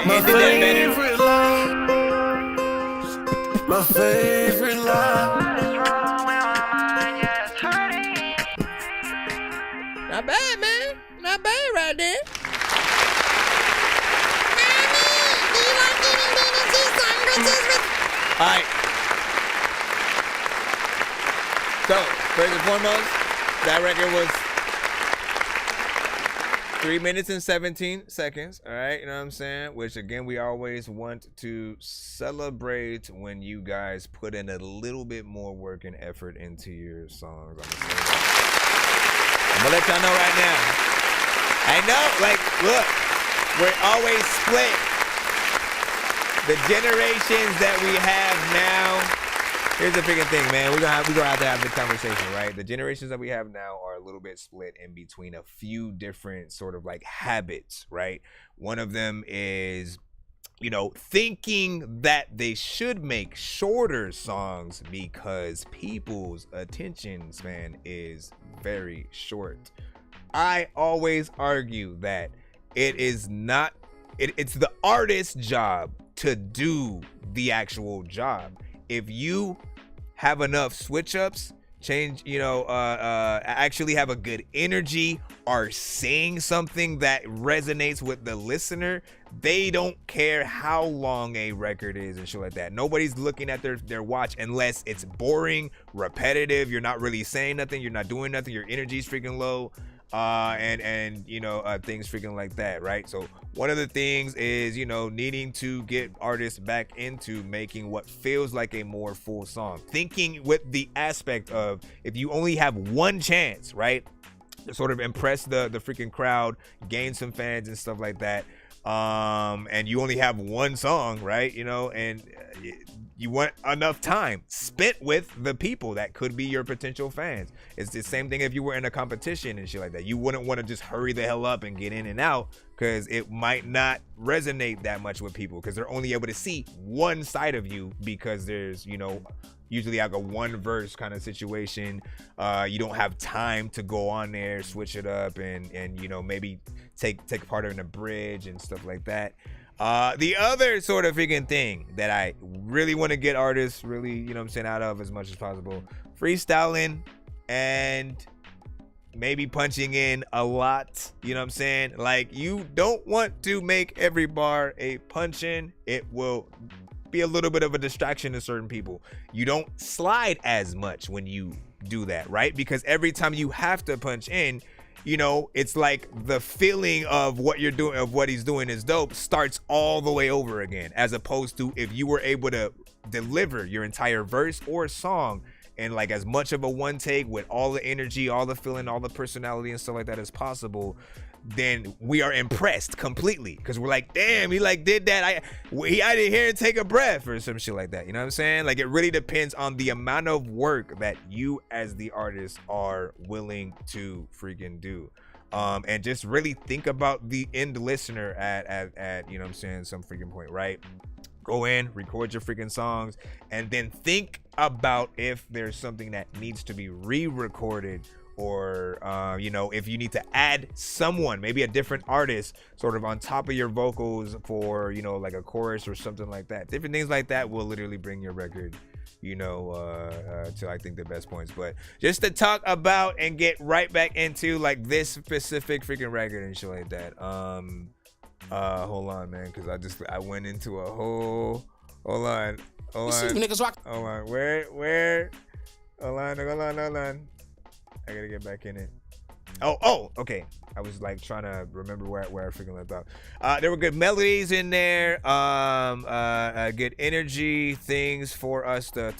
My favorite line. My favorite line. Not bad, man. Not bad right there. Alright. So, first and foremost, that record was 3 minutes and 17 seconds. Alright, you know what I'm saying? Which, again, we always want to celebrate when you guys put in a little bit more work and effort into your songs. I'm gonna let y'all know right now. I know, like, look, we're always split. The generations that we have now, here's the freaking thing, man. We're gonna have to have the conversation, right? The generations that we have now are a little bit split in between a few different sort of like habits, right? One of them is, you know, thinking that they should make shorter songs because people's attention span is very short. I always argue that it is not, it's the artist's job to do the actual job. If you have enough switch ups, change, you know, actually have a good energy or saying something that resonates with the listener, they don't care how long a record is and shit like that. Nobody's looking at their watch unless it's boring, repetitive, you're not really saying nothing, you're not doing nothing, your energy's freaking low. And you know, things freaking like that, right? So one of the things is, you know, needing to get artists back into making what feels like a more full song, thinking with the aspect of, if you only have one chance, right, to sort of impress the freaking crowd, gain some fans and stuff like that, and you only have one song, right, you know, and you want enough time spent with the people that could be your potential fans. It's the same thing if you were in a competition and shit like that. You wouldn't want to just hurry the hell up and get in and out, because it might not resonate that much with people, because they're only able to see one side of you, because there's, you know, usually like a one verse kind of situation. You don't have time to go on there, switch it up, and you know, maybe take part in a bridge and stuff like that. The other sort of freaking thing that I really want to get artists really, you know what I'm saying, out of as much as possible, freestyling and maybe punching in a lot, you know what I'm saying? Like, you don't want to make every bar a punch in. It will be a little bit of a distraction to certain people. You don't slide as much when you do that, right? Because every time you have to punch in, you know, it's like the feeling of what you're doing, of what he's doing is dope, starts all the way over again, as opposed to if you were able to deliver your entire verse or song and like as much of a one take with all the energy, all the feeling, all the personality and stuff like that as possible, then we are impressed completely, because we're like, damn, he like did that. I didn't hear him take a breath or some shit like that. You know what I'm saying? Like, it really depends on the amount of work that you as the artist are willing to freaking do. And just really think about the end listener at you know what I'm saying, some freaking point, right? Go in, record your freaking songs, and then think about if there's something that needs to be re-recorded, or you know, if you need to add someone, maybe a different artist sort of on top of your vocals for, you know, like a chorus or something like that. Different things like that will literally bring your record, you know, to I think the best points. But just to talk about and get right back into like this specific freaking record and shit like that. Hold on, man, because I went into a whole hold on. Hold on, where hold on. I gotta get back in it. Oh, okay. I was like trying to remember where I freaking left off. There were good melodies in there, good energy, things for us to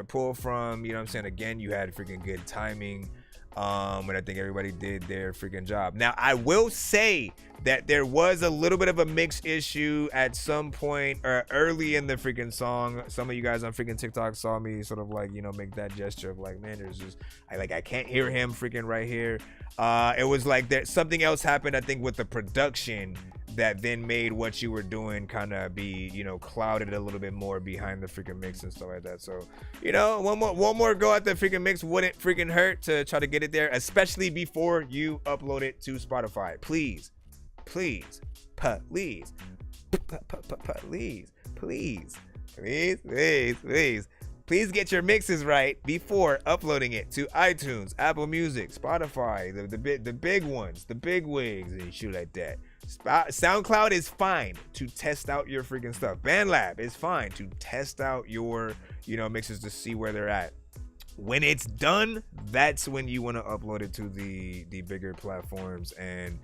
pull from. You know what I'm saying? Again, you had freaking good timing. And I think everybody did their freaking job. Now, I will say that there was a little bit of a mix issue at some point early in the freaking song. Some of you guys on freaking TikTok saw me sort of like, you know, make that gesture of like, man, there's just I can't hear him freaking right here. It was like that something else happened, I think, with the production that then made what you were doing kind of be, you know, clouded a little bit more behind the freaking mix and stuff like that. So, you know, one more go at the freaking mix wouldn't freaking hurt to try to get it there, especially before you upload it to Spotify. Please get your mixes right before uploading it to iTunes, Apple Music, Spotify, the big ones, the big wigs and shit like that. SoundCloud is fine to test out your freaking stuff. BandLab is fine to test out your, you know, mixes to see where they're at. When it's done, that's when you want to upload it to the bigger platforms and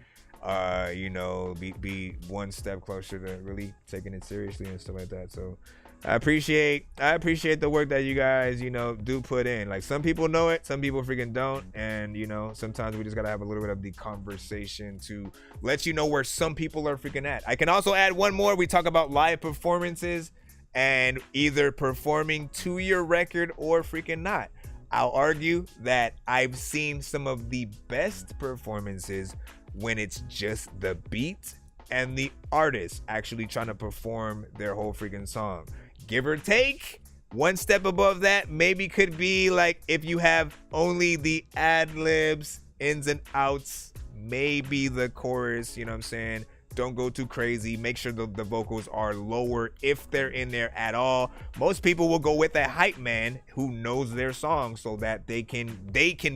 you know, be one step closer to really taking it seriously and stuff like that. So I appreciate the work that you guys, you know, do put in. Like, some people know it, some people freaking don't, and you know, sometimes we just gotta have a little bit of the conversation to let you know where some people are freaking at. I can also add one more. We talk about live performances and either performing to your record or freaking not. I'll argue that I've seen some of the best performances when it's just the beat and the artist actually trying to perform their whole freaking song. Give or take, one step above that maybe could be like if you have only the ad-libs, ins and outs, maybe the chorus, you know what I'm saying? Don't go too crazy. Make sure the vocals are lower if they're in there at all. Most people will go with a hype man who knows their song so that they can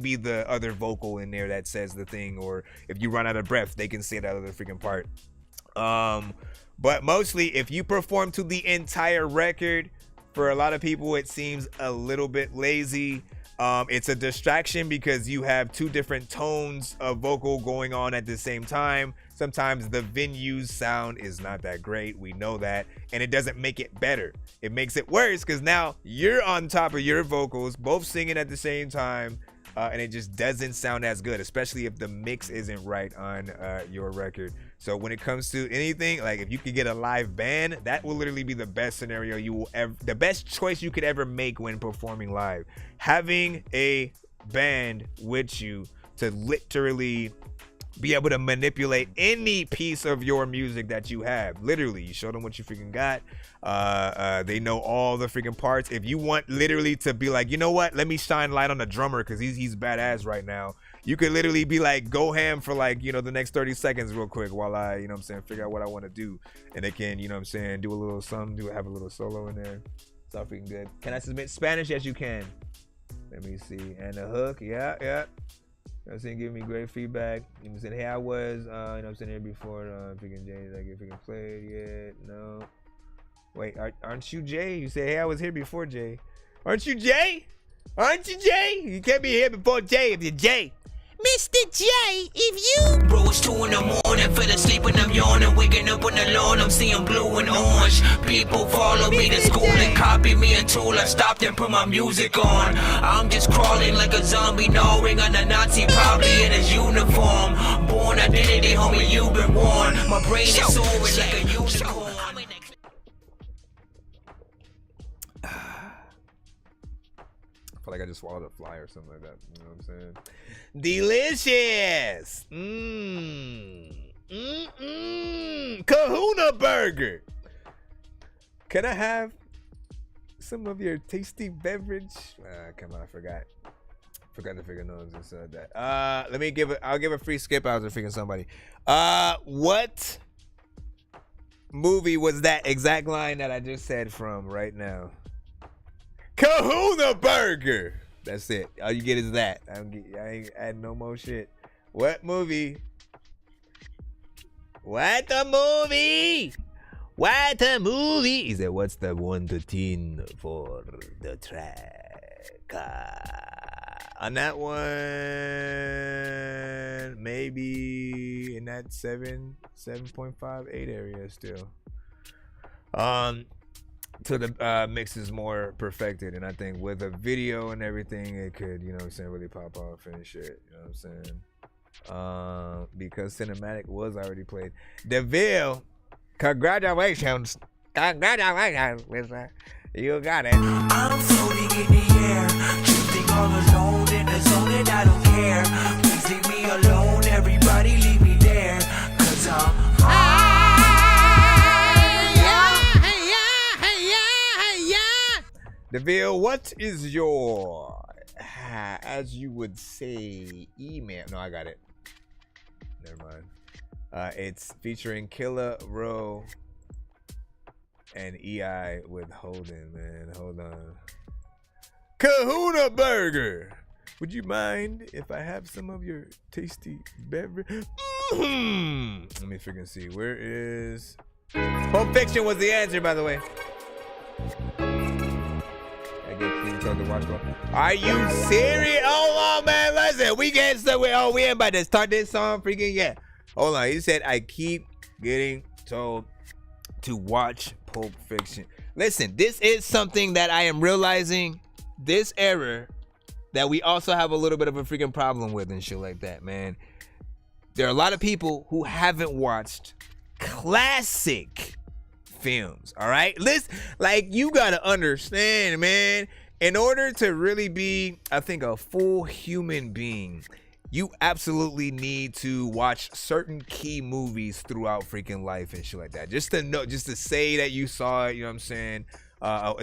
be the other vocal in there that says the thing, or if you run out of breath, they can say that other freaking part. But mostly if you perform to the entire record, for a lot of people it seems a little bit lazy. It's a distraction because you have two different tones of vocal going on at the same time. Sometimes the venue's sound is not that great. We know that. And it doesn't make it better. It makes it worse because now you're on top of your vocals, both singing at the same time. And it just doesn't sound as good, especially if the mix isn't right on your record. So when it comes to anything, like if you could get a live band, that will literally be the best scenario you will ever, the best choice you could ever make when performing live. Having a band with you to literally be able to manipulate any piece of your music that you have. Literally, you show them what you freaking got. They know all the freaking parts. If you want literally to be like, you know what, let me shine light on the drummer because he's badass right now, you could literally be like, go ham for like, you know, the next 30 seconds real quick while I, you know what I'm saying, figure out what I want to do. And they can, you know what I'm saying, do a little something, have a little solo in there. It's all freaking good. Can I submit Spanish? Yes, you can. Let me see. And the hook, yeah. know what I'm saying? Giving me great feedback. You know what I'm saying? Hey, I was, you know what I'm saying, here before. Freaking Jay, like, if freaking played yet? No. Wait, aren't you Jay? You say, hey, I was here before Jay. Aren't you Jay? Aren't you Jay? You can't be here before Jay if you're Jay. Mr. J, if you Bro, it's 2 in the morning, fell asleep and I'm yawning, waking up on the lawn, I'm seeing blue and orange. People follow me to school and copy me until I stopped and put my music on. I'm just crawling like a zombie, gnawing on a Nazi, probably in his uniform. Born identity, homie, you've been warned. My brain is soaring like a unicorn. I feel like I just swallowed a fly or something like that. You know what I'm saying? Delicious. Kahuna burger. Can I have some of your tasty beverage? Come on, I forgot. Forgot to figure Nonsenze said that. Let me give it. I'll give a free skip out to freaking somebody. What movie was that exact line that I just said from right now? Kahuna burger. That's it. All you get is that. I ain't adding no more shit. What movie? What the movie? What the movie? He said, what's the 1 to 10 for the track? On that one, maybe in that 7.5, 8 area still. So the mix is more perfected, and I think with a video and everything, it could, you know what I'm saying, really pop off and shit. You know what I'm saying? Because cinematic was already played. DeVille, congratulations. Congratulations, mister. You got it. I'm floating in the air, drifting all alone in the zone, and I don't care. Please leave me alone, everybody leave me there, 'cause I'm DeVille, what is your, as you would say, email? No, I got it. Never mind. It's featuring Killer Row and EI with Holden, man. Hold on. Kahuna Burger. Would you mind if I have some of your tasty beverage? Let me freaking see. Where is... Pulp Fiction was the answer, by the way. Are you serious? Hold on, man. Listen, we get somewhere. Oh, we ain't about to start this song freaking yet. Hold on. He said, I keep getting told to watch Pulp Fiction. Listen, this is something that I am realizing this era that we also have a little bit of a freaking problem with and shit like that, man. There are a lot of people who haven't watched classic films, all right? Listen, like, you gotta understand, man. In order to really be, I think, a full human being, you absolutely need to watch certain key movies throughout freaking life and shit like that. Just to know, just to say that you saw it, you know what I'm saying?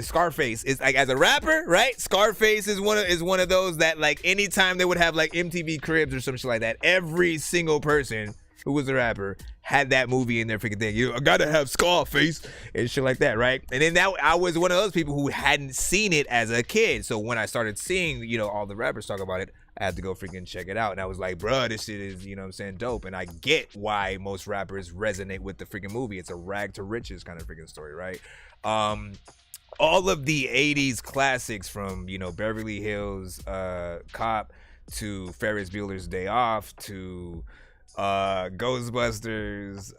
Scarface is like, as a rapper, right? Scarface is one of those that, like, anytime they would have like MTV Cribs or some shit like that, every single person who was a rapper had that movie in their freaking thing. You know, I gotta have Scarface and shit like that, right? And then that I was one of those people who hadn't seen it as a kid. So when I started seeing, you know, all the rappers talk about it, I had to go freaking check it out. And I was like, bruh, this shit is, you know what I'm saying, dope. And I get why most rappers resonate with the freaking movie. It's a rag to riches kind of freaking story, right? All of the 80s classics from, you know, Beverly Hills Cop to Ferris Bueller's Day Off to Ghostbusters,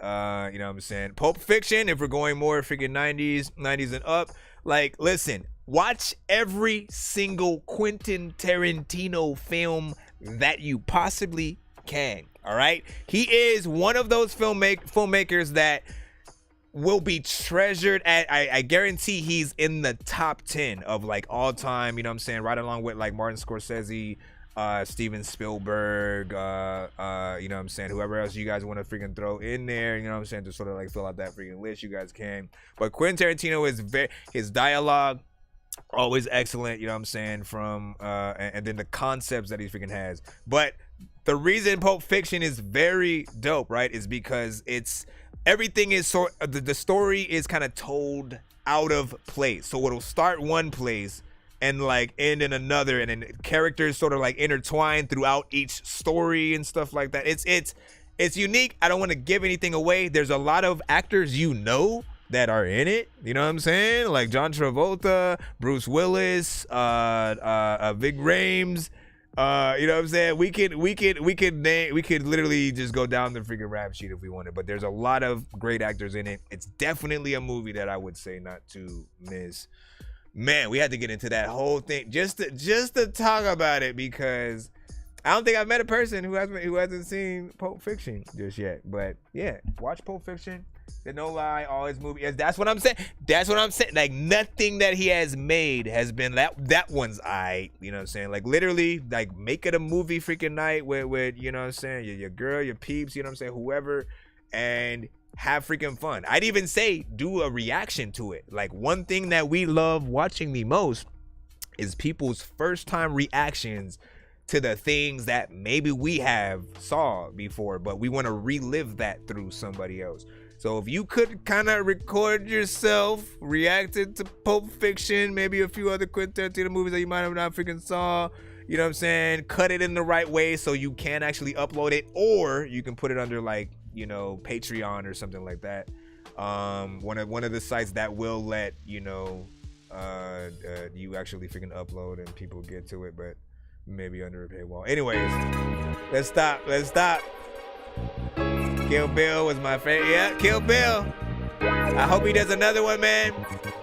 you know what I'm saying, Pulp Fiction, if we're going more freaking 90s and up. Like, listen, watch every single Quentin Tarantino film that you possibly can, all right? He is one of those filmmakers that will be treasured. I guarantee he's in the top 10 of, like, all time, you know what I'm saying, right along with, like, Martin Scorsese, Steven Spielberg, you know what I'm saying, whoever else you guys want to freaking throw in there, you know what I'm saying, to sort of like fill out that freaking list, you guys can. But Quentin Tarantino is his dialogue always excellent, you know what I'm saying, from and then the concepts that he freaking has. But the reason Pulp Fiction is very dope, right, is because everything is the story is kind of told out of place. So it'll start one place, and like end in another, and then characters sort of like intertwined throughout each story and stuff like that. It's unique. I don't want to give anything away. There's a lot of actors that are in it. You know what I'm saying? Like John Travolta, Bruce Willis, Vig Rhames. You know what I'm saying? We could literally just go down the freaking rap sheet if we wanted. But there's a lot of great actors in it. It's definitely a movie that I would say not to miss. Man, we had to get into that whole thing just to talk about it, because I don't think I've met a person who hasn't seen Pulp Fiction just yet. But yeah, watch Pulp Fiction. The No Lie, all his movies. That's what I'm saying. Like nothing that he has made has been that one's aight. You know what I'm saying? Like literally, like make it a movie freaking night with you know what I'm saying, your girl, your peeps, you know what I'm saying, whoever, and have freaking fun. I'd even say do a reaction to it. Like one thing that we love watching the most is people's first time reactions to the things that maybe we have saw before, but we want to relive that through somebody else. So if you could kind of record yourself reacting to Pulp Fiction, maybe a few other Quentin Tarantino movies that you might have not freaking saw, you know what I'm saying? Cut it in the right way so you can actually upload it, or you can put it under like, you know, Patreon or something like that. One of the sites that will let, you know, you actually freaking upload and people get to it, but maybe under a paywall. Anyways, let's stop. Kill Bill was my favorite. Yeah, Kill Bill. I hope he does another one, man.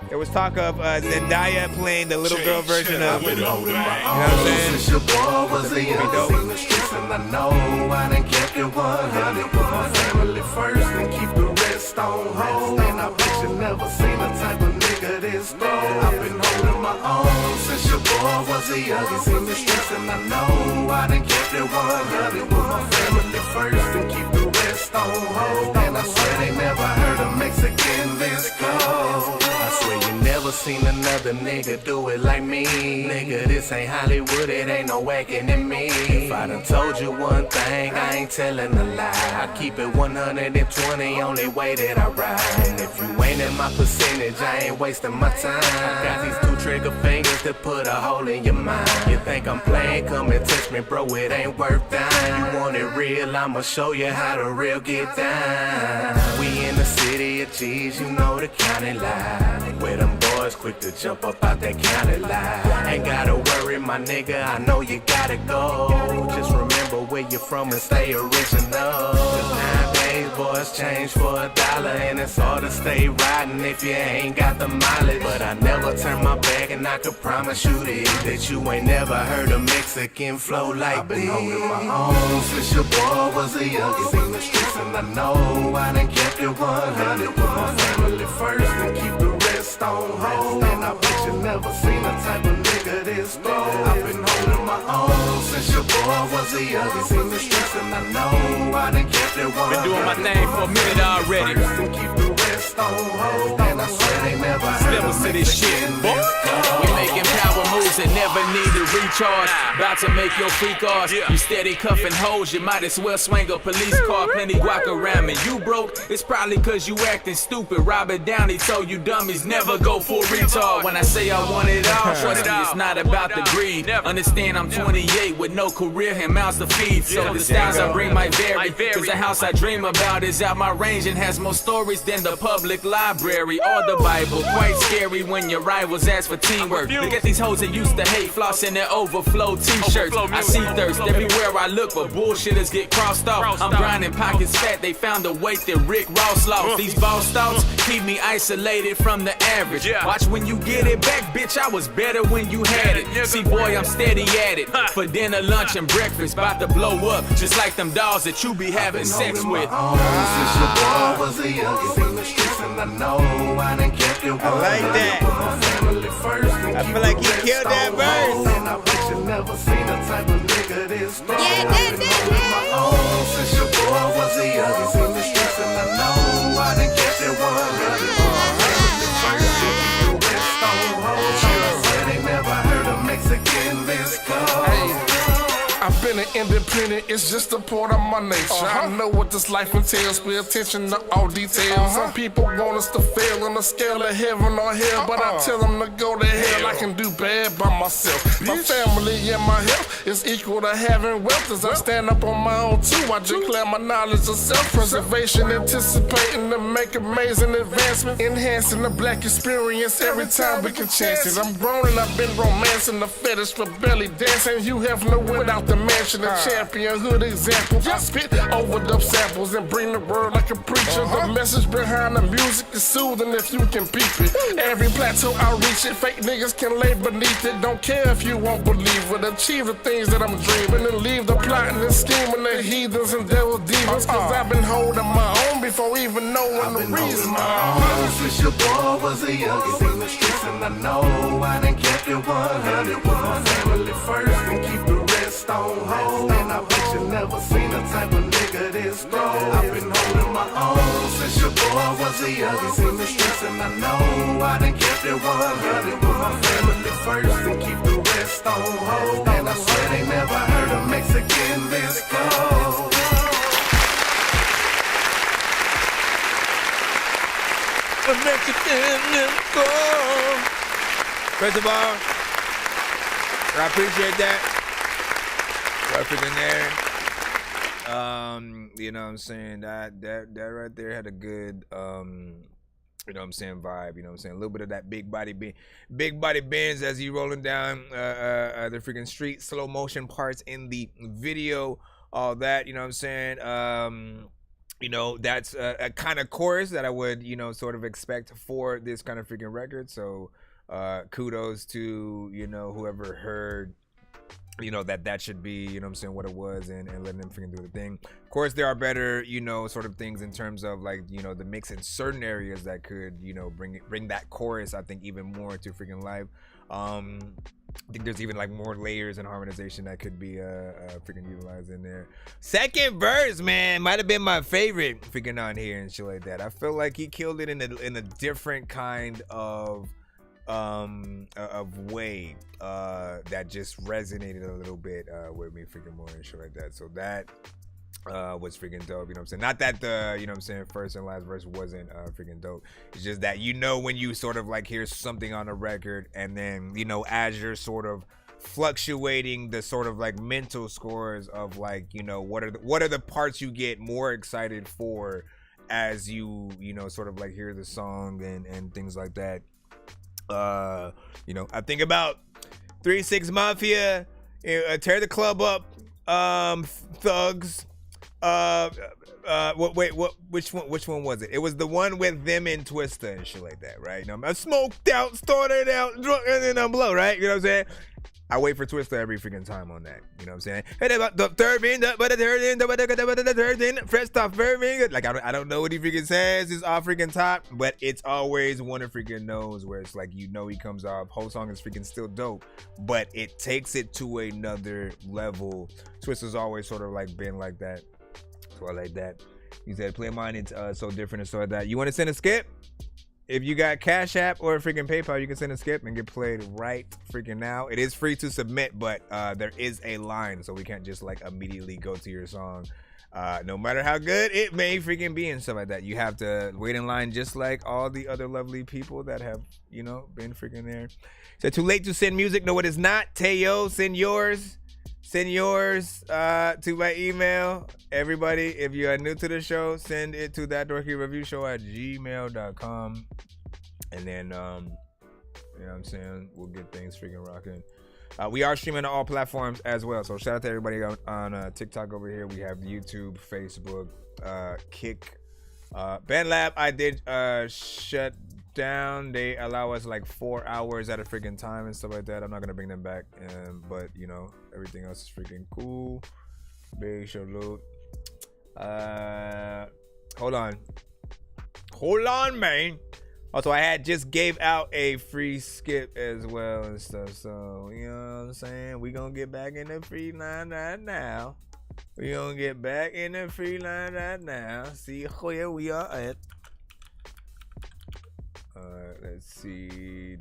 There was talk of Zendaya playing the little girl version of, you know what I'm saying? Since your boy was a young in the streets, and I know I done kept it 100. Put my family first and keep the rest on hold. And I bet you never seen the type of nigga this throw. I've been holding my own since your boy was a young in the streets, and I know I done kept it 100. Put my family first and keep the rest on hold. And I swear they never heard a Mexican this cold. I swear you never seen another nigga do it like me. Nigga, this ain't Hollywood, it ain't no whacking in me. If I done told you one thing, I ain't telling a lie. I keep it 120, only way that I ride. And if you ain't in my percentage, I ain't wasting my time. I got these 2 trigger fingers to put a hole in your mind. You think I'm playing, come and touch me, bro, it ain't worth dying. You want it real, I'ma show you how the real get down. We in the city of G's, you know the county line. Where them boys quick to jump up out that county line. Ain't gotta worry, my nigga, I know you gotta go. Just remember where you're from and stay original. Nowadays, boys change for $1, and it's hard to stay riding if you ain't got the mileage. But I never turn my back, and I could promise you this, that you ain't never heard a Mexican flow like I've been holding my own since your boy was a youngest in the streets, and I know I done kept it 100. Put my family first and keep the rest on hold. And I bet you never seen a type of nigga this throw. I've been holding my own since your boy was a youngest in the streets, and I know I done kept it 100. Been doing my thing for a minute already. First and keep the rest on hold. And I swear they never heard Levels to this shit, boy. We making power moves and never need to recharge. About to make your freak ours. You steady cuffing hoes, you might as well swing a police car. Plenty guac around me. You broke, it's probably cause you acting stupid. Robert Downey told you dummies never go full retard. When I say I want it all, trust me, it's not about the greed. Understand I'm 28 with no career and mouths to feed. So the styles I bring might vary, cause the house I dream about is out my range and has more stories than the public library or the Bible. Quite scary when your rivals ask for teamwork. Look at these hoes that used to hate, flossing their overflow t-shirts. I see thirst everywhere I look, but bullshitters get crossed off. I'm grinding pockets fat, they found a weight that Rick Ross lost. These boss thoughts keep me isolated from the average. Watch when you get it back, bitch, I was better when you had it. See boy, I'm steady at it. For dinner, lunch, and breakfast, about to blow up, just like them dolls that you be having sex with. Since your boy was a youngest in the streets, and I know I done kept it 100. I like that. Put my family first and I feel like he killed that verse. And I bet you never seen a type of nigga this strong. I've been holding my own since your boy was a youngest in the streets, and I know I done kept it 100. Put my family first and keep the rest on hold. I swear they never heard a Mexican this cold. I've been an Being independent is just a part of my nature. I know what this life entails. Pay attention to all details. Some people want us to fail on the scale of heaven or hell, but I tell them to go to hell. I can do bad by myself. My family and my health is equal to having wealth. As I stand up on my own too, I declare my knowledge of self-preservation, anticipating to make amazing advancements, enhancing the black experience every time we can chance it. I'm grown and I've been romancing the fetish for belly dancing. You have no without the mansion, a championhood example. I spit overdub samples and bring the word like a preacher. The message behind the music is soothing if you can peep it. Every plateau I reach it, fake niggas can lay beneath it. Don't care if you won't believe it. Achieve the things that I'm dreaming and leave the plotting and scheming the heathens and devil demons. Cause I've been holding my own before even knowing the reason. Since your boy was a youngin', seen the streets and I know I done kept it 100. Put my family first and keep the rest on hold. And I bet you never seen a type of nigga this strong. I've been holding my own since your boy was a youngin', seen the streets and I know I done kept it 100. Put my family first and keep the rest on hold. And I swear they never heard a Mexican this cold. First of all, I appreciate that. Right in there. You know what I'm saying? That right there had a good you know what I'm saying, vibe, you know what I'm saying? A little bit of that big body bends as you rolling down the freaking street, slow motion parts in the video, all that, you know what I'm saying? You know, that's a kind of chorus that I would, you know, sort of expect for this kind of freaking record. So kudos to, you know, whoever heard, you know, that should be, you know what I'm saying, what it was, and letting them freaking do the thing. Of course, there are better, you know, sort of things in terms of, like, you know, the mix in certain areas that could, you know, bring that chorus, I think, even more to freaking life. I think there's even like more layers and harmonization that could be freaking utilized in there. Second verse, man, might have been my favorite freaking on here and shit like that. I feel like he killed it in a different kind of way that just resonated a little bit with me freaking more and shit like that. So that was freaking dope, you know what I'm saying? Not that the, you know what I'm saying, first and last verse wasn't freaking dope. It's just that, you know, when you sort of like hear something on a record and then, you know, as you're sort of fluctuating the sort of like mental scores of like, you know, what are the parts you get more excited for as you know, sort of like hear the song and things like that. You know, I think about 3 6 Mafia, Tear the Club Up, Thugs. Which one was it? It was the one with them and Twista and shit like that, right? You know, I'm smoked out, started out, drunk, and then I'm blow, right? You know what I'm saying? I wait for Twista every freaking time on that. You know what I'm saying? The third in, fresh stuff, very good. Like, I don't know what he freaking says. It's off freaking top, but it's always one of freaking knows where it's like, you know, he comes off. Whole song is freaking still dope, but it takes it to another level. Twista's always sort of like been like that. So I like that. You said play mine, it's so different and so like that. You want to send a skip? If you got Cash App or freaking PayPal, you can send a skip and get played right freaking now. It is free to submit, but there is a line, so we can't just like immediately go to your song. No matter how good it may freaking be and stuff like that. You have to wait in line just like all the other lovely people that have, you know, been freaking there. So too late to send music? No, it is not. Teo, send yours. Send yours to my email. Everybody, if you are new to the show, send it to thatdorkyreviewshow@gmail.com. And then, you know what I'm saying, we'll get things freaking rocking. We are streaming on all platforms as well. So shout out to everybody on TikTok over here. We have YouTube, Facebook, Kick. BandLab, I did shut down. They allow us like 4 hours at a freaking time and stuff like that. I'm not gonna bring them back, but you know, everything else is freaking cool. Big salute. Hold on, man. Also, I had just gave out a free skip as well and stuff, so you know what I'm saying, we gonna get back in the free line right now. See where we are at. Let's see.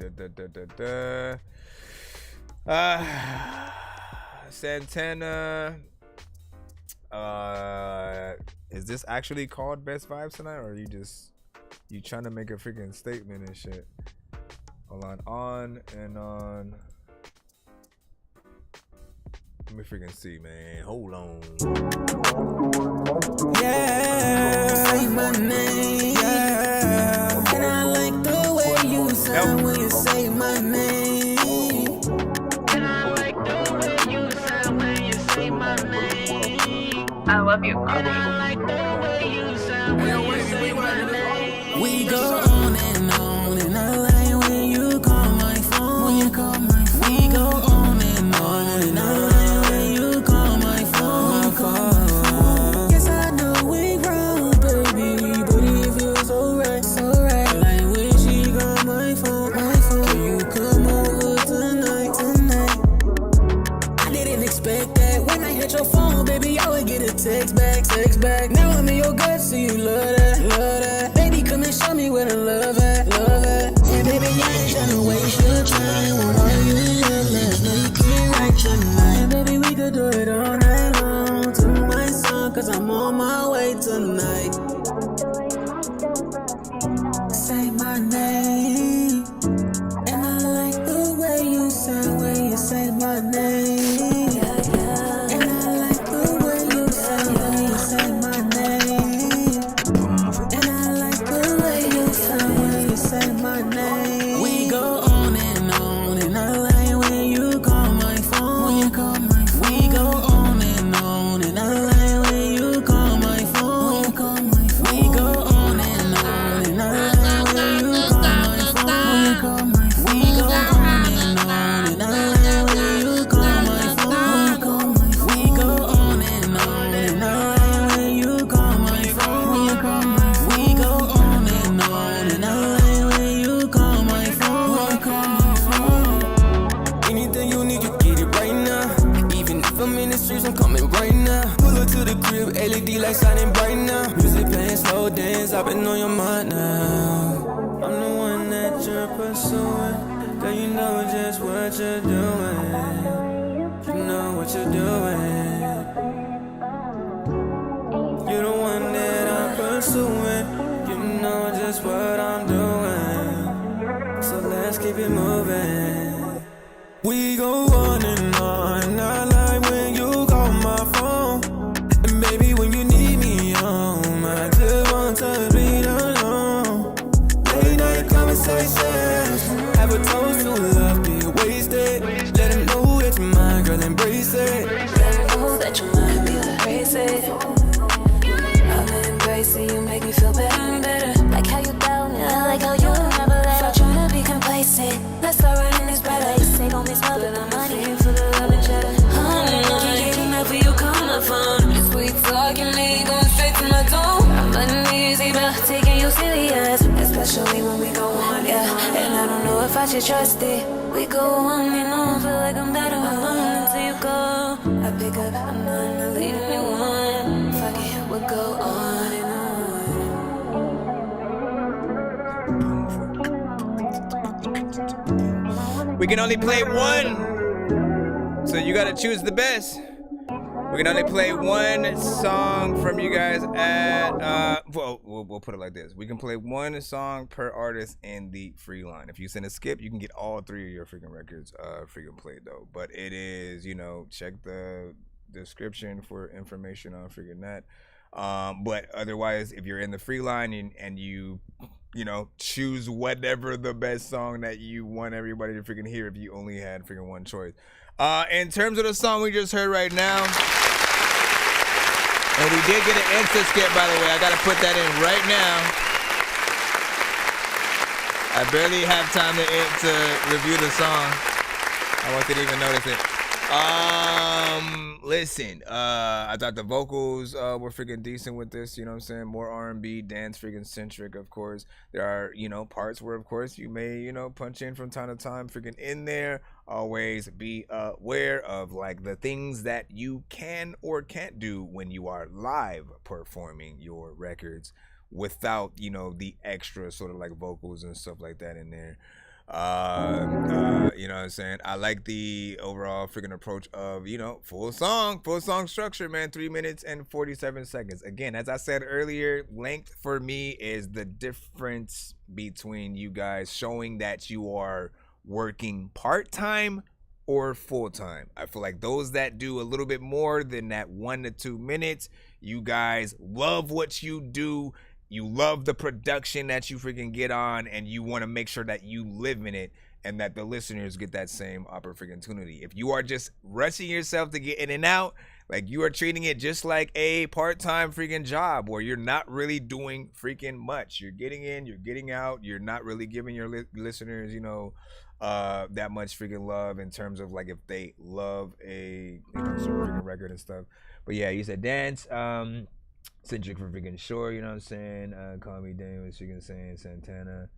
Santana. Is this actually called Best Vibes tonight, or are you trying to make a freaking statement and shit? Hold on and on. Let me freaking see, man. Hold on. Yeah, say my name. Yeah. And I like the way you sound when you say my name. And I like the way you sound when you say my name. I love you. And I like the way you sound when you say my name. We go on, and I like when you call my phone. When you call my phone. We go on, and I like. Yes, I know we grown, baby, but it feels so right. Like when she got my phone. Can you come over tonight? I didn't expect that. When I hit your phone, baby, I would get a text back. Now I'm in your gut, so you love that. Baby, come and show me where the love at. And baby, I ain't tryna waste your time. When all you love, let's make it right tonight. And baby, we could do it all night long to my song, cause I'm on my way tonight. Say my name, and I like the way you sound when you say my name. And I like the way you sound when you say my name. And I like the way you sound when you say my name. We go on, and I like when you call my phone. When you call my phone. We go on, and I like when you call my phone. When you call my phone. We go on, and I like when you call my phone. When you call my phone. We go on, and I like when you call my phone. When you call my phone. We go on, and I like when you call my phone. When you call my phone. We go on, and I like when you call my phone. When you call my phone. Anything you need, you get it right now. Even if I'm in the streets, I'm coming right now. Pull up to the crib, LED lights shining bright now. Music playing, slow dance, I've been on your mind now. I'm the one that you're pursuing. Girl, you know just what you're doing. You know what you're doing. You're the one that I'm pursuing. You know just what I'm doing. So let's keep it moving. We go on, and I like when you call my phone. And baby, when you need me home, I just want to be alone. Late night conversations, have a toast to love, be wasted. Let him know that you're mine, girl, embrace it. Let him know that you're mine, be crazy. I'll embrace it, you make me feel better and better. Like how you down, I like how you never let up. Trying to be complacent, let's start running this bright light. Say don't miss my little money for the love and cheddar. Honey, can't get enough of you, call my phone. Your sweet talking me, going straight to my dome. I'm uneasy about taking you serious, especially when we go on, yeah. And I don't know if I should trust it. We go on and on, feel like I'm better until you go. I pick up, I'm not leaving you on. Fuck it, we'll go on and on. We can only play one, so you gotta choose the best. We can only play one song from you guys at, we'll put it like this. We can play one song per artist in the free line. If you send a skip, you can get all three of your freaking records freaking played though. But it is, check the description for information on freaking that. But otherwise, if you're in the free line and you choose whatever the best song that you want everybody to freaking hear if you only had freaking one choice. In terms of the song we just heard right now, and we did get an instant skip, by the way. I gotta put that in right now. I barely have time to review the song. I wasn't even notice it. Listen, I thought the vocals were freaking decent with this, you know what I'm saying? More R&B, dance freaking centric, of course. There are, parts where, of course, you may, punch in from time to time freaking in there. Always be aware of, like, the things that you can or can't do when you are live performing your records without, the extra sort of like vocals and stuff like that in there. You know what I'm saying? I like the overall freaking approach of, you know, full song structure, man. 3 minutes and 47 seconds. Again, as I said earlier, length for me is the difference between you guys showing that you are working part-time or full-time. I feel like those that do a little bit more than that 1 to 2 minutes, you guys love what you do. You love the production that you freaking get on, and you want to make sure that you live in it and that the listeners get that same opportunity. If you are just rushing yourself to get in and out, like you are treating it just like a part-time freaking job where you're not really doing freaking much. You're getting in, you're getting out, you're not really giving your listeners, you know, that much freaking love in terms of like if they love a, you know, some freaking record and stuff. But yeah, you said dance. Centric for freaking sure, you know what I'm saying? Call Me Dame was freaking saying Santana.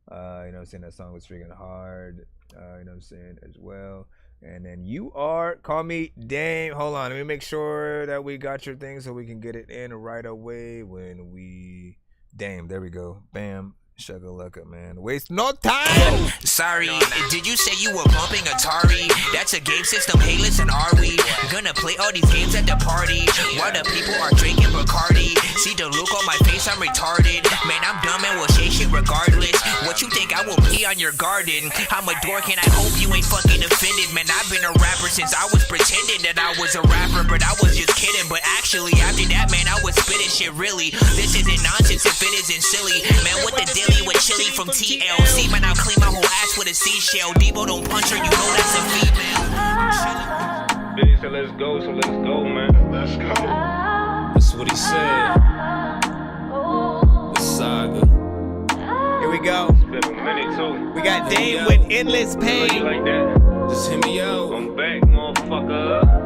You know what I'm saying? That song was freaking hard. You know what I'm saying? As well. And then you are Call Me Dame. Hold on, let me make sure that we got your thing so we can get it in right away when we Dame. There we go. Bam. Shakalaka, man. Waste no time! Sorry, did you say you were bumping Atari? That's a game system, hey listen, are we gonna play all these games at the party? While the people are drinking Bacardi. See the look on my face, I'm retarded. Man, I'm dumb and will say shit regardless. What you think I will pee on your garden? I'm a dork and I hope you ain't fucking offended. Man, I've been a rapper since I was pretending that I was a rapper, but I was just kidding. But actually, after that, man, I was spitting shit really. This isn't nonsense if it isn't silly. Man, what the with chili from TLC, man, I'll clean my whole ass with a seashell. Debo don't punch her, you know that's a female. Big, so let's go, man. Let's go. That's what he said. The saga. Here we go. It's been a minute, too. We got Dame with Endless Pain. You like that? Just hit me out. Come back, motherfucker.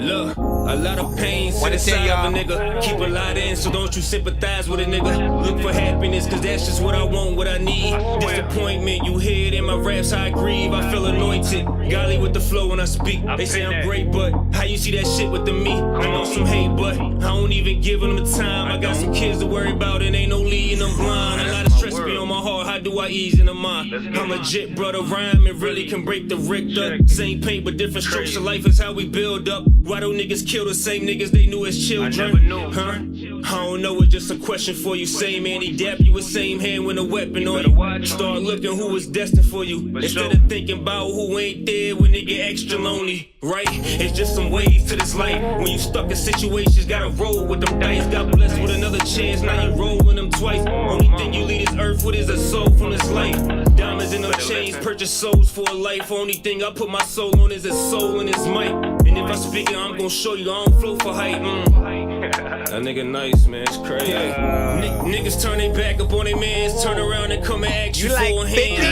Look, a lot of pain sit inside of a nigga. Keep a lot in, so don't you sympathize with a nigga. Look for happiness, cause that's just what I want, what I need. Disappointment, you hear it in my raps, how I grieve. I feel anointed, golly with the flow when I speak. They say I'm great, but how you see that shit with the me? I'm on some hate, but I don't even give them the time. I got some kids to worry about and ain't no leading them blind. A lot of stress be on my heart, how do I ease in the mind? I'm legit, brother, rhyme and really can break the Richter. Same paint but different strokes of life is how we build up. Why don't niggas kill the same niggas they knew as children? Huh? I don't know, it's just a question for you. Same man, he dap you with same hand with a weapon on you. Start looking who was destined for you. Instead of thinking about who ain't there when they get extra lonely. Right? It's just some ways to this life. When you stuck in situations, gotta roll with them dice. Got blessed with another chance, now you rolling them twice. Only thing you leave this earth with is a soul from this life. Diamonds in no chains, purchase souls for a life. Only thing I put my soul on is his soul and his mic. And if I speak it, I'm gonna show you I don't flow for hype. That nigga nice, man, it's crazy. Niggas turn their back up on their mans, turn around and come and ask you for a hand.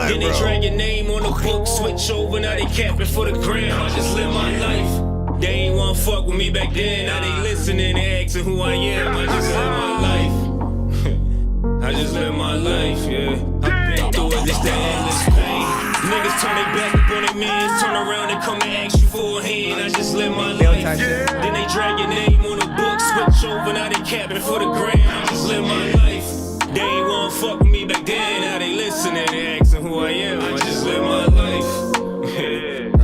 Then they drag your name on the book, switch over, now they capping for the gram. I just live my life. They ain't wanna fuck with me back then. Now they listening and asking who I am. I just live my life. I just live my life, yeah. I've been through it, this that endless pain. Niggas turn their back up on their mans, turn around and come and ask you for a hand. I just live my life. Then they drag your name on the book, switch over, now they capping for the gram. I just live my life. They ain't wanna fuck with me back then. Now they listening and asking who I am. I just live my life.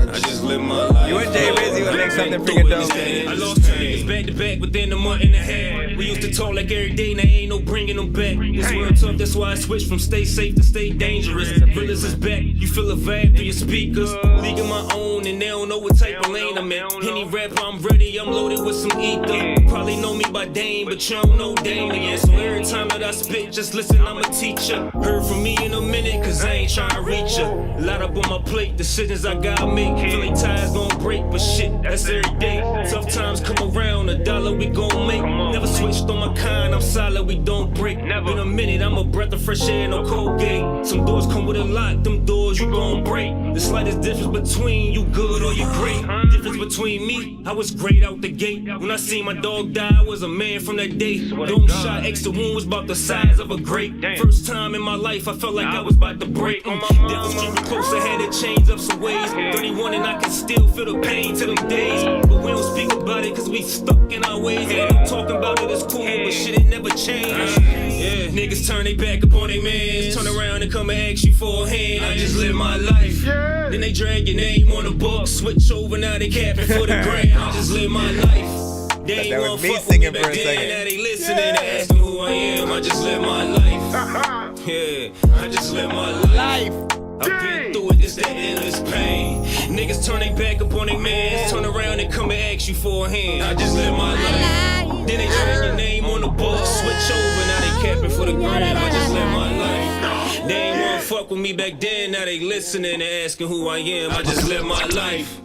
I just live my life. You and Jay Rizzy will make something freaking dope. I lost 2 niggas back to back within a month and a half. We used to talk like every day, now ain't no bringing them back. This world tough, that's why I switched from stay safe to stay dangerous. Realers is back, you feel a vibe through your speakers. League of my own, and they don't know what type of lane I'm in. Any rapper, I'm ready, I'm loaded with some ether. Probably know me by Dame, but you don't know Dame again. So every time that I spit, just listen, I'm a teacher. Heard from me in a minute, cause I ain't trying to reach ya. Lot up on my plate, decisions I gotta make. Feeling ties gon' break, but shit, that's every day. Tough times come around, $1 we gon' make. Never switched on my kind, I'm solid, we don't break. In a minute, I'm a breath of fresh air, no Colgate. Some doors come with a lock, them doors you gon' break. The slightest difference between you good or you great. Difference between me, I was great out the gate. When I seen my dog die, I was a man from that day. Dome shot, extra wound was about the size of a grape. First time in my life, I felt like I was about to break. Devils creeping closer, had to change up some ways. 31 and I can still feel the pain to them days. But we don't speak about it cause we stuck in our ways. Ain't no talking about it, it's cool, but shit it never changed. Yeah, niggas turn their back upon their mans. Turn around and come and ask you for a hand. I just live my life. Then they drag your name on the book. Switch over, now they capping for the grand. I just live my life. They ain't wanna fuck with me back then. Now they listening and asking who I am. I just live my life. Yeah, I just live my life. I've been through it, it's that endless pain. Niggas turn their back up on their mans. Turn around and come and ask you for a hand. I just live my life. Then they drag your name on the book. Switch over, now they capping for the gram. I just live my life. They ain't wanna fuck with me back then. Now they listening and asking who I am. I just live my life.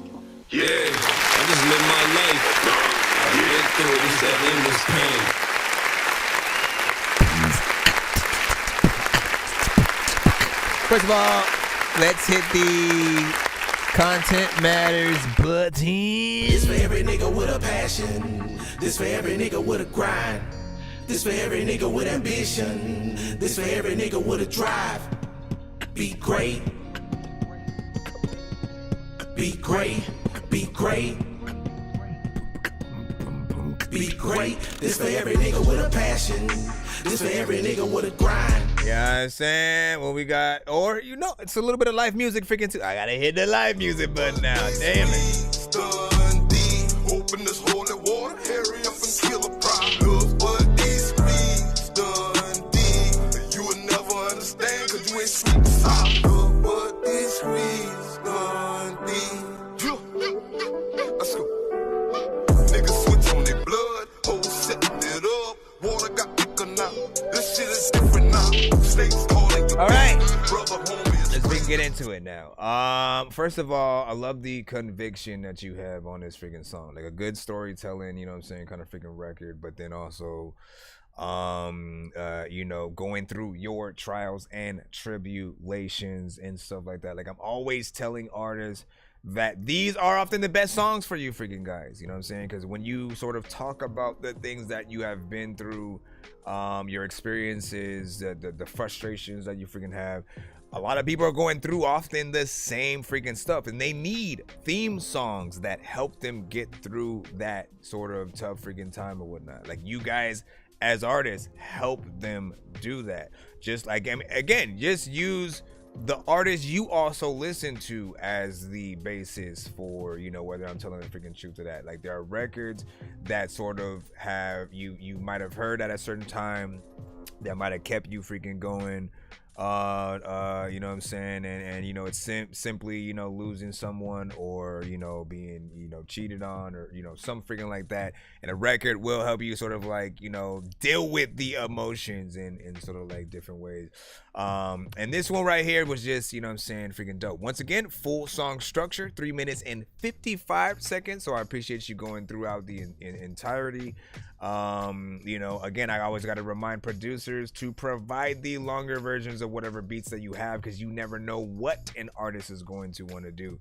Yeah, I just live my life. I've been through it, it's that endless pain. First of all, let's hit the content matters button. This for every nigga with a passion. This for every nigga with a grind. This for every nigga with ambition. This for every nigga with a drive. Be great. Be great. Be great. Be great. This for every nigga with a passion. This for every nigga with a grind. You know what I'm saying? What we got, or you know, it's a little bit of live music freaking too. I gotta hit the live music button now. Damn it. Open this holy water, hurry up and kill a problem. But these streets done deep. You will never understand cause you ain't sweet and sour. But these streets done deep. Let's go. Niggas switch on their blood, hoes setting it up. Water got thicker now. This shit is different now. Snakes calling you. All right. Brother, homie. Let's get into it now. First of all, I love the conviction that you have on this freaking song. Like a good storytelling, you know what I'm saying, kind of freaking record, but then also you know, going through your trials and tribulations and stuff like that. Like I'm always telling artists that these are often the best songs for you freaking guys, you know what I'm saying? Because when you sort of talk about the things that you have been through, your experiences, the frustrations that you freaking have, a lot of people are going through often the same freaking stuff, and they need theme songs that help them get through that sort of tough freaking time or whatnot. Like you guys as artists help them do that. Just like, again, just use the artists you also listen to as the basis for, you know, whether I'm telling the freaking truth to that. Like there are records that sort of have you might have heard at a certain time that might have kept you freaking going. You know what I'm saying, and you know, it's simply, you know, losing someone, or you know, being, you know, cheated on, or you know, some freaking like that, and a record will help you sort of like, you know, deal with the emotions in sort of like different ways. And this one right here was just, you know what I'm saying, freaking dope. Once again, full song structure, 3 minutes and 55 seconds, so I appreciate you going throughout the entirety. You know, again, I always got to remind producers to provide the longer versions of whatever beats that you have, because you never know what an artist is going to want to do.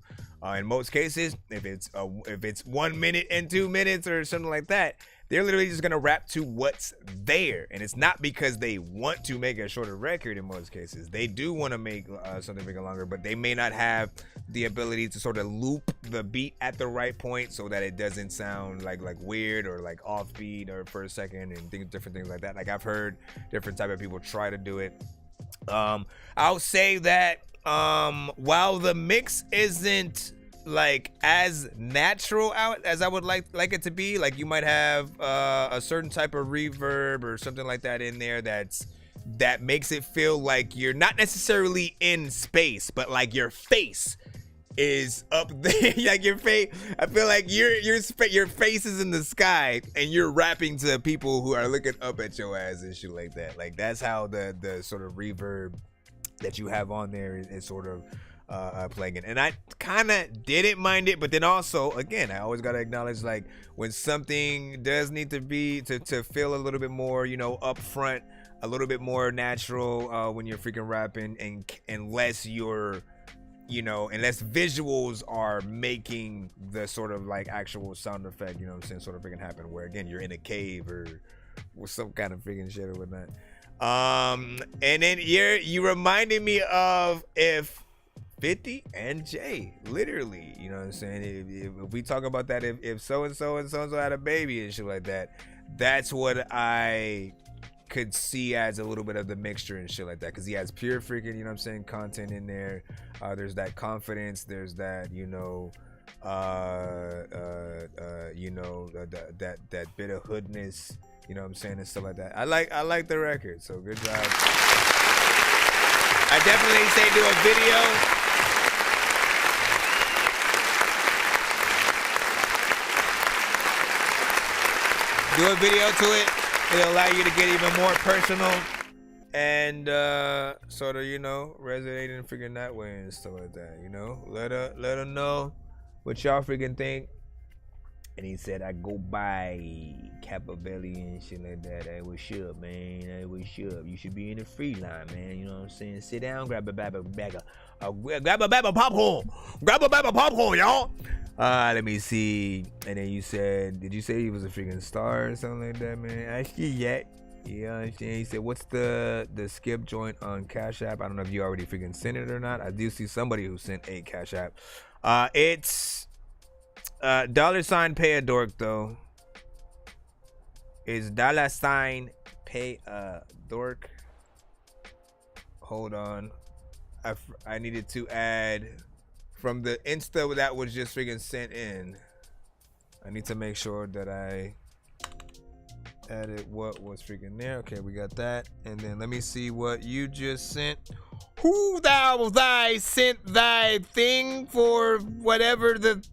In most cases, if it's 1 minute and 2 minutes or something like that, they're literally just gonna rap to what's there, and it's not because they want to make a shorter record. In most cases, they do want to make something bigger, longer, but they may not have the ability to sort of loop the beat at the right point so that it doesn't sound like weird or like offbeat or for a second, and different things like that. Like I've heard different type of people try to do it. I'll say that while the mix isn't like as natural out as I would like it to be, like you might have a certain type of reverb or something like that in there that makes it feel like you're not necessarily in space, but like your face is up there. Like your face, I feel like your face is in the sky and you're rapping to people who are looking up at your ass and shit like that. Like that's how the sort of reverb that you have on there is sort of playing it. And I kind of didn't mind it, but then also, again, I always got to acknowledge, like, when something does need to be to feel a little bit more, you know, upfront, a little bit more natural when you're freaking rapping, and unless you're, you know, unless visuals are making the sort of like actual sound effect, you know what I'm saying, sort of freaking happen, where again you're in a cave or with some kind of freaking shit or whatnot. And then you reminded me of if 50 and Jay, literally, you know what I'm saying, if we talk about that, if so and so and so and so had a baby and shit like that, that's what I could see adds a little bit of the mixture and shit like that, because he has pure freaking, you know what I'm saying, content in there. There's that confidence, there's that, you know, that bit of hoodness, you know what I'm saying, and stuff like that. I like the record, so good job. I definitely say do a video. Do a video to it. It'll allow you to get even more personal and sort of, you know, resonate and freaking that way and stuff like that, you know. Let her know what y'all freaking think. And he said, I go by Capabelli and shit like that. Hey, what's up, man? Hey, what's up? You should be in the free line, man. You know what I'm saying? Sit down, grab a bag of popcorn. Grab a bag of popcorn, y'all. Let me see. And then you said, did you say he was a freaking star or something like that, man? Actually, yeah. You understand? He said, what's the skip joint on Cash App? I don't know if you already freaking sent it or not. I do see somebody who sent a Cash App. It's $ pay a dork, though. Is $ pay a dork. Hold on. I needed to add from the Insta that was just freaking sent in. I need to make sure that I added what was freaking there. Okay, we got that. And then let me see what you just sent. Who thou thy sent thy thing for whatever the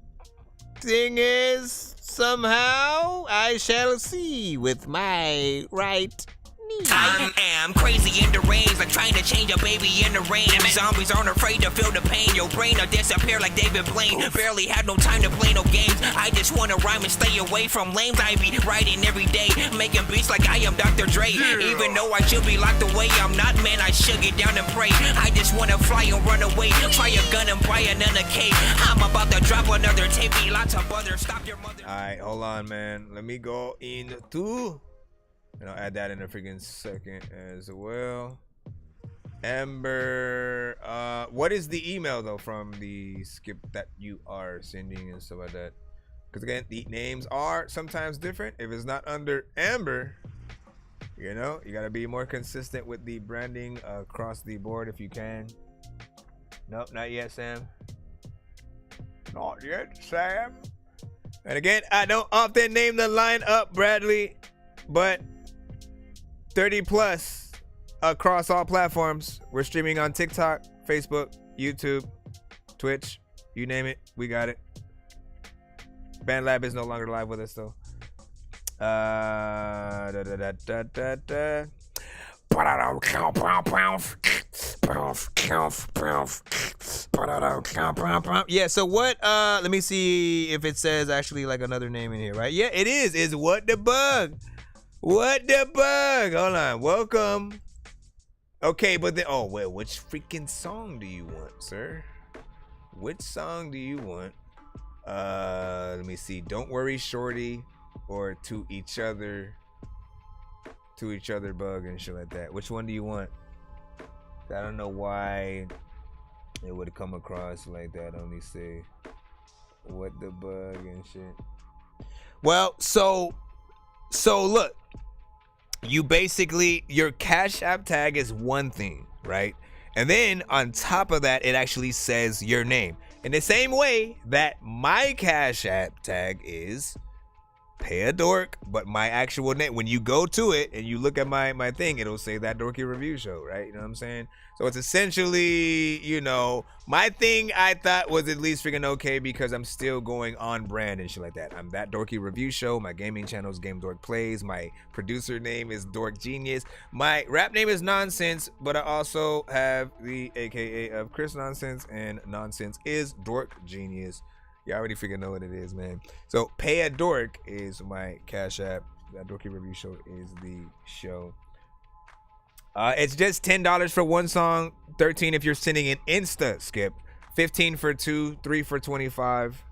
thing is? Somehow I shall see with my right knee. I am crazy in the range, like trying to change a baby in the rain. Zombies aren't afraid to feel the pain. Your brain will disappear like David Blaine. Barely had no time to play no games. I just wanna rhyme and stay away from lames. I be writing every day, making beats like I am Dr. Dre. Even though I should be locked away, I'm not, man. I should get down and pray. I just wanna fly and run away. Try a gun and buy another cake. I'm about to drop another tape. Lots of butter. Stop your mother. Alright, hold on, man. Let me go into, and I'll add that in a freaking second as well. Amber, what is the email though from the skip that you are sending and stuff like that? Because again, the names are sometimes different. If it's not under Amber, you know, you gotta be more consistent with the branding across the board if you can. Nope, not yet, Sam. Not yet, Sam. And again, I don't often name the line up, Bradley, but 30 plus across all platforms. We're streaming on TikTok, Facebook, YouTube, Twitch, you name it, we got it. BandLab is no longer live with us though. Yeah, so what, let me see if it says actually like another name in here, right? Yeah, it is. It's What the Bug. What the Bug. Hold on. Welcome. Okay, but then, oh, well, which freaking song do you want, sir? Which song do you want? Let me see. Don't Worry, Shorty, or To Each Other, Bug, and shit like that. Which one do you want? I don't know why it would come across like that. Only say What the Bug and shit. Well, so look, you basically, your Cash App tag is one thing, right? And then on top of that, it actually says your name. In the same way that my Cash App tag is Pay a Dork, but my actual name, when you go to it and you look at my thing, it'll say That Dorky Review Show, right? You know what I'm saying? So it's essentially, you know, my thing I thought was at least freaking okay because I'm still going on brand and shit like that. I'm That Dorky Review Show. My gaming channel is Game Dork Plays. My producer name is Dork Genius. My rap name is Nonsenze, but I also have the AKA of Chris Nonsense, and Nonsense is Dork Genius. You already freaking know what it is, man. So Pay a Dork is my Cash App. That Dorky Review Show is the show. It's just $10 for one song, $13 if you're sending an Insta skip, $15 for 2, $3 for 25,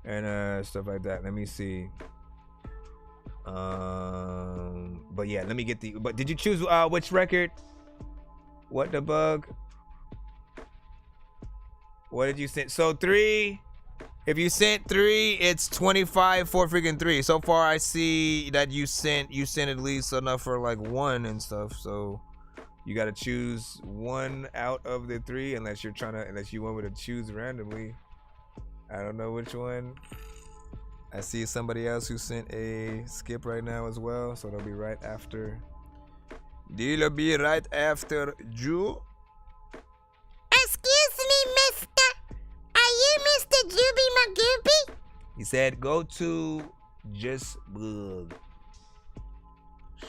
and stuff like that. Let me see. But yeah, let me get the. But did you choose which record? What the Bug? What did you send? So 3, If you sent 3, it's 25 for freaking 3. So far, I see that you sent at least enough for like 1 and stuff. So you got to choose 1 out of the 3 unless you want me to choose randomly. I don't know which one. I see somebody else who sent a skip right now as well, so they'll be right after. They'll be right after you. Excuse me, mister. Are you Mr. Juby Magooby? He said, go to Just Bug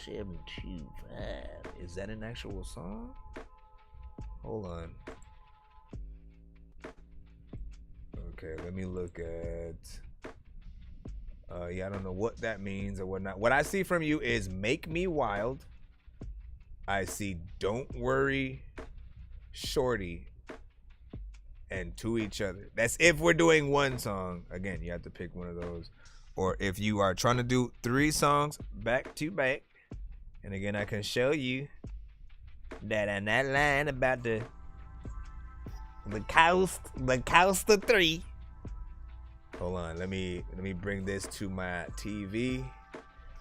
725. Is that an actual song? Hold on. Okay, let me look at... yeah, I don't know what that means or whatnot. What I see from you is Make Me Wild. I see Don't Worry, Shorty, and To Each Other. That's if we're doing 1 song. Again, you have to pick one of those. Or if you are trying to do 3 songs back to back. And again, I can show you that on that line about the cost of 3. Hold on, let me bring this to my TV.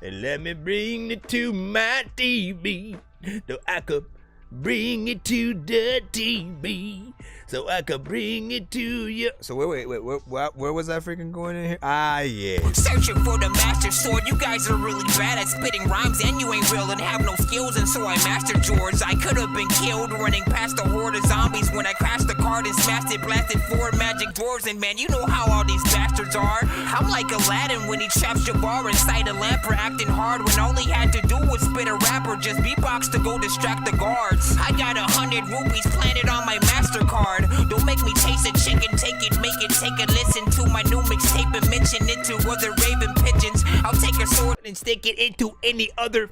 And let me bring it to my TV. So I could bring it to the TV. So I could bring it to you. So wait, where was I freaking going in here? Ah, yeah. Searching for the master sword. You guys are really bad at spitting rhymes, and you ain't real and have no skills, and so I mastered yours. I could have been killed running past a horde of zombies when I crashed the card and smashed it, blasted 4 magic dwarves, and man, you know how all these bastards are. I'm like Aladdin when he traps Jabbar inside a lamp for acting hard when all he had to do was spit a rap or just beatbox to go distract the guards. I got 100 rupees planted on my MasterCard. Don't make me chase a chicken, take a listen to my new mixtape and mention it to other raven pigeons. I'll take a sword and stick it into any other.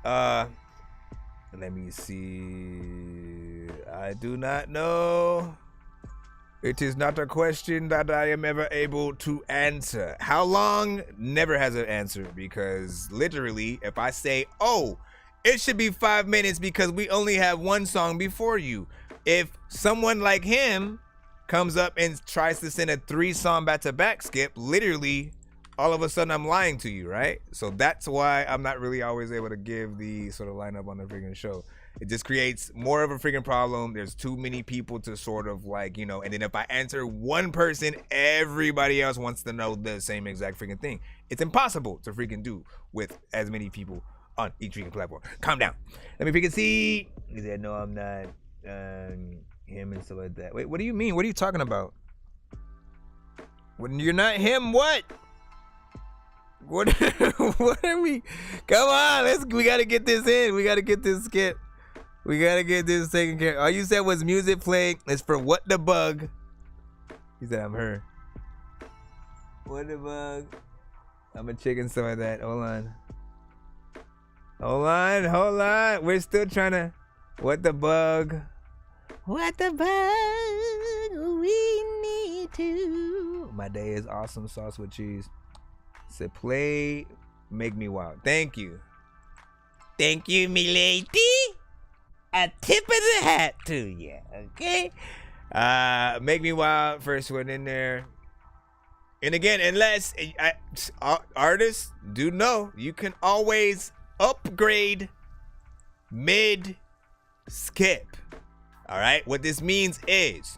Let me see. I do not know. It is not a question that I am ever able to answer. How long? Never has an answer, because literally, if I say, oh, it should be 5 minutes because we only have 1 song before you. If someone like him comes up and tries to send a 3-song back-to-back skip, literally, all of a sudden I'm lying to you, right? So that's why I'm not really always able to give the sort of lineup on the freaking show. It just creates more of a freaking problem. There's too many people to sort of like, you know, and then if I answer one person, everybody else wants to know the same exact freaking thing. It's impossible to freaking do with as many people on each freaking platform. Calm down. Let me freaking see. He said, no, I'm not him and stuff like that. Wait, what do you mean? What are you talking about? When you're not him, what? What are we? Come on, we gotta get this in. We gotta get this skip. We gotta get this taken care of. All you said was music playing. It's for What the Bug. He said I'm her. What the bug? I'm a chicken, stuff like that. Hold on. Hold on. We're still trying to. What the bug? What the bug? We need to. My day is awesome. Sauce with cheese. Said play, make me wild. Thank you. Thank you, me lady. A tip of the hat to you. Okay. Make me wild. First one in there. And again, unless artists do know, you can always upgrade mid skip. All right. What this means is,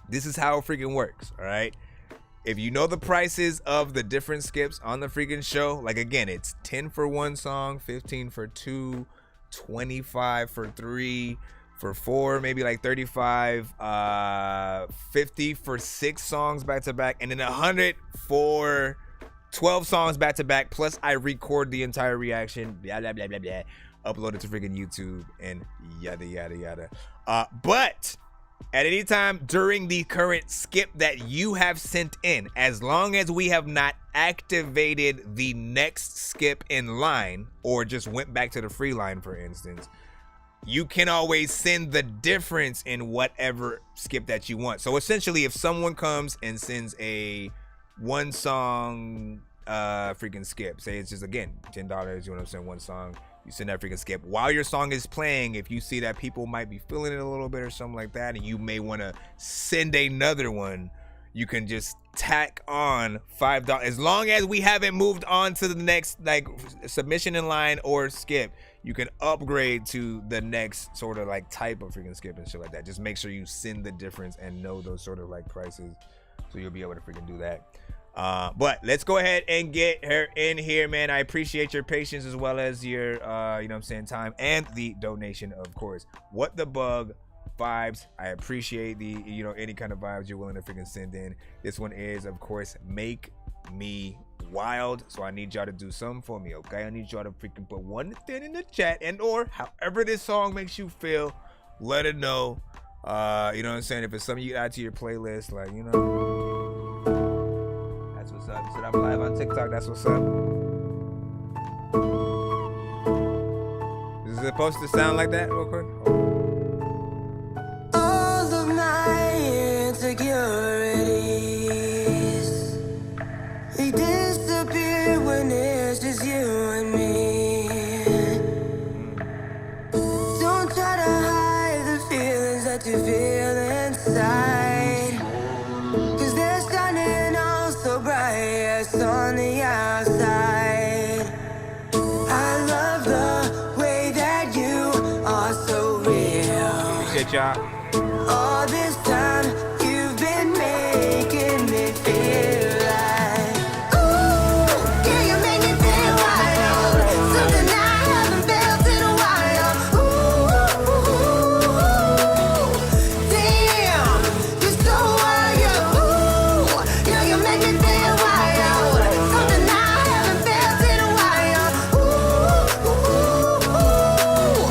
this is how it freaking works. All right. If you know the prices of the different skips on the freaking show, like again, it's 10 for 1 song, 15 for 2, 25 for 3, for 4, maybe like 35, 50 for 6 songs back to back, and then 100 for 12 songs back to back. Plus, I record the entire reaction, blah, blah, blah, blah, blah, upload it to freaking YouTube, and yada, yada, yada. But at any time during the current skip that you have sent in, as long as we have not activated the next skip in line or just went back to the free line, for instance, you can always send the difference in whatever skip that you want. So essentially, if someone comes and sends a 1 song freaking skip, say it's just, again, $10, you want to send 1 song, you send that freaking skip. While your song is playing, if you see that people might be feeling it a little bit or something like that, and you may want to send another one, you can just tack on $5 as long as we haven't moved on to the next like submission in line or skip. You can upgrade to the next sort of like type of freaking skip and shit like that. Just make sure you send the difference and know those sort of like prices, so you'll be able to freaking do that. But let's go ahead and get her in here, man. I appreciate your patience as well as your you know what I'm saying, time and the donation, of course. What the bug vibes. I appreciate the, you know, any kind of vibes you're willing to freaking send in. This one is, of course, Make Me Wild. So I need y'all to do something for me, okay? I need y'all to freaking put one thing in the chat, and or however this song makes you feel, let it know. You know what I'm saying? If it's something you add to your playlist, like, you know, that's what's up. So I'm live on TikTok. That's what's up. Is it supposed to sound like that real quick? All of my insecurities, they disappear when it's just you and me. Don't try to hide the feelings that you feel inside, 'cause they're shining all so bright on the outside. I love the way that you are so real. Appreciate y'all. All this time you've been making me feel like, ooh, yeah, you make me feel wild. Something I haven't felt in a while. Ooh, damn, you're so wild. Ooh, yeah, you make me feel wild. Something I haven't felt in a while. Ooh,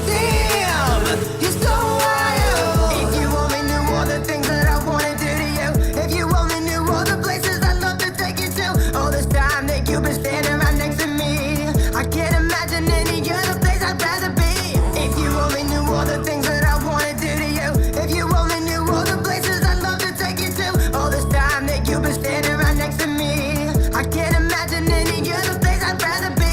damn, you're so wild. If you only knew all the things that I wanna do to you. If you only knew all the places I'd love to take you to. All this time that you've been standing right next to me, I can't imagine any other place I'd rather be. If you only knew all the things that I wanna do to you. If you only knew all the places I'd love to take you to. All this time that you've been standing right next to me, I can't imagine any other place I'd rather be.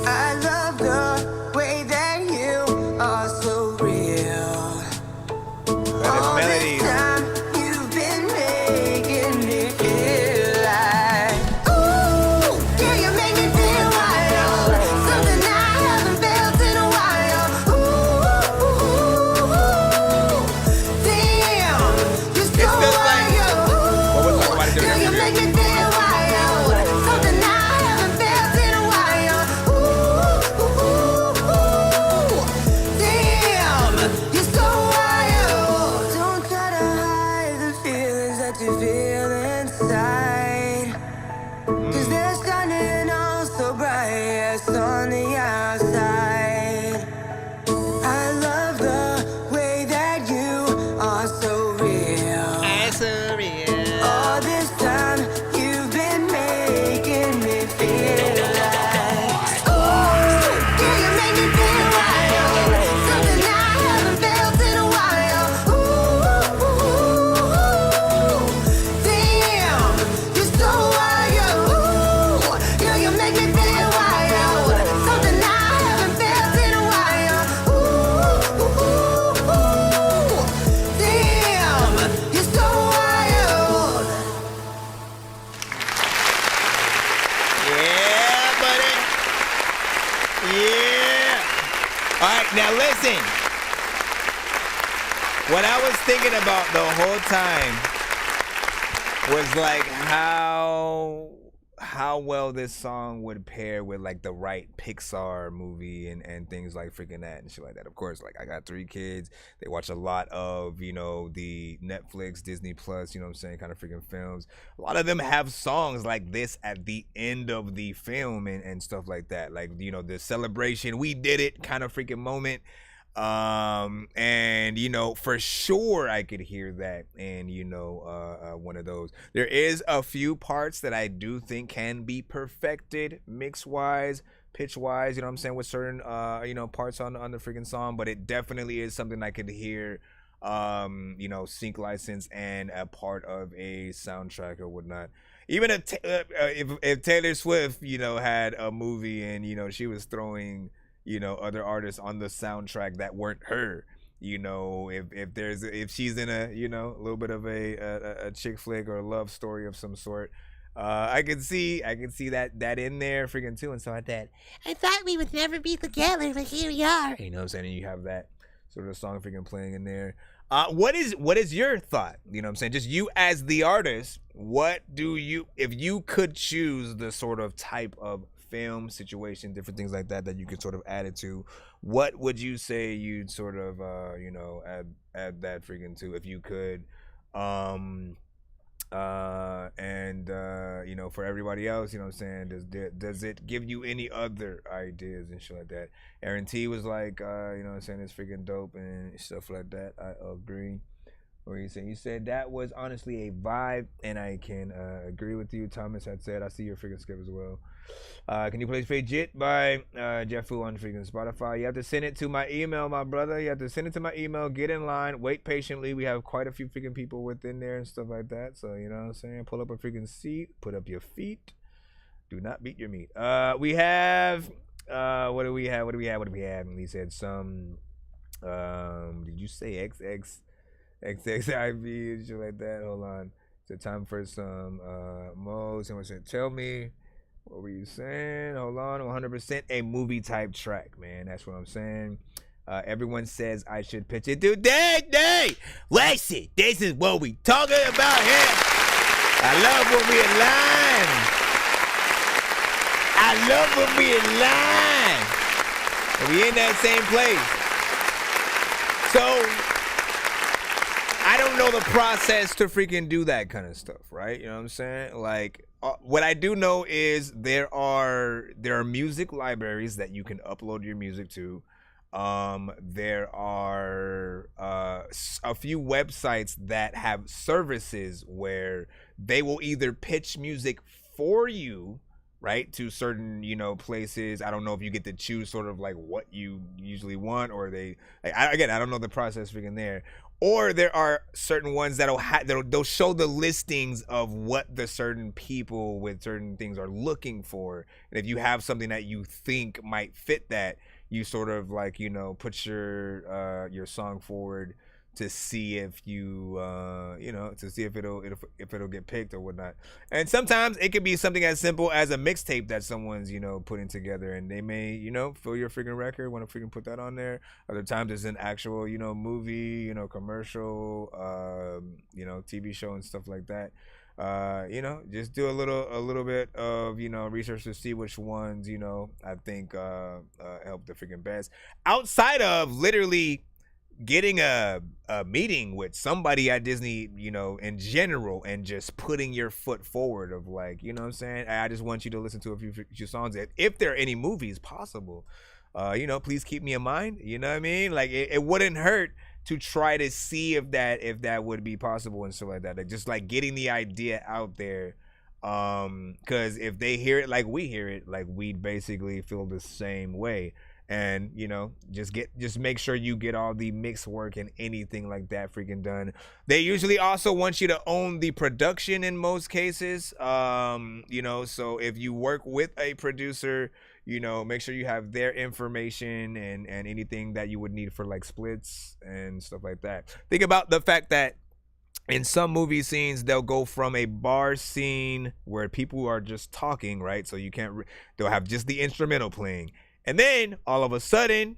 I love the way that you are so real. All this time you've been making me feel like, ooh, yeah, you make me feel wild. Something I haven't felt in a while. Ooh, damn, you're so wild. Yeah, you make me feel wild. Something I haven't felt in a while. Ooh, damn, you're so wild. Don't try to hide the feelings that you feel inside, 'cause they're shining all so bright on the outside. I love the way that you are so real. All this time you've been making me feel like, ooh, yeah, you make me feel wild. Something I haven't felt in a while. Ooh, damn, you're so wild. Ooh, yeah, you make me feel wild. Something I haven't felt in a while. Ooh, damn, you're so wild. Yeah, buddy. Yeah. All right, now listen. What I was thinking about the whole time was like how well this song would pair with like the right Pixar movie and things like freaking that and shit like that. Of course, like I got 3 kids. They watch a lot of, you know, the Netflix, Disney Plus, you know what I'm saying, kind of freaking films. A lot of them have songs like this at the end of the film and stuff like that. Like, you know, the celebration, we did it kind of freaking moment. And you know, for sure I could hear that and you know, one of those. There is a few parts that I do think can be perfected mix wise, pitch wise, you know what I'm saying, with certain you know, parts on the freaking song, but it definitely is something I could hear you know, sync license and a part of a soundtrack or whatnot. Even if Taylor Swift, you know, had a movie and you know she was throwing, you know, other artists on the soundtrack that weren't her, you know, if she's in a, you know, a little bit of a chick flick or a love story of some sort. I can see that in there freaking too, and so I thought we would never be together, but here we are. You know what I'm saying? And you have that sort of song freaking playing in there. What is your thought? You know what I'm saying? Just you as the artist, what do you, if you could choose the sort of type of film situation, different things like that you could sort of add it to, what would you say you'd sort of you know, add that freaking to if you could? You know, for everybody else, you know what I'm saying, does it give you any other ideas and shit like that? Aaron T was like, you know what I'm saying, it's freaking dope and stuff like that. I agree. What are you saying? You said that was honestly a vibe, and I can agree with you. Thomas had said, I see your freaking skip as well. Can you play Fade Jit by Jeff Fu on freaking Spotify? You have to send it to my email, my brother. You have to send it to my email. Get in line. Wait patiently. We have quite a few freaking people within there and stuff like that. So, you know what I'm saying? Pull up a freaking seat. Put up your feet. Do not beat your meat. We have... what do we have? And he said some... did you say XXIV and shit like that? Hold on. It's time for some Mo. Someone said, tell me... What were you saying? Hold on. 100% a movie type track, man. That's what I'm saying. Everyone says I should pitch it today. Listen, this is what we talking about here. I love when we align. And we in that same place. So I don't know the process to freaking do that kind of stuff, right? You know what I'm saying? Like, what I do know is there are music libraries that you can upload your music to. There are a few websites that have services where they will either pitch music for you, right, to certain, you know, places. I don't know if you get to choose sort of like what you usually want, or they, like, I don't know the process freaking there. Or there are certain ones they'll show the listings of what the certain people with certain things are looking for. And if you have something that you think might fit that, you sort of like, you know, put your song forward to see if you know, to see if it'll get picked or whatnot. And sometimes it could be something as simple as a mixtape that someone's, you know, putting together, and they may, you know, fill your freaking record, want to freaking put that on there. Other times it's an actual, you know, movie, you know, commercial, you know, TV show and stuff like that. You know, just do a little bit of, you know, research to see which ones, you know, I think help the freaking best. Outside of literally getting a meeting with somebody at Disney, you know, in general, and just putting your foot forward of like, you know what I'm saying, I just want you to listen to a few songs. If there are any movies possible, you know, please keep me in mind. You know what I mean? Like it wouldn't hurt to try to see if that would be possible and stuff like that. Like just like getting the idea out there. Cause if they hear it like we hear it, like we basically feel the same way. And, you know, just make sure you get all the mix work and anything like that freaking done. They usually also want you to own the production in most cases. You know, so if you work with a producer, you know, make sure you have their information and anything that you would need for like splits and stuff like that. Think about the fact that in some movie scenes, they'll go from a bar scene where people are just talking, right? So you can't, they'll have just the instrumental playing. And then all of a sudden,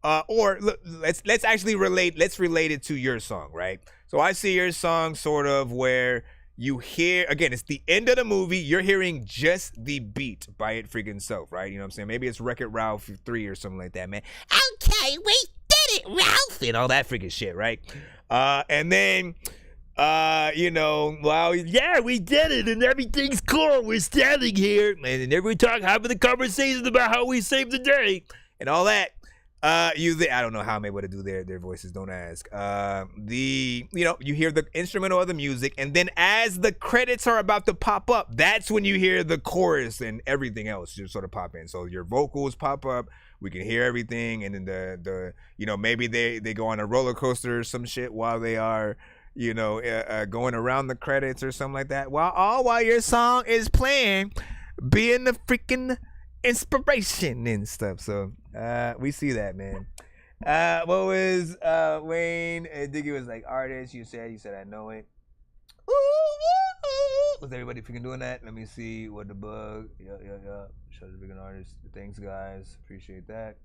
or look, let's actually relate it to your song, right? So I see your song sort of where you hear, again, it's the end of the movie, you're hearing just the beat by it freaking self, right? You know what I'm saying? Maybe it's Wreck-It Ralph 3 or something like that, man. Okay, we did it, Ralph! And all that freaking shit, right? And then, you know, well, yeah, we did it and everything's cool. We're standing here and then we talk, having the conversation about how we saved the day and all that. I don't know how I'm able to do their voices, don't ask. You know, you hear the instrumental of the music, and then as the credits are about to pop up, that's when you hear the chorus and everything else just sort of pop in. So your vocals pop up, we can hear everything, and then the you know, maybe they go on a roller coaster or some shit while they are, you know, going around the credits or something like that. While your song is playing, being the freaking inspiration and stuff. So we see that, man. What was Wayne? I think it was like artist. You said I know it. Was everybody freaking doing that? Let me see what the bug. Yeah. Show the freaking artist. Thanks, guys. Appreciate that.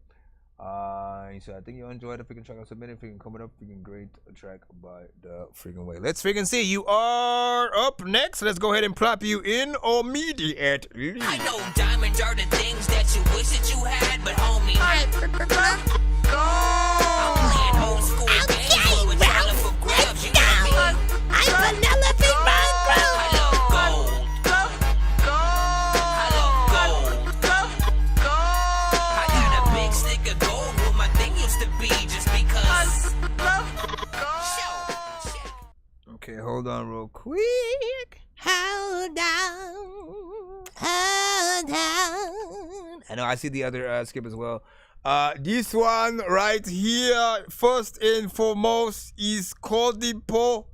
You said I think you enjoyed the freaking track I submitted. Freaking coming up, freaking great track by the freaking way. Let's freaking see. You are up next. Let's go ahead and plop you in immediately. I know diamonds are the things that you wish that you had, but homie, I'm playing old school games where it's all up for grabs. You got me. I'm vanilla big bone bro. I love gold. I love gold. I got a big stick of gold where my thing used to be just because. Okay, hold on real quick. Hold on. I know I see the other skip as well. This one right here, first and foremost, is Codipo.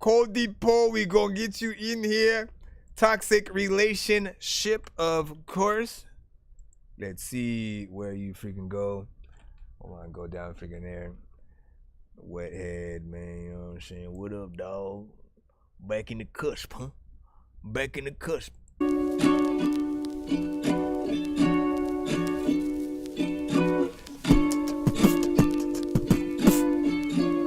Codipo, we gonna get you in here. Toxic relationship, of course. Let's see where you freaking go. Hold on, go down freaking there. Wet head, man, you know what I'm saying? What up, dog? Back in the cusp, huh? Back in the cusp.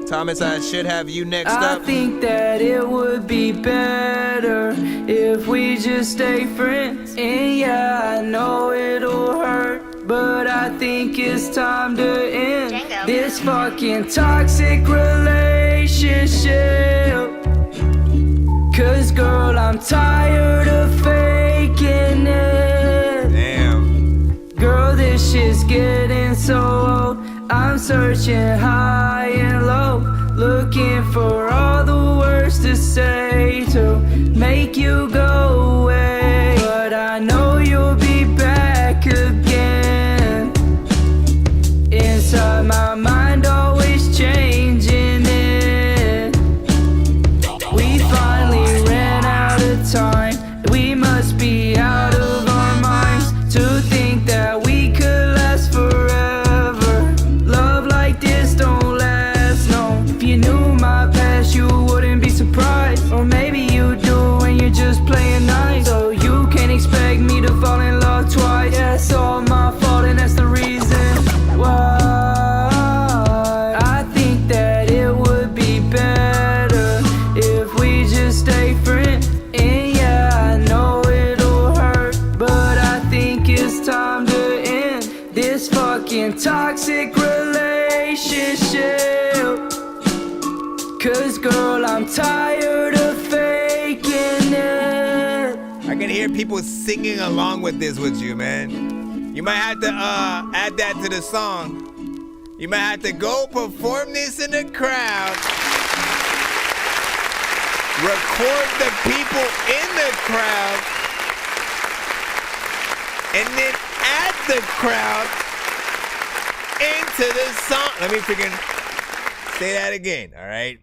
Thomas, I should have you next up. I think that it would be better if we just stay friends. And yeah, I know it'll hurt, but I think it's time to end this fucking toxic relationship. Cause girl, I'm tired of faking it. Damn. Girl, this shit's getting so old. I'm searching high and low, looking for all the words to say to make you go away. But I know you'll be back again. Inside my mind, always changing it. We finally ran out of time. We must be out of our minds to think that we could last forever. Love like this don't last, no. If you knew my past, you wouldn't be surprised. Or maybe you do and you're just playing nice. So you can't expect me to fall in love twice. Yeah, it's all my fault and that's the reason why. I think that it would be better if we just stay friends. And yeah, I know it'll hurt, but I think it's time to end this fucking toxic relationship. Cause girl, I'm tired of faking it. I can hear people singing along with this with you, man. You might have to add that to the song. You might have to go perform this in the crowd. Record the people in the crowd. And then add the crowd into the song. Let me freaking say that again, all right?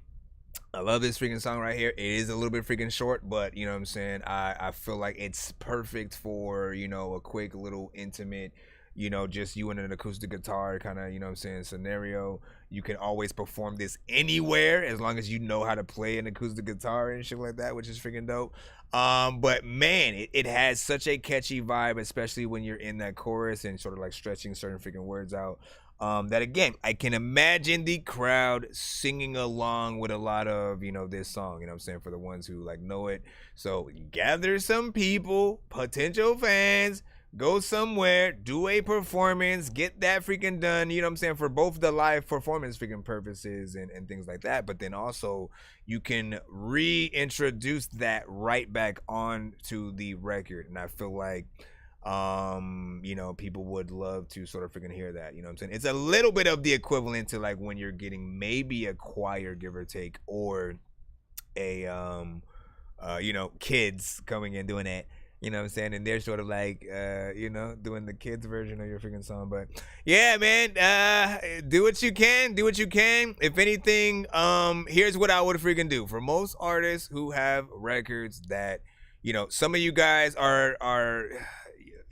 I love this freaking song right here. It is a little bit freaking short, but you know what I'm saying? I feel like it's perfect for, you know, a quick little intimate, you know, just you and an acoustic guitar kind of, you know what I'm saying, scenario. You can always perform this anywhere as long as you know how to play an acoustic guitar and shit like that, which is freaking dope. But man, it has such a catchy vibe, especially when you're in that chorus and sort of like stretching certain freaking words out. That again, I can imagine the crowd singing along with a lot of, you know, this song, you know what I'm saying, for the ones who like know it. So gather some people, potential fans, go somewhere, do a performance, get that freaking done, you know what I'm saying, for both the live performance freaking purposes and things like that. But then also you can reintroduce that right back onto the record. And I feel like you know, people would love to sort of freaking hear that, you know what I'm saying? It's a little bit of the equivalent to like when you're getting maybe a choir, give or take, or a you know, kids coming in doing that, you know what I'm saying? And they're sort of like you know, doing the kids version of your freaking song. But yeah, man, do what you can, do what you can. If anything, here's what I would freaking do. For most artists who have records that, you know, some of you guys are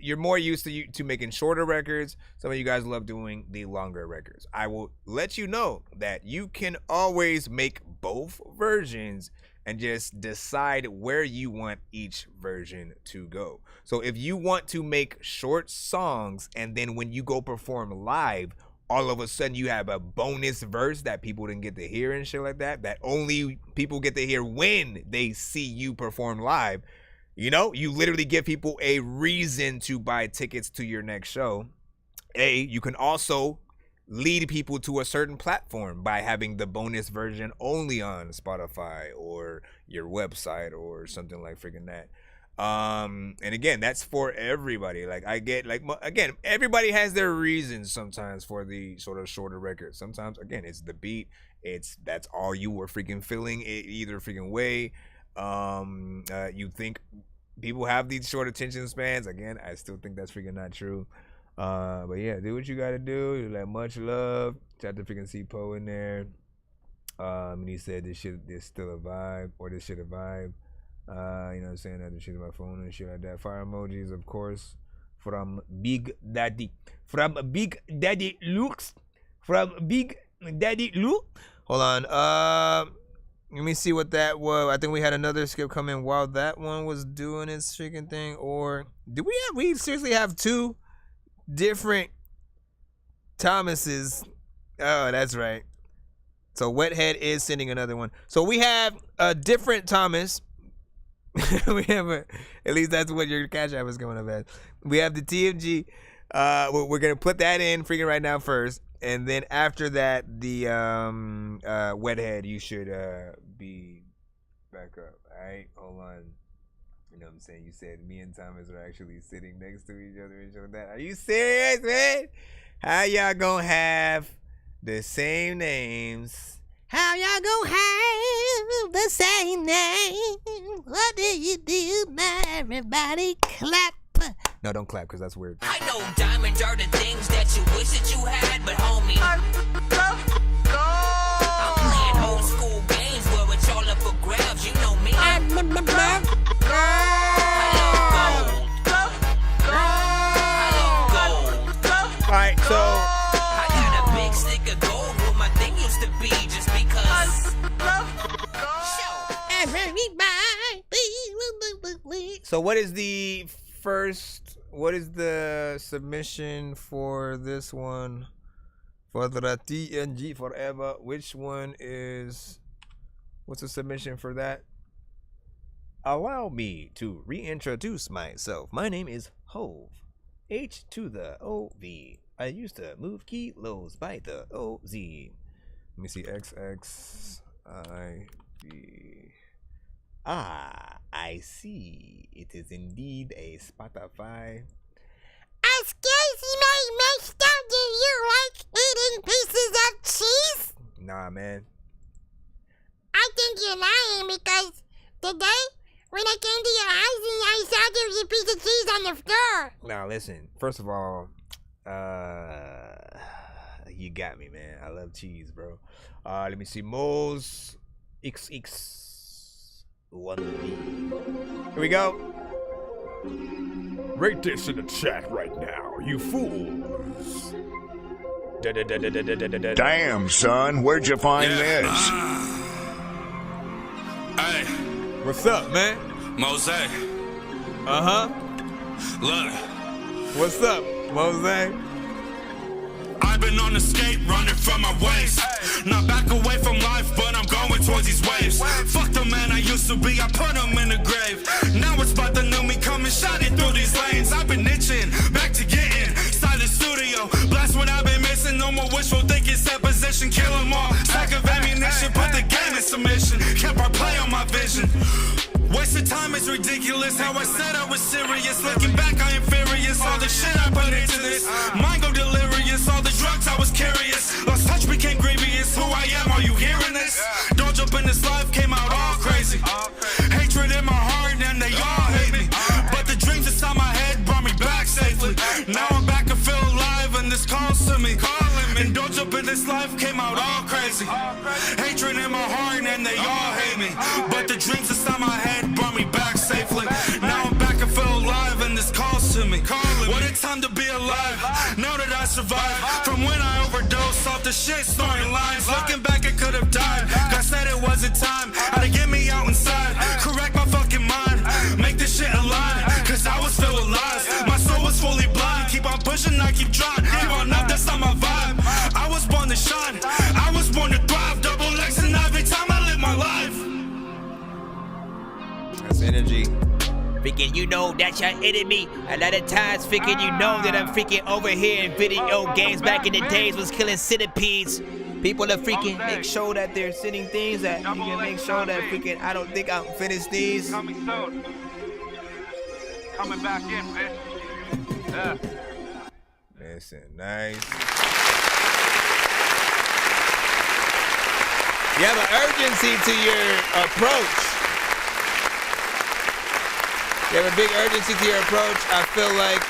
you're more used to making shorter records. Some of you guys love doing the longer records. I will let you know that you can always make both versions and just decide where you want each version to go. So if you want to make short songs and then when you go perform live, all of a sudden you have a bonus verse that people didn't get to hear and shit like that, that only people get to hear when they see you perform live, you know, you literally give people a reason to buy tickets to your next show. You can also lead people to a certain platform by having the bonus version only on Spotify or your website or something like freaking that. And again, that's for everybody. Like I get, like, again, everybody has their reasons sometimes for the sort of shorter records. Sometimes, again, it's the beat. That's all you were freaking feeling either freaking way. You think people have these short attention spans. Again, I still think that's freaking not true. But yeah, do what you gotta do. You like much love. Shout out to freaking C-Po in there. And he said this still a vibe, or this shit a vibe. You know what I'm saying? That shit on my phone and shit like that. Fire emojis, of course, from Big Daddy. From Big Daddy Luke's. From Big Daddy Luke. Hold on. Let me see what that was. I think we had another skip come in while that one was doing its freaking thing. Or did we seriously have two different Thomases? Oh, that's right. So Wethead is sending another one. So we have a different Thomas. We have at least that's what your Cash App is coming up as. We have the TMG. We're gonna put that in freaking right now first, and then after that, the Wethead, you should be back up. All right, hold on. You know what I'm saying? You said me and Thomas are actually sitting next to each other and shit like that. Are you serious, man? How y'all gonna have the same names? How y'all gonna have the same name? What do you do now? Everybody clap. No, don't clap, because that's weird. I know diamonds are the things that you wish that you had, but homie, I'm playing old school games where it's all up for grabs. You know me. I love gold. All right, so I got a big stick of gold where my thing used to be, just because. So what is the submission for this one? For the TNG Forever, which one is, what's the submission for that? Allow me to reintroduce myself. My name is Hove. H to the O-V. I used to move kilos by the O-Z. Let me see, XXIV. Ah, I see. It is indeed a Spotify. Excuse me, mister, do you like eating pieces of cheese? Nah, man. I think you're lying because today, when I came to your house and I saw there was a piece of cheese on the floor. Now, listen. First of all, you got me, man. I love cheese, bro. Let me see. Moles XX1B. Here we go. Rate this in the chat right now, you fools. Damn, son, where'd you find this? Hey. What's up, man? Mose. Uh-huh. Look. What's up, Mose? I've been on the skate running from my waist. Not back away from life, but I'm going towards these waves. Fuck the man I used to be, I put him in the grave. Now it's about the new me coming, shining through these lanes. I've been itching, back to getting. Silent studio, blast what I've been missing. No more wishful thinking, set position, kill them all. Sack of ammunition, put the game in submission. Kept our play on my vision. Wasted time is ridiculous. How I said I was serious. Looking back, I am furious. All the shit I put into this. Mind go delirious. All the drugs I was curious. Lost touch became grievous. Who I am, are you hearing this? Don't jump in this life, came out all crazy. Hatred in my heart, and they all hate me. But the dreams inside my head brought me back safely. Now I'm back and feel alive, and this calls to me. And don't jump in this life, came out all crazy. Hatred in my heart, and they all hate me. But the dreams inside my head brought me back safely. Now I'm back and feel alive, and this calls to me. Now that I survived from when I overdosed off the shit, snorting lines. Looking back, I could have died. God said it wasn't time. Had to get me out inside, correct my fucking mind, make this shit align. Cause I was still alive. My soul was fully blind. Keep on pushing, I keep trying. Keep on up, that's not my vibe. I was born to shine. I was born to thrive. Double X and every time I live my life. That's energy. Freaking, you know that's your enemy. A lot of times, freaking, you know that I'm freaking over here in video games. Back in the days, was killing centipedes. People are freaking make sure that they're sending things that you can make sure that freaking I don't think I'll finish these. Coming soon. Coming back in, bitch. Yeah. Listen, nice. You have an urgency to your approach. You have a big urgency to your approach. I feel like,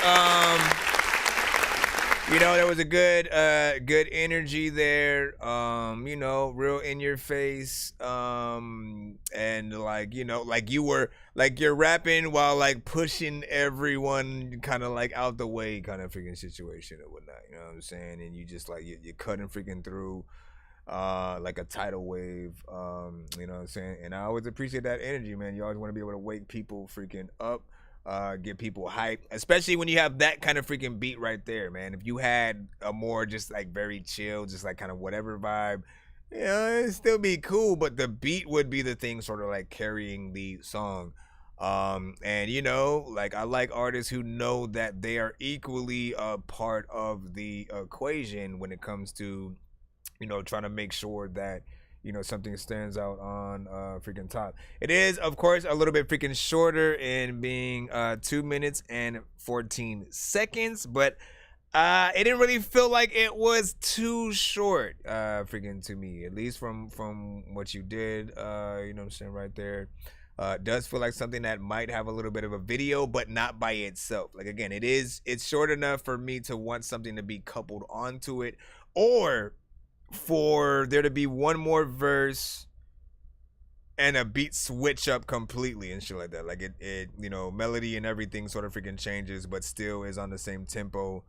you know, there was a good energy there. You know, real in your face. And like, you know, like you're rapping while like pushing everyone kind of like out the way kind of freaking situation or whatnot. You know what I'm saying? And you just like, you're cutting freaking through. Like a tidal wave, you know what I'm saying? And I always appreciate that energy, man. You always want to be able to wake people freaking up, get people hyped, especially when you have that kind of freaking beat right there, man. If you had a more just like very chill, just like kind of whatever vibe, you know, it'd still be cool, but the beat would be the thing sort of like carrying the song. And you know, like I like artists who know that they are equally a part of the equation when it comes to, you know, trying to make sure that, you know, something stands out on freaking top. It is, of course, a little bit freaking shorter in being 2 minutes and 14 seconds, but it didn't really feel like it was too short, freaking to me, at least from what you did, you know what I'm saying, right there. It does feel like something that might have a little bit of a video, but not by itself. Like, again, it's short enough for me to want something to be coupled onto it, or for there to be one more verse and a beat switch up completely and shit like that. Like it you know, melody and everything sort of freaking changes, but still is on the same tempo,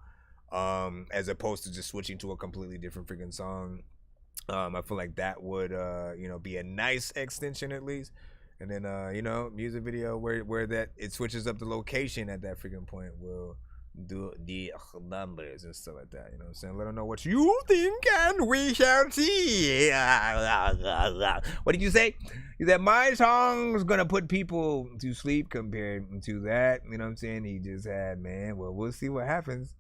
as opposed to just switching to a completely different freaking song. I feel like that would you know, be a nice extension at least. And then you know, music video where that it switches up the location at that freaking point will do the numbers and stuff like that, you know what I'm saying? Let them know what you think and we shall see. What did you say? You said my song's gonna put people to sleep compared to that, you know what I'm saying? He just had, man, well, we'll see what happens.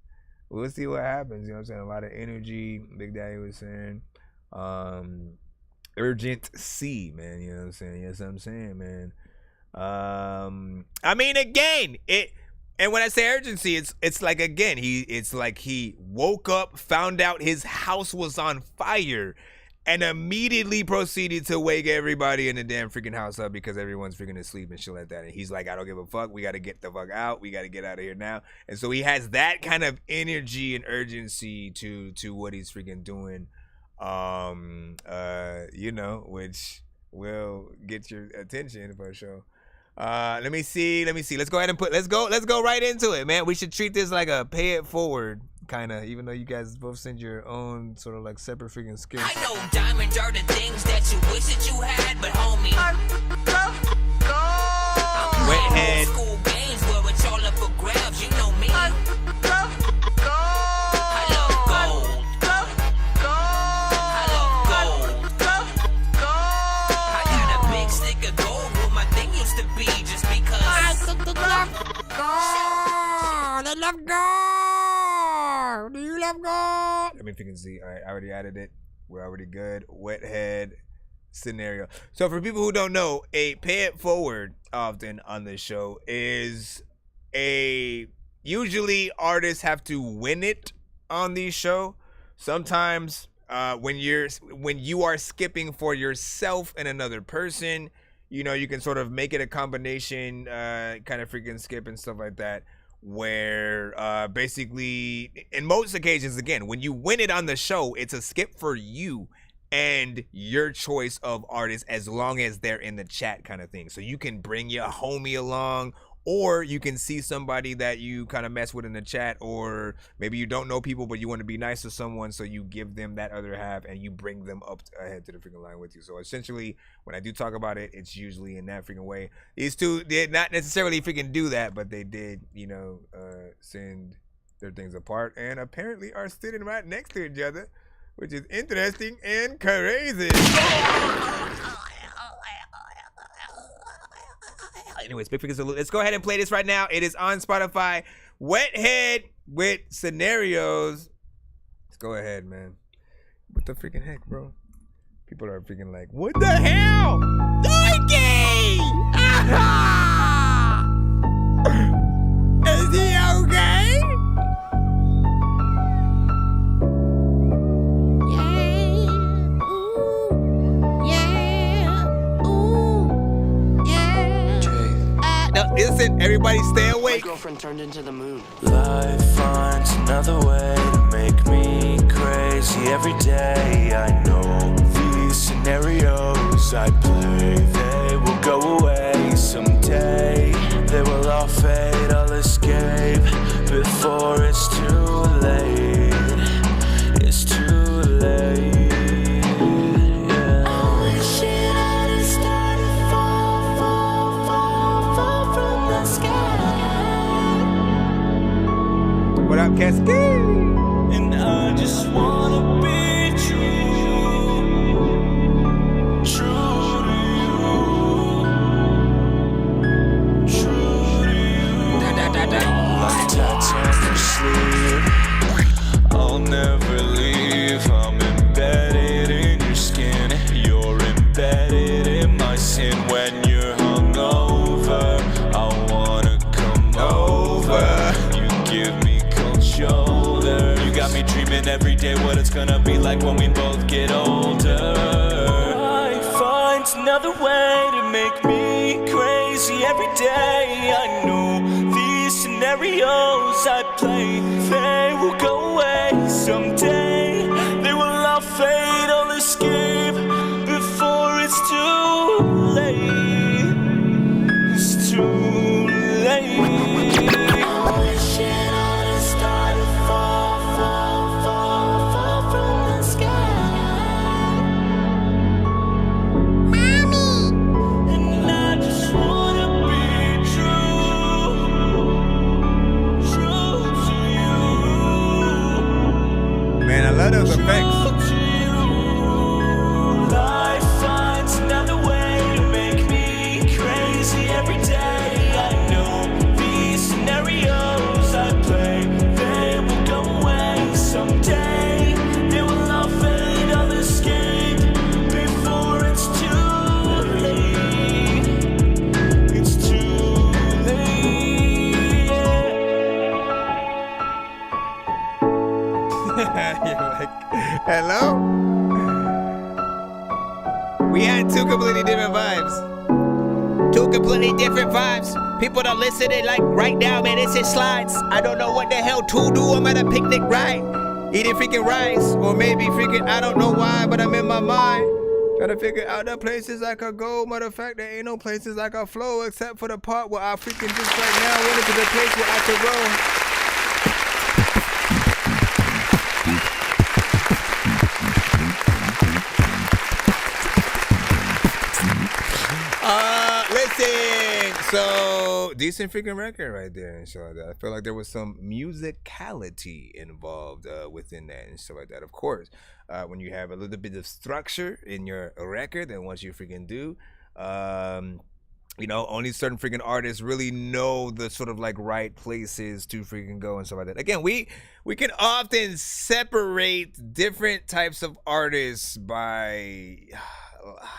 We'll see what happens, you know what I'm saying? A lot of energy, Big Daddy was saying. Urgent C, man, you know what I'm saying? Yes, I'm saying, man. I mean, again, and when I say urgency, it's like, again, it's like he woke up, found out his house was on fire, and immediately proceeded to wake everybody in the damn freaking house up because everyone's freaking asleep and shit like that. And he's like, I don't give a fuck. We got to get the fuck out. We got to get out of here now. And so he has that kind of energy and urgency to what he's freaking doing, you know, which will get your attention for sure. Let me see. Let's go ahead and let's go right into it, man. We should treat this like a pay it forward kind of, even though you guys both send your own sort of like separate freaking skits. I know diamonds are the things that you wish that you had, but homie, Wet head. School games where it's all up for grabs, you know me. I love gold. I got a big stick of gold where my thing used to be just because. I think they love gold. They love gold. Do you love gold? Let me think and see. All right, I already added it. We're already good. Wet head scenario. So for people who don't know, a pay it forward often on this show is usually artists have to win it on these show. Sometimes when you are skipping for yourself and another person, you know, you can sort of make it a combination kind of freaking skip and stuff like that, where basically in most occasions, again, when you win it on the show, it's a skip for you and your choice of artist, as long as they're in the chat kind of thing. So you can bring your homie along, Or you can see somebody that you kind of mess with in the chat, or maybe you don't know people, but you want to be nice to someone, so you give them that other half and you bring them up ahead to the freaking line with you. So essentially, when I do talk about it, it's usually in that freaking way. These two did not necessarily freaking do that, but they did, you know, send their things apart and apparently are sitting right next to each other, which is interesting and crazy. Anyways, Big Figures, let's go ahead and play this right now. It is on Spotify. Wethead with Scenarios. Let's go ahead, man. What the freaking heck, bro? People are freaking like, what the hell? Dorky! Is he okay? Listen, everybody stay awake. My girlfriend turned into the moon. Life finds another way to make me crazy every day. I know these scenarios I play, they will go away someday. They will all fade, I'll escape before it's too late. It's too late. What up, Cascade? And I just wanna be true, true to you, true to you. Like tats on your sleeve, I'll never leave. I'm embedded in your skin, you're embedded in my sin. When you're hungover, I wanna come over. You give me shoulder. You got me dreaming every day what it's gonna be like when we both get older. I find another way to make me crazy every day. I know these scenarios I play, they will go away someday. They will all fade, I'll escape before it's too late. It's too late. Man, I love those effects. Life finds another way to make me crazy every day. I know these scenarios I play, they will go away someday. They will all fade, I'll escape before it's too late. It's too late. You're like, hello? We had two completely different vibes. Two completely different vibes. People that listen it like right now, man, it's in slides. I don't know what the hell to do. I'm at a picnic, right? Eating freaking rice. Or maybe freaking, I don't know why, but I'm in my mind. Trying to figure out the places I could go. Matter of fact, there ain't no places I could flow except for the part where I freaking just right now went into the place where I could roll. Listen, so decent freaking record right there and stuff like that. I feel like there was some musicality involved within that and stuff like that. Of course, when you have a little bit of structure in your record, then once you freaking do, you know, only certain freaking artists really know the sort of like right places to freaking go and stuff like that. Again, we can often separate different types of artists by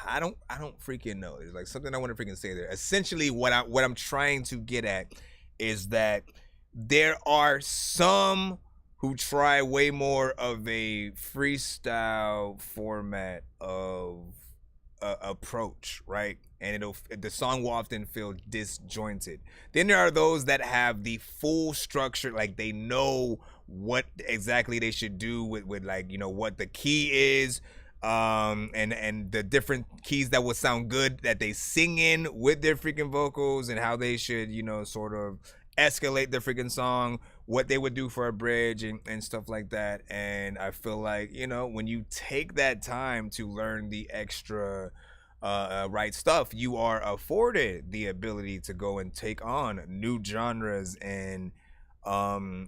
I don't freaking know. There's like something I want to freaking say there. Essentially, what I'm trying to get at is that there are some who try way more of a freestyle format of approach, right? And the song will often feel disjointed. Then there are those that have the full structure, like they know what exactly they should do with like, you know, what the key is. and the different keys that would sound good that they sing in with their freaking vocals, and how they should, you know, sort of escalate the freaking song, what they would do for a bridge and stuff like that. And I feel like, you know, when you take that time to learn the extra right stuff, you are afforded the ability to go and take on new genres and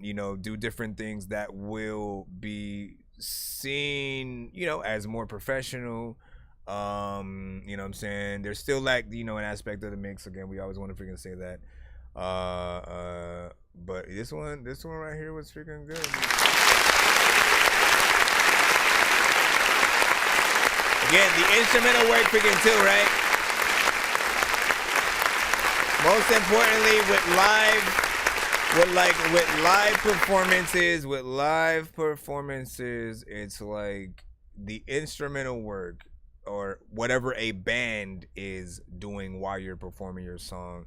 you know, do different things that will be seen, you know, as more professional. You know what I'm saying? There's still like, you know, an aspect of the mix. Again, we always want to freaking say that. But this one right here was freaking good. Again, the instrumental work freaking too, right? Most importantly, with live performances, it's like the instrumental work or whatever a band is doing while you're performing your song.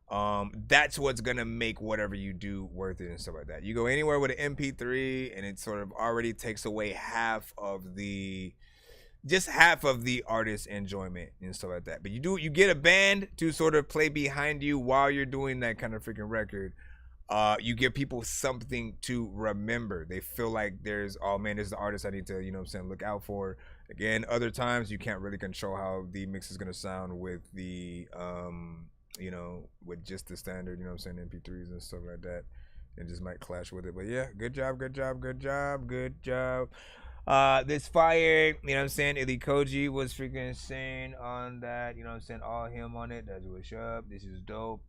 That's what's gonna make whatever you do worth it and stuff like that. You go anywhere with an MP3 and it sort of already takes away half of the artist's enjoyment and stuff like that. But you get a band to sort of play behind you while you're doing that kind of freaking record. You give people something to remember. They feel like there's, oh man, this is the artist I need to, you know what I'm saying, look out for. Again, other times you can't really control how the mix is gonna sound with the you know, with just the standard, you know what I'm saying, MP3s and stuff like that. It just might clash with it. But yeah, good job. This fire, you know what I'm saying, Illy Koji was freaking insane on that, you know what I'm saying, all him on it. That's what's up. This is dope.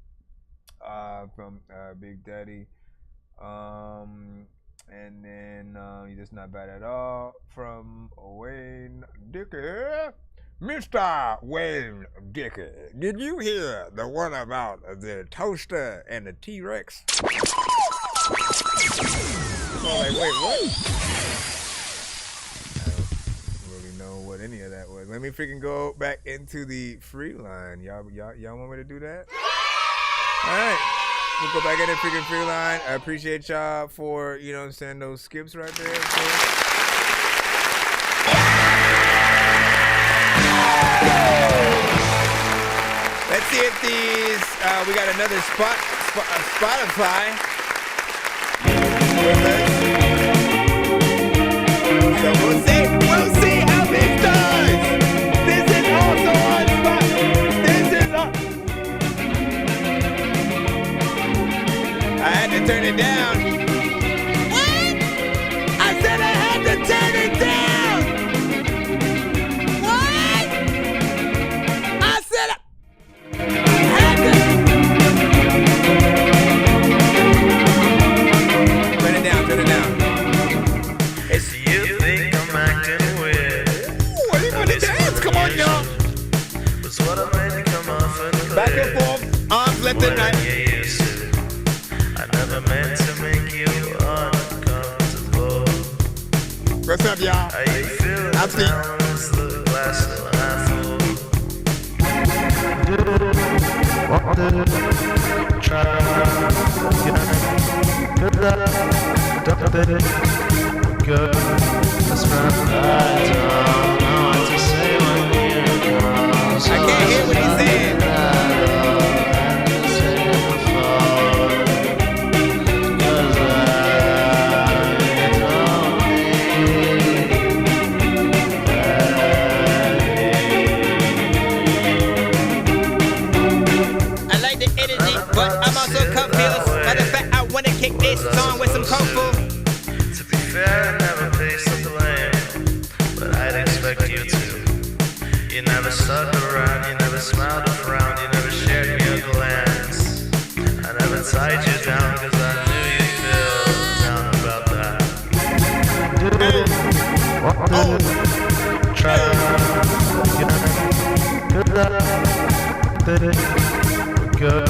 From Big Daddy. And then You're Just Not Bad At All from Wayne Dickey. Mr. Wayne Dickey, did you hear the one about the toaster and the T-Rex? So like, wait, what? I don't really know what any of that was. Let me freaking go back into the free line. Y'all want me to do that? All right. We'll go back in the freaking free line. I appreciate y'all for, you know what I'm saying, those skips right there. Let's see if these, we got another Spotify. So we'll see how this does. This is also on Spotify. I had to turn it down. What? I said I had to turn it down. What? I said I had to. Turn it down. It's you think I'm acting weird. Ooh, are you gonna dance? Come on, y'all. That's what I made to come off and back and forth, arms left and right. I never meant to make you uncomfortable. What's up, y'all? How you feeling now? Is the glass still half full? Try good luck, good. That's right. I don't know what to say when you're gone. So I can't hear what he's saying. But I'm also confused by the fact I wanna kick this song with some kung fu. To be fair, I never faced the blame, but I'd expect you to. You never stuck around, you never smiled around, you never shared me a glance. I never tied you down, cause I knew you'd feel down about that. Try good luck, good.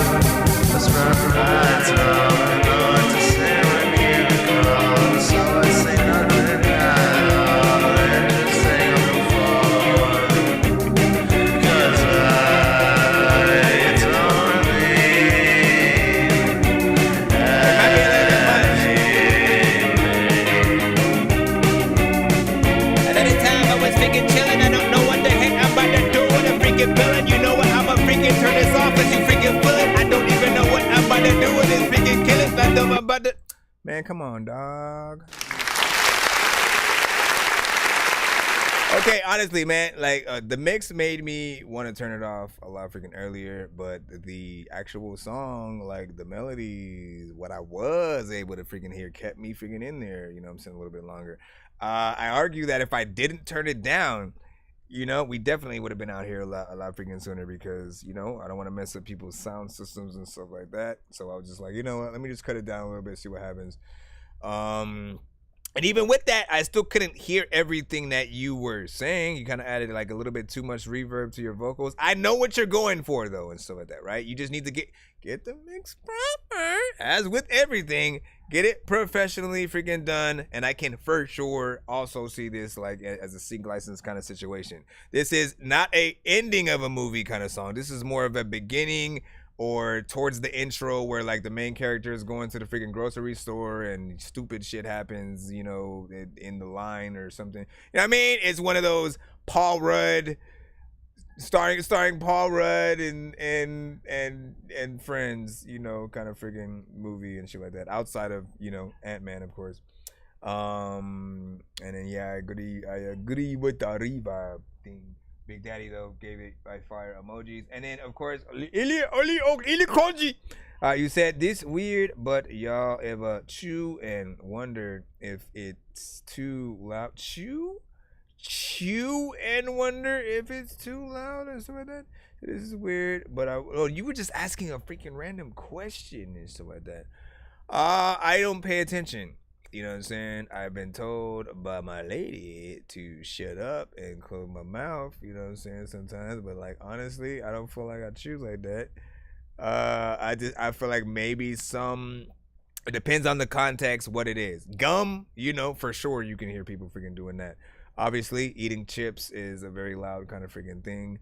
That's right, I don't know what to say when you call, so I say nothing at all, and just hang up the phone, cause I don't At any time I was thinking man. Come on, dog. Okay, honestly, man, like the mix made me want to turn it off a lot freaking earlier, but the actual song, like the melodies, what I was able to freaking hear kept me freaking in there, you know what I'm saying, a little bit longer. I argue that if I didn't turn it down, you know, we definitely would have been out here a lot freaking sooner because, you know, I don't want to mess up people's sound systems and stuff like that. So I was just like, you know what, let me just cut it down a little bit, see what happens. And even with that, I still couldn't hear everything that you were saying. You kind of added like a little bit too much reverb to your vocals. I know what you're going for though and stuff like that, right? You just need to get the mix proper. As with everything, get it professionally freaking done. And I can for sure also see this like as a sync license kind of situation. This is not a ending of a movie kind of song. This is more of a beginning or towards the intro where like the main character is going to the freaking grocery store and stupid shit happens, you know, in the line or something. You know what I mean? It's one of those Paul Rudd starring Paul Rudd and friends, you know, kind of freaking movie and shit like that. Outside of, you know, Ant-Man, of course. And then yeah, I agree with the Arriba thing. Big Daddy though gave it by fire emojis, and then of course you said this weird, but y'all ever chew and wonder if it's too loud? Chew and wonder if it's too loud or something like that. This is weird, but you were just asking a freaking random question and stuff like that. I don't pay attention. You know what I'm saying? I've been told by my lady to shut up and close my mouth, you know what I'm saying, sometimes, but like honestly, I don't feel like I choose like that. I feel like maybe it depends on the context what it is. Gum, you know, for sure you can hear people freaking doing that. Obviously, eating chips is a very loud kind of freaking thing.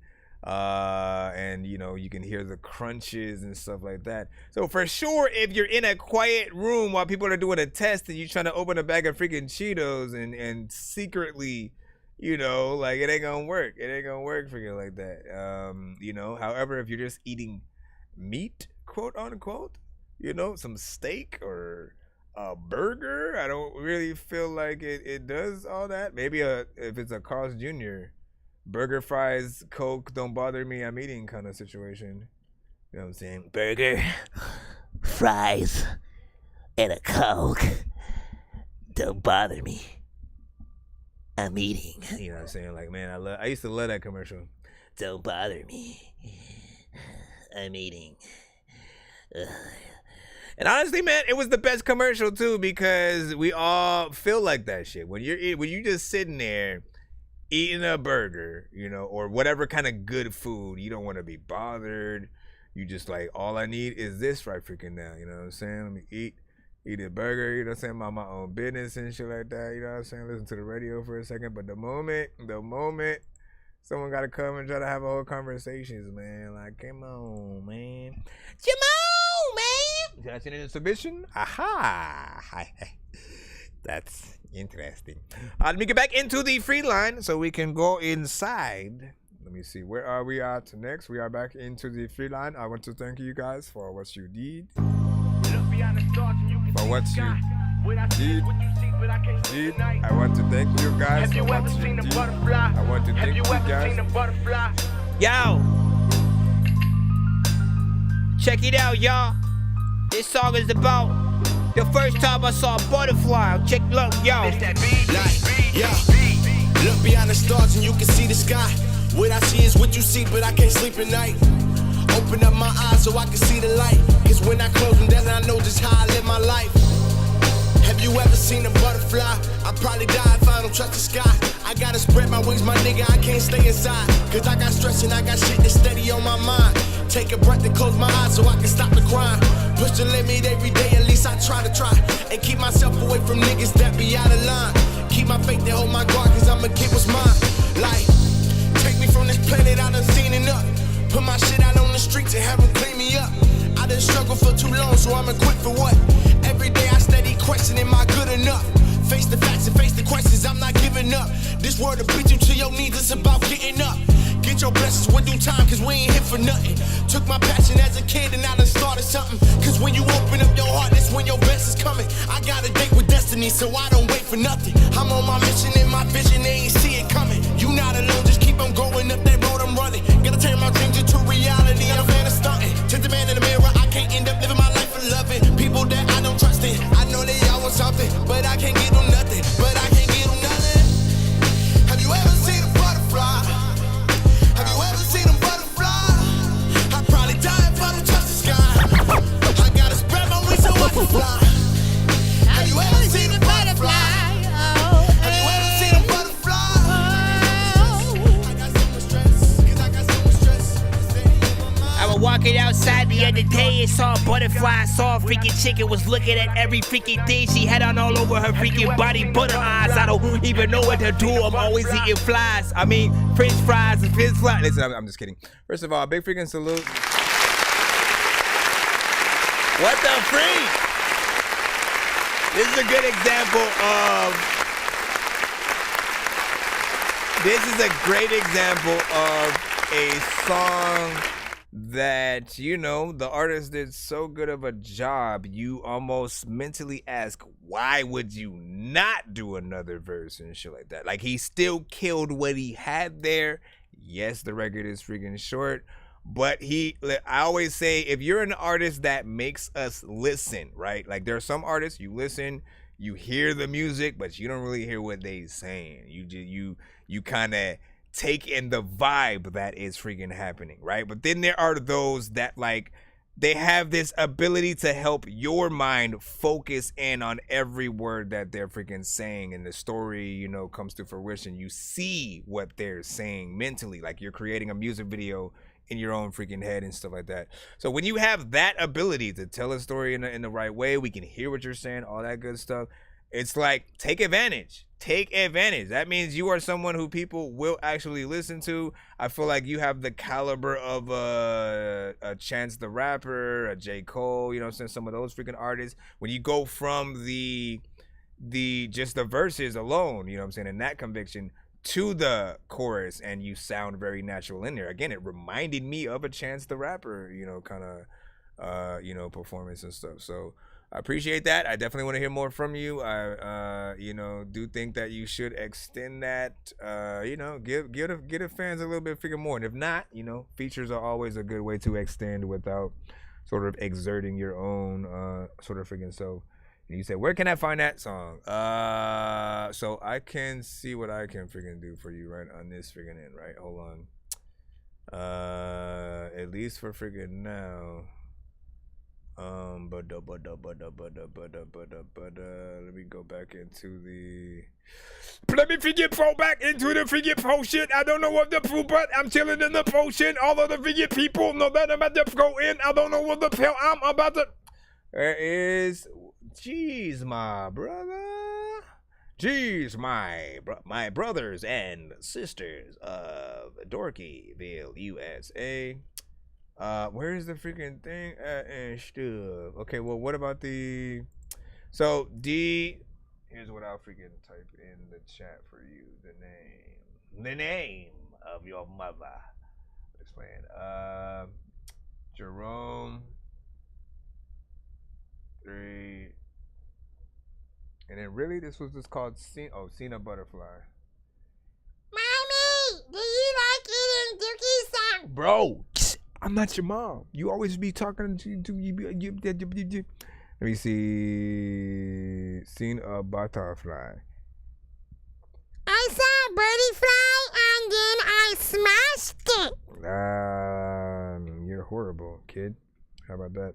And you know, you can hear the crunches and stuff like that. So for sure, if you're in a quiet room while people are doing a test and you're trying to open a bag of freaking Cheetos and secretly, you know, like it ain't gonna work. It ain't gonna work freaking like that. You know, however, if you're just eating meat, quote unquote, you know, some steak or a burger, I don't really feel like it does all that. Maybe if it's a Carl's Jr. burger, fries, Coke, don't bother me, I'm eating kind of situation. You know what I'm saying? Burger, fries, and a Coke. Don't bother me, I'm eating. You know what I'm saying? Like, man, I used to love that commercial. Don't bother me, I'm eating. And honestly, man, it was the best commercial too because we all feel like that shit. When you just sitting there eating a burger, you know, or whatever kind of good food, you don't want to be bothered. You just like, all I need is this right freaking now, you know what I'm saying? Let me eat a burger, you know what I'm saying? Mind my own business and shit like that, you know what I'm saying? Listen to the radio for a second, but the moment someone got to come and try to have a whole conversations, man, like, come on, man. Come on, man. Did I send in a submission? Aha. That's interesting. Let me get back into the free line so we can go inside. Let me see. Where are we at next? We are back into the free line. I want to thank you guys for what you did. For what you did. I want to thank you guys for what you did. I want to thank you guys. Yo! Check it out, y'all. This song is about the first time I saw a butterfly. Check, look, yo. Look beyond the stars and you can see the sky. What I see is what you see, but I can't sleep at night. Open up my eyes so I can see the light. Cause when I close them down, I know just how I live my life. Have you ever seen a butterfly? I'd probably die if I don't trust the sky. I gotta spread my wings, my nigga, I can't stay inside. Cause I got stress and I got shit that's steady on my mind. Take a breath and close my eyes so I can stop the crime. Push the limit every day, at least I try. And keep myself away from niggas that be out of line. Keep my faith and hold my guard, cause I'ma get what's mine. Like, take me from this planet, I done seen enough. Put my shit out on the streets and have them clean me up. I done struggled for too long, so I'm equipped for what? Every day I steady questioning my good enough. Face the facts and face the questions, I'm not giving up. This world will beat you to your knees, it's about getting up. Get get your blessings with due time, cause we ain't here for nothing. Took my passion as a kid and I done started something. Cause when you open up your heart, that's when your best is coming. I got a date with destiny, so I don't wait for nothing. I'm on my mission and my vision, they ain't see it coming. You not alone, just keep on going up that road I'm running. Gotta turn my dreams into reality, I'm a fan of stunting. To the man in the mirror, I can't end up living my life for loving people that I don't trust in. I know they all want something, but I can't get them nothing. But I can't get them nothing. Have you ever seen a butterfly? Have you ever seen a butterfly? I probably died for the touch the sky. I gotta spread my wings so I can fly. Have you ever seen a butterfly? Have you ever seen a butterfly? I got so much stress, cause I got so much stress. I was walking outside the other day and saw a butterfly. Saw a freaking chicken, was looking at every freaking thing she had on all over her freaking body. Butter eyes, I don't even know what to do. I'm always eating flies. I mean, French fries and French fries. Listen, I'm just kidding. First of all, big freaking salute. What the freak? This is a good example of. This is a great example of a song that, you know, the artist did so good of a job, you almost mentally ask, why would you not do another verse and shit like that? Like, he still killed what he had there. Yes, the record is freaking short, but I always say, if you're an artist that makes us listen, right? Like, there are some artists, you listen, you hear the music, but you don't really hear what they saying. You kind of take in the vibe that is freaking happening, right? But then there are those that, like, they have this ability to help your mind focus in on every word that they're freaking saying, and the story, you know, comes to fruition. You see what they're saying mentally, like you're creating a music video in your own freaking head and stuff like that. So when you have that ability to tell a story in the right way, we can hear what you're saying, all that good stuff. It's like, take advantage. Take advantage. That means you are someone who people will actually listen to. I feel like you have the caliber of a Chance the Rapper, a J. Cole, you know what I'm saying? Some of those freaking artists. When you go from the just the verses alone, you know what I'm saying, and that conviction to the chorus, and you sound very natural in there. Again, it reminded me of a Chance the Rapper, you know, kind of you know, performance and stuff. So I appreciate that. I definitely want to hear more from you. I, you know, do think that you should extend that. You know, give the fans a little bit freaking more. And if not, you know, features are always a good way to extend without sort of exerting your own sort of freaking self. And you say, where can I find that song? So I can see what I can freaking do for you right on this freaking end. Right, hold on. At least for freaking now. Let me go back into the. Let me figure pro back into the figure pro shit. I don't know what the pro, but I'm chilling in the potion. All of the figure people know that I'm about to go in. I don't know what the hell I'm about to. There is. Jeez, my brother. Jeez, my brothers and sisters of Dorkyville, USA. Where is the freaking thing at and stuff? Okay, well, what about the... So, here's what I'll freaking type in the chat for you. The name of your mother. Explain. Jerome. 3. And then really, this was just called Cena Butterfly. Mommy, do you like eating Dookie song? Bro, I'm not your mom. You always be talking to you. Let me see. Seen a butterfly. I saw a birdie fly and then I smashed it. You're horrible, kid. How about that?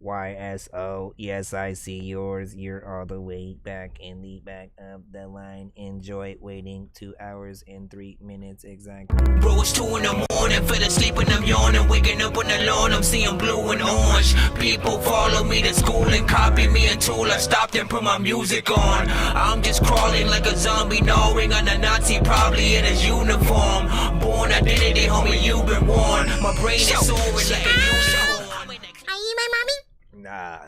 YSO, yes, I see yours. You're all the way back in the back of the line. Enjoy waiting 2 hours and 3 minutes exactly. Bro, it's 2 in the morning, fell asleep and I'm yawning. Waking up on the lawn, I'm seeing blue and orange. People follow me to school and copy me until I stopped and put my music on. I'm just crawling like a zombie, gnawing on a Nazi, probably in his uniform. Born identity, homie, you've been warned. My brain is soaring like a unicorn. Are you my mommy? Nah,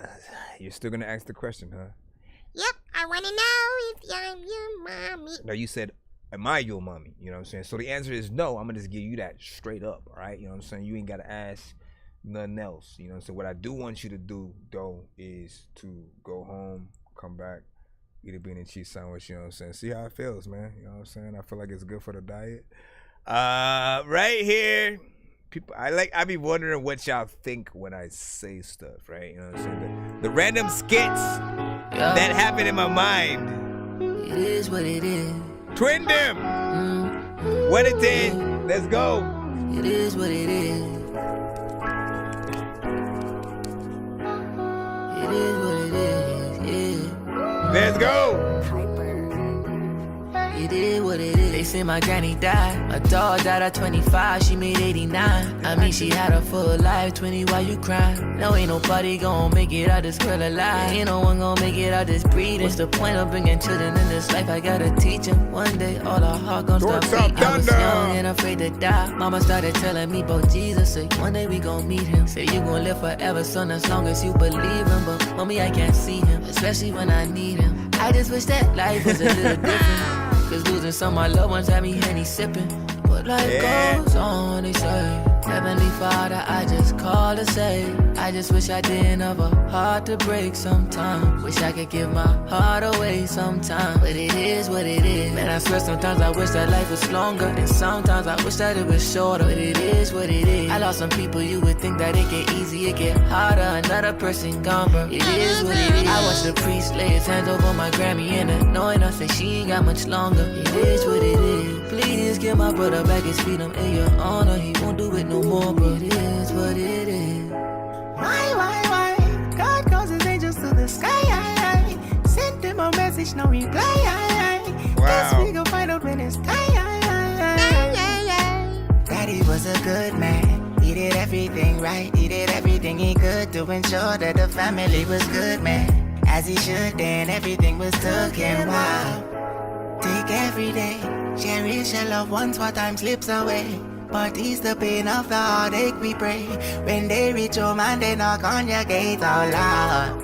you're still gonna ask the question, huh? Yep, I wanna know if I'm your mommy. No, you said, am I your mommy? You know what I'm saying? So the answer is no. I'm gonna just give you that straight up, all right? You know what I'm saying? You ain't gotta ask nothing else. You know what I'm saying? What I do want you to do though is to go home, come back, eat a bean and cheese sandwich. You know what I'm saying? See how it feels, man. You know what I'm saying? I feel like it's good for the diet. Right here, people. I be wondering what y'all think when I say stuff, right? You know what I'm saying? The random skits that happen in my mind. It is what it is. Twin them. What it is. Let's go. It is what it is. It is what it is. Yeah. Let's go. It is what it is. They say my granny died. My dog died at 25. She made 89. I mean, she had a full life. 20, why you crying? No, ain't nobody gon' make it out this girl alive. Ain't no one gon' make it out this breeding. What's the point of bringing children in this life? I gotta teach them. One day, all our heart gon' stop beating. I was young and afraid to die. Mama started telling me about Jesus. Say, one day we gon' meet him. Say, you gon' live forever, son, as long as you believe him. But, mommy, I can't see him, especially when I need him. I just wish that life was a little different. Cause losing some of my loved ones had me Henny sipping. But life goes on, they say. Heavenly Father, I just call to say, I just wish I didn't have a heart to break sometimes. Wish I could give my heart away sometimes. But it is what it is. Man, I swear sometimes I wish that life was longer. And sometimes I wish that it was shorter. But it is what it is. I lost some people, you would think that it get easy, it get harder. Another person gone, bro. It is what it is. I watched the priest lay his hands over my Grammy and annoying us, say she ain't got much longer. It is what it is. Please give my brother back his freedom in your honor. He won't do it no more, but it is what it is. Why? God calls his angels to the sky. Send him a message, no reply. Guess we gon' find out when it's time. Daddy was a good man. He did everything right. He did everything he could to ensure that the family was good, man. As he should, then everything was taken wild. Take every day, cherish your loved ones while time slips away. But ease the pain of the heartache we pray. When they reach home and they knock on your gate out loud.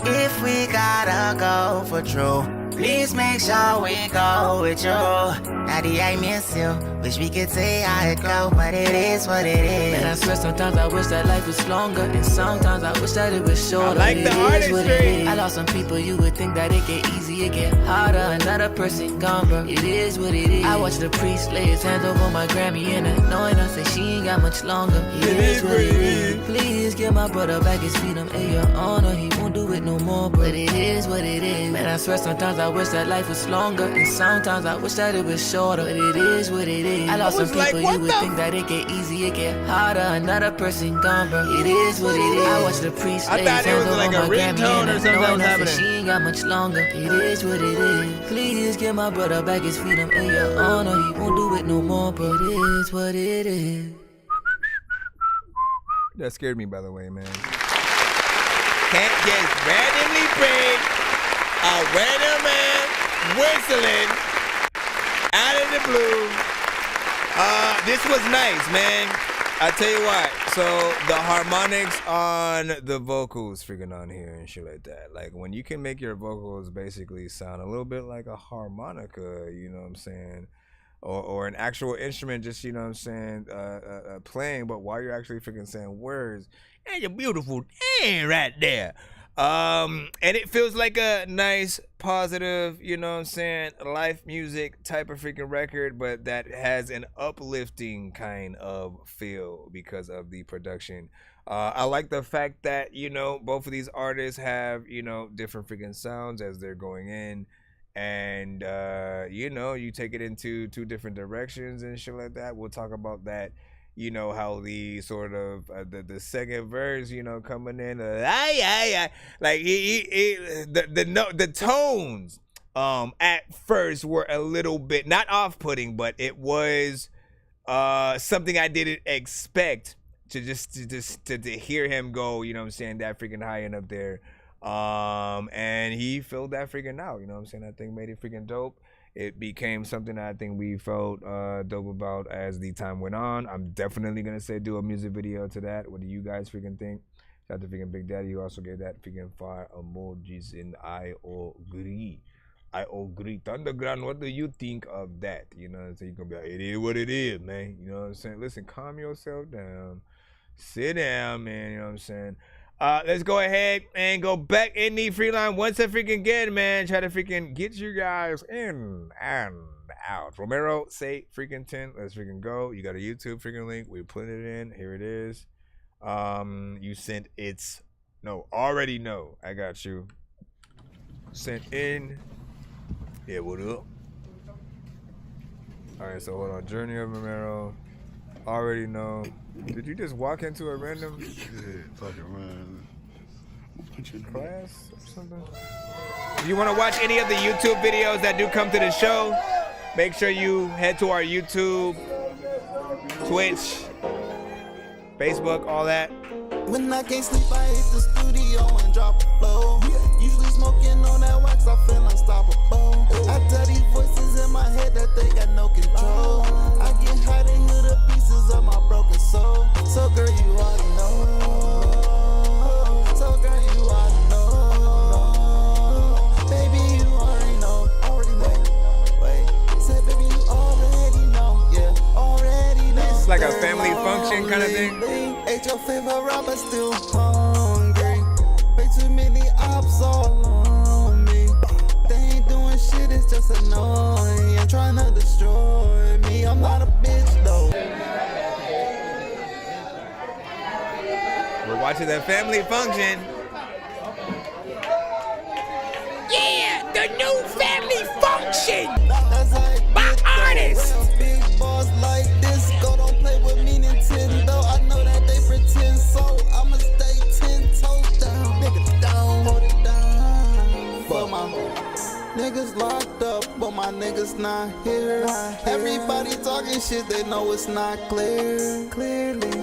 If we gotta go for true, please make sure we go with you. Daddy, I miss you. Wish we could say how it go, but it is what it is. Man, I swear sometimes I wish that life was longer. And sometimes I wish that it was shorter. I like the artistry. I lost some people, you would think that it get easy, it get harder. Another person gone, bro. It is what it is. I watched the priest lay his hands over my Grammy and annoying us, say she ain't got much longer. It is what it is. Please give my brother back his freedom in your honor. He won't do it no more, but it is what it is. Man, I swear sometimes I wish that life was longer. And sometimes I wish that it was shorter. But it is what it is. I lost some people, you would think that it get easy, it get harder. Another person gone, bro. It is what it is. I watched the priest lay his hands over my Grammy and annoying us, and she ain't got much longer. It is what it is. Please give my brother back his freedom in your honor. He won't do it no more, but it is what it is. That scared me, by the way, man. Can't just randomly bring a random man whistling out of the blue. This was nice, man. I tell you what. So the harmonics on the vocals freaking on here and shit like that. Like when you can make your vocals basically sound a little bit like a harmonica, you know what I'm saying? Or an actual instrument, just, you know what I'm saying, playing, but while you're actually freaking saying words, and you're beautiful right there. And it feels like a nice, positive, you know what I'm saying, life music type of freaking record, but that has an uplifting kind of feel because of the production. I like the fact that, you know, both of these artists have, you know, different freaking sounds as they're going in. And, you know, you take it into two different directions and shit like that. We'll talk about that. You know how the sort of the second verse, you know, coming in, like the tones at first were a little bit not off-putting, but it was something I didn't expect to hear him go, you know what I'm saying, that freaking high end up there. And he filled that freaking out, you know what I'm saying? I think made it freaking dope. It became something that I think we felt dope about as the time went on. I'm definitely gonna say do a music video to that. What do you guys freaking think? Shout out to freaking Big Daddy, who also gave that freaking fire emojis, and I agree. I agree. Thunderground, what do you think of that? You know what I'm saying? You're gonna be like, it is what it is, man. You know what I'm saying? Listen, calm yourself down. Sit down, man. You know what I'm saying? Let's go ahead and go back in the free line once again, man. Try to freaking get you guys in and out. Romero, say freaking 10. Let's freaking go. You got a YouTube freaking link. We put it in. Here it is. You sent already know. I got you. Sent in. Yeah, what up? Alright, so hold on. Journey of Romero. Already know. Did you just walk into a random fucking random class or something? If you want to watch any of the YouTube videos that do come to the show, make sure you head to our YouTube, Twitch, Facebook, all that. When I can't sleep, I hit the studio and drop a flow. Usually smoking on that wax, I feel unstoppable. I tell these voices in my head that they got no control. I get high, they hear the pieces of my broken soul. So girl, you already know. So girl, you already know. Baby, you already know. Wait. Say, baby, you already know. Yeah, already know. It's like a family function kind of thing. Ate your favorite rapper, still hungry. Way too many ops all on me. They ain't doing shit, it's just annoying. I'm trying to destroy me. I'm not a bitch though. We're watching the family function. Yeah, the new family function by artists. Big boss like this, go don't play with me, Nintendo. I know that they pretend, so I'ma stay 10 toes down. Nigga down, hold it down. For my niggas locked up, but my niggas not here. Everybody talking shit, they know it's not clearly.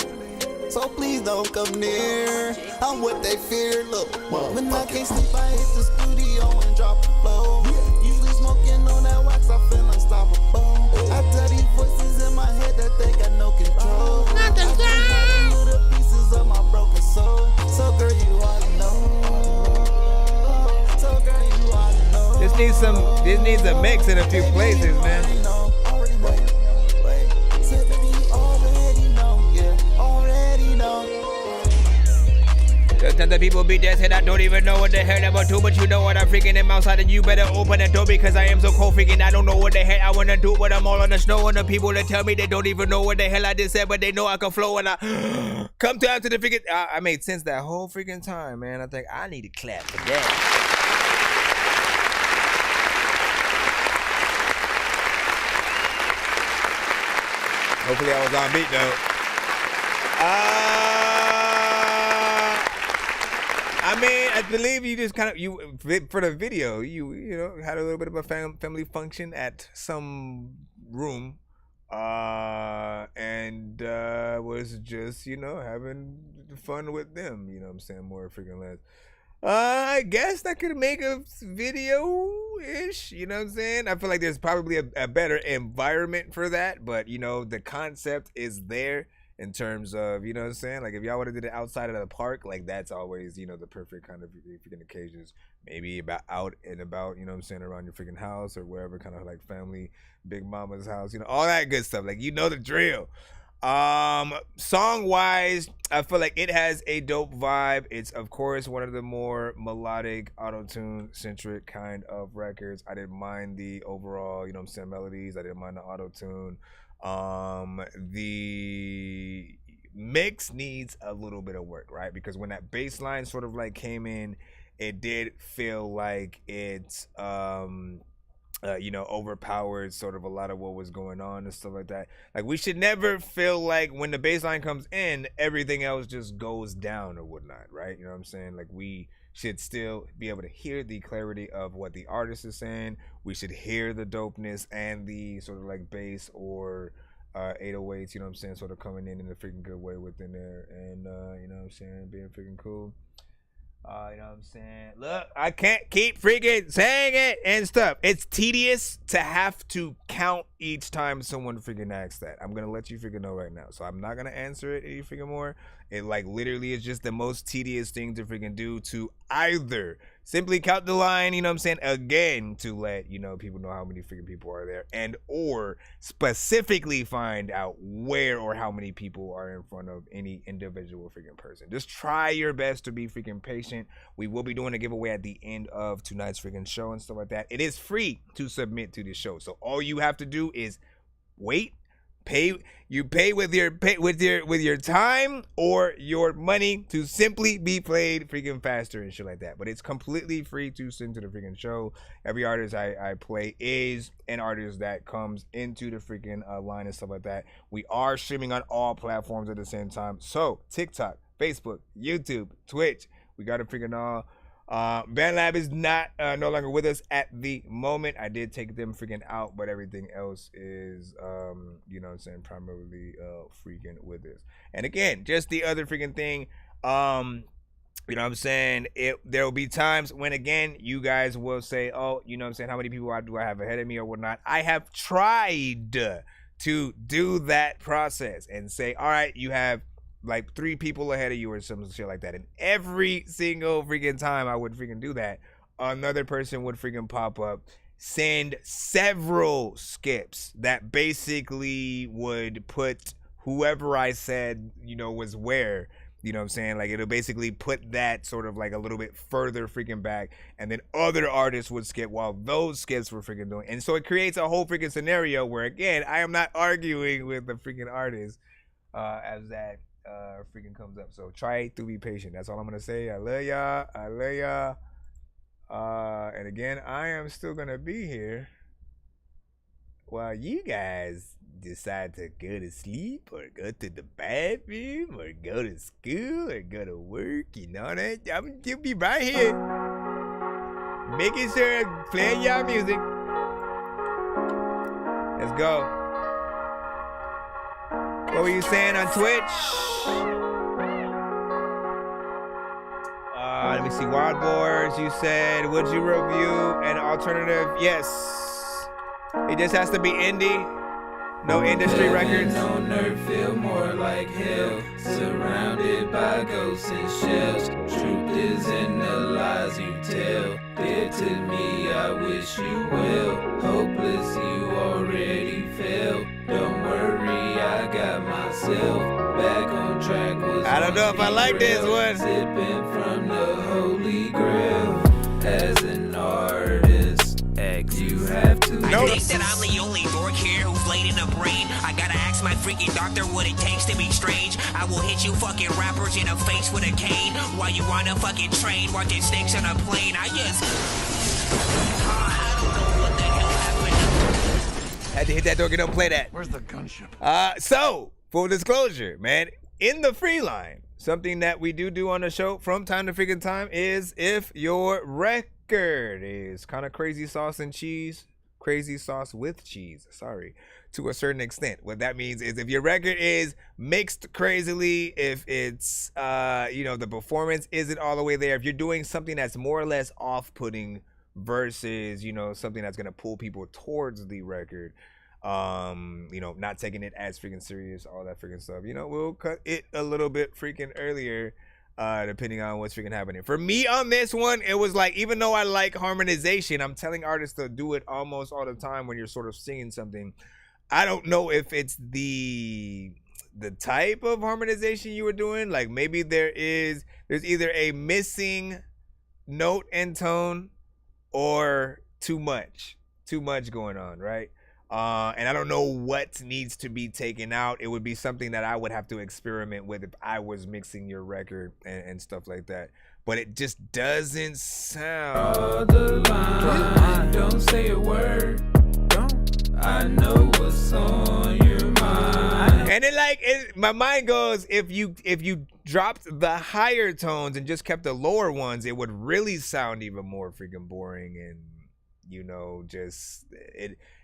So please don't come near. I'm what they fear. Look, when I can't sleep, I hit the studio and drop a flow. Usually smoking on that wax, I feel unstoppable. I tell these voices in my head that they got no control. I can hear the pieces of my broken soul. So girl, you already know. So girl, you already know. This needs a mix in a few places, man. Sometimes the people be dead and I don't even know what the hell I'm about to, but you know what I'm freaking them outside and you better open the door because I am so cold freaking I don't know what the hell I wanna do, but I'm all on the snow and the people that tell me they don't even know what the hell I just said, but they know I can flow and I come down to the freaking, I made sense that whole freaking time, man. I think I need to clap for that. Hopefully I was on beat though. I mean, I believe you just kind of for the video you know had a little bit of a family function at some room, and was just having fun with them. You know what I'm saying, more freaking less. I guess that could make a video-ish, you know what I'm saying? I feel like there's probably a better environment for that, but, the concept is there in terms of, you know what I'm saying? Like, if y'all would have did it outside of the park, like, that's always, the perfect kind of freaking occasions. Maybe out and about, you know what I'm saying, around your freaking house or wherever, kind of like family, big mama's house, all that good stuff. Like, the drill. Song-wise, I feel like it has a dope vibe. It's, of course, one of the more melodic, auto-tune centric kind of records. I didn't mind the overall, you know what I'm saying, melodies. I didn't mind the auto-tune. The mix needs a little bit of work, right? Because when that bass line sort of like came in, it did feel like it's overpowered sort of a lot of what was going on and stuff like that. Like, we should never feel like when the bass line comes in, everything else just goes down or whatnot, right? You know what I'm saying? Like, we should still be able to hear the clarity of what the artist is saying. We should hear the dopeness and the sort of like bass or 808s, you know what I'm saying, sort of coming in a freaking good way within there. And, you know what I'm saying, being freaking cool. You know what I'm saying? Look, I can't keep freaking saying it and stuff. It's tedious to have to count each time someone freaking asks that. I'm going to let you freaking know right now. So I'm not going to answer it any freaking more. It like literally is just the most tedious thing to freaking do to either simply count the line, you know what I'm saying, again, to let, you know, people know how many freaking people are there, and or specifically find out where or how many people are in front of any individual freaking person. Just try your best to be freaking patient. We will be doing a giveaway at the end of tonight's freaking show and stuff like that. It is free to submit to the show, so all you have to do is wait. You pay with your time or your money to simply be played freaking faster and shit like that. But it's completely free to send to the freaking show. Every artist I play is an artist that comes into the freaking line and stuff like that. We are streaming on all platforms at the same time. So TikTok, Facebook, YouTube, Twitch. We got it freaking all. BandLab is not no longer with us at the moment. I did take them freaking out, but everything else is you know what I'm saying, primarily freaking with us. And again, just the other freaking thing, you know what I'm saying, there will be times when again you guys will say, oh, you know what I'm saying, how many people do I have ahead of me or whatnot. I have tried to do that process and say, all right, you have like 3 people ahead of you or some shit like that. And every single freaking time I would freaking do that, another person would freaking pop up, send several skips that basically would put whoever I said, you know, was where, you know what I'm saying? Like, it'll basically put that sort of like a little bit further freaking back, and then other artists would skip while those skips were freaking doing. And so it creates a whole freaking scenario where, again, I am not arguing with the freaking artist as that freaking comes up. So try to be patient. That's all I'm gonna say. I love y'all. I love y'all. And again, I am still gonna be here while you guys decide to go to sleep or go to the bathroom or go to school or go to work. You know that I'm gonna be right here, making sure I'm playing y'all music. Let's go. What were you saying on Twitch? Let me see. Wild Boars, you said, would you review an alternative? Yes. It just has to be indie. No industry records. On earth feel more like hell. Surrounded by ghosts and shells. Truth is in the lies you tell. Dear to me, I wish you well. Hopeless, you already failed. Don't worry, I got myself back on track. I don't know if I like this one. Sipping from the Holy Grail. As an artist, you have to. I think that I'm the only dork here who's laid in the brain. I gotta ask my freaking doctor what it takes to be strange. I will hit you fucking rappers in the face with a cane while you on a fucking train watching snakes on a plane. I don't know what the hell happened. Had to hit that Dorky, don't play that. Where's the gunship? So, full disclosure, man, in the free line, something that we do on the show from time to freaking time is if your record is kind of crazy sauce and cheese, crazy sauce with cheese, sorry, to a certain extent. What that means is if your record is mixed crazily, if it's, you know, the performance isn't all the way there, if you're doing something that's more or less off-putting versus, you know, something that's going to pull people towards the record, you know, not taking it as freaking serious, all that freaking stuff, you know, we'll cut it a little bit freaking earlier, depending on what's freaking happening. For me on this one, it was like, even though I like harmonization, I'm telling artists to do it almost all the time when you're sort of singing something. I don't know if it's the type of harmonization you were doing. Like maybe there's either a missing note and tone or too much going on, right? And I don't know what needs to be taken out. It would be something that I would have to experiment with if I was mixing your record and stuff like that. But it just doesn't sound. Draw the line, don't say a word. I know what's on your mind. And then my mind goes, if you dropped the higher tones and just kept the lower ones, it would really sound even more freaking boring, and you know, just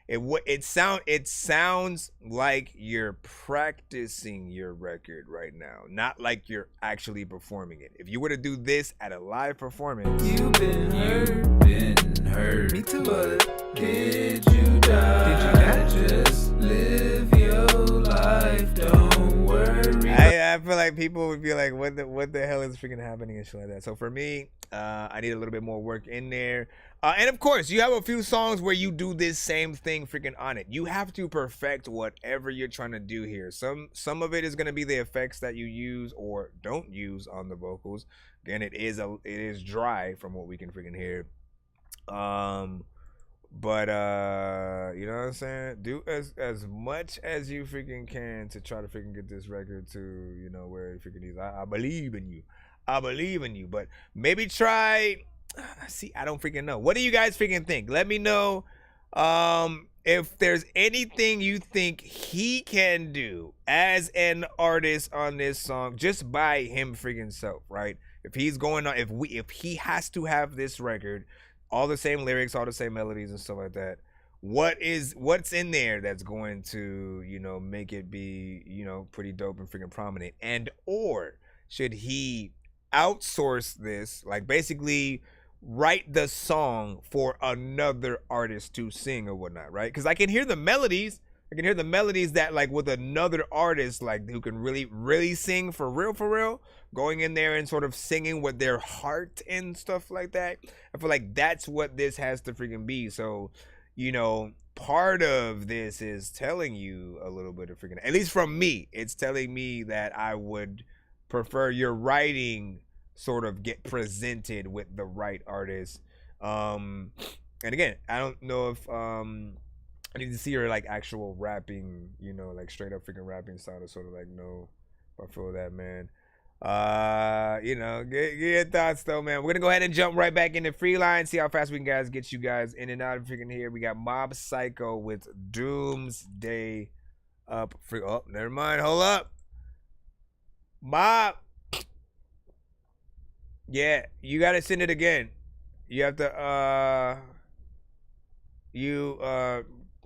it sounds like you're practicing your record right now, not like you're actually performing it. If you were to do this at a live performance, you've been hurt. Me too. But did you die? Just live your life. Don't worry. I I feel like people would be like, what the hell is freaking happening and shit like that. So for me, I need a little bit more work in there. And of course, you have a few songs where you do this same thing freaking on it. You have to perfect whatever you're trying to do here. Some of it is gonna be the effects that you use or don't use on the vocals. Again, it is dry from what we can freaking hear. But you know what I'm saying? Do as much as you freaking can to try to freaking get this record to, you know, where it freaking is. I believe in you. I believe in you. But maybe try. See, I don't freaking know. What do you guys freaking think? Let me know if there's anything you think he can do as an artist on this song, just by him freaking self, right? If he's going on, if he has to have this record, all the same lyrics, all the same melodies and stuff like that, what's in there that's going to, you know, make it be, you know, pretty dope and freaking prominent? And or should he outsource this, like basically write the song for another artist to sing or whatnot, right? Because I can hear the melodies. I can hear the melodies that, like, with another artist, like, who can really sing for real, going in there and sort of singing with their heart and stuff like that. I feel like that's what this has to freaking be. So, you know, part of this is telling you a little bit of freaking, at least from me, it's telling me that I would prefer your writing sort of get presented with the right artist. And again, I don't know if I need to see her like actual rapping, you know, like straight up freaking rapping style to sort of like know if I feel that, man. You know, get your thoughts though, man. We're gonna go ahead and jump right back into Freeline, see how fast we can get you guys in and out of freaking here. We got Mob Psycho with Doomsday up. Oh, never mind. Hold up. Mob. Yeah, you gotta send it again. You have to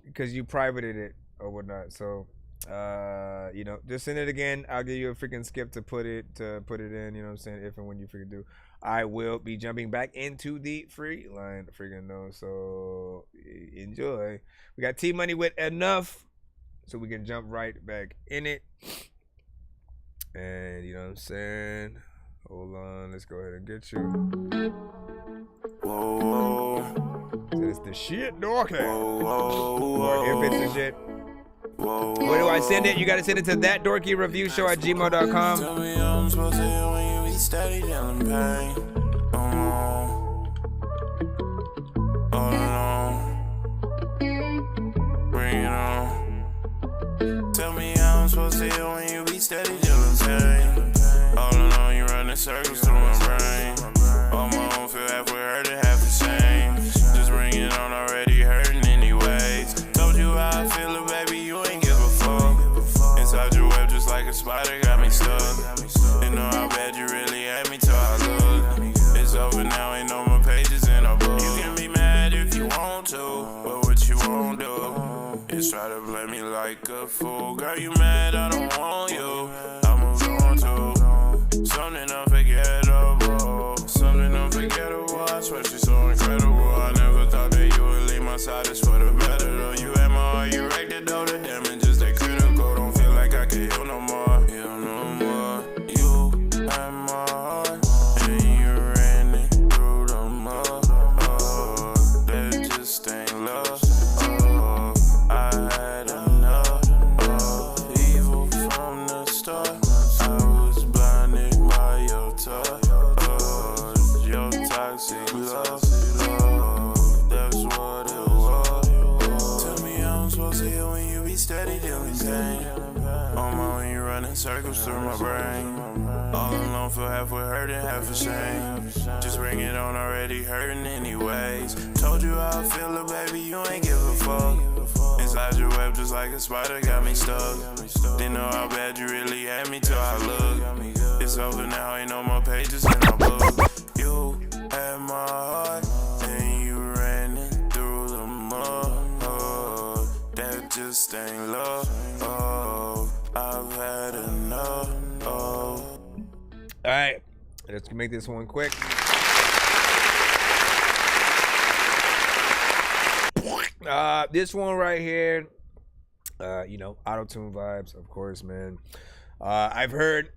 because you privated it or whatnot. So you know, just send it again. I'll give you a freaking skip to put it in, you know what I'm saying, if and when you freaking do. I will be jumping back into the free line freaking though. So enjoy. We got T Money with Enough, so we can jump right back in it. And you know what I'm saying? Hold on, let's go ahead and get you. Whoa. So it's the shit, Dorky. Or if it's the shit. Where do I send it? You gotta send it to thatdorkyreviewshow@gmail.com. Tell me how I'm supposed to hear when you be steady dealing pain. All alone. Bring it on. Tell me how I'm supposed to hear when you be steady dealing pain. All alone, you running circles through my brain. On my own, feel halfway hurt and half ashamed. Just bring it on, already hurting anyways. Told you how I feel, baby, you ain't give a fuck. Inside your web, just like a spider, got me stuck. You know how bad you really hate me till I look. It's over now, ain't no more pages in our book. You can be mad if you want to, but what you won't do is try to blame me like a fool. Girl, you mad, I don't want you. I moved on to something unforgettable. Something unforgettable. I swear she's so incredible. I never thought that you would leave my side. It's for the better though. You had my heart, you wrecked it though. The damage is that critical. Don't feel like I can heal no more. Heal no more. You had my heart, and you ran it through the mud. Oh, that just ain't love. Oh, I had enough. Oh, evil from the start. I was blinded by your touch. Oh, your toxic love. Oh, that's what it was. Tell me how I'm supposed to heal when you be steady dealing pain. On my own, you running circles through my brain. All alone, feel halfway hurt and half ashamed. Just bring it on, already hurting anyways. Told you how I feel, baby, you ain't give a fuck. Inside your web, just like a spider, got me stuck. Didn't know how bad you really had me till I look. It's over now, ain't no more pages in my book. You had my heart, and you ran it through the mud. Oh, that just ain't love. Oh, I've had enough. Oh. All right, let's make this one quick. This one right here, you know, auto-tune vibes, of course, man. I've heard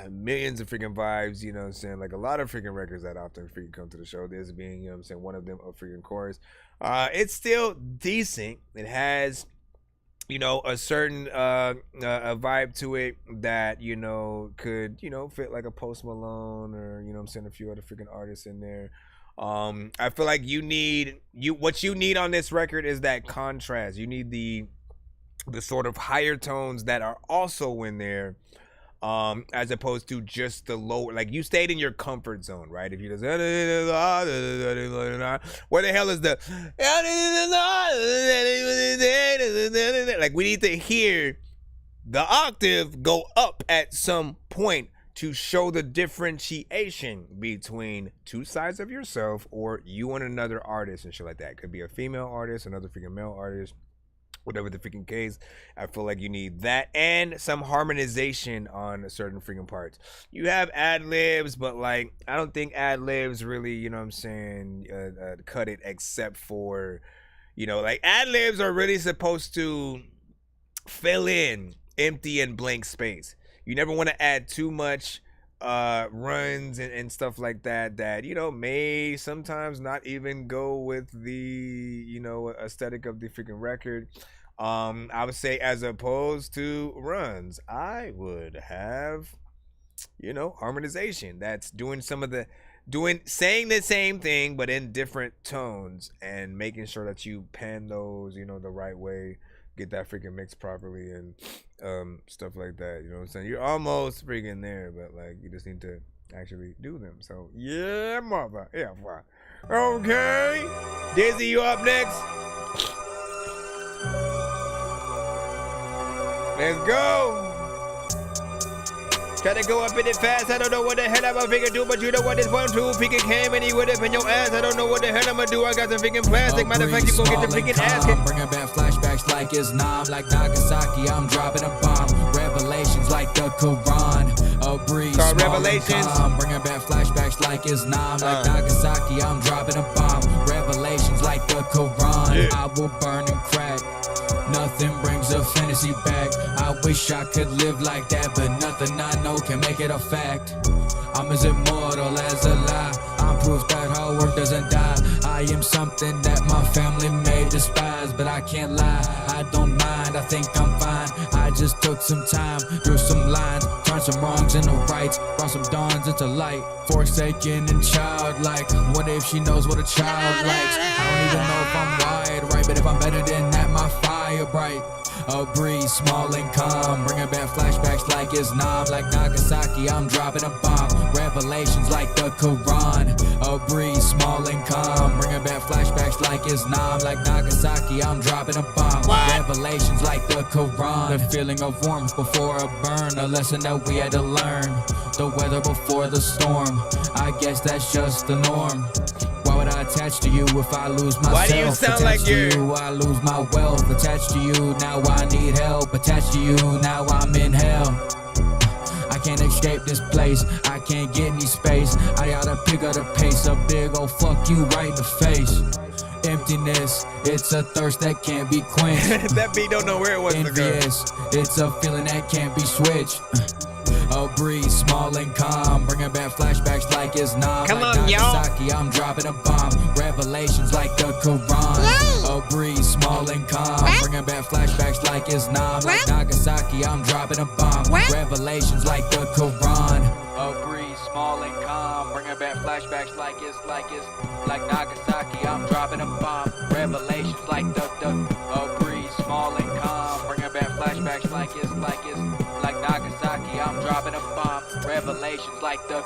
millions of freaking vibes, you know what I'm saying? Like a lot of freaking records that often freaking come to the show. This being, you know what I'm saying, one of them a freaking chorus. It's still decent. It has, you know, a certain a vibe to it that, you know, could, you know, fit like a Post Malone or, you know what I'm saying, a few other freaking artists in there. I feel like what you need on this record is that contrast. You need the sort of higher tones that are also in there, as opposed to just the lower. Like you stayed in your comfort zone, right? If you just where the hell is the like we need to hear the octave go up at some point to show the differentiation between two sides of yourself or you and another artist and shit like that. It could be a female artist, another freaking male artist, whatever the freaking case. I feel like you need that and some harmonization on certain freaking parts. You have ad-libs, but like I don't think ad-libs really, you know what I'm saying, cut it, except for, you know, like ad-libs are really supposed to fill in empty and blank space. You never want to add too much runs and stuff like that, you know, may sometimes not even go with the, you know, aesthetic of the freaking record. I would say as opposed to runs, I would have, you know, harmonization. That's doing saying the same thing but in different tones and making sure that you pan those, you know, the right way, get that freaking mix properly and stuff like that. You know what I'm saying? You're almost freaking there, but like you just need to actually do them. So yeah, mother. Yeah, fine. Okay. Dizzy, you up next? Let's go. Try to go up in it fast. I don't know what the hell I'm gonna do, but you know what this 1, 2 freaking came and he would up in your ass. I don't know what the hell I'm gonna do. I got some freaking plastic. Matter of fact, you gon' get the freaking ass. Bringing back flashbacks like it's Nam, like Nagasaki. I'm dropping a bomb. Revelations like the Quran. A breeze. Called Revelations. Bringing back flashbacks like it's Nam, like Nagasaki. I'm dropping a bomb. Revelations like the Quran. Yeah. I will burn and crack. Nothing brings a fantasy back. I wish I could live like that, but nothing I know can make it a fact. I'm as immortal as a lie. I'm proof that hard work doesn't die. I am something that my family may despise, but I can't lie. I don't mind, I think I'm fine. I just took some time, drew some lines, turned some wrongs into rights, brought some dawns into light. Forsaken and childlike. What if she knows what a child likes? I don't even know if I'm wired right, but if I'm better than that, my fire bright. A breeze, small and calm, bringing back flashbacks like it's Nam, like Nagasaki. I'm dropping a bomb. Revelations like the Quran. A breeze, small and calm, bringing back flashbacks like it's Nam, like Nagasaki. I'm dropping a bomb. Revelations like the Quran. The feeling of warmth before a burn, a lesson that we had to learn. The weather before the storm, I guess that's just the norm. Why would I attach to you if I lose myself? Why do you sound like you? I lose my wealth. Attached to you, now I need help. Attached to you, now I'm in hell. I can't escape this place. I can't get any space. I gotta pick up the pace. A big old fuck you right in the face. Emptiness, it's a thirst that can't be quenched. That beat don't know where it was to go. It's a feeling that can't be switched. A breeze, small and calm, bringing back flashbacks like it's Nam, Come like on, Nagasaki. I'm dropping a bomb. Revelations like the Quran. A breeze, small and calm, bringing back flashbacks like it's Nam, like Nagasaki. I'm dropping a bomb. Revelations like the Quran. A breeze, small and calm, bringing back flashbacks like it's like Nagasaki. I'm dropping a bomb. Revelations like the a breeze, small and calm, bringing back flashbacks like it's like Nagasaki. I'm dropping a bomb. Revelations like the.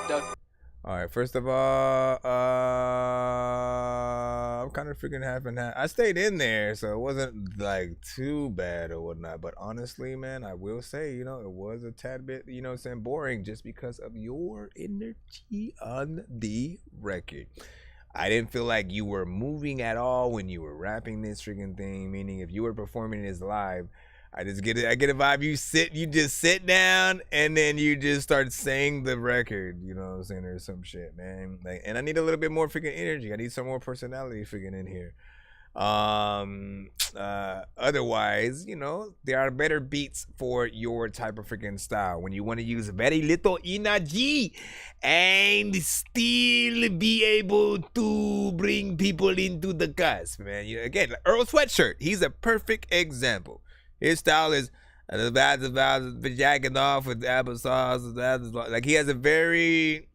All right, first of all, I'm kind of freaking half and half. I stayed in there, so it wasn't like too bad or whatnot. But honestly, man, I will say, you know, it was a tad bit, you know what I'm saying, boring just because of your energy on the record. I didn't feel like you were moving at all when you were rapping this freaking thing, meaning if you were performing this live, I get a vibe. You just sit down and then you just start saying the record, you know what I'm saying, or some shit, man. Like, and I need a little bit more freaking energy. I need some more personality freaking in here. Otherwise, you know, there are better beats for your type of freaking style. When you want to use very little energy and still be able to bring people into the cusp, man. You know, again, Earl Sweatshirt, he's a perfect example. His style is jacking off with applesauce. Like, he has a very,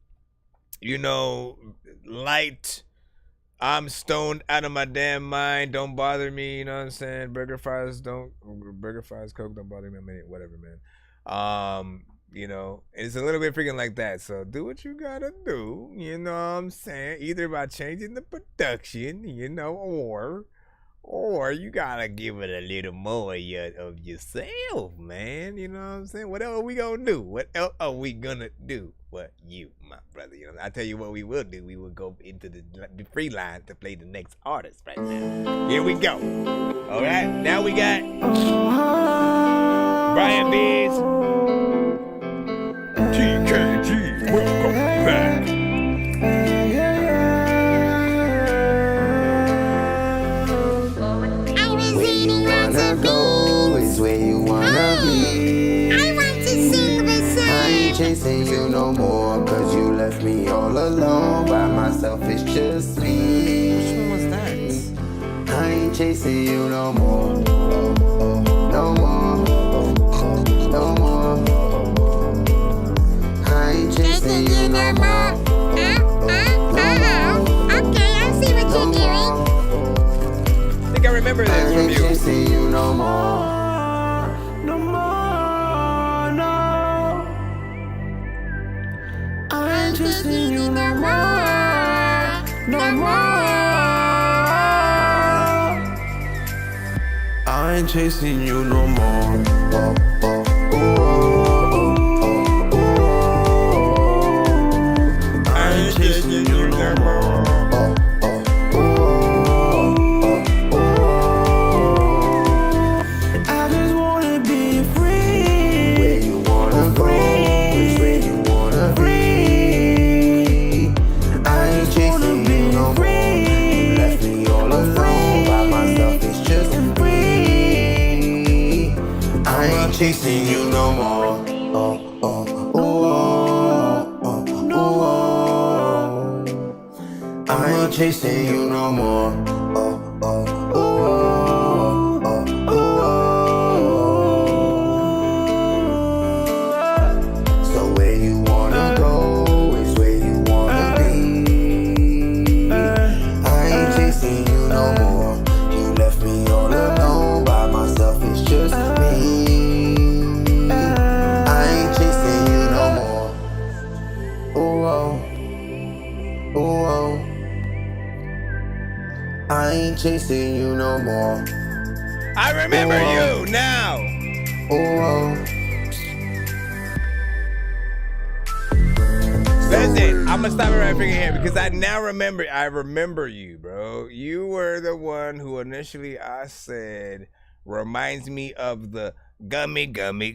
you know, light, I'm stoned out of my damn mind, don't bother me, you know what I'm saying? Burger fries, Coke, don't bother me, whatever, man. You know, it's a little bit freaking like that. So do what you gotta do, you know what I'm saying? Either by changing the production, you know, or you gotta give it a little more of yourself, man. You know what I'm saying? What else are we gonna do? What else are we gonna do? What you, my brother? You know, I tell you what we will do. We will go into the free line to play the next artist right now. Here we go. All right, now we got Brian Bees. TKG, welcome back. Go is where you wanna be. I want to sing the song. I ain't chasing you no more, cause you left me all alone. By myself, it's just me. Which one was that? I ain't chasing you no more. No more. No more. I ain't chasing you no more. Okay, I see what you're doing. I think I remember this from you. Chasing you no more. No more, no. I ain't chasing you no more. No more. I ain't chasing you no more. I ain't chasing you no more. Chasing you no more. I ain't chasing you no more. So where you wanna go is where you wanna be. I ain't chasing you no more. You left me all alone by myself. It's just me. I ain't chasing you no more. I remember you now. Listen, I'm gonna stop it right here because I now remember. I remember you, bro. You were the one who initially I said reminds me of the gummy bears.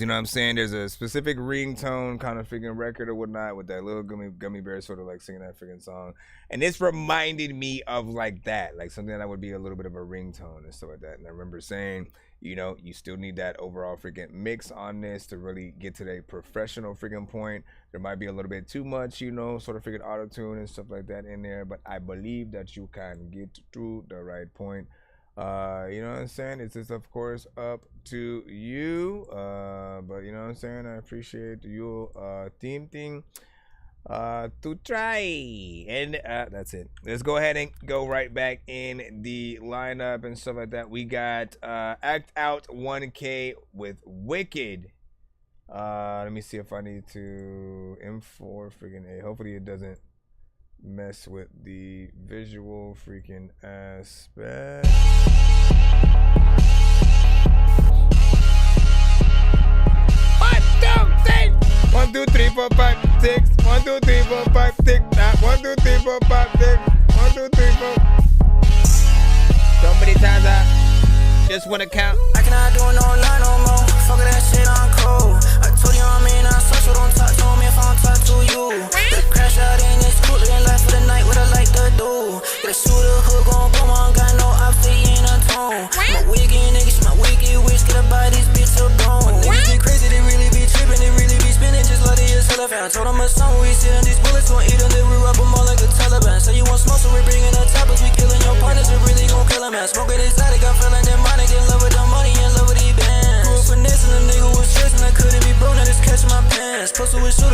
You know what I'm saying? There's a specific ringtone kind of freaking record or whatnot with that little gummy bear sort of like singing that freaking song. And this reminded me of like that, like something that would be a little bit of a ringtone and stuff like that. And I remember saying, you know, you still need that overall freaking mix on this to really get to that professional freaking point. There might be a little bit too much, you know, sort of freaking auto-tune and stuff like that in there. But I believe that you can get to the right point. You know what I'm saying? It's just, of course, up to you. But you know what I'm saying? I appreciate your theme thing to try. And that's it. Let's go ahead and go right back in the lineup and stuff like that. We got Act Out 1K with Wicked. Let me see if I need to M4 freaking A. Hopefully it doesn't mess with the visual freaking aspect. 1, 2, 3, 4, 5, 6. 1, 2, 3, 4, 5, 6. 1, 2, 3, 4, 5, 6. 1, 2, 3, 4. So many times I just wanna count. I cannot do it online no more. Fuck that shit, I'm cold. I told you I'm in, I'm social, don't talk to me if I don't talk to you. Crash out in this coupe, living life for the night, what I like to do. Get a shooter hook on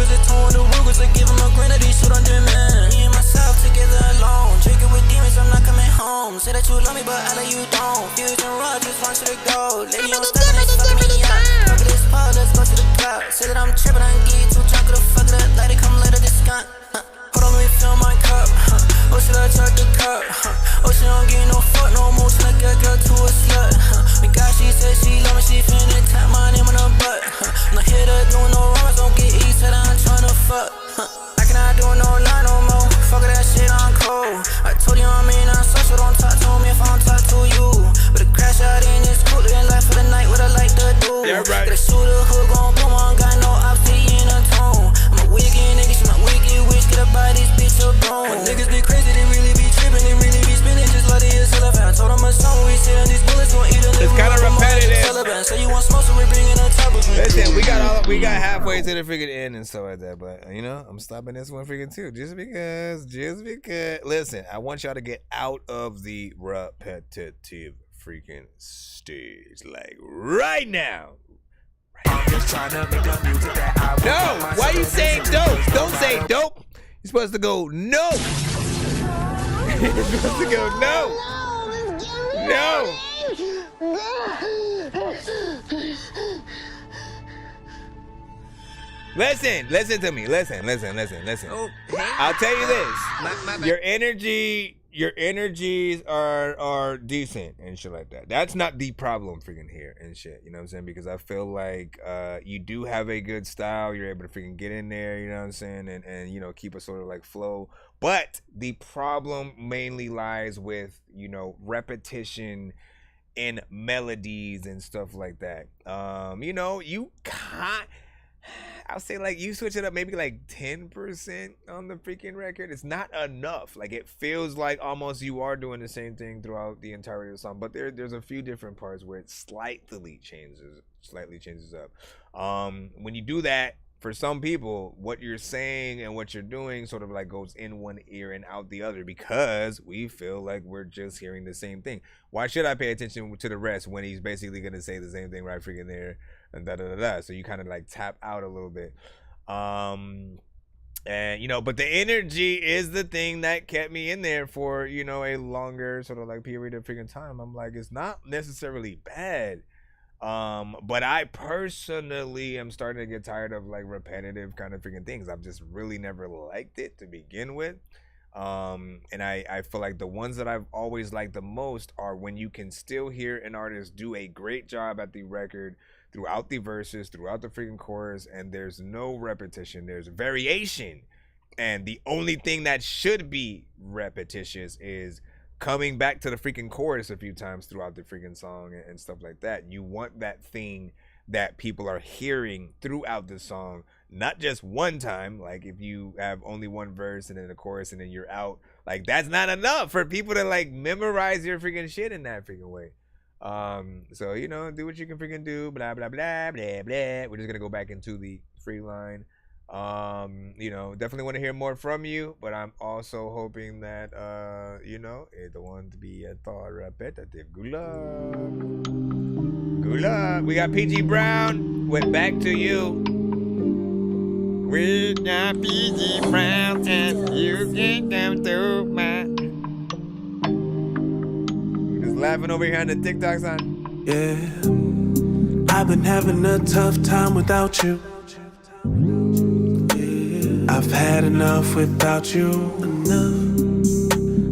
Cougars, they torn the Rugers, they give him a grin of these shit on demand. Me and myself together alone, drinking with demons, I'm not coming home. Say that you love me, but I let you don't. Fuse and rod, just run to the goal. Lady on stepping, they fucking me up. Look at this pole, let's go to the club. Say that I'm tripping, I can get you too drunk, the fuck it up, let it come later, this skunk. Hold on, let me fill my cup. Oh, should I chuck the cup? Oh, she don't give no fuck no more, she like a girl to a slut. When God, she said she love me, she finna tap my name on her butt. I'm not here to do no wrong, don't get east, said I'm tryna fuck. I cannot do no lie no more, fuck that shit, I'm cold. I told you I'm in, I'm social, don't talk to me if I don't talk to you. But a crash out in this cool, living life for the night, what I like to do. Yeah, right. Get a shooter, hood gon' boom, I don't got no obsidian in a tone. I'm a wicked nigga, she my wicked witch, get up by this bitch up bone. When niggas be crazy, they really be tripping, they really be spinning just like they is elephant. I told them a song, we sit on these bullets, gon' eat a nigga. It's kind of repetitive. So you want smoke, so we bringing a top of it. Listen, we got halfway to the freaking end and stuff like that, but you know, I'm stopping this one freaking too, just because. Listen, I want y'all to get out of the repetitive freaking stage, like right now. I'm just trying to make the music that I want. No, why you saying dope? Don't say dope. You're supposed to go no. You're supposed to go no. No. Listen to me. Listen. I'll tell you this. Your energies are decent and shit like that. That's not the problem freaking here and shit. You know what I'm saying? Because I feel like you do have a good style. You're able to freaking get in there, you know what I'm saying? And you know, keep a sort of like flow. But the problem mainly lies with, you know, repetition in melodies and stuff like that. You know, you can't, I'll say like you switch it up maybe like 10% on the freaking record. It's not enough. Like it feels like almost you are doing the same thing throughout the entirety of the song. But there's a few different parts where it slightly changes up. When you do that, for some people, what you're saying and what you're doing sort of like goes in one ear and out the other because we feel like we're just hearing the same thing. Why should I pay attention to the rest when he's basically going to say the same thing right freaking there and da-da-da-da? So you kind of like tap out a little bit. And, you know, but the energy is the thing that kept me in there for, you know, a longer sort of like period of freaking time. I'm like, it's not necessarily bad. But I personally am starting to get tired of like repetitive kind of freaking things. I've just really never liked it to begin with. And I feel like the ones that I've always liked the most are when you can still hear an artist do a great job at the record throughout the verses, throughout the freaking chorus, and there's no repetition, there's variation. And the only thing that should be repetitious is coming back to the freaking chorus a few times throughout the freaking song and stuff like that. You want that thing that people are hearing throughout the song, not just one time. Like if you have only one verse and then the chorus and then you're out, like that's not enough for people to like memorize your freaking shit in that freaking way. So, you know, do what you can freaking do, blah, blah, blah, blah, blah. We're just gonna go back into the free line. You know, definitely want to hear more from you, but I'm also hoping that you know, it don't want to be at all repetitive. Good luck. We got PG Brown with Back to You. We got PG Brown and you can come to my. We're just laughing over here on the TikTok son. Yeah, I've been having a tough time without you. I've had enough without you.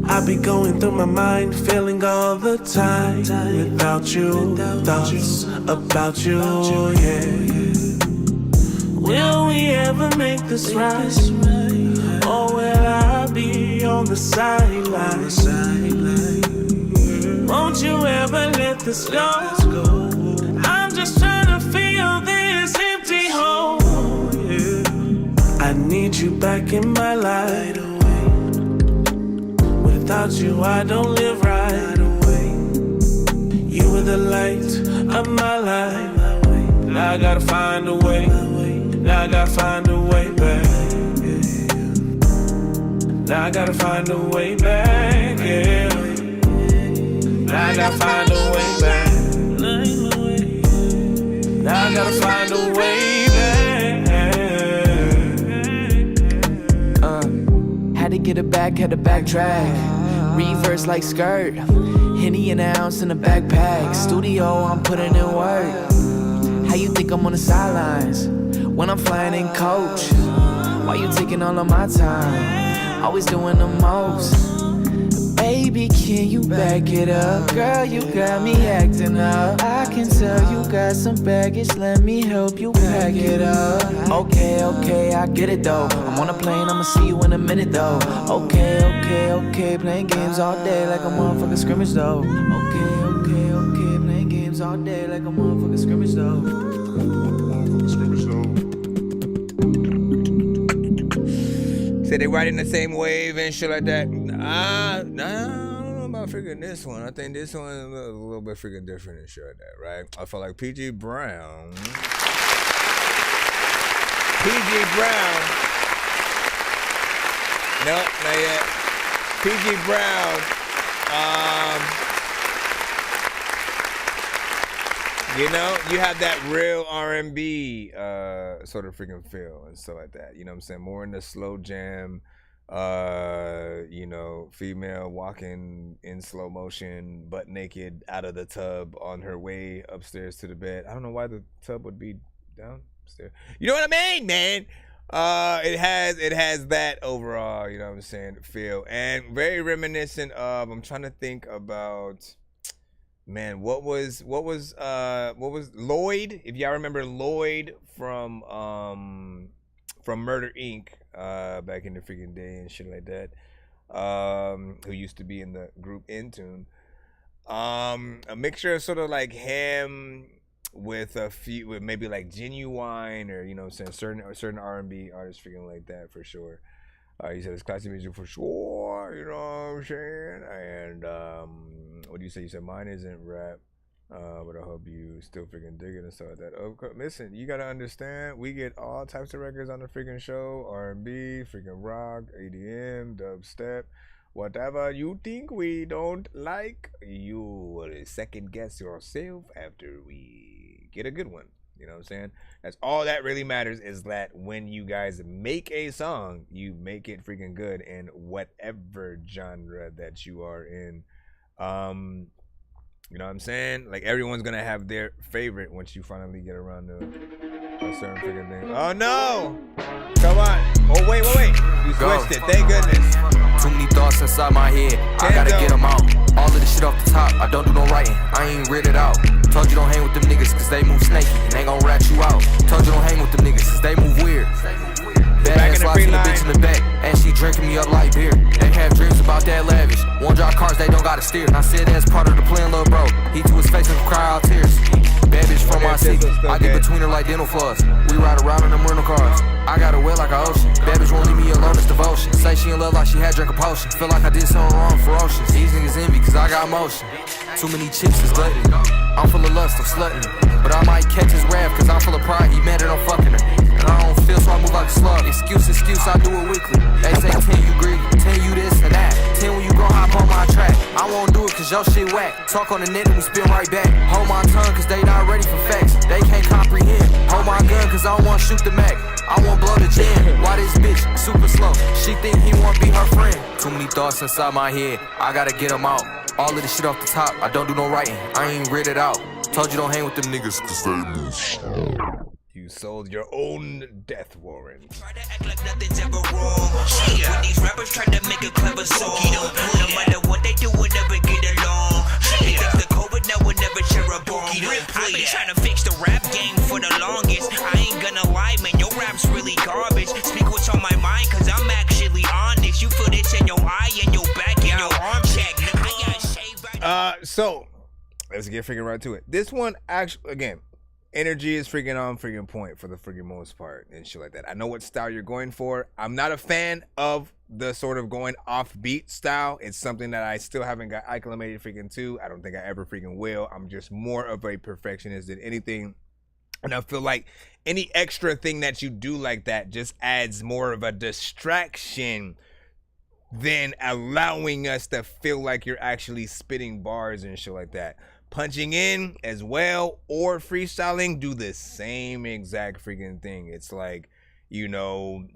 I be going through my mind, feeling all the time without you. Thoughts about you, yeah. Will we ever make this right? Or will I be on the sideline? Won't you ever let this go? I'm just trying to fill this empty hole. I need you back in my life. Without you, I don't live right. You were the light of my life. Now I gotta find a way. Now I gotta find a way back. Now I gotta find a way back. Yeah. Now I gotta find a way back. Now I gotta find a way back. get it back, had to backtrack. Reverse like skirt. Henny an ounce in a backpack. Studio, I'm putting in work. How you think I'm on the sidelines when I'm flying in coach? Why you taking all of my time? Always doing the most. Baby, can you back it up? Girl, you got me acting up. I can tell you got some baggage. Let me help you pack it up. Okay, I get it though. I'm on a plane, I'ma see you in a minute though. Okay, playing games all day like a motherfucking scrimmage though. Okay, playing games all day like a motherfucking scrimmage though. Say they riding the same wave and shit like that. Nah, I don't know about freaking this one. I think this one is a little bit freaking different and shit like that, right? I feel like PG Brown. Nope, not yet. PG Brown. You know, you have that real R&B sort of freaking feel and stuff like that. You know what I'm saying? More in the slow jam, you know, female walking in slow motion, butt naked out of the tub on her way upstairs to the bed. I don't know why the tub would be downstairs. You know what I mean, man? It has that overall, you know what I'm saying, feel. And very reminiscent of, I'm trying to think about, man, what was Lloyd? If y'all remember Lloyd from Murder Inc. Back in the freaking day and shit like that, who used to be in the group Intune. A mixture of sort of like him with maybe like Genuine, or you know what I'm saying, certain R&B artists freaking like that for sure. He said it's classic music for sure, you know what I'm saying? And what do you say? You said mine isn't rap, but I hope you still freaking dig it and stuff like that. Okay, listen, you gotta understand, we get all types of records on the freaking show: R&B, freaking rock, EDM, dubstep, whatever you think we don't like, you will second guess yourself after we get a good one. You know what I'm saying? That's all that really matters, is that when you guys make a song, you make it freaking good in whatever genre that you are in. You know what I'm saying? Like, everyone's gonna have their favorite once you finally get around to a certain freaking thing. Oh no! Come on! Oh wait! You switched it. Thank goodness. Too many thoughts inside my head. I gotta get them out. All of this shit off the top. I don't do no writing. I ain't read it out. Told you don't hang with them niggas cause they move snaky and they gon' rat you out. Told you don't hang with them niggas cause they move weird. Badass lots in the bitch in the back, and she drinking me up like beer. They have dreams about that lavish. One drop cars, they don't gotta steer. And I said that's part of the plan, little bro. He to his face and cry out tears. Bad bitch from my city. I get between her like dental floss. We ride around in them rental cars. I got her wet like an ocean. Bad bitch won't leave me alone, it's devotion. Say she in love like she had drink a potion. Feel like I did something wrong, ferocious. These niggas envy cause I got motion. Too many chips is gluttony. I'm full of lust, I'm slutting her. But I might catch his wrath cause I'm full of pride. He mad that I'm fucking her. And I don't feel so I move like a slug. Excuse, I do it weekly. They say 10 you greedy, 10 you this and that. 10 when you gon' hop on my track. I won't do it cause your shit whack. Talk on the net and we spin right back. Hold my tongue cause they not ready for facts. They can't comprehend. Hold my gun cause I don't wanna shoot the Mac. I won't blow the jam. Why this bitch super slow? She think he wanna be her friend. Too many thoughts inside my head. I gotta get them out. All of this shit off the top. I don't do no writing. I ain't read it out. Told you don't hang with them niggas cause they move. You sold your own death warrant. Try to act like nothing's ever wrong. Shit, when these rappers try to make a clever song, no matter what they do, we'll never get along. Shit, thanks to COVID, now we'll never share a bone. I've been trying to fix the rap game for the longest. I ain't gonna lie, man, your rap's really garbage. Speak what's on my mind, cause I'm actually honest. You feel this in your eye, and your back, and your arm check. I got shaved right. So let's get freaking right to it. This one actually, again, energy is freaking on freaking point for the freaking most part and shit like that. I know what style you're going for. I'm not a fan of the sort of going offbeat style. It's something that I still haven't got acclimated freaking to. I don't think I ever freaking will. I'm just more of a perfectionist than anything. And I feel like any extra thing that you do like that just adds more of a distraction than allowing us to feel like you're actually spitting bars and shit like that. Punching in as well or freestyling do the same exact freaking thing. It's like, you know,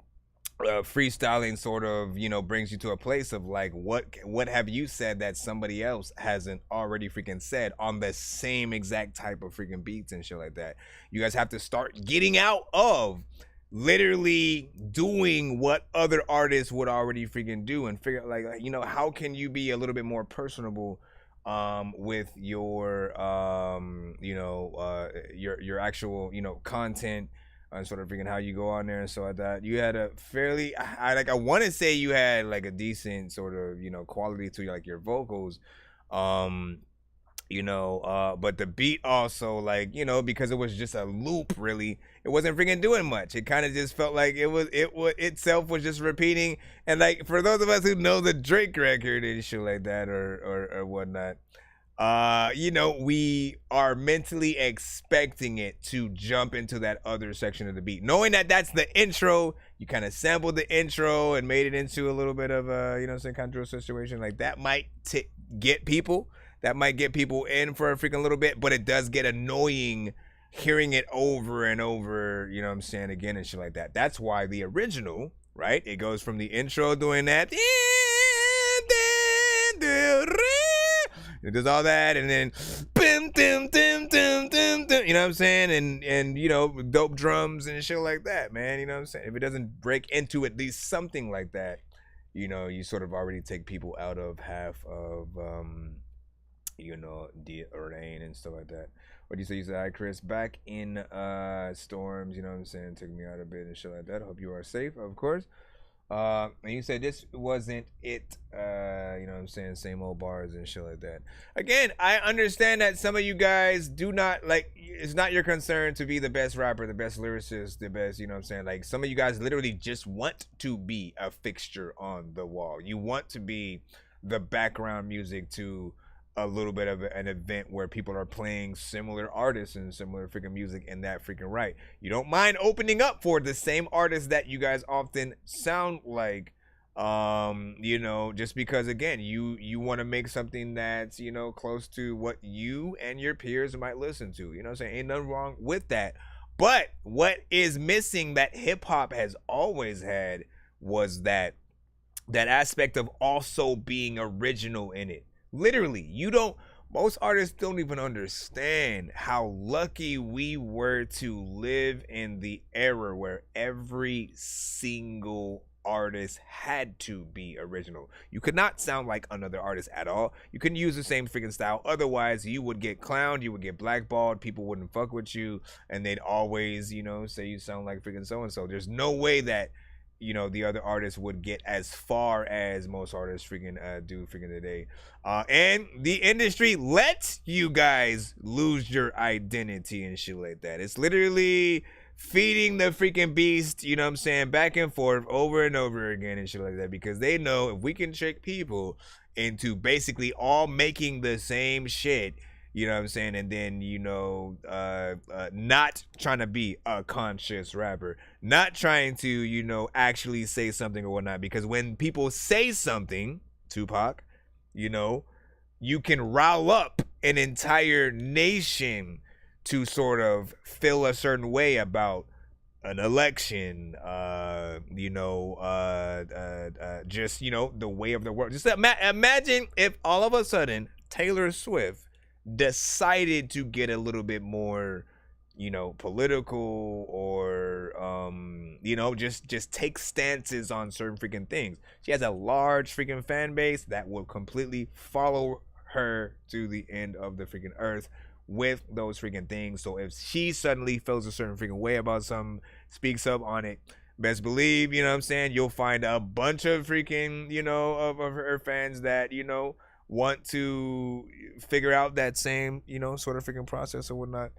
freestyling sort of, you know, brings you to a place of like, what have you said that somebody else hasn't already freaking said on the same exact type of freaking beats and shit like that. You guys have to start getting out of literally doing what other artists would already freaking do and figure out, like, you know, how can you be a little bit more personable with your you know, your actual, you know, content and sort of freaking how you go on there and so like that. You had a fairly, I want to say you had like a decent sort of, you know, quality to like your vocals, you know, but the beat also, like, you know, because it was just a loop, really, it wasn't freaking doing much. It kind of just felt like it itself was just repeating. And like, for those of us who know the Drake record and shit like that or whatnot, you know, we are mentally expecting it to jump into that other section of the beat, knowing that that's the intro. You kind of sampled the intro and made it into a little bit of a, you know, some kind of situation like that might get people. That might get people in for a freaking little bit, but it does get annoying hearing it over and over, you know what I'm saying, again and shit like that. That's why the original, right? It goes from the intro doing that, it does all that, and then you know what I'm saying, and you know, dope drums and shit like that, man. You know what I'm saying? If it doesn't break into at least something like that, you know, you sort of already take people out of half of you know, the rain and stuff like that. What do you say? You said, hi Chris, back in storms, you know what I'm saying, took me out a bit and shit like that. Hope you are safe, of course. And you said this wasn't it, you know what I'm saying, same old bars and shit like that. Again, I understand that some of you guys do not, like, it's not your concern to be the best rapper, the best lyricist, the best, you know what I'm saying, like, some of you guys literally just want to be a fixture on the wall. You want to be the background music to a little bit of an event where people are playing similar artists and similar freaking music in that freaking right. You don't mind opening up for the same artists that you guys often sound like, you know, just because, again, you want to make something that's, you know, close to what you and your peers might listen to. You know what I'm saying? Ain't nothing wrong with that. But what is missing that hip hop has always had was that aspect of also being original in it. Literally, most artists don't even understand how lucky we were to live in the era where every single artist had to be original. You could not sound like another artist at all. You couldn't use the same freaking style. Otherwise, you would get clowned, you would get blackballed, people wouldn't fuck with you, and they'd always, you know, say you sound like freaking so-and-so. There's no way that, you know, the other artists would get as far as most artists freaking do freaking today. And the industry lets you guys lose your identity and shit like that. It's literally feeding the freaking beast, you know what I'm saying, back and forth over and over again and shit like that, because they know if we can trick people into basically all making the same shit, you know what I'm saying, and then, you know, not trying to be a conscious rapper, not trying to, you know, actually say something or whatnot, because when people say something, Tupac, you know, you can rile up an entire nation to sort of feel a certain way about an election, you know, just, you know, the way of the world. Just imagine if all of a sudden Taylor Swift decided to get a little bit more, you know, political, or you know, just take stances on certain freaking things. She has a large freaking fan base that will completely follow her to the end of the freaking earth with those freaking things. So if she suddenly feels a certain freaking way about something, speaks up on it, best believe, you know what I'm saying, you'll find a bunch of freaking, you know, of her fans that, you know, want to figure out that same, you know, sort of freaking process or whatnot.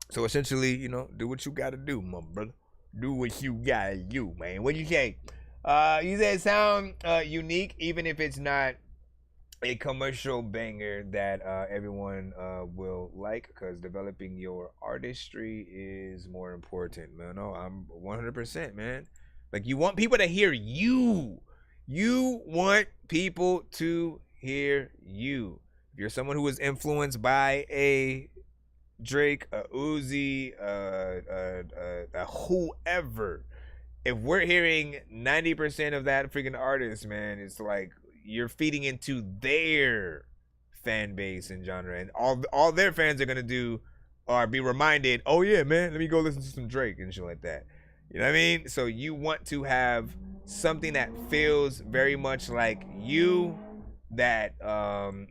So essentially, you know, do what you gotta do, my brother. Do what you gotta do, man. What you say? You said sound unique, even if it's not a commercial banger that everyone will like, because developing your artistry is more important, man. No, I'm 100%, man. Like, you want people to hear you. You want people to hear you. If you're someone who was influenced by a Drake, a Uzi, a whoever, if we're hearing 90% of that freaking artist, man, it's like you're feeding into their fan base and genre, and all their fans are gonna do or be reminded, oh yeah, man, let me go listen to some Drake and shit like that. You know what I mean? So you want to have something that feels very much like you, that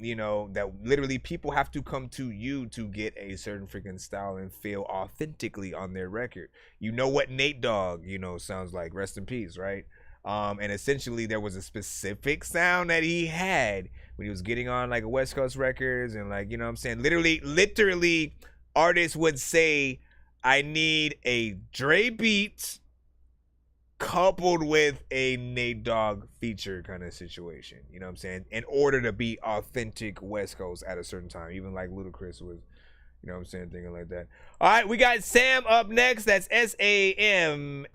you know, that literally people have to come to you to get a certain freaking style and feel authentically on their record. You know what Nate Dogg, you know, sounds like, rest in peace, right? And essentially there was a specific sound that he had when he was getting on like a West Coast Records, and like, you know what I'm saying, literally artists would say, I need a Dre beat coupled with a Nate Dogg feature kind of situation, you know what I'm saying, in order to be authentic West Coast at a certain time. Even like Ludacris was, you know what I'm saying, thinking like that. All right, we got Sam up next. That's SAMMM.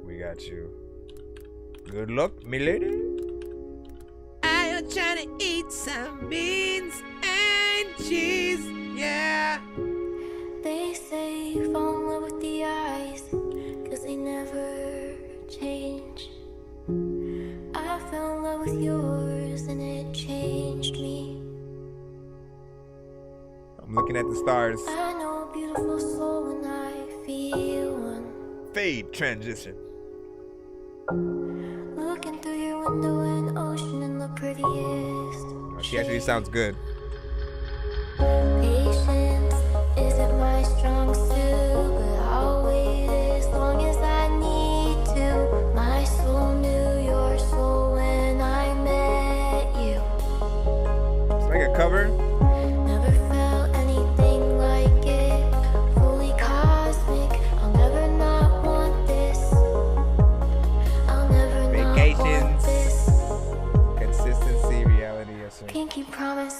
We got you. Good luck, me lady. I am trying to eat some beans and cheese, yeah. They say you fall in love with the eyes, cause they never change. I fell in love with yours and it changed me. I'm looking at the stars. I know a beautiful soul when I feel one. Fade transition. Looking through your window, an ocean in the prettiest. She actually sounds good. Patience isn't my strong suit, but I'll wait as long as I need to. My soul knew your soul when I met you. It's like a cover. Never felt anything like it. Fully cosmic. I'll never not want this. I'll never Vacations. not want this. Consistency, reality, yes sir. Pinky promise.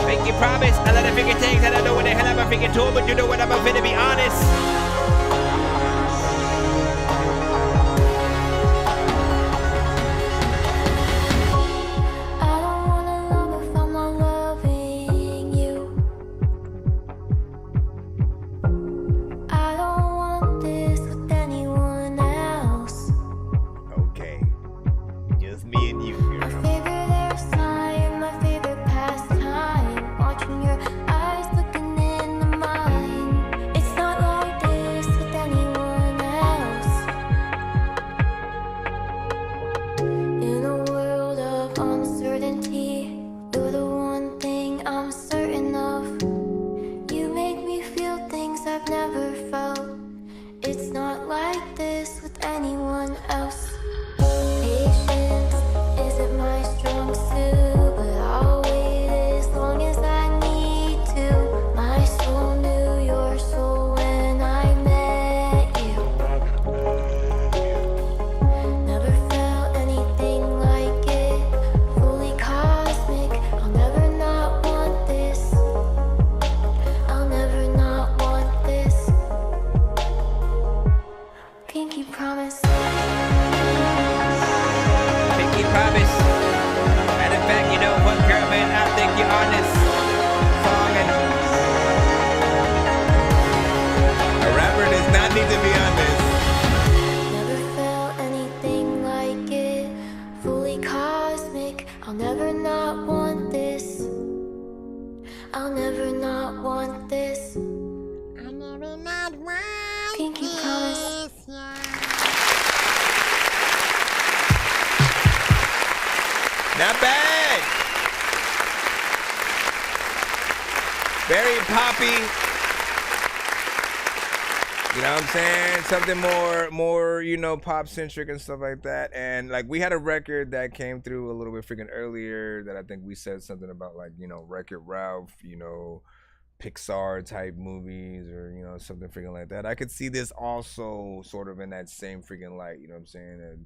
Pinky promise, a lot of figure things. I don't know what the hell I'm a figure tool, but you know what, I'm finna be honest. I don't wanna love if I'm not loving you. I don't want this with anyone else. Okay. Just me and you, girl. My favorite hairstyle, my favorite pastime. Watching your eyes looking into mine. It's not like this with anyone else. In a world of uncertainty, you're the one thing I'm certain of. You make me feel things I've never felt. It's not like this with anyone else. Patience isn't my strong suit, but I'll wait as long as I need to. My soul knew your soul when I met you. Never felt anything like it. Fully cosmic. I'll never not want this. I'll never not want this. Pinky promise. Pinky promise. Matter of fact, you know what, girl, man, I think you're on this song, and a rapper does not need to be on this. Never felt anything like it. Fully cosmic. I'll never not want this. I'll never not want this. I never not want Pinky promise. this, yeah. Not bad. Very poppy. You know what I'm saying? Something more, you know, pop centric and stuff like that. And like we had a record that came through a little bit freaking earlier that I think we said something about, like, you know, Wreck-It Ralph, you know, Pixar type movies, or, you know, something freaking like that. I could see this also sort of in that same freaking light, you know what I'm saying? A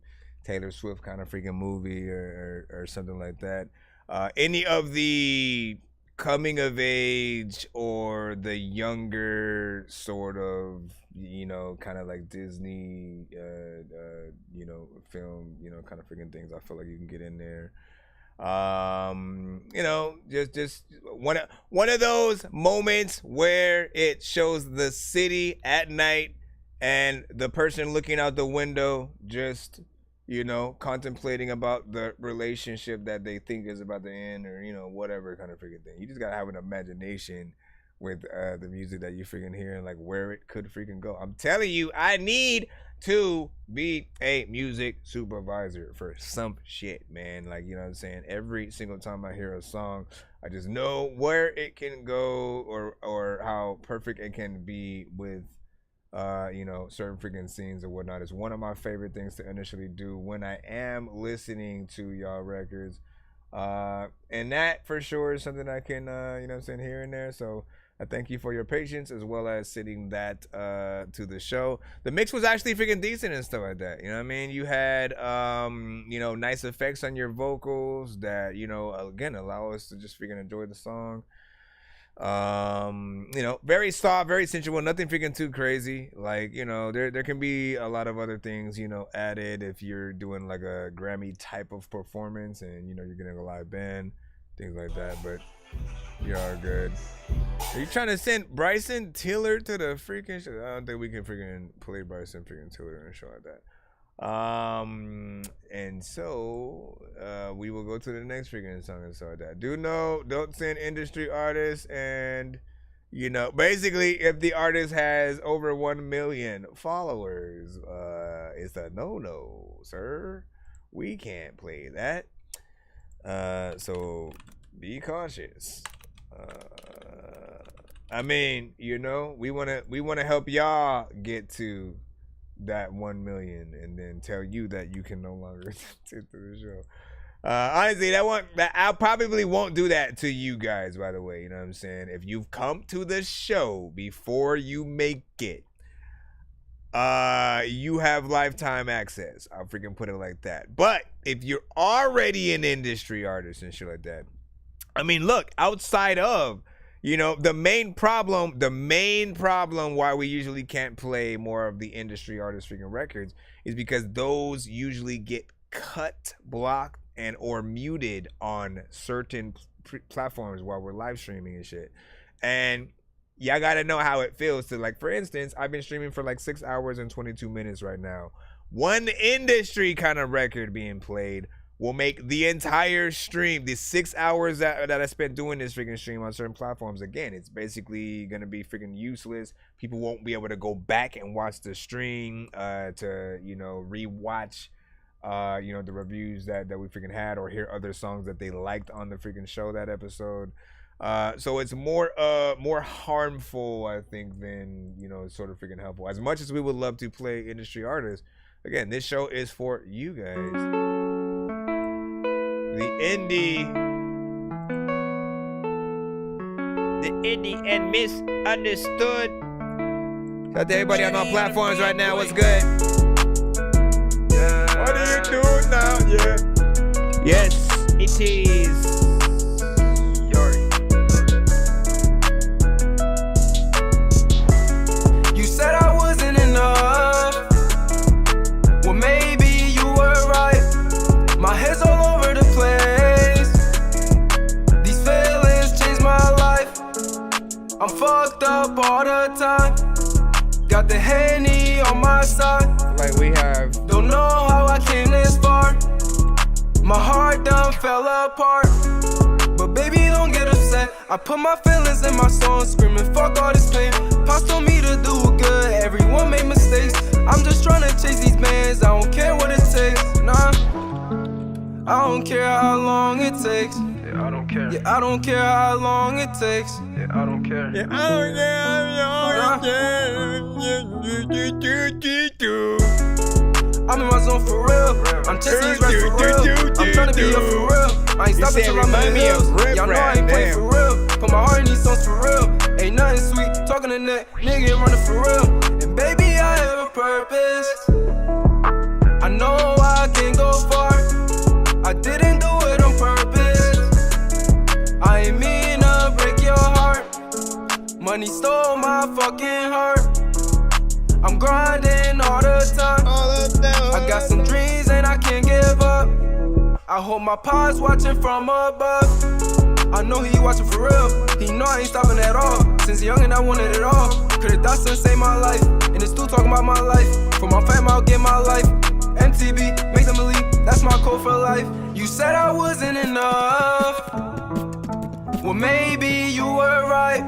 Taylor Swift kind of freaking movie or something like that. Any of the coming of age or the younger sort of, you know, kind of like Disney, you know, film, you know, kind of freaking things, I feel like you can get in there. You know, just one of those moments where it shows the city at night and the person looking out the window just, you know, contemplating about the relationship that they think is about to end, or, you know, whatever kind of freaking thing. You just gotta have an imagination with the music that you freaking hear and like where it could freaking go. I'm telling you, I need to be a music supervisor for some shit, man. Like, you know what I'm saying? Every single time I hear a song, I just know where it can go or how perfect it can be with you know, certain freaking scenes or whatnot. It's one of my favorite things to initially do when I am listening to y'all records. And that for sure is something I can, you know what I'm saying, here and there. So I thank you for your patience as well as sitting that to the show. The mix was actually freaking decent and stuff like that. You know what I mean? You had, you know, nice effects on your vocals that, you know, again, allow us to just freaking enjoy the song. You know, very soft, very sensual, nothing freaking too crazy. Like, you know, there can be a lot of other things, you know, added if you're doing like a Grammy type of performance and, you know, you're getting a live band, things like that, but you are good. Are you trying to send Bryson Tiller to the freaking show? I don't think we can freaking play Bryson freaking Tiller in a show like that. And so we will go to the next freaking song and so like that. Don't send industry artists, and you know, basically if the artist has over 1 million followers, it's a no, sir. We can't play that. So be cautious. I mean, you know, we wanna help y'all get to that 1 million and then tell you that you can no longer sit through the show. Honestly, I probably won't do that to you guys, by the way. You know what I'm saying? If you've come to the show before you make it, you have lifetime access. I'll freaking put it like that. But if you're already an industry artist and shit like that, I mean, look, outside of, you know, the main problem why we usually can't play more of the industry artist freaking records is because those usually get cut, blocked, and or muted on certain platforms while we're live streaming and shit. And y'all gotta know how it feels to, like, for instance, I've been streaming for like 6 hours and 22 minutes right now. One industry kind of record being played will make the entire stream, the 6 hours that I spent doing this freaking stream on certain platforms, again, it's basically gonna be freaking useless. People won't be able to go back and watch the stream to, you know, rewatch you know, the reviews that we freaking had, or hear other songs that they liked on the freaking show that episode. So it's more harmful, I think, than, you know, sort of freaking helpful. As much as we would love to play industry artists, again, this show is for you guys. The indie and misunderstood. Shout out to everybody on our platforms right now. What's good? Yeah. What are you doing now? Yeah. Yes, it is. You said I wasn't enough. Well, maybe you were right. My head's all over the place. These feelings changed my life. I'm fucked up all the time. Got the Henny on my side. Like we have. Don't know how I came this far. My heart done fell apart. But baby, don't get upset. I put my feelings in my song, screaming fuck all this pain. Pops told me to do good, everyone made mistakes. I'm just trying to chase these bands, I don't care what it takes. Nah, I don't care how long it takes. Yeah, I don't care. Yeah, I don't care how long it takes. Yeah, I don't care. Yeah, I don't care how long it takes. I'm in my zone for real. I'm chasing these rats for real. I'm trying to be up for real. I ain't stopping till I'm in the hills. Y'all know I ain't playing for real. Put my heart in these songs for real. Ain't nothing sweet, talking to that nigga running for real. And baby, I have a purpose. I know I can go far. I didn't do it on purpose. I ain't mean to break your heart. Money stole my fucking heart. I'm grinding all the time. I got some dreams and I can't give up. I hope my pa's watching from above. I know he watching for real. He know I ain't stopping at all. Since young and I wanted it all. Could've died to save my life. And they still talking about my life. For my fam, I'll get my life. MTV, make them believe that's my code for life. You said I wasn't enough. Well, maybe you were right.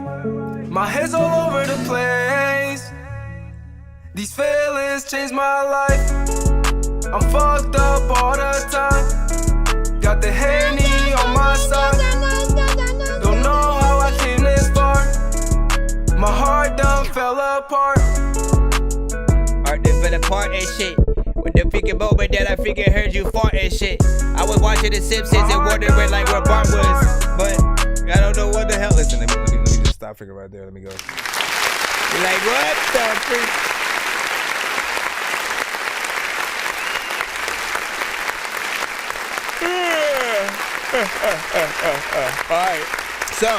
My head's all over the place. These feelings changed my life. I'm fucked up all the time. Got the Henny on my side. Don't know how I came this far. My heart done fell apart. Heart done fell apart and shit. With the freaking moment that I freaking heard you fart and shit. I was watching The Simpsons and wondering like where Bart was. But I don't know what the hell. Listen, let me just stop freaking right there. Let me go. You're like, what the freak? Alright, so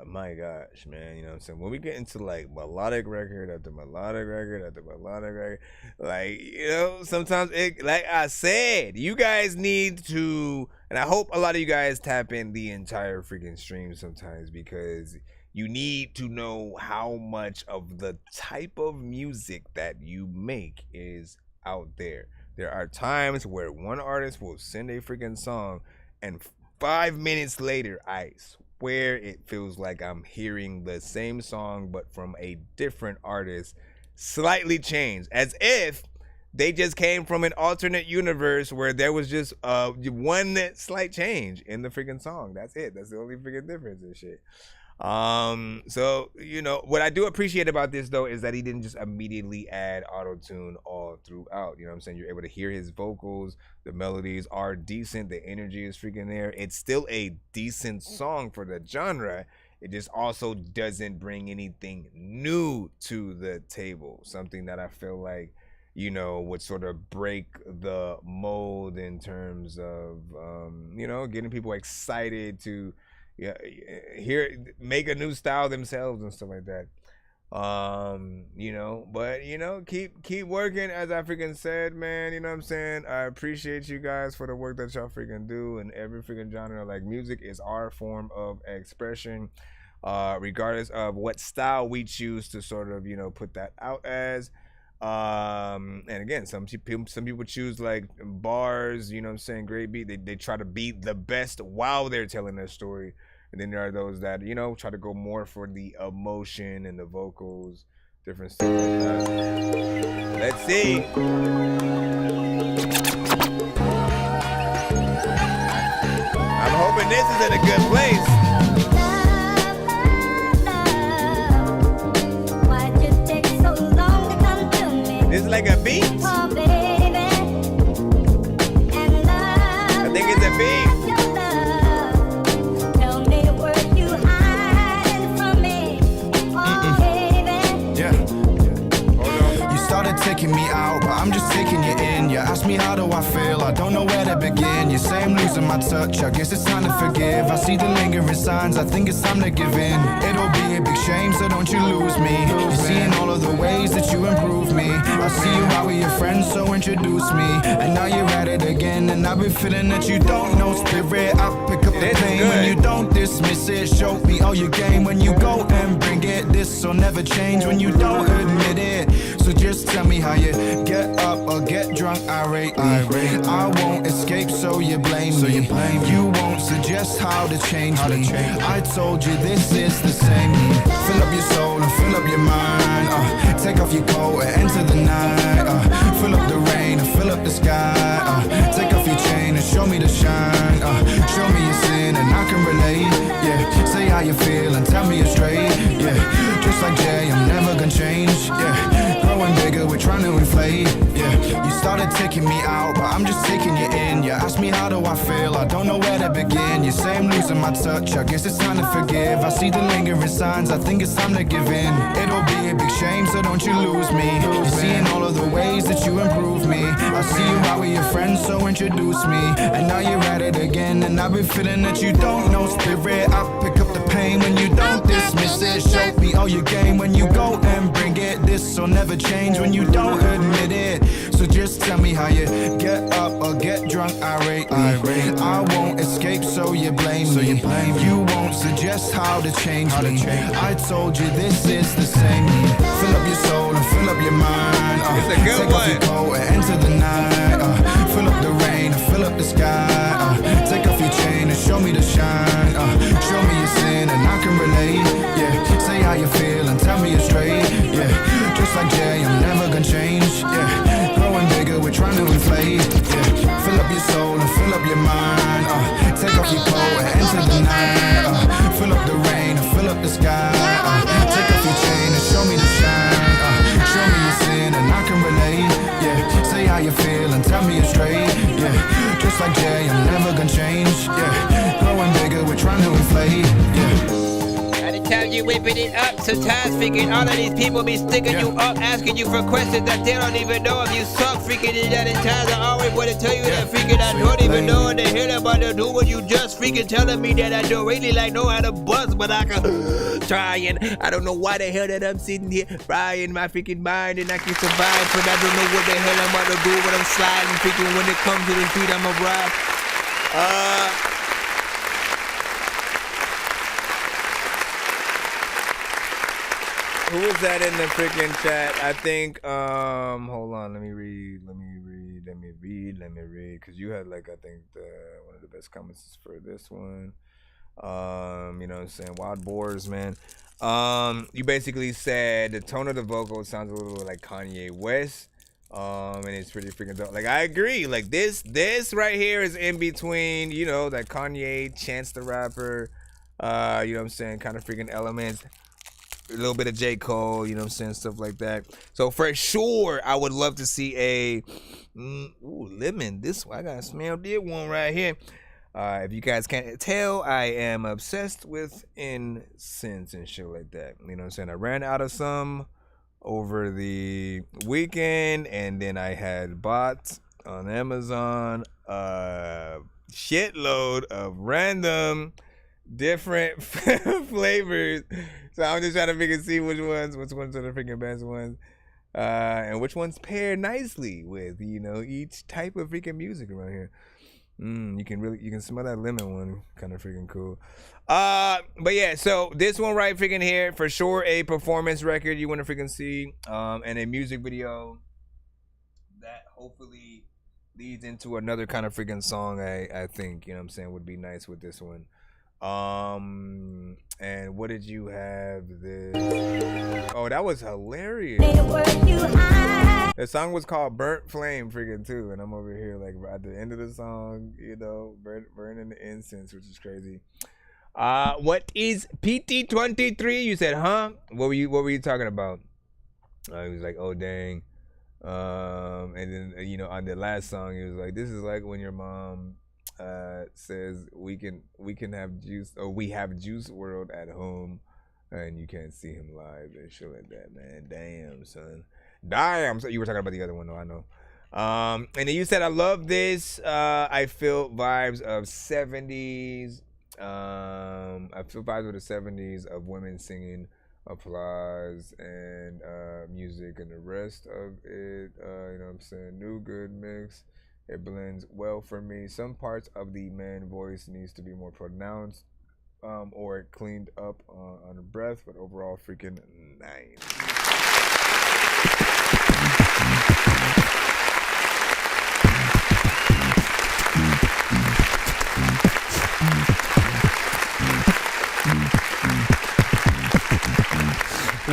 my gosh, man, you know what I'm saying? When we get into like melodic record after melodic record after melodic record, like, you know, sometimes it, like I said, you guys need to, and I hope a lot of you guys tap in the entire freaking stream sometimes, because you need to know how much of the type of music that you make is out there. There are times where one artist will send a freaking song and 5 minutes later, I swear it feels like I'm hearing the same song but from a different artist, slightly changed, as if they just came from an alternate universe where there was just one slight change in the freaking song. That's it. That's the only freaking difference and shit. So, you know, what I do appreciate about this though is that he didn't just immediately add auto-tune all throughout. You know what I'm saying? You're able to hear his vocals, the melodies are decent, the energy is freaking there. It's still a decent song for the genre. It just also doesn't bring anything new to the table, something that I feel like, you know, would sort of break the mold in terms of you know, getting people excited to make a new style themselves and stuff like that. You know, but you know, keep working, as I freaking said, man. You know what I'm saying? I appreciate you guys for the work that y'all freaking do in every freaking genre. Like, music is our form of expression, regardless of what style we choose to sort of, you know, put that out as. And again, some people choose like bars, you know what I'm saying, great beat, they try to be the best while they're telling their story. And then there are those that, you know, try to go more for the emotion and the vocals, different stuff like that. Let's see. I'm hoping this is in a good place. This is like a beat. I think it's a beat. Taking me out, but I'm just taking you in. You ask me how do I feel, I don't know where to begin. You say I'm losing my touch, I guess it's time to forgive. I see the lingering signs, I think it's time to give in. It'll be a big shame, so don't you lose me. You're seeing all of the ways that you improve me. I see you out with your friends, so introduce me. And now you're at it again, and I've been feeling that you don't know spirit. I pick up the pain when you don't dismiss it. Show me all your game when you go and bring it. This will never change when you don't admit it. So just tell me how you get up or get drunk irately. I won't escape, so you blame me. You won't suggest how to change me. I told you this is the same me. Fill up your soul and fill up your mind. Take off your coat and enter the night. Fill up the rain and fill up the sky. Take off your chain and show me the shine. Show me your sin and I can relate. Yeah, say how you feel and tell me you're straight. Yeah, just like Jay, I'm never gonna change. Yeah, growing bigger, we're trying to inflate. Yeah, you started taking me out, but I'm just taking you in. You ask me how do I feel, I don't know where to begin. You say I'm losing my touch, I guess it's time to forgive. I see the lingering signs, I think it's time to give in. It'll be a big shame, so don't you lose me. You're seeing all of the ways that you improve me. I see you out with your friends, so introduce me. And now you're at it again, and I've been feeling that you don't know spirit. I pick up the pain when you don't dismiss it. Show me all your game when you go and bring it. This will never change when you don't admit it. So just tell me how you get up or get drunk irately. I won't escape, so you blame me. You won't suggest how to change me. I told you this is the same me. Fill up your soul and fill up your mind. It's a good take one. off your coat and enter the night. Fill up the rain and fill up the sky. Take off your chain and show me the shine. Show me your sin and I can relate. Yeah, say how you feel and tell me it straight. Yeah, just like Jay, I'm never gonna change. Yeah, growing bigger, we're trying to inflate. Yeah, fill up your soul and fill up your mind. Take off your coat and enter the night. Fill up the rain and fill up the sky. Take off your chain and show me the shine. Show me your sin and I can relate. Yeah, say how you feel and tell me it straight. Yeah, just like Jay, I'm never gonna change. Yeah, growing bigger, we're trying to inflate. Yeah. Anytime you whipping it up, sometimes freaking all of these people be sticking you up, asking you for questions that they don't even know if you suck. Freaking it out in times I always want to tell you that freaking I don't even know what the hell I'm about to do when you just freaking telling me that I don't really like know how to buzz, but I can try and I don't know why the hell that I'm sitting here frying my freaking mind and I can survive, but I don't know what the hell I'm about to do when I'm sliding. Freaking when it comes to the street, I'm a ride. Who was that in the freaking chat? I think, hold on, let me read, because you had, like, I think, one of the best comments for this one. You know what I'm saying? Wild Boars, man. You basically said the tone of the vocal sounds a little like Kanye West. And it's pretty freaking dope. Like, I agree. Like, this right here is in between, you know, that Kanye, Chance the Rapper, you know what I'm saying, kind of freaking elements. A little bit of J. Cole, you know what I'm saying, stuff like that. So for sure, I would love to see a lemon. This one, I gotta smell this one right here. If you guys can't tell, I am obsessed with incense and shit like that. You know what I'm saying? I ran out of some over the weekend, and then I had bought on Amazon a shitload of random different flavors. So I'm just trying to freaking see which ones are the freaking best ones, and which ones pair nicely with, you know, each type of freaking music around here. You can smell that lemon one, kind of freaking cool. But yeah, so this one right freaking here, for sure a performance record you want to freaking see, and a music video that hopefully leads into another kind of freaking song. I think, you know what I'm saying, would be nice with this one. And what did you have this? Oh, that was hilarious. The song was called Burnt Flame freaking too, and I'm over here like at the end of the song, you know, burning the incense, which is crazy. What is PT23? You said, huh? What were you talking about? He was like, oh dang. And then, you know, on the last song he was like, this is like when your mom says we can have juice, or we have Juice World at home and you can't see him live and shit like that, man. Damn, son. Damn. So you were talking about the other one, though, I know. And then you said, I love this. I feel vibes of 70s. I feel vibes of the 70s of women singing, applause, and music, and the rest of it, you know what I'm saying, new good mix. It blends well for me. Some parts of the man voice needs to be more pronounced, or cleaned up on the breath, but overall freaking nice.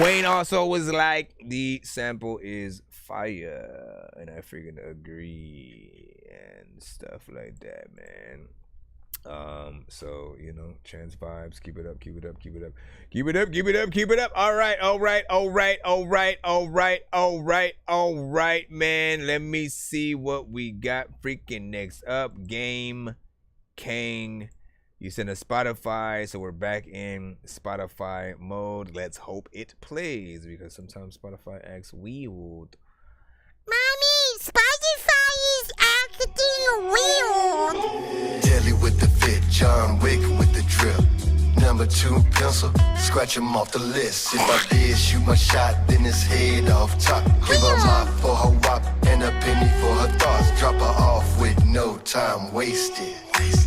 Wayne also was like, the sample is fire, and I freaking agree and stuff like that, man. So, you know, trans vibes, keep it up, keep it up, keep it up, keep it up, keep it up, keep it up. All right, man. Let me see what we got freaking next up. Game King. You sent a Spotify, so we're back in Spotify mode. Let's hope it plays, because sometimes Spotify acts weird. Mommy, Spotify is acting weird. Jelly with the fit, John Wick with the drip. Number number 2 pencil, scratch him off the list. If I did shoot my shot, then his head off top. Give her my for her wop and a penny for her thoughts. Drop her off with no time wasted.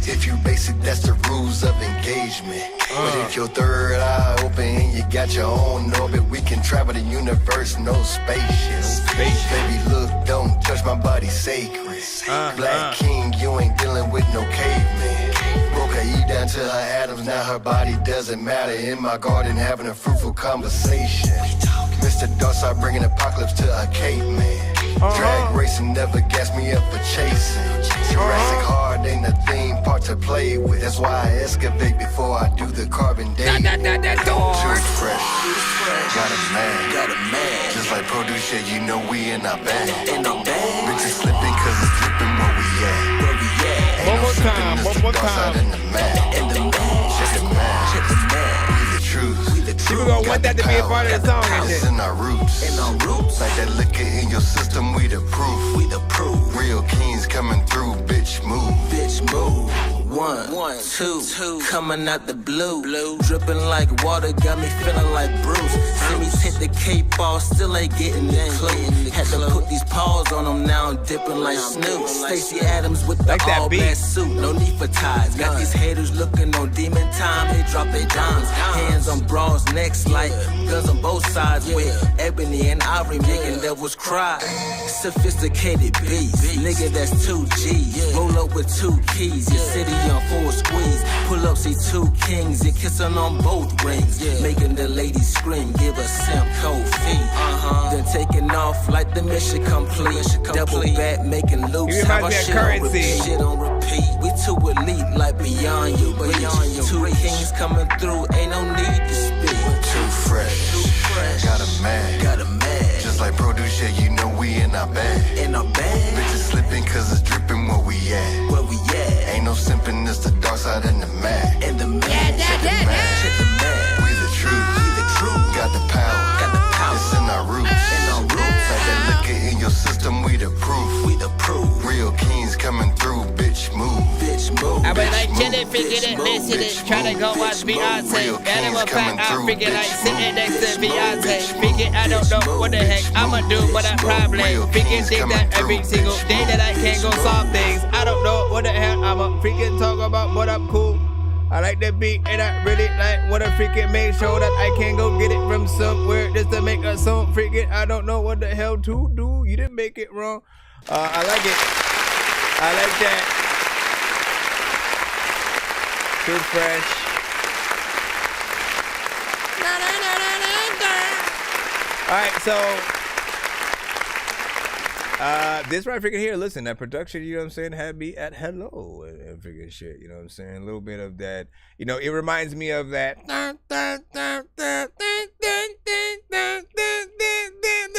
If you basic, that's the rules of engagement. But if your third eye open and you got your own orbit, we can travel the universe, no spaceships. Baby, look, don't touch my body sacred. Black king, you ain't dealing with no caveman. Broke her E down to her atoms, now her body doesn't matter. In my garden, having a fruitful conversation. Mr. Dork bringing apocalypse to a caveman. Drag racing never gas me up for chasing. Jurassic hard ain't a theme park to play with. That's why I excavate before I do the carbon dating. Too fresh, got a man. Just like produce shit, you know we in our bag. Bitches slipping cause it's dripping where we at. One more time. In the mag. Check the mag. We the truth. People gonna want that to be a part of the song and shit. In our roots. Like that liquor in your system, we the proof. Real kings coming through, bitch move. 1, 2, coming out the blue. Dripping like water, got me feeling like Bruce. Semis hit the K-ball, still ain't getting the clue. Had to put these paws on them, now I'm dipping like Snoop. Stacey Adams with the all-black suit, no need for ties. Got these haters looking on demon time, they drop their dimes. Hands on bras, necks like guns on both sides. With Ebony and Ivory making devils cry. Sophisticated beast, nigga that's 2 G's. Roll up with 2 keys, your city on full squeeze. Pull up, see 2 kings, you're kissing on both rings. Making the ladies scream, give a simp cold feet. Then taking off like the mission complete. Double back, making loops. How I shit on repeat. Shit on repeat. We too elite, like beyond you. Two kings coming through, ain't no need to speak. Too fresh. Got a man. Just like produce shit, you know we in our bag. Bitches slipping cause it's dripping where we at. Ain't no simping, it's the dark side in the mag. Check the mag. We the truth. Got the power. It's in our roots. Like that liquor in your system, we the proof. Real kings coming through, bitch move. I was like chillin', freaking it, missing it, tryna go watch Beyonce. Animal pack, I'm freaking like sitting next to Beyonce. Freaking, I don't know what the heck I'ma do, but I probably freaking think that every single day that I can't go solve things. I don't know what the hell I'ma freaking talk about, but I'm cool. I like the beat and I really like what I freaking make sure that I can go get it from somewhere just to make a song. Freaking, I don't know what the hell to do. You didn't make it wrong. I like it. I like that. Too fresh. Alright, so this right freaking here, listen, that production, you know what I'm saying, had me at hello and freaking shit, you know what I'm saying? A little bit of that, you know, it reminds me of that.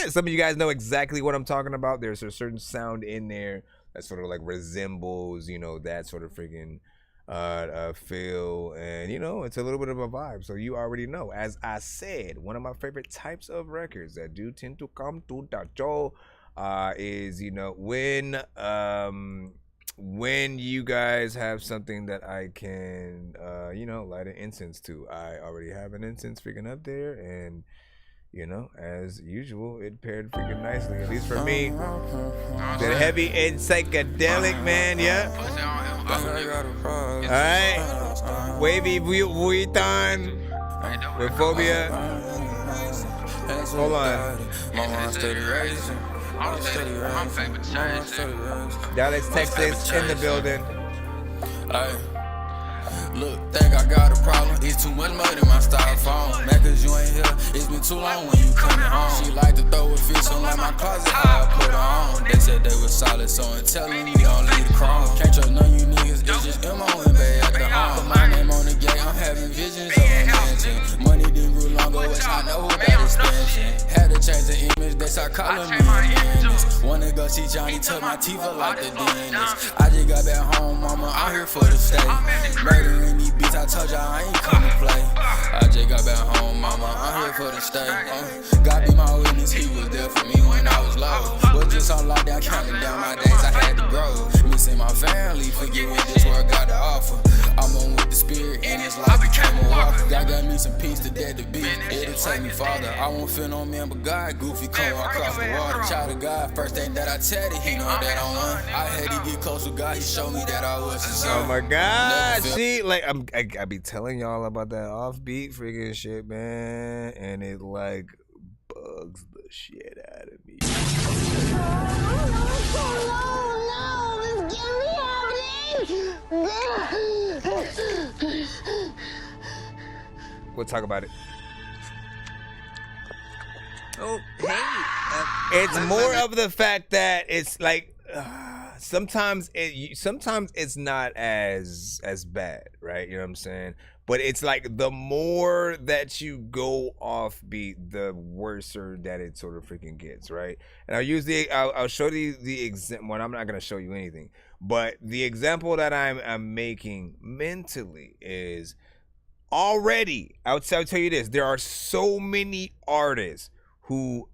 Some of you guys know exactly what I'm talking about. There's a certain sound in there that sort of like resembles, you know, that sort of freaking feel, and you know, it's a little bit of a vibe, so you already know. As I said, one of my favorite types of records that do tend to come to the show is, you know, when you guys have something that I can you know, light an incense to. I already have an incense freaking up there, and you know, as usual, it paired freaking nicely, at least for me. The heavy and psychedelic, man, yeah. Alright. Wavy Vuitton with Phobia. Hold on. Dallas, Texas, in the building. Look, think I got a problem. It's too much mud in my styrofoam. Mad cause you ain't here. It's been too long when you coming home. She like to throw a fish on like my closet, how I put her on. They said they was solid, so I'm telling you, don't leave the chrome. Can't trust none of you niggas, it's just M.O. and Bay at the home. Put my name on the gate, I'm having visions of a mansion. Money didn't grow longer, which I know who that expansion. Had to change the image, they start calling me Geniuz. Wanna go see Johnny, tuck my teeth up like the dentist. I just got back home, mama, I'm here for the stay. Murdering these beats, I told y'all I ain't come to play. I just got back home, mama, I'm here for the stay. God be my witness, he was there for me when I was low. Was just on lockdown, counting down my days, I had to grow. Missing my family, forgetting this world got to offer. I'm on with the spirit, and it's like became a walker. God got me some peace to dead to beat. It'll take me farther. I won't feel no man but God. Goofy come across the water. Child of God, first thing that I tell it, he know that I won. I had to get close with God. He showed me that I was his son. Oh my God! See, like I be telling y'all about that offbeat freaking shit, man, and it like bugs the shit out of me. We'll talk about it. Oh, hey. It's more of the fact that it's like sometimes it's not as bad, right? You know what I'm saying? But it's like the more that you go offbeat, the worser that it sort of freaking gets, right? And I'll show you the example. Well, I'm not gonna show you anything, but the example that I'm making mentally is already. I'll tell you this: there are so many artists who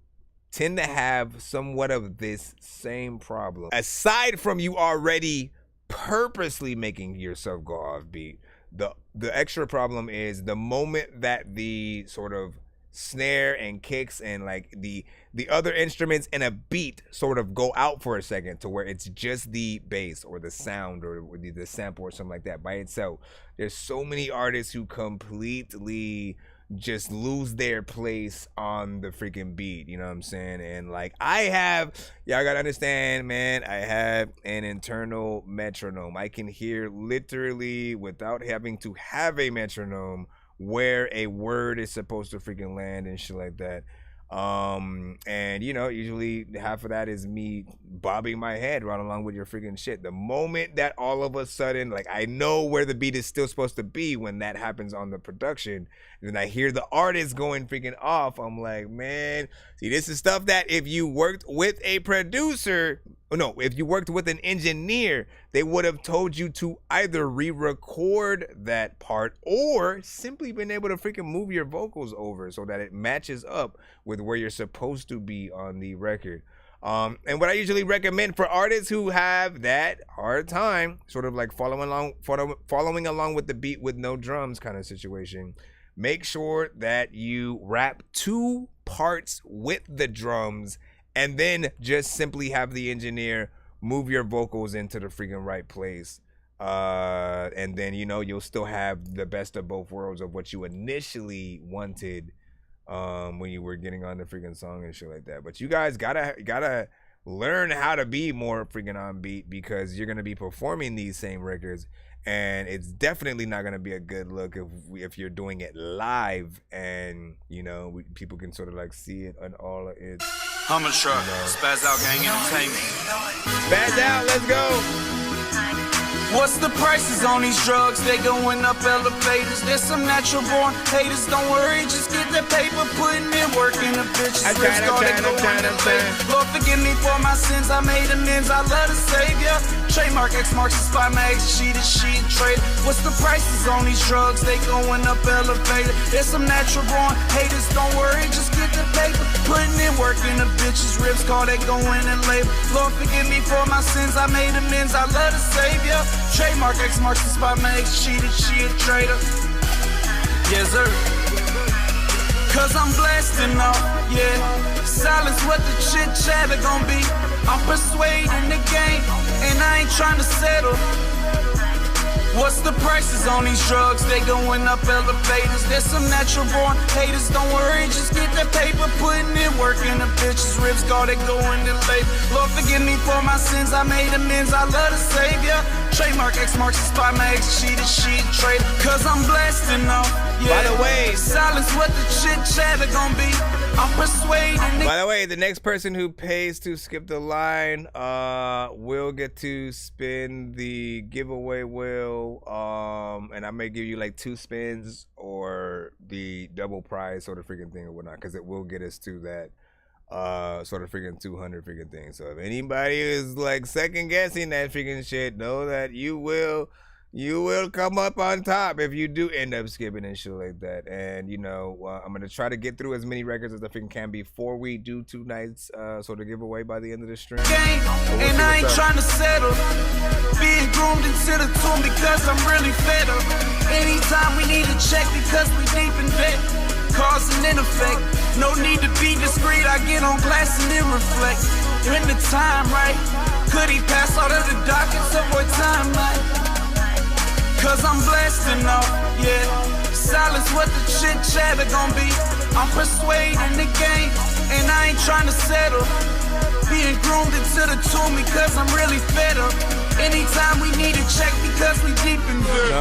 tend to have somewhat of this same problem. Aside from you already purposely making yourself go offbeat, the extra problem is the moment that the sort of snare and kicks and like the other instruments in a beat sort of go out for a second to where it's just the bass or the sound or the sample or something like that by itself. There's so many artists who completely just lose their place on the freaking beat, you know what I'm saying? And like y'all gotta understand, man, I have an internal metronome. I can hear literally without having to have a metronome where a word is supposed to freaking land and shit like that. And you know, usually half of that is me bobbing my head right along with your freaking shit. The moment that all of a sudden, like, I know where the beat is still supposed to be when that happens on the production, and then I hear the artist going freaking off, I'm like, man, see, this is stuff that if you worked with a producer, if you worked with an engineer, they would have told you to either re-record that part or simply been able to freaking move your vocals over so that it matches up with where you're supposed to be on the record. And what I usually recommend for artists who have that hard time, sort of like following along with the beat with no drums kind of situation, make sure that you rap 2 parts with the drums and then just simply have the engineer move your vocals into the freaking right place. And then, you know, you'll still have the best of both worlds of what you initially wanted when you were getting on the freaking song and shit like that. But you guys gotta learn how to be more freaking on beat, because you're gonna be performing these same records, and it's definitely not gonna be a good look if you're doing it live, and you know, people can sort of like see it on all of its. Hummer truck, Spaz Out Gang Entertainment. Spaz Out, let's go. What's the prices on these drugs? They going up elevators. There's some natural born haters. Don't worry, just get that paper, putting in work in the bitches. I'm trying. Lord, forgive me for my sins. I made amends. I love the Savior. Trademark X marks the spot. My ex cheated, she trade. What's the prices on these drugs? They going up elevator. There's some natural born haters. Don't worry, just get the paper, putting in work in the bitches. Ribs call that going in labor. Lord, forgive me for my sins. I made amends. I love the Savior. Trademark X marks the spot. My ex cheated, she a traitor. Yes, sir. Cause I'm blessed enough, yeah. Silence what the chit chatter gon' be. I'm persuading the game, and I ain't trying to settle. What's the prices on these drugs? They going up elevators. There's some natural born haters. Don't worry, just get that paper, putting in work in the bitches. Ribs call they going in labor. Lord, forgive me for my sins. I made amends. I love the Savior. Trademark X marks the spot. My ex cheated, she a traitor. Cause I'm blessed enough. Yeah. By the way, silence what the chit chatter gon' be. I'm persuading. By the way, the next person who pays to skip the line will get to spin the giveaway wheel. And I may give you like 2 spins or the double prize sort of freaking thing or whatnot, because it will get us to that sort of freaking 200 freaking thing. So if anybody is like second guessing that freaking shit, know that you will come up on top if you do end up skipping and shit like that. And you know, I'm gonna try to get through as many records as I freaking can before we do 2 nights sort of giveaway by the end of the stream. And I ain't trying to settle, being groomed into the tomb because I'm really fed up. Anytime we need to check because we deep in debt. Cause and effect. No need to be discreet. I get on glass and then reflect. When the time right, could he pass out of the dockets of what time like? Cause I'm blessed enough, yeah. Silence what the chit chatter gon' be. I'm persuading the game, and I ain't trying to settle. Being groomed into the tomb because I'm really fed up. Anytime we need a check because we deep in dirt.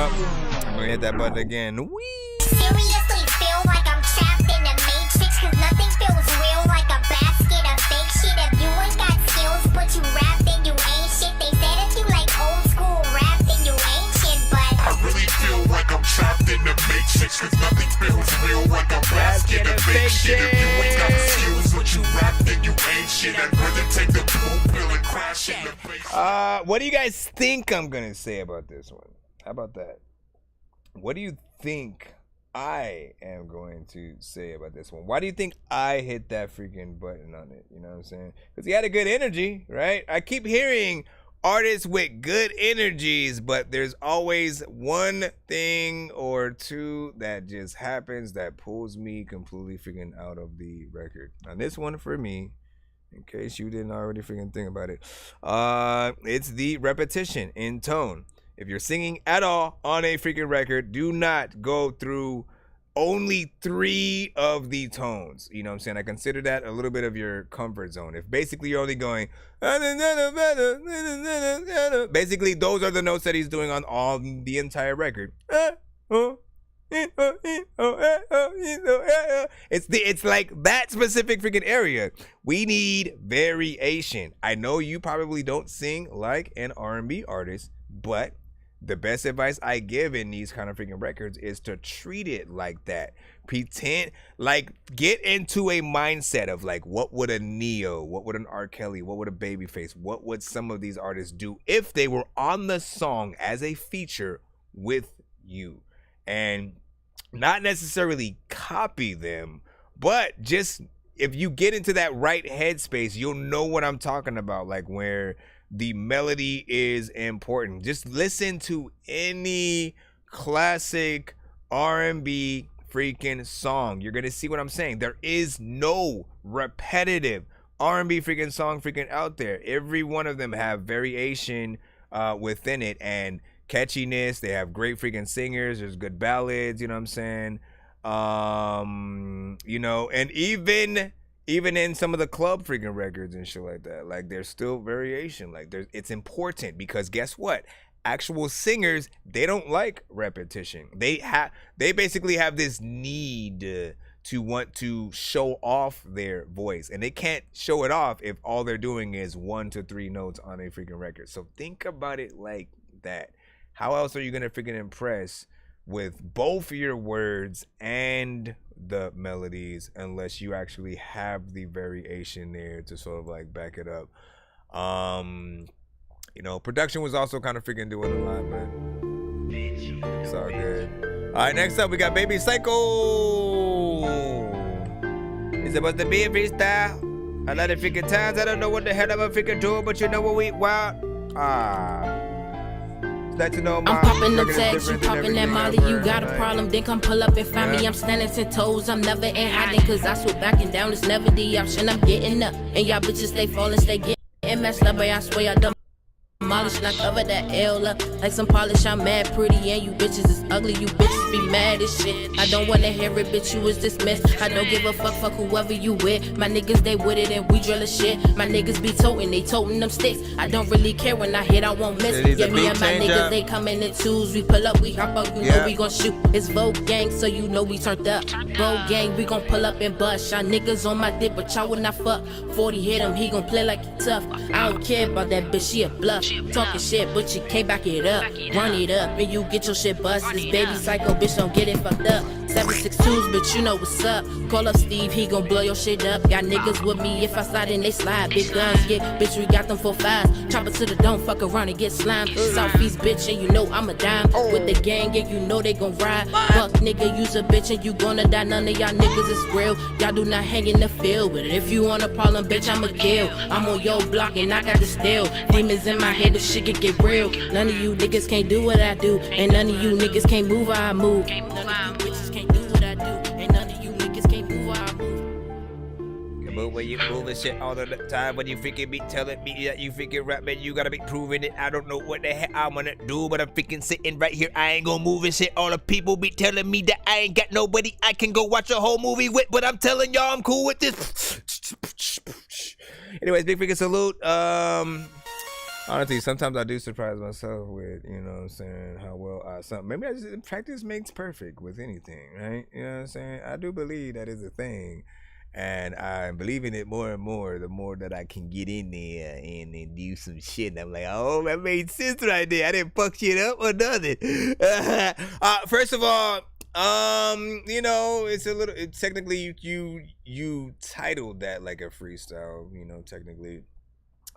I'm gonna hit that button again. Whee! Seriously feel like I'm trapped in a matrix, cause nothing feels real like a basket of fake shit. If you ain't got skills but you rap, then you ain't shit. They said if you like old school rap, then you ain't shit, but I really feel like I'm trapped in the matrix, cause nothing feels real like a basket of fake shit. If you ain't got the skills but you rap, then you ain't shit. I'd rather take the blue pill and crash in the face. What do you guys think I'm gonna say about this one? How about that? What do you think I am going to say about this one? Why do you think I hit that freaking button on it? You know what I'm saying? Because he had a good energy, right? I keep hearing artists with good energies, but there's always one thing or two that just happens that pulls me completely freaking out of the record. Now this one for me, in case you didn't already freaking think about it, it's the repetition in tone. If you're singing at all on a freaking record, do not go through only 3 of the tones. You know what I'm saying? I consider that a little bit of your comfort zone. If basically you're only going, basically those are the notes that he's doing on the entire record. It's like that specific freaking area. We need variation. I know you probably don't sing like an R&B artist, but the best advice I give in these kind of freaking records is to treat it like that. Pretend, like, get into a mindset of like, what would a Neo, what would an R. Kelly, what would a Babyface, what would some of these artists do if they were on the song as a feature with you? And not necessarily copy them, but just if you get into that right headspace, you'll know what I'm talking about, like where the melody is important. Just listen to any classic R&B freaking song. You're gonna see what I'm saying. There is no repetitive R&B freaking song freaking out there. Every one of them have variation within it and catchiness. They have great freaking singers. There's good ballads, you know what I'm saying? You know, and even in some of the club freaking records and shit like that, like there's still variation. Like it's important because guess what? Actual singers, they don't like repetition. They basically have this need to want to show off their voice, and they can't show it off if all they're doing is 1 to 3 notes on a freaking record. So think about it like that. How else are you gonna freaking impress with both your words and the melodies unless you actually have the variation there to sort of like back it up? You know, production was also kind of freaking doing a lot, but it's all good. All right, next up we got Baby Psycho. It's supposed to be a freestyle. A lot of freaking times I don't know what the hell I'm a freaking doing, but you know what we want. To know I'm popping them tags, you popping that molly, you got a problem, then come pull up and find me. I'm standing 10 toes, I'm never in hiding, cause I swear backing down is never the option. I'm getting up, and y'all bitches stay falling, stay getting messed up, but I swear I done demolished, and I cover that L up like some polish. I'm mad pretty, and you bitches is ugly, you bitches be mad as shit. I don't wanna hear it, bitch, you was dismissed. I don't give a fuck whoever you with. My niggas, they with it, and we drillin' shit. My niggas be totin', they totin' them sticks. I don't really care when I hit, I won't miss. Yeah, me and my niggas, they coming in twos. We pull up, we hop up, you know we gon' shoot. It's Vogue gang, so you know we turned up. Vogue gang, we gon' pull up and bust. Y'all niggas on my dick, but y'all would not fuck. 40 hit him, he gon' play like he tough. I don't care about that bitch, she a bluff. Talking shit, but you can't back it up. Run it up, and you get your shit bust. This Baby Psycho, bitch, don't get it fucked up. 762s, bitch, you know what's up. Call up Steve, he gon' blow your shit up. Got niggas with me if I slide and they slide. Big guns get, bitch, we got them 4-5s. Chop it to the dome, fuck around and get slimed. Southeast, bitch, and you know I'm a dime. With the gang, yeah, you know they gon' ride. Fuck, nigga, you's a bitch and you gonna die. None of y'all niggas is real. Y'all do not hang in the field. But if you want a problem, bitch, I'ma kill. I'm on your block and I got the steel. Demons in my head, little shit can get real. None of you niggas can't do what I do. And none of you niggas can't move how I move. None of you bitches can't do what I do. And none of you niggas can't move how I move. Move when you moving shit all the time. When you freaking be telling me that you freaking rap, man, you gotta be proving it. I don't know what the heck I'm gonna do, but I'm freaking sitting right here. I ain't gonna move and shit. All the people be telling me that I ain't got nobody I can go watch a whole movie with, but I'm telling y'all I'm cool with this. Anyways, big freaking salute. Honestly, sometimes I do surprise myself with, you know what I'm saying, how well maybe I just, practice makes perfect with anything, right? You know what I'm saying? I do believe that is a thing. And I'm believing it more and more, the more that I can get in there and then do some shit. And I'm like, oh, that made sense right there. I didn't fuck shit up or nothing. First of all, you know, it's technically you titled that like a freestyle, you know, technically.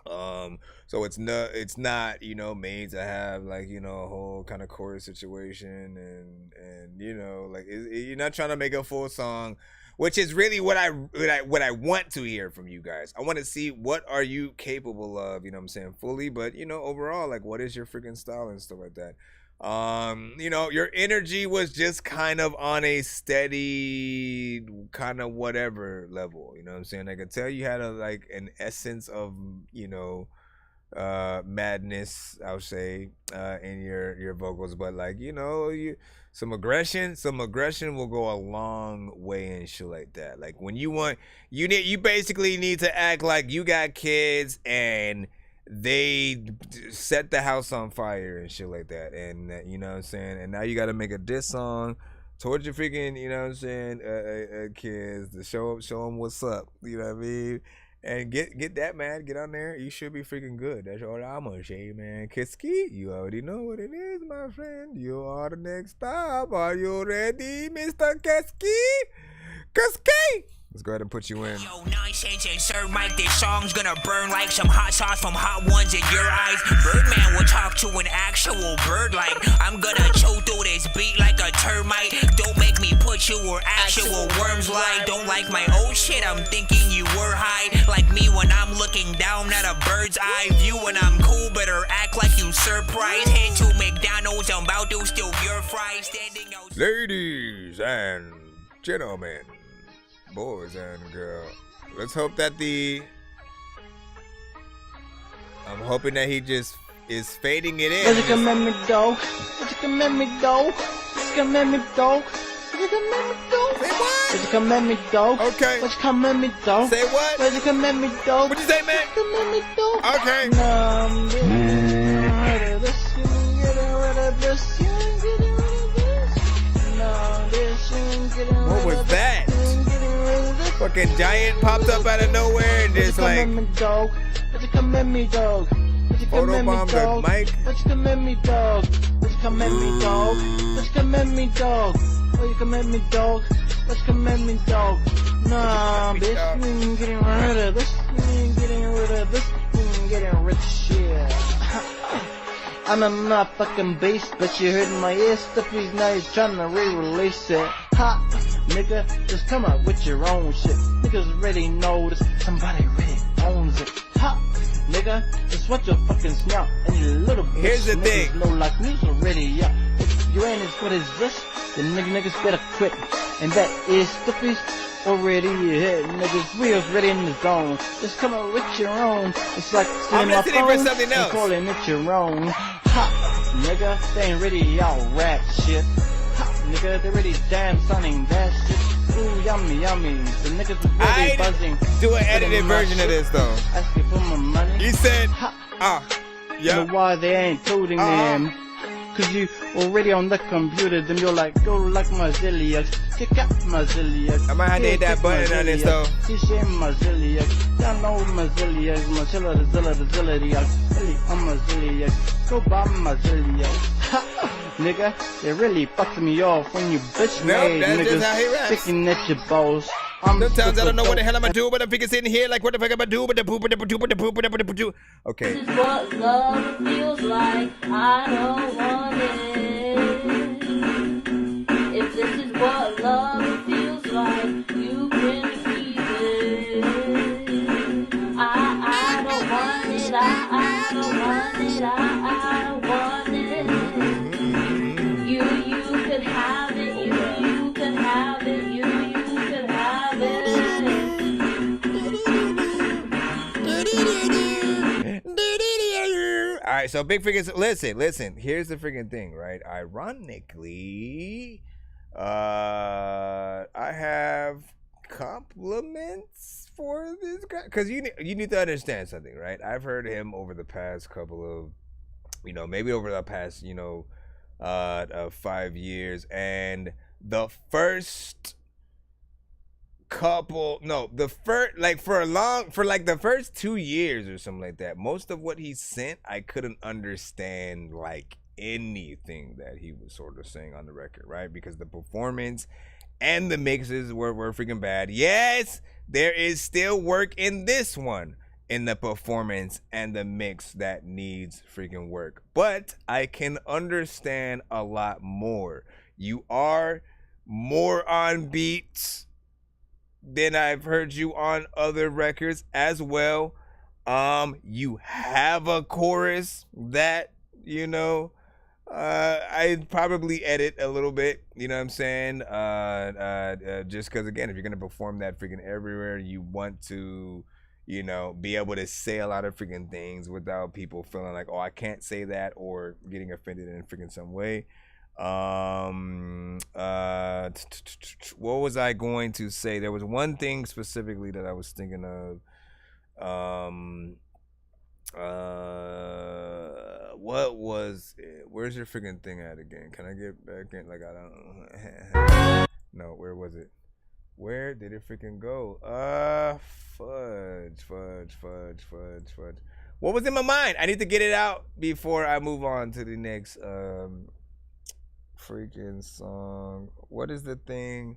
So it's not, you know, made to have like, you know, a whole kind of chorus situation and you know, like you're not trying to make a full song. Which is really what I want to hear from you guys. I want to see what are you capable of, you know what I'm saying, fully, but you know, overall, like what is your freaking style and stuff like that. You know, your energy was just kind of on a steady kind of whatever level, you know what I'm saying? I could tell you had an essence of, you know, madness, I'll say, in your vocals, but like, you know, some aggression will go a long way and shit like that. Like when you basically need to act like you got kids and they set the house on fire and shit like that, and you know what I'm saying, and now you got to make a diss song towards your freaking, you know what I'm saying, kids to show them what's up, you know what I mean. And get that, man. Get on there. You should be freaking good. That's all I'm gonna say, man. Kiski, you already know what it is, my friend. You are the next stop. Are you ready, Mr. Kiski? Kiski! Let's go ahead and put you in. Yo, Nonsenze and Sir Mike, this song's gonna burn like some hot sauce from Hot Ones in your eyes. Birdman will talk to an actual bird like I'm gonna chew through this beat like a termite. Don't make me put you where actual worms lie. Don't like my old shit, I'm thinking you were high. Like me when I'm looking down at a bird's eye view. When I'm cool, better act like you surprised. Head to McDonald's, I'm about to steal your fries. Standing out. Ladies and gentlemen, boys and girls, let's hope that I'm hoping that he just is fading it in. What you come at me, dog? What you come at me, dog? What you come at me, dog? What you come at me, dog? Say what? What you come at me, dog? Okay. What you come at me, dog? Say what? What you come at me, dog? What you say, man? What you come at me, dog? Okay. What was that? Fucking giant popped up out of nowhere and just like What you come at me, dog? What you come at me, dog? Mike. What you come at me, dog? What you come at me, dog? What you come at me, dog? What you come at me, dog? What you come at me, dog? Nah, bitch, we ain't getting rid of this. We ain't getting rid of this. We ain't getting rich shit. I'm a motherfucking beast, but you heard my ear stuffies, now you're trying to re-release it. Ha, nigga, just come up with your own shit. Niggas already know this, somebody really owns it. Ha, nigga, just watch your fucking snout, and you little bitch. Here's the thing. Know like me's already up. If you ain't as good as this, then niggas better quit. And that is stuffies already hit, niggas. We already in the zone. Just come up with your own. It's like I'm listening for something else. And calling it your own. Ha, nigga, they ain't ready, y'all rap shit. Ha, nigga, they ready damn sounding that shit. Ooh, yummy, yummy. The niggas is really buzzing. Do an edited version of this though. Asking for my money. You said, yeah. You know why they ain't toting them? Cause you already on the computer, then you're like, go like my zilliacs, kick out my zilliacs. I might have to hit that button on this though. See shame my zilliacs, y'all know my zilliacs, my zilla the zilliacs, really on my zilliacs, go buy my zilliacs. Nigga, they really fucked me off when you bitch made niggas sticking at your balls. Sometimes I don't know what the hell I'm gonna do, but I'm freaking sitting here like, what the fuck am I do? But the poop, okay. This is what love feels like. I don't want it. If this is what love feels like, you can keep it. I don't want it. I don't want it. right, so big freaking listen. Here's the freaking thing, right? Ironically, I have compliments for this guy because you need to understand something, right? I've heard him over the past couple of, maybe over the past 5 years, and the first couple the first 2 years or something like that, most of what he sent I couldn't understand like anything that he was sort of saying on the record, right? Because the performance and the mixes were freaking bad. Yes, there is still work in this one, in the performance and the mix that needs freaking work, but I can understand a lot more. You are more on beats than I've heard you on other records as well. You have a chorus that, I'd probably edit a little bit, you know what I'm saying? Just because, again, if you're going to perform that freaking everywhere, you want to, be able to say a lot of freaking things without people feeling like, oh, I can't say that, or getting offended in freaking some way. What was I going to say? There was one thing specifically that I was thinking of. What was it? Where's your freaking thing at again? Can I get back in? Like, I don't. No, where was it? Where did it freaking go? Fudge. What was in my mind? I need to get it out before I move on to the next freaking song. What is the thing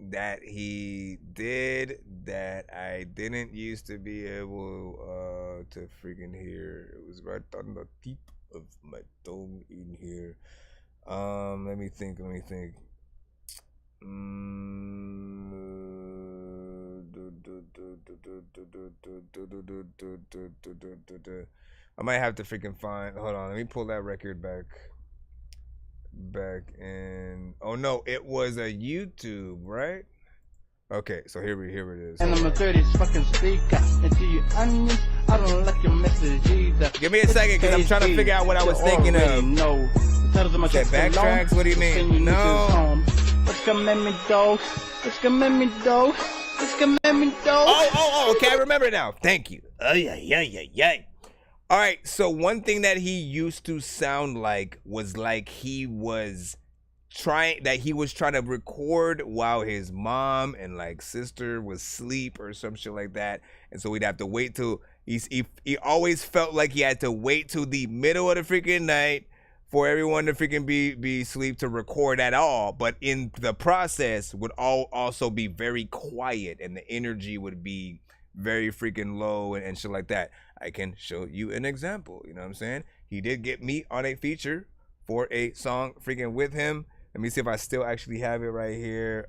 that he did that I didn't used to be able to freaking hear? It was right on the tip of my tongue in here. Let me think. I might have to freaking find. Hold on, let me pull that record back in. Oh no, it was a YouTube, right? Okay, so here it is. And I'm a 30's fucking speaker. And to you onions, I don't like your message either. Give me a second, because I'm trying to figure out what I was thinking of. No. Okay, backtracks, what do you mean? No. Let's come at me, dog. Oh, okay, I remember now. Thank you. Yeah. All right, so one thing that he used to sound like was like he was trying to record while his mom and like sister was asleep or some shit like that, and so we'd have to wait till he always felt like he had to wait till the middle of the freaking night for everyone to freaking be asleep to record at all, but in the process would also be very quiet and the energy would be very freaking low and shit like that. I can show you an example, you know what I'm saying? He did get me on a feature for a song freaking with him. Let me see if I still actually have it right here.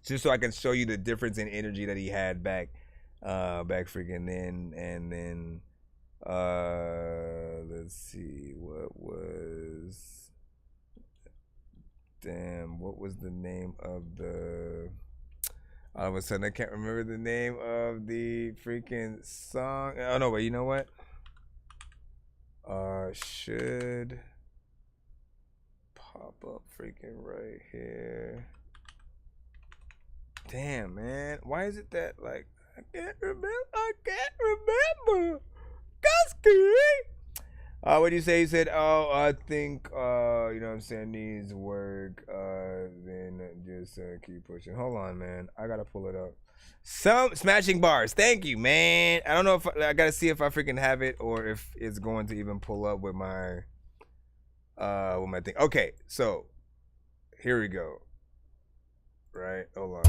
Just so I can show you the difference in energy that he had back freaking then. And then let's see, what was the name of the, all of a sudden I can't remember the name of the freaking song. Oh no, wait, you know what? Should pop up freaking right here. Damn, man, why is it that like I can't remember? What do you say? He said, oh, I think, you know what I'm saying, needs work, then just keep pushing. Hold on, man. I gotta pull it up. Some smashing bars. Thank you, man. I don't know if I gotta see if I freaking have it or if it's going to even pull up with my thing. Okay, so here we go. Right, hold on.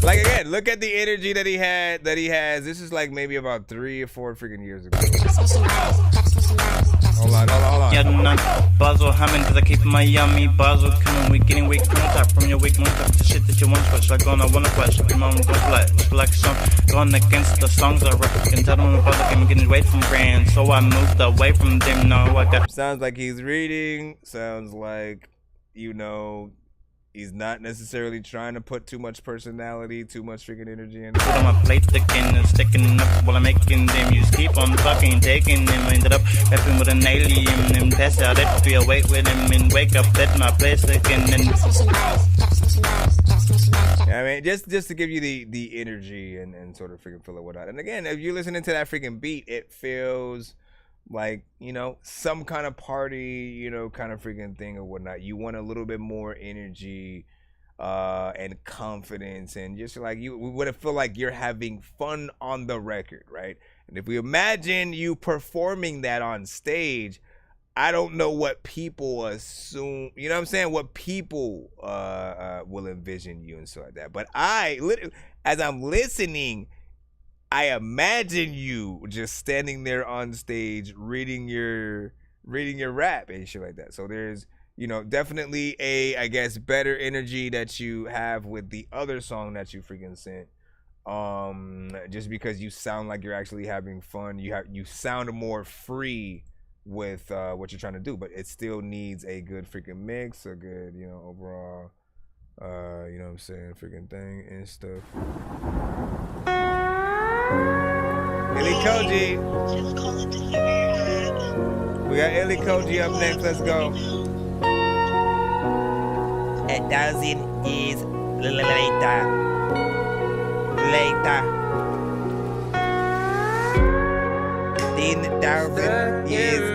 Like again, look at the energy that he has. This is like maybe about 3 or 4 freaking years ago. Hold on. Yeah, none. Basel Hammond, cause I keep my yummy. Basel coming, we getting weak. Contact from your weak. Contact the shit that you want. Switch like on, I wanna question. Your mom don't like some. Going against the songs I rap. Can tell them about the game, getting away from brands. So I moved away from them. No, I got. Sounds like he's reading. Sounds like, you know, He's not necessarily trying to put too much personality, too much freaking energy in. Put on my plate, sticking up while I'm making them. You just keep on fucking taking them. Ended up rapping with an alien and pass out it. Be awake with him and wake up at my place again. I mean, just to give you the energy and sort of freaking feel it whatnot. And again, if you're listening to that freaking beat, it feels like, you know, some kind of party, you know, kind of freaking thing or whatnot. You want a little bit more energy and confidence, and just like we would feel like you're having fun on the record, right? And if we imagine you performing that on stage, I don't know what people assume, you know what I'm saying? What people will envision you and stuff like that. But I literally, as I'm listening, I imagine you just standing there on stage reading your rap and shit like that. So there's, you know, definitely a, I guess, better energy that you have with the other song that you freaking sent. Just because you sound like you're actually having fun. You sound more free with what you're trying to do, but it still needs a good freaking mix, a good, you know, overall, you know what I'm saying, freaking thing and stuff. Illy Koji. We got Illy Koji up next. Let's go. 1,000 years later. 10,000 years.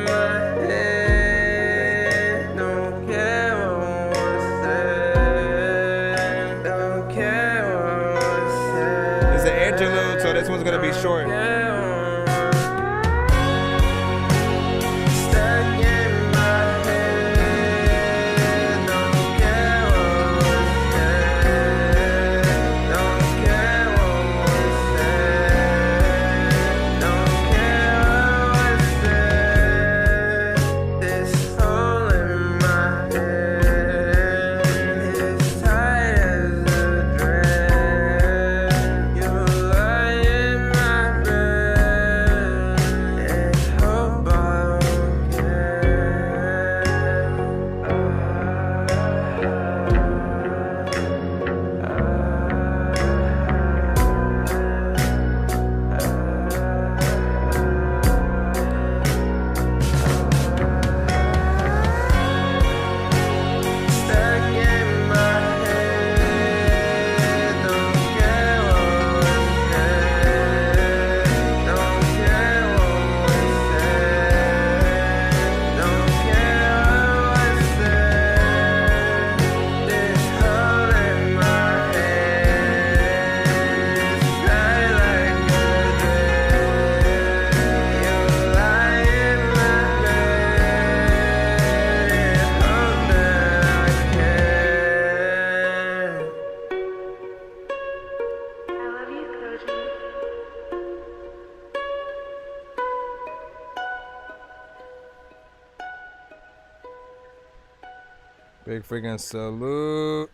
It's an interlude, so this one's gonna be short. Big freaking salute.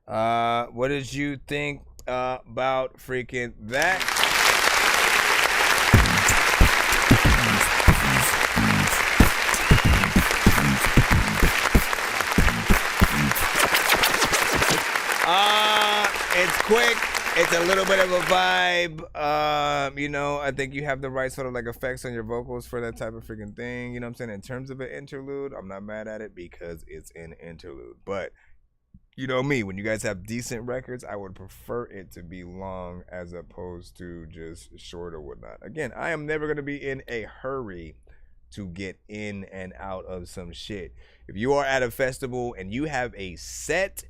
What did you think about freaking that? It's quick. It's a little bit of a vibe. You know, I think you have the right sort of like effects on your vocals for that type of freaking thing. You know what I'm saying? In terms of an interlude, I'm not mad at it because it's an interlude. But you know me, when you guys have decent records, I would prefer it to be long as opposed to just short or whatnot. Again, I am never going to be in a hurry to get in and out of some shit. If you are at a festival and you have a set,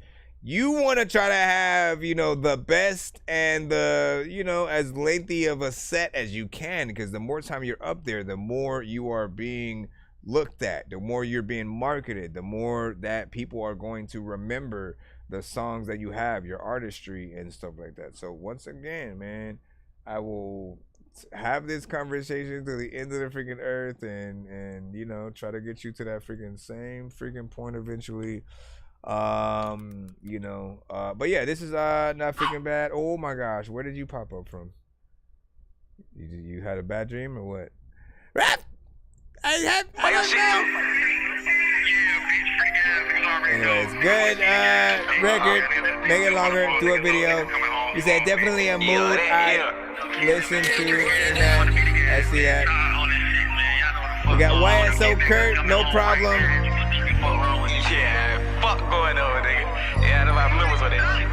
you want to try to have, you know, the best and the, you know, as lengthy of a set as you can, because the more time you're up there, the more you are being looked at, the more you're being marketed, the more that people are going to remember the songs that you have, your artistry and stuff like that. So once again, man, I will have this conversation to the end of the freaking earth and you know, try to get you to that freaking same freaking point eventually. You know, but yeah, this is not freaking bad. Oh my gosh, where did you pop up from? You had a bad dream or what? Anyways, Good record. Make it longer. Do a video. He said definitely a mood I listen to. I see that. We got YSO Kurt. No problem. Yeah, fuck going on, nigga. Yeah, I remember what that shit.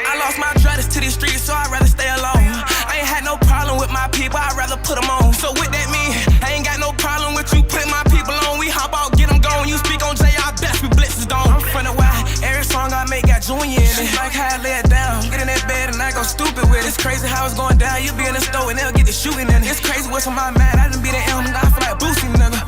I lost my druthers to these streets, so I'd rather stay alone. I ain't had no problem with my people, I'd rather put them on. So with that mean, I ain't got no problem with you putting my people on. We hop out, get them going. You speak on J, I best we blitzes don't. I'm from the wild, every song I make got Junior in it. Like how I lay it down, get in that bed and I go stupid with it. It's crazy how it's going down, you be in the store and they'll get the shooting in it. It's crazy what's on my mind, I done be the M, I feel like Boosie, nigga.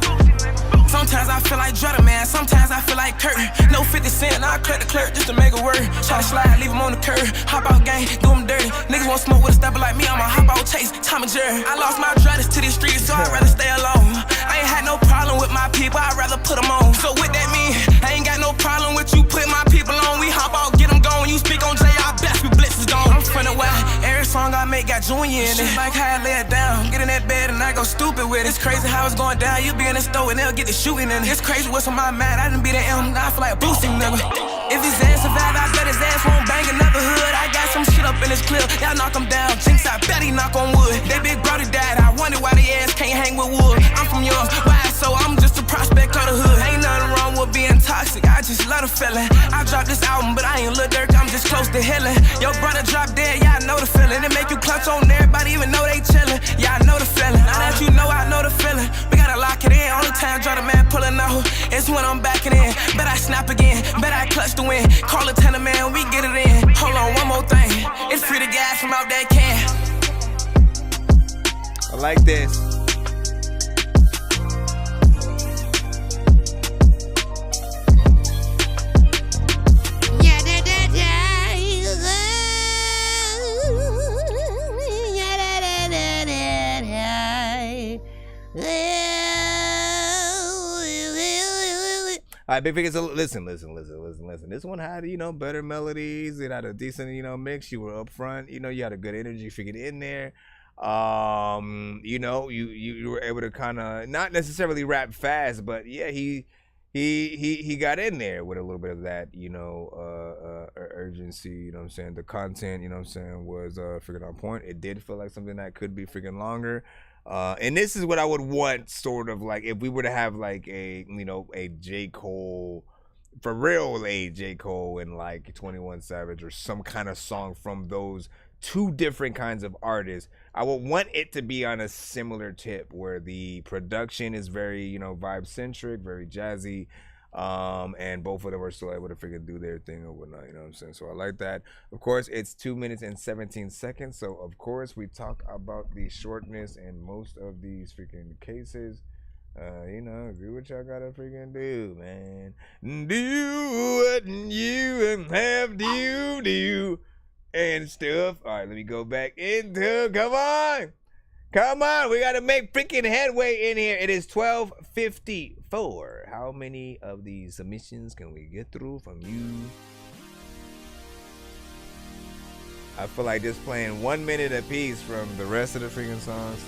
Sometimes I feel like Drutter, man. Sometimes I feel like Kurt. No 50 cent, I cut the clerk just to make a word. Try to slide, leave him on the curb. Hop out gang, do him dirty. Niggas won't smoke with a stepper like me, I'ma hop out chase, Tom and Jerry. I lost my druthers to these streets, so I'd rather stay alone. I ain't had no problem with my people, I'd rather put them on. So with that mean, I ain't got no problem with you putting my people on. We hop out, get them going. You speak on J, I best we blitzes don't. I'm from the wild, every song I make got Junior in it. Like how I lay it down, get in that bed and I go stupid with it. It's crazy how it's going down, you be in the store and they'll get the shooting in it. It's crazy what's on my mind, I done be the M, I feel like Boosie, nigga. If his ass survive, I bet his ass won't bang another hood. I got some shit up in this clip, y'all knock him down. Jinx, I bet he knock on wood. They big brother died, I wonder why they ass can't hang with wood. I'm from yours, why so I'm just a prospect of the hood. Ain't nothing wrong with being toxic, I just love the feeling. I dropped this album, but I ain't Lil Durk, I'm just close to healing. Your brother dropped dead, yeah, I know the feeling. It make you clutch on everybody, even though they chillin'. Yeah, I know the feeling. Now that you know, I know the feeling. We gotta lock it in, only time draw the man pulling out it's when I'm backing in. Bet I snap again, bet I clutch the win. Call a tenor man, we get it in. Hold on, one more thing. It's free to gas from out that can. I like this. All right, big figures. Listen. This one had, better melodies. It had a decent, mix. You were up front. You had a good energy figured in there. You were able to kind of not necessarily rap fast, but yeah, he got in there with a little bit of that, urgency. You know what I'm saying? The content, was figured on point. It did feel like something that could be freaking longer. And this is what I would want, sort of like if we were to have like a J. Cole, for real, a J. Cole and like 21 Savage or some kind of song from those two different kinds of artists. I would want it to be on a similar tip where the production is very, vibe centric, very jazzy. And both of them are still able to freaking do their thing or whatnot, you know what I'm saying? So I like that. Of course, it's 2 minutes and 17 seconds. So of course we talk about the shortness in most of these freaking cases. Do what y'all gotta freaking do, man. Do what you have to do and stuff. All right, let me go back into, come on, we gotta make freaking headway in here. It is 12:54. How many of these submissions can we get through from you? I feel like just playing 1 minute apiece from the rest of the freaking songs.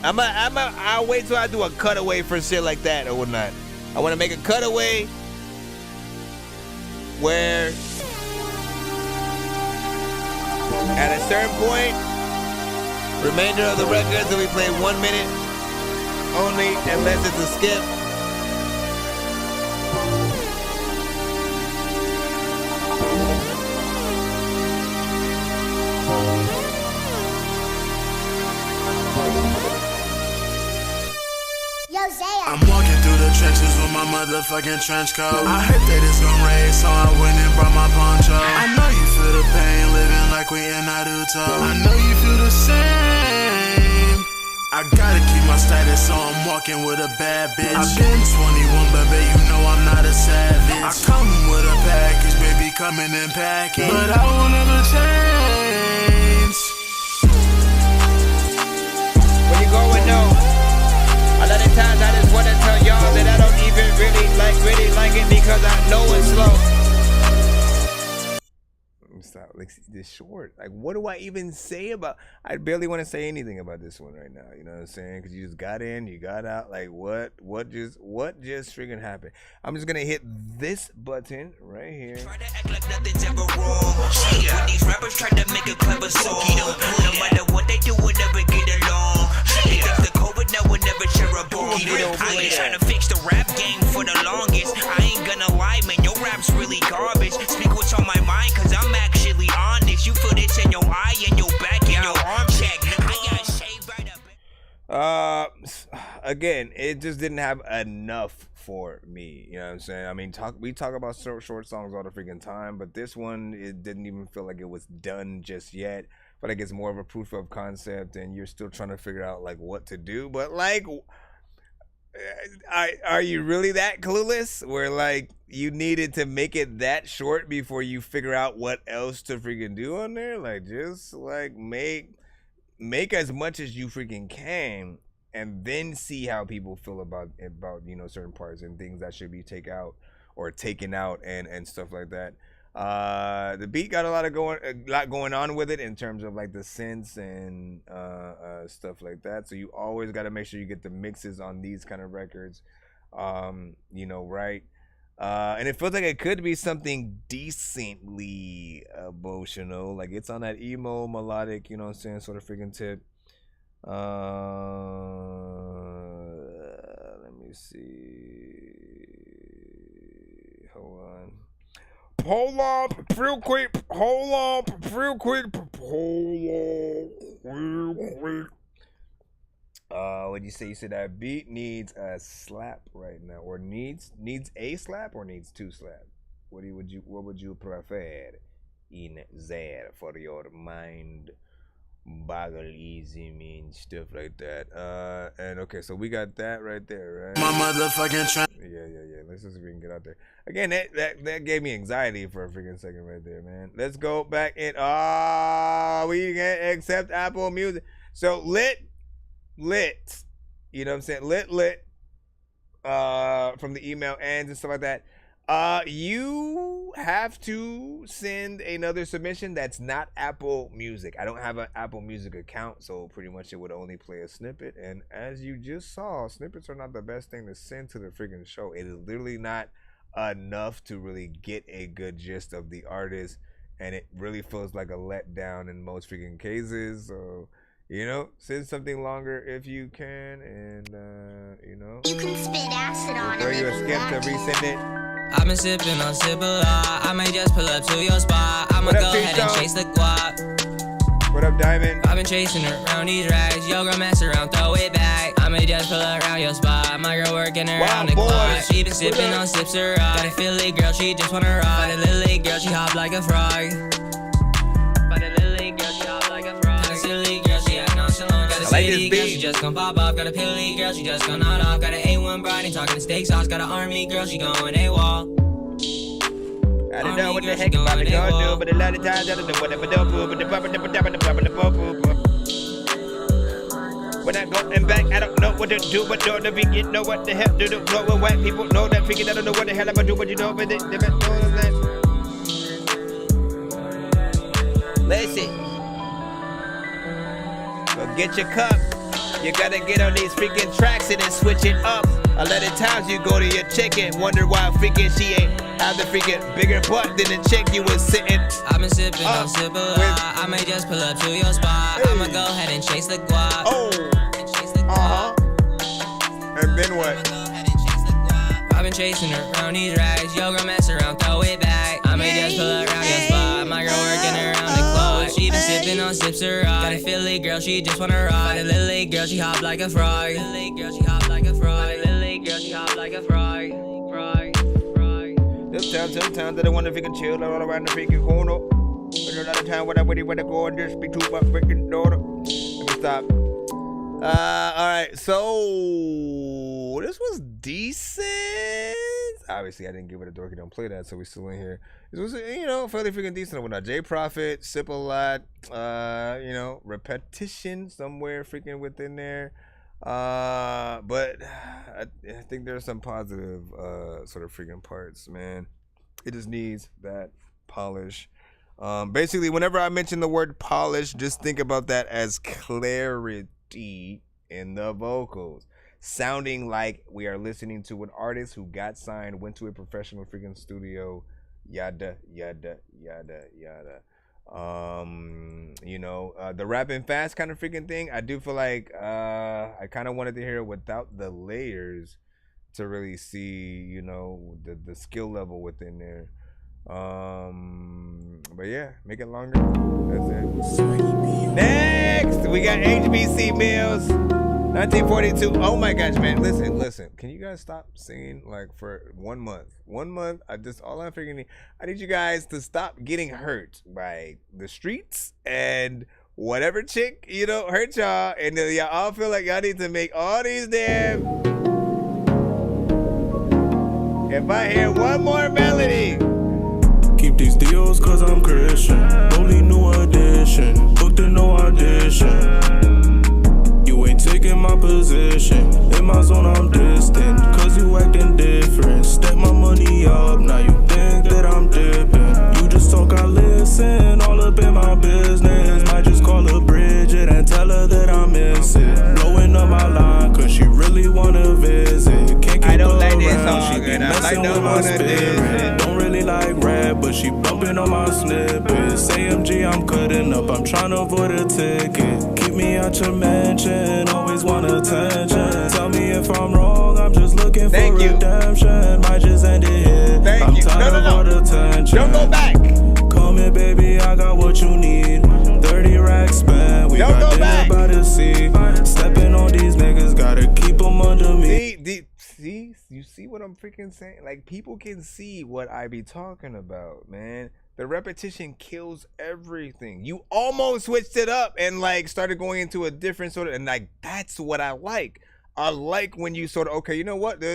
I'll wait till I do a cutaway for shit like that or whatnot. I want to make a cutaway where at a certain point, remainder of the records will be played 1 minute only, unless it's a skip. I'm walking through the trenches with my motherfucking trench coat. I heard that it's gon' rain, so I went and brought my poncho. I know you feel the pain, living like we in Naruto. I know you feel the same. I gotta keep my status, so I'm walking with a bad bitch. I've been 21, but babe, you know I'm not a savage. I come with a package, baby, coming in package. But I won't ever change. Where you going now? A lot of times I just want to tell y'all that I don't even really like it because I know it's slow. Let me stop. like this short. Like, what do I even say about? I barely want to say anything about this one right now. You know what I'm saying? Because you just got in, you got out. Like, what just freaking happened? I'm just gonna hit this button right here. Try to act like nothing's ever wrong. Shit, when these rappers try to make a clever song, no matter what they do, we'll never get along. Shit, if the COVID now we'll never share a bone. I ain't trying to fix the rap game for the longest. I ain't gonna lie, man, your rap's really garbage. Speak what's on my mind, cause I'm actually honest. You feel this in your eye, in your back, in your arm check. I got shaved right up. Again, it just didn't have enough for me. You know what I'm saying? I mean, we talk about short songs all the freaking time, but this one, it didn't even feel like it was done just yet. But I guess more of a proof of concept, and you're still trying to figure out like what to do. But like, are you really that clueless? Where like you needed to make it that short before you figure out what else to freaking do on there? Like, just like make as much as you freaking can, and then see how people feel about you know, certain parts and things that should be taken out and stuff like that. The beat got a lot going on with it in terms of like the synths and stuff like that. So you always got to make sure you get the mixes on these kind of records, you know, right? And it feels like it could be something decently emotional, like it's on that emo melodic, you know what I'm saying, sort of freaking tip. Let me see. Hold on, real quick. What'd you say? You said that beat needs a slap right now, or needs a slap, or needs two slap? What would you prefer in there for your mind? Boggle easy mean stuff like that. And okay, so we got that right there, right? My motherfucking Yeah. Let's just see if we can get out there. Again, that gave me anxiety for a freaking second right there, man. Let's go back in. We can't accept Apple Music. So lit. You know what I'm saying? Lit. From the email ends and stuff like that. You have to send another submission that's not Apple Music. I don't have an Apple Music account, so pretty much it would only play a snippet. And as you just saw, snippets are not the best thing to send to the freaking show. It is literally not enough to really get a good gist of the artist, and it really feels like a letdown in most freaking cases. So, you know, send something longer if you can, and you know, You can spit acid on throw him. you a skip to resend it. I've been sipping on Sipala. I may just pull up to your spot. I'ma go ahead and chase the guap. What up, Diamond? I've been chasing around these rags. Yo, girl, mess around, throw it back. I may just pull around your spot. My girl working around the clock. She been sipping on sips of rock. Got a Philly girl, she just wanna rock. Got a Lily girl, she hop like a frog. Got a Lily girl, she hop like a frog. Got a silly girl, she act nonchalant. Got a city girl, she just gon' pop off. Got a Pilly girl, she just gon' nod off. Got an A1 bride, ain't talking steak sauce. Got an army girl, she going AWOL. I don't know what the heck I'm gonna do, but a lot of times I don't know what I'm gonna do, but when I go and back, I don't know what to do, but don't you know what the hell to do? Know when white people know that figure, I don't know what the hell I'm gonna do, but you know, but they don't know that. Listen, go get your cup. You gotta get on these freaking tracks and then switch it up. A lot of times you go to your chick and wonder why freaking she ain't have the freaking bigger butt than the chick you was sitting. I've been sipping on Sipala. I may just pull up to your spot. I'ma go ahead and chase the guap. And then what? I've been chasing around these rags. Yo, girl, mess around, throw it back. I may just pull around your spot. My girl working around the clock. She been sipping on sips of rock. Got a Philly girl, she just wanna rock. Got a Lily girl, she hop like a frog. Lily girl, she hop like a frog. Lily girl, she hop like a frog. Sometimes I don't wonder if you can chill all around the freaking corner. But a lot of time when I really want to go and just speak to my freaking daughter. Let me stop. Alright, so this was decent. Obviously, I didn't give it a Dorky, don't play that, so we still in here. This was, you know, fairly freaking decent. Whatnot. J Profit, Sip a Lot, you know, repetition somewhere freaking within there. But I think there's some positive sort of freaking parts, man. It just needs that polish. Basically, whenever I mention the word polish, just think about that as clarity in the vocals. Sounding like we are listening to an artist who got signed, went to a professional freaking studio, yada, yada, yada, yada. The rapping fast kind of freaking thing, I do feel like I kind of wanted to hear it without the layers to really see, the skill level within there. But yeah, make it longer. That's it. Next, we got HBC Mills, 1942. Oh my gosh, man! Listen. Can you guys stop singing like for 1 month? 1 month. I need you guys to stop getting hurt by the streets and whatever chick hurt y'all, and then y'all all feel like y'all need to make all these damn. If I hear one more melody. Keep these deals cause I'm Christian. Only new edition. Booked in no audition. You ain't taking my position. In my zone I'm distant. Cause you acting different. Step my money up. Now you think that I'm dipping. You just talk, I listen. All up in my business. Might just call her Bridget and tell her that I miss it. Blowing up my line cause she really wanna visit. Can't keep I don't like this song. She be messing with my spirit. Don't really like rap, but she bumping on my snippets. AMG, I'm cutting up, I'm trying to avoid a ticket. Keep me out your mansion, always want attention. Tell me if I'm wrong, I'm just looking for redemption. Might just end it here. I'm tired of all the attention. Don't go back. Come here, baby, I got what you need. 30 racks spent, we got dinner by the sea. Stepping on these niggas, gotta keep them under me. See, you see what I'm freaking saying? Like, people can see what I be talking about, man. The repetition kills everything. You almost switched it up and like started going into a different sort of, and like that's what I like. I like when you sort of, okay, you know what? Like,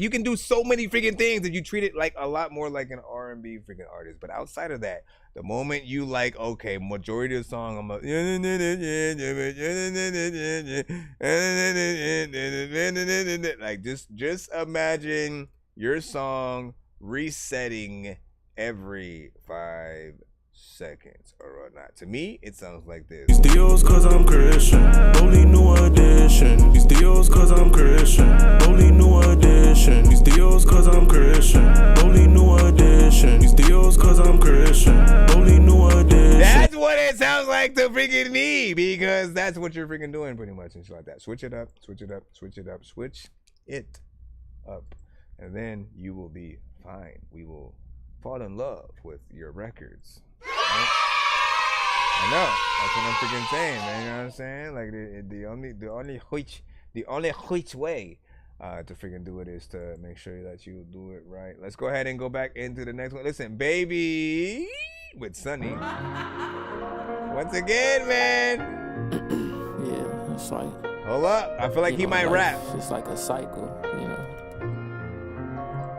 you can do so many freaking things that you treat it like a lot more like an R&B freaking artist. But outside of that, the moment you like, okay, majority of the song, I'm like, just imagine your song resetting every 5 seconds or whatnot. To me, it sounds like this. These deals cause I'm Christian, only new edition. These deals cause I'm Christian, only new edition. These deals cause I'm Christian, only new edition. These deals cause I'm Christian, only new edition. That's what it sounds like to freaking me, because that's what you're freaking doing pretty much and shit like that. Switch it up, switch it up, switch it up, switch it up, and then you will be fine. We will fall in love with your records. Right? I know, that's what I'm freaking saying, man. You know what I'm saying? Like the only which way to freaking do it is to make sure that you do it right. Let's go ahead and go back into the next one. Listen, Baby with Sunny. Once again, man. Yeah, it's like. Hold up, I feel like he might rap. It's like a cycle, you know.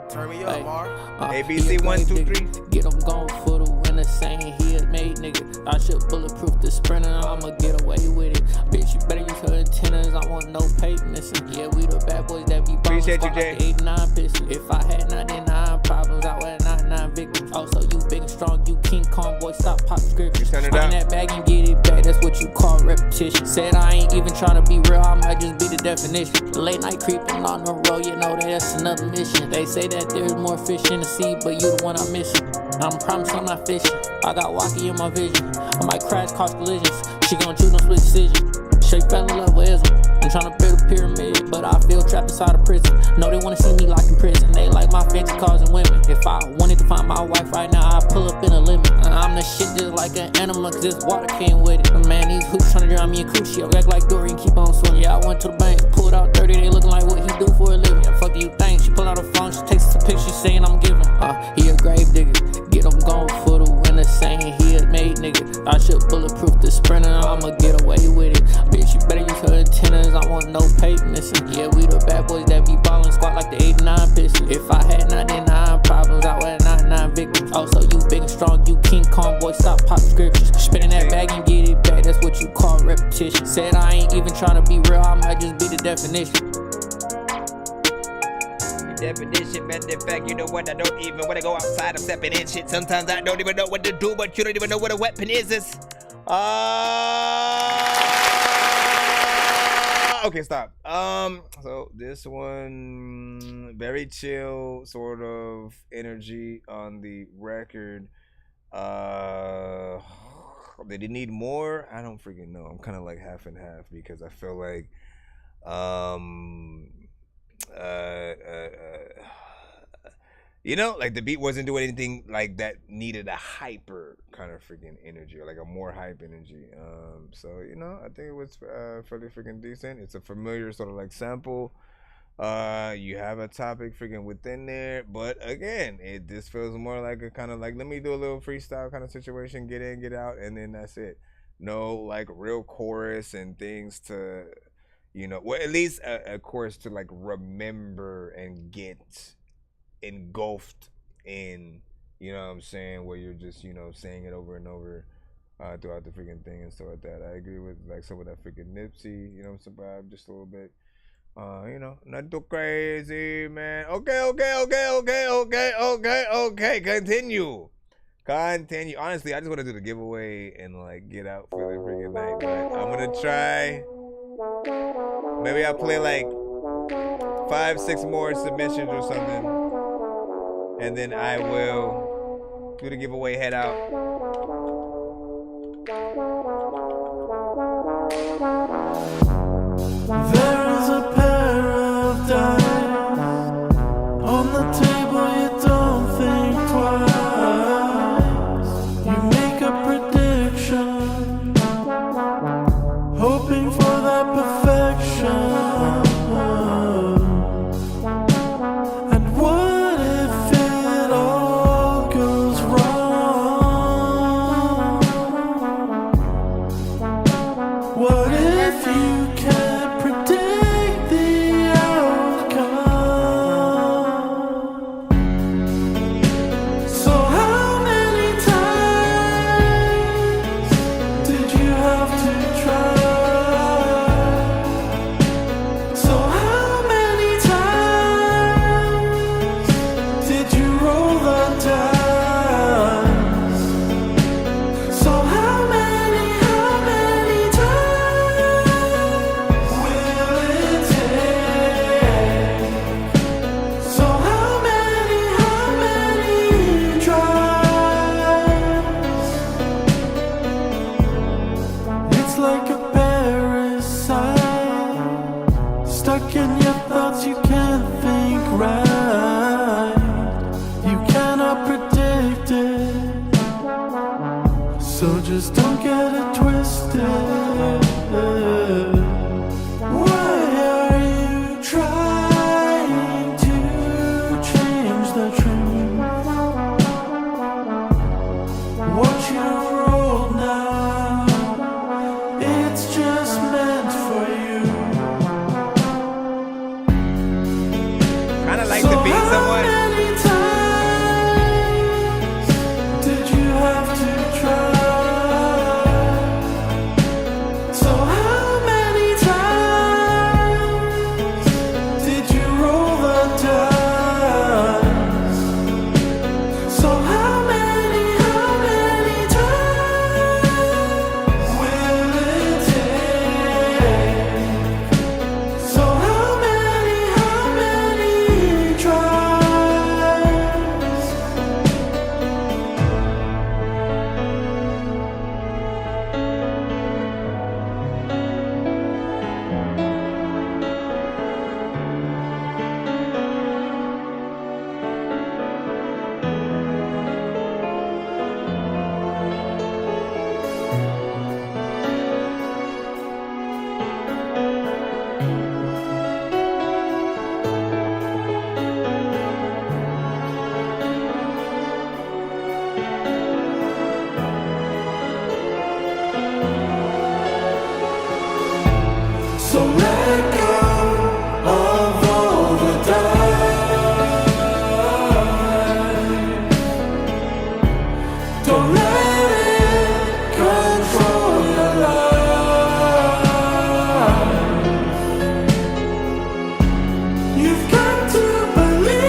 Turn me up, Mark. ABC 1, 2, 3. Get him going for the winner, saying he had made nigga. I should bulletproof the sprinter, I'ma get away with it. Bitch, you better use her antennas, I want no paper missing. Yeah, we the bad boys that be bombing spot like 89 pistons. If I had 99 problems, I would have 99 victims. Also, you big and strong, you King Kong, boy, stop pop scriptures. Turn it up. That bag and get it back, that's what you call repetition. Said I ain't even trying to be real, I might just be the definition. Late night creeping on the road, you know that's another mission. They say that there's more fish in the sea, but you the one I'm missing. I'm promised I'm not fishing. I got Walkie in my vision. I might crash, cause collisions. She gon' choose no split decision. She fell in love with Islam. I'm tryna build a pyramid, but I feel trapped inside a prison. No, they wanna see me locked in prison. They like my fancy cars and women. If I wanted to find my wife right now, I'd pull up in a limit. I'm the shit just like an animal, cause this water came with it. Man, these hoops tryna drown me in coochie. I act like Dorky and keep on swimming. Yeah, I went to the bank, pulled out 30, they looking like what he do for a living. Yeah, fuck do you think? She pull out her phone, she takes a picture saying I'm giving. He a grave digger. Get him going for the winner, saying he a made nigga. I should bulletproof the sprinter, I'ma get away with it. Bitch, you better use her antennas, I want no paper missing. Yeah, we the bad boys that be ballin' squat like the 89 pistons. If I had 99 problems, I would have 99 victims. Also, you big and strong, you King Kong, boy, stop pop scriptures. Spinning that bag and get it back, that's what you call repetition. Said I ain't even trying to be real, I might just be the definition. definition. Matter of fact, you know what? I don't even want to go outside of stepping in shit. Sometimes I don't even know what to do, but you don't even know what a weapon is. Okay, stop. So this one, very chill sort of energy on the record. Did it need more? I don't freaking know. I'm kind of like half and half because I feel like, you know, like the beat wasn't doing anything like that needed a hyper kind of freaking energy or like a more hype energy. So, you know, I think it was fairly freaking decent. It's a familiar sort of like sample. You have a topic freaking within there, but again, this feels more like a kind of like, let me do a little freestyle kind of situation, get in, get out, and then that's it. No like real chorus and things to, you know, well, at least a chorus to like remember and get engulfed in, you know what I'm saying, where you're just, you know, saying it over and over throughout the freaking thing and stuff like that. I agree with like some of that freaking Nipsey, you know, some vibe just a little bit. You know, not too crazy, man. Okay. Continue. Honestly, I just want to do the giveaway and like get out for the freaking night. But I'm gonna try. Maybe I'll play like 5-6 more submissions or something, and then I will do the giveaway. Head out. There is a pair of dice on the table, you don't think twice. You make a prediction, hoping for that perfection. And what if it all goes wrong? What if you can't predict the outcome? So how many times did you have to try? So how many times did you roll the dice? So how many times will it take? So how many tries? It's like a parasite stuck in your thoughts, you can't think right. You cannot predict it, so just don't get it twisted. Why are you trying to change the truth? What you wrote now, it's just meant for you. Kind of like the beat somewhat. Many times did you have to try? So how many times did you roll the dice? So how many times will it take? So how many tries? So let go of all the dice. Don't let it control your life. You've got to believe.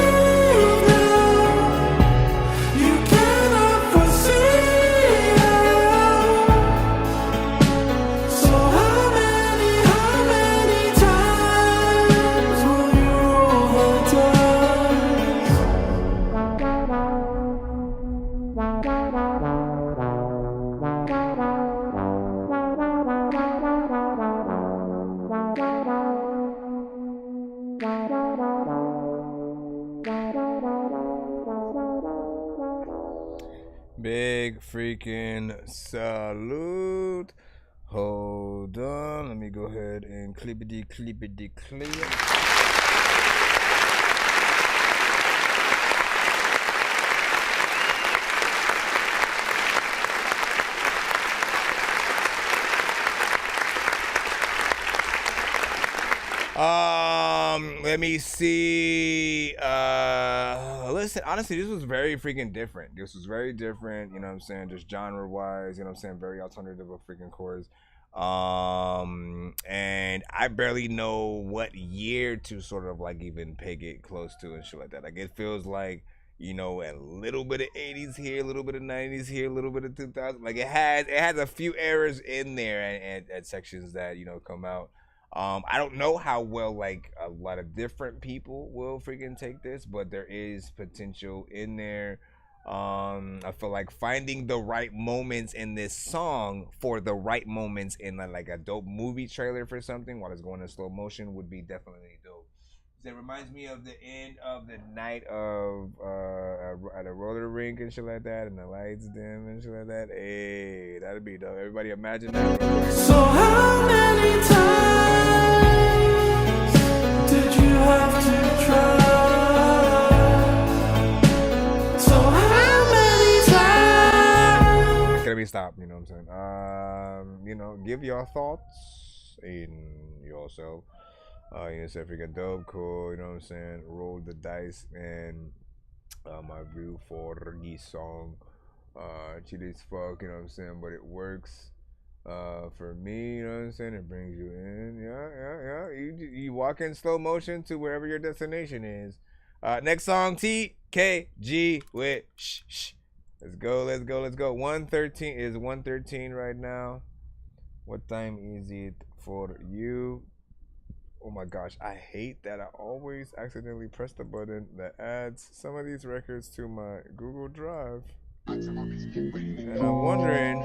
freaking salute. Hold on, let me go ahead and clippity clip. Let me see. Listen, honestly, this was very freaking different. This was very different, you know what I'm saying? Just genre wise, you know what I'm saying? Very alternative of freaking chorus. And I barely know what year to sort of like even peg it close to and shit like that. Like it feels like, you know, a little bit of 80s here, a little bit of 90s here, a little bit of 2000. Like it has a few errors in there and at sections that, you know, come out. I don't know how well like a lot of different people will freaking take this, but there is potential in there. I feel like finding the right moments in this song for the right moments in like a dope movie trailer for something while it's going in slow motion would be definitely dope. It reminds me of the end of the night of at a roller rink and shit like that, and the lights dim and shit like that. Hey, that'd be dope. Everybody imagine that. So how many times did you have to try? So how many times? It's gonna be stopped, you know what I'm saying? You know, give your thoughts in yourself. You know, say freaking dope, cool, you know what I'm saying? Roll the dice, and my view for this song, cheesy as fuck, you know what I'm saying? But it works for me, you know what I'm saying? It brings you in, yeah. You walk in slow motion to wherever your destination is. Next song, TKG with shh. Let's go. 113 is 113 right now. What time is it for you? Oh my gosh, I hate that I always accidentally press the button that adds some of these records to my Google Drive. And I'm wondering,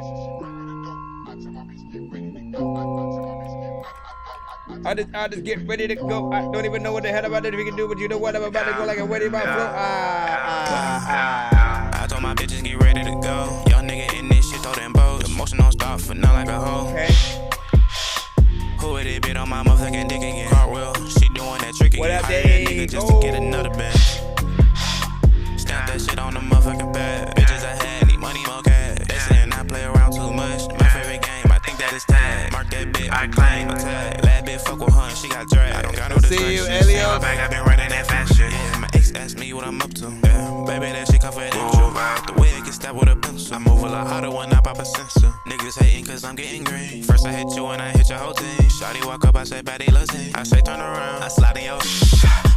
I just get ready to go. I don't even know what the hell about it we can do, but you know what? I'm about to go like a wedding by flow. I told my bitches get ready to go. Young nigga in this shit, throw them bows. The motion don't stop for not like a hoe. Okay. Who it is, bit on my motherfucking dick again? Cartwheel, she doing that trick again. What up, Hired that nigga just to get another bag. Stamp that shit on the motherfucking pad. Bitches I had, need money, more cash. They saying I play around too much. My favorite game, I think that is tag. Mark that bitch, I claim a tag. Last bitch fuck with her, she got dragged. I don't got no distraction. See my bag, I been running that fast shit. Yeah, my ex asked me what I'm up to. Yeah, baby, that shit come for that. The way it gets stabbed with a pencil. I move a lot harder when I pop a sensor. Niggas hating cause I'm getting green. First I hit you and I hit your whole team. Shawty walk up, I say baddie loves me. I say turn around, I slide in your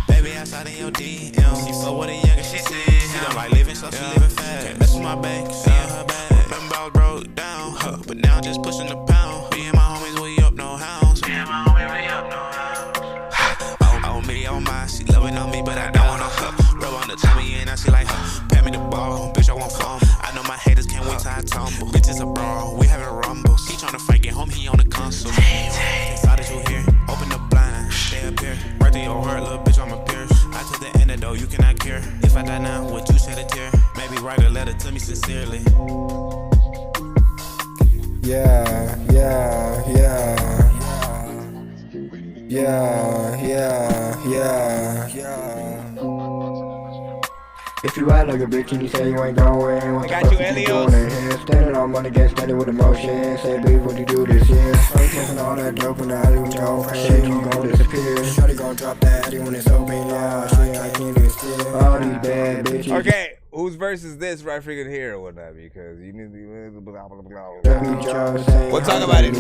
baby, I slide in your DM. She fuck with a younger, she said she don't like living, so she living fast. Can't mess with my bank, seeing her bag. Remember I was broke down, but now I'm just pushing the pound. Me and my homies, we up no hounds. On me, on mine, she loving on me, but I don't wanna her. Rub on the tummy and I see like her. Pat me the ball, bitch, I won't fumble. I know my haters can't wait till I tumble. Bitches a brawl, we having rumbles. He tryna fight, get home, he on the console. Inside that you hear, open the blind, stay up here. Right to your heart, little bitch, I'm a peer. I took the antidote, you cannot cure. If I die now, would you shed a tear? Maybe write a letter to me sincerely. Yeah. If you act like a bitch and you say you ain't going, what the fuck you doing in here? Standing on money, get steady with emotion. Say, babe, what you do this year? Ain't taking all that dope in the alley with your old friend. Shit, you gon' disappear. Shawty gon' drop that addy when it's open, yeah. Shit, I can't do still. All these bad bitches. Okay, whose verse is this right freaking here or whatnot? Because you need to blah, blah, blah. We'll talk about it.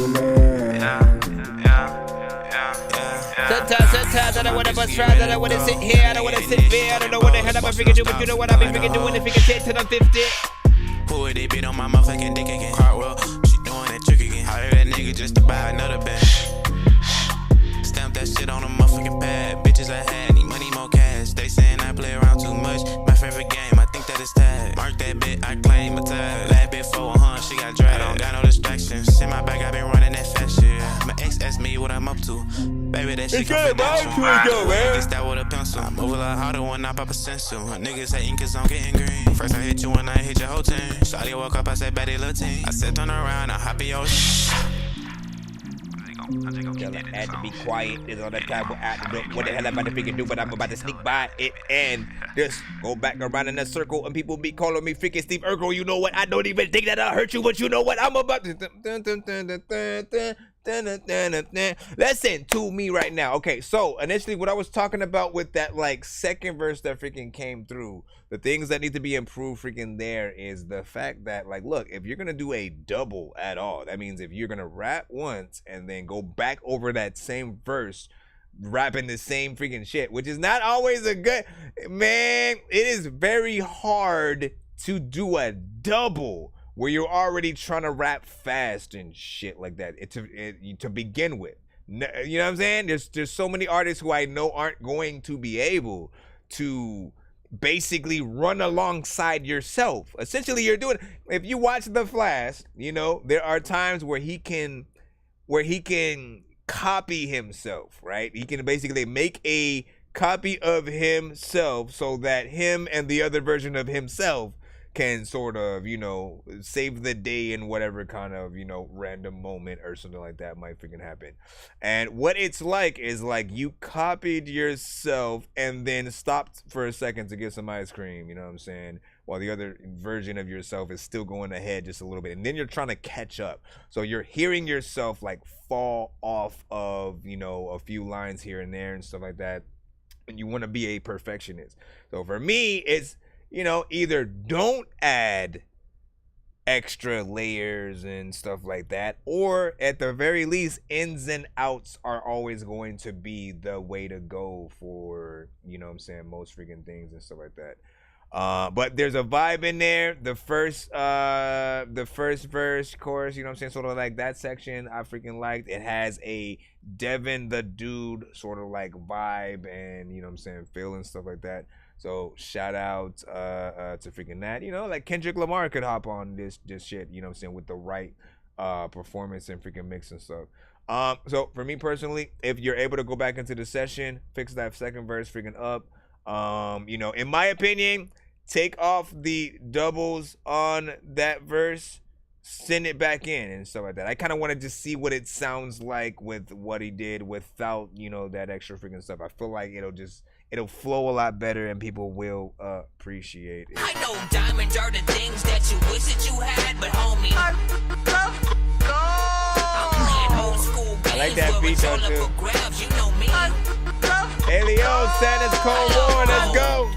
Sometimes I don't wanna bust fries, I don't wanna sit here, I don't wanna sit there. I don't know what the hell I'm freaking do, but you know what I've been freaking doing if you can take till I'm 50. Who it is, bit on my motherfucking dick again? Cartwheel, she doing that trick again. Hired that nigga just to buy another bag. Stamp that shit on the motherfucking pad. Bitches I had, need money, more cash. They saying I play around too much. My favorite game, I think that is tag. Mark that bit, I claim a tag. Last bit for her, she got dragged. I don't got no distractions. In my bag, I been running that fast shit. My ex asked me what I'm up to. Baby, that shit It's come good, bro. Man. Get that with a pencil. I move a lot harder when I pop a stencil. Niggas hating cause I'm getting green. First I hit you and I hit your whole team. Shawty woke up, I said, Betty Latin. I said, turn around, I hop in your Tell her had to be quiet. There's all that time we're out the look. What the hell I'm about to freaking do? But I'm about to sneak by it and just go back around in a circle. And people be calling me freaking Steve Urkel. You know what? I don't even think that I'll hurt you, but you know what? I'm about to. Listen to me right now. Okay, so initially what I was talking about with that like second verse that freaking came through, the things that need to be improved freaking there is the fact that like, look, if you're gonna do a double at all, that means if you're gonna rap once and then go back over that same verse rapping the same freaking shit, which is not always a good, man, it is very hard to do a double where you're already trying to rap fast and shit like that to begin with. You know what I'm saying? There's so many artists who I know aren't going to be able to basically run alongside yourself. Essentially, you're doing, if you watch The Flash, you know, there are times where he can copy himself, right? He can basically make a copy of himself so that him and the other version of himself can sort of, you know, save the day in whatever kind of, you know, random moment or something like that might freaking happen. And what it's like is like you copied yourself and then stopped for a second to get some ice cream, you know what I'm saying? While the other version of yourself is still going ahead just a little bit. And then you're trying to catch up. So you're hearing yourself like fall off of, you know, a few lines here and there and stuff like that. And you want to be a perfectionist. So for me, it's, you know, either don't add extra layers and stuff like that, or at the very least, ins and outs are always going to be the way to go for, you know what I'm saying, most freaking things and stuff like that. But there's a vibe in there. The first verse, chorus, you know what I'm saying, sort of like that section I freaking liked. It has a Devin the Dude sort of like vibe and, you know what I'm saying, feel and stuff like that. So shout out to freaking that. You know, like Kendrick Lamar could hop on this shit, you know what I'm saying, with the right performance and freaking mix and stuff. So for me personally, if you're able to go back into the session, fix that second verse freaking up. You know, in my opinion, take off the doubles on that verse, send it back in and stuff like that. I kind of wanted to see what it sounds like with what he did without, you know, that extra freaking stuff. I feel like it'll flow a lot better and people will appreciate it. I know diamonds are the things that you wish that you had, but homie, I'm playing old school games. I like that beat though too. Grabs, you know me. Hey Leo, Santa's Cold War, let's go.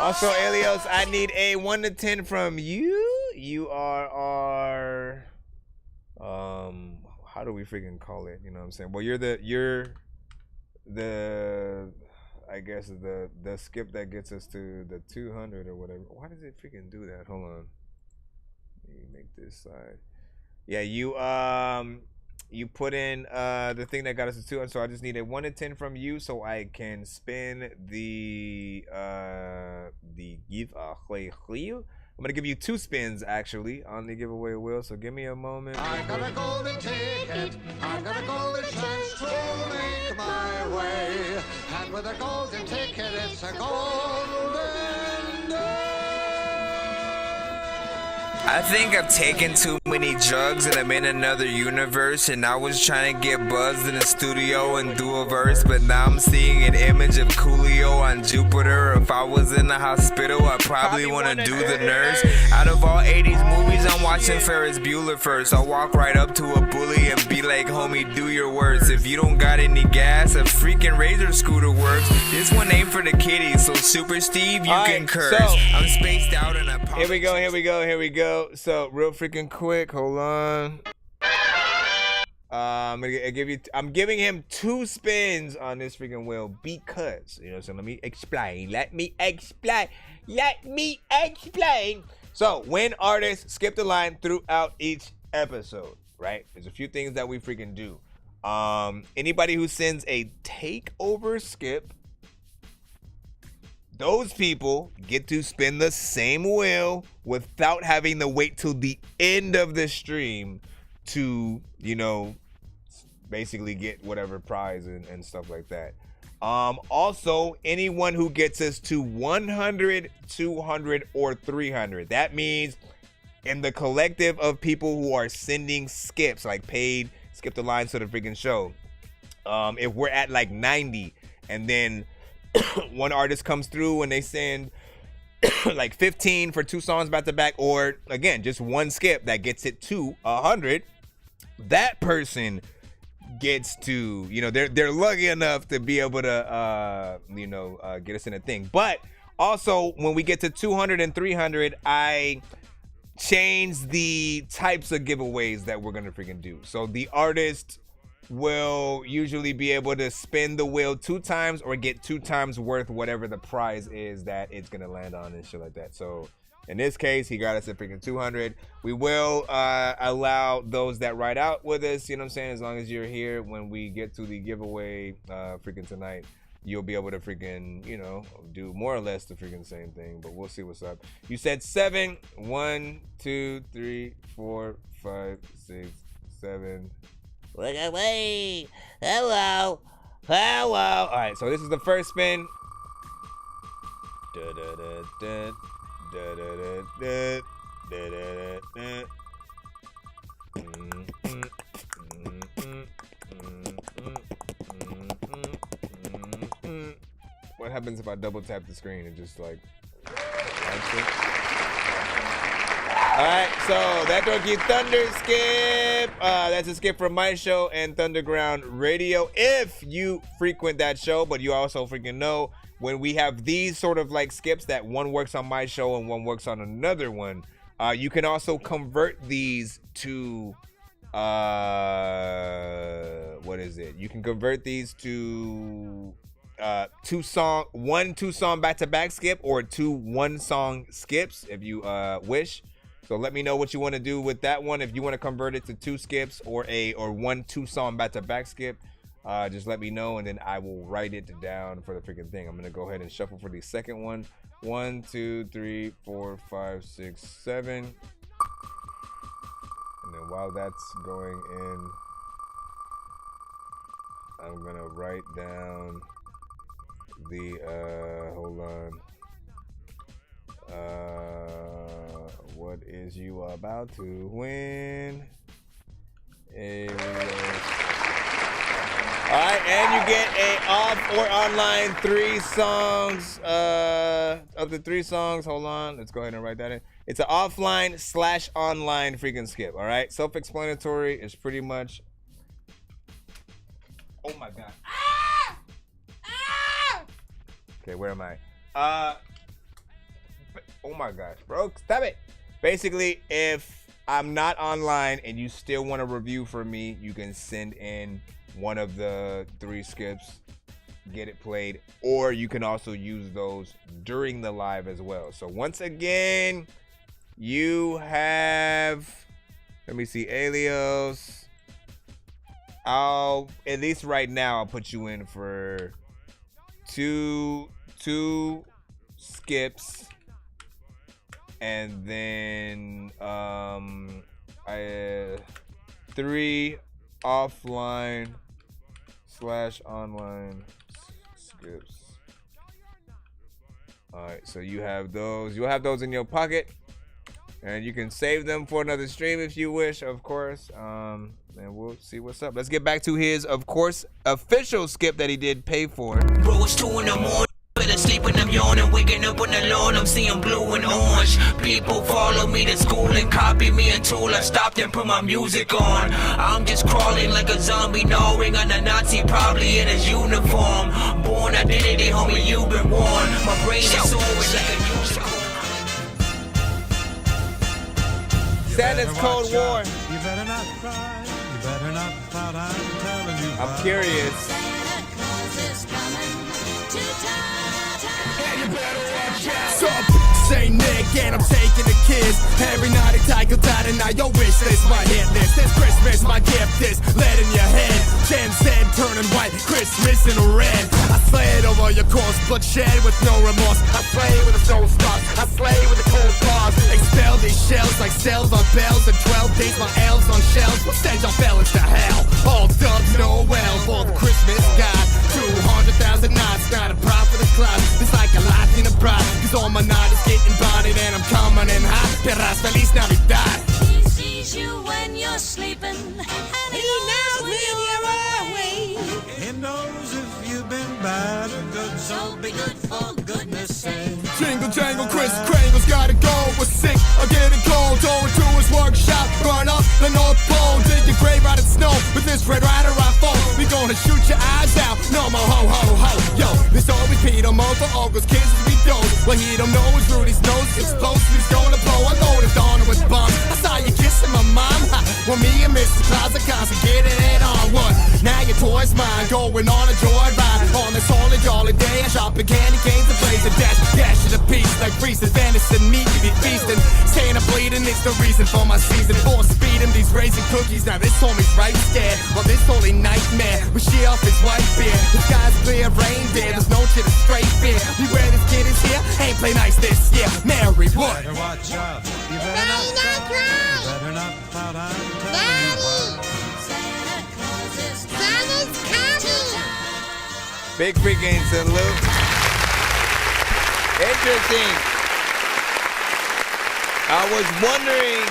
Also, Elios, I need a 1 to 10 from you. You are our, how do we freaking call it? You know what I'm saying? Well, you're the, I guess the skip that gets us to the 200 or whatever. Why does it freaking do that? Hold on. Let me make this side. Yeah, you put in the thing that got us to 200, so I just need a 1 to 10 from you so I can spin the give away wheel. I'm gonna give you 2 spins actually on the giveaway wheel, so give me a moment. I got a golden ticket, I got a golden chance to make my way, and with a golden ticket it's a golden day. I think I've taken too many drugs and I'm in another universe, and I was trying to get buzzed in the studio and do a verse, but now I'm seeing an image of Coolio on Jupiter. If I was in the hospital, I'd probably want to do the nurse. Out of all 80s movies, I'm watching Ferris Bueller first. I'll walk right up to a bully and be like, homie, do your worst. If you don't got any gas, a freaking Razor scooter works. This one ain't for the kiddies, so Super Steve, you can curse. So, I'm spaced out and I Here we go. So real freaking quick, hold on. I'm giving him 2 spins on this freaking wheel because, you know, so let me explain. So when artists skip the line throughout each episode, right? There's a few things that we freaking do. Anybody who sends a takeover skip those people get to spin the same wheel without having to wait till the end of the stream to, you know, basically get whatever prize and stuff like that. Also, anyone who gets us to 100, 200, or 300. That means in the collective of people who are sending skips, like paid skip the lines to the freaking show. If we're at like 90 and then one artist comes through and they send like 15 for 2 songs back to back, or again, just one skip that gets it to 100, that person gets to, you know, they're lucky enough to be able to, get us in a thing. But also, when we get to 200 and 300, I change the types of giveaways that we're gonna freaking do. So the artist will usually be able to spin the wheel 2 times or get 2 times worth whatever the prize is that it's gonna land on and shit like that. So in this case, he got us at freaking 200. We will allow those that ride out with us, you know what I'm saying, as long as you're here when we get to the giveaway freaking tonight, you'll be able to freaking, you know, do more or less the freaking same thing, but we'll see what's up. You said 7. 1, 2, 3, 4, 5, 6, 7. Wait. Hello. All right, so this is the first spin. What happens if I double tap the screen and just like Alright, so that Dorky Thunder skip. That's a skip from my show and Thunderground Radio. If you frequent that show, but you also freaking know when we have these sort of like skips that one works on my show and one works on another one, you can also convert these to what is it? You can convert these to 2 song back-to-back skip or 2 1-song skips if you wish. So let me know what you want to do with that one. If you want to convert it to 2 skips or 1 2-song back-to-back skip, just let me know and then I will write it down for the freaking thing. I'm gonna go ahead and shuffle for the second one. 1, 2, 3, 4, 5, 6, 7. And then while that's going in, I'm gonna write down the hold on. What is you about to win? Alright, and you get a off or online 3 songs. Of the 3 songs, hold on. Let's go ahead and write that in. It's an offline/online freaking skip. Alright, self-explanatory is pretty much. Oh my god. Okay, where am I? Oh my gosh, bro, stop it. Basically, if I'm not online and you still want a review from me, you can send in one of the 3 skips, get it played, or you can also use those during the live as well. So once again, you have, let me see, Alios. At least right now, I'll put you in for two skips. And then 3 offline/online skips. Alright, so you have those. You'll have those in your pocket. And you can save them for another stream if you wish, of course. And we'll see what's up. Let's get back to his, of course, official skip that he did pay for. Bro, it's 2 in the morning. Sleeping, I'm yawning, waking up on the lawn, I'm seeing blue and orange. People follow me to school and copy me until I stopped and put my music on. I'm just crawling like a zombie, gnawing on a Nazi, probably in his uniform. Born identity, homie, you've been warned. My brain is always like a Santa's Cold War. You better not cry, you better not pout, I'm telling you. I'm curious. So say Nick and I'm taking the kids. Every night I take a dad and now your wish list, my hit list. This Christmas my gift is lead in your head. Jen said turning white, Christmas in red. I slid over your course, bloodshed with no remorse. cause kids be dope. What he don't know is Rudy's nose explosives gonna blow a load of Donna with bums. I saw you kissing my mom. Well, me and Mr. Plaza Casa getting it on. What? Now your toy's mine, going on a joyride. On this holy jolly day, I shop at candy canes and blaze a dash of the piece like Reese's venison meat to be feasting. Saying I'm bleeding, it's the reason for my season. For speeding these raisin cookies. Now this homie's right scared. Well, this holy nightmare with shit off his white beard. The sky's clear, reindeer, there's no shit, a straight beer. Beware this kid is here, ain't play nice this year. Mary, what? Better watch out. You better not cry. You better not pout out. Santa's coming. Big freaking salute. Interesting. I was wondering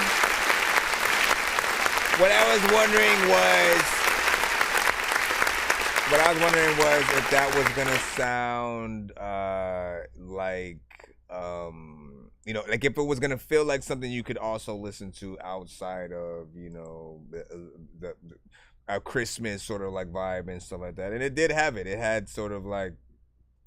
if that was gonna sound like like if it was gonna feel like something you could also listen to outside of the a Christmas sort of like vibe and stuff like that. And it did have it. It had sort of like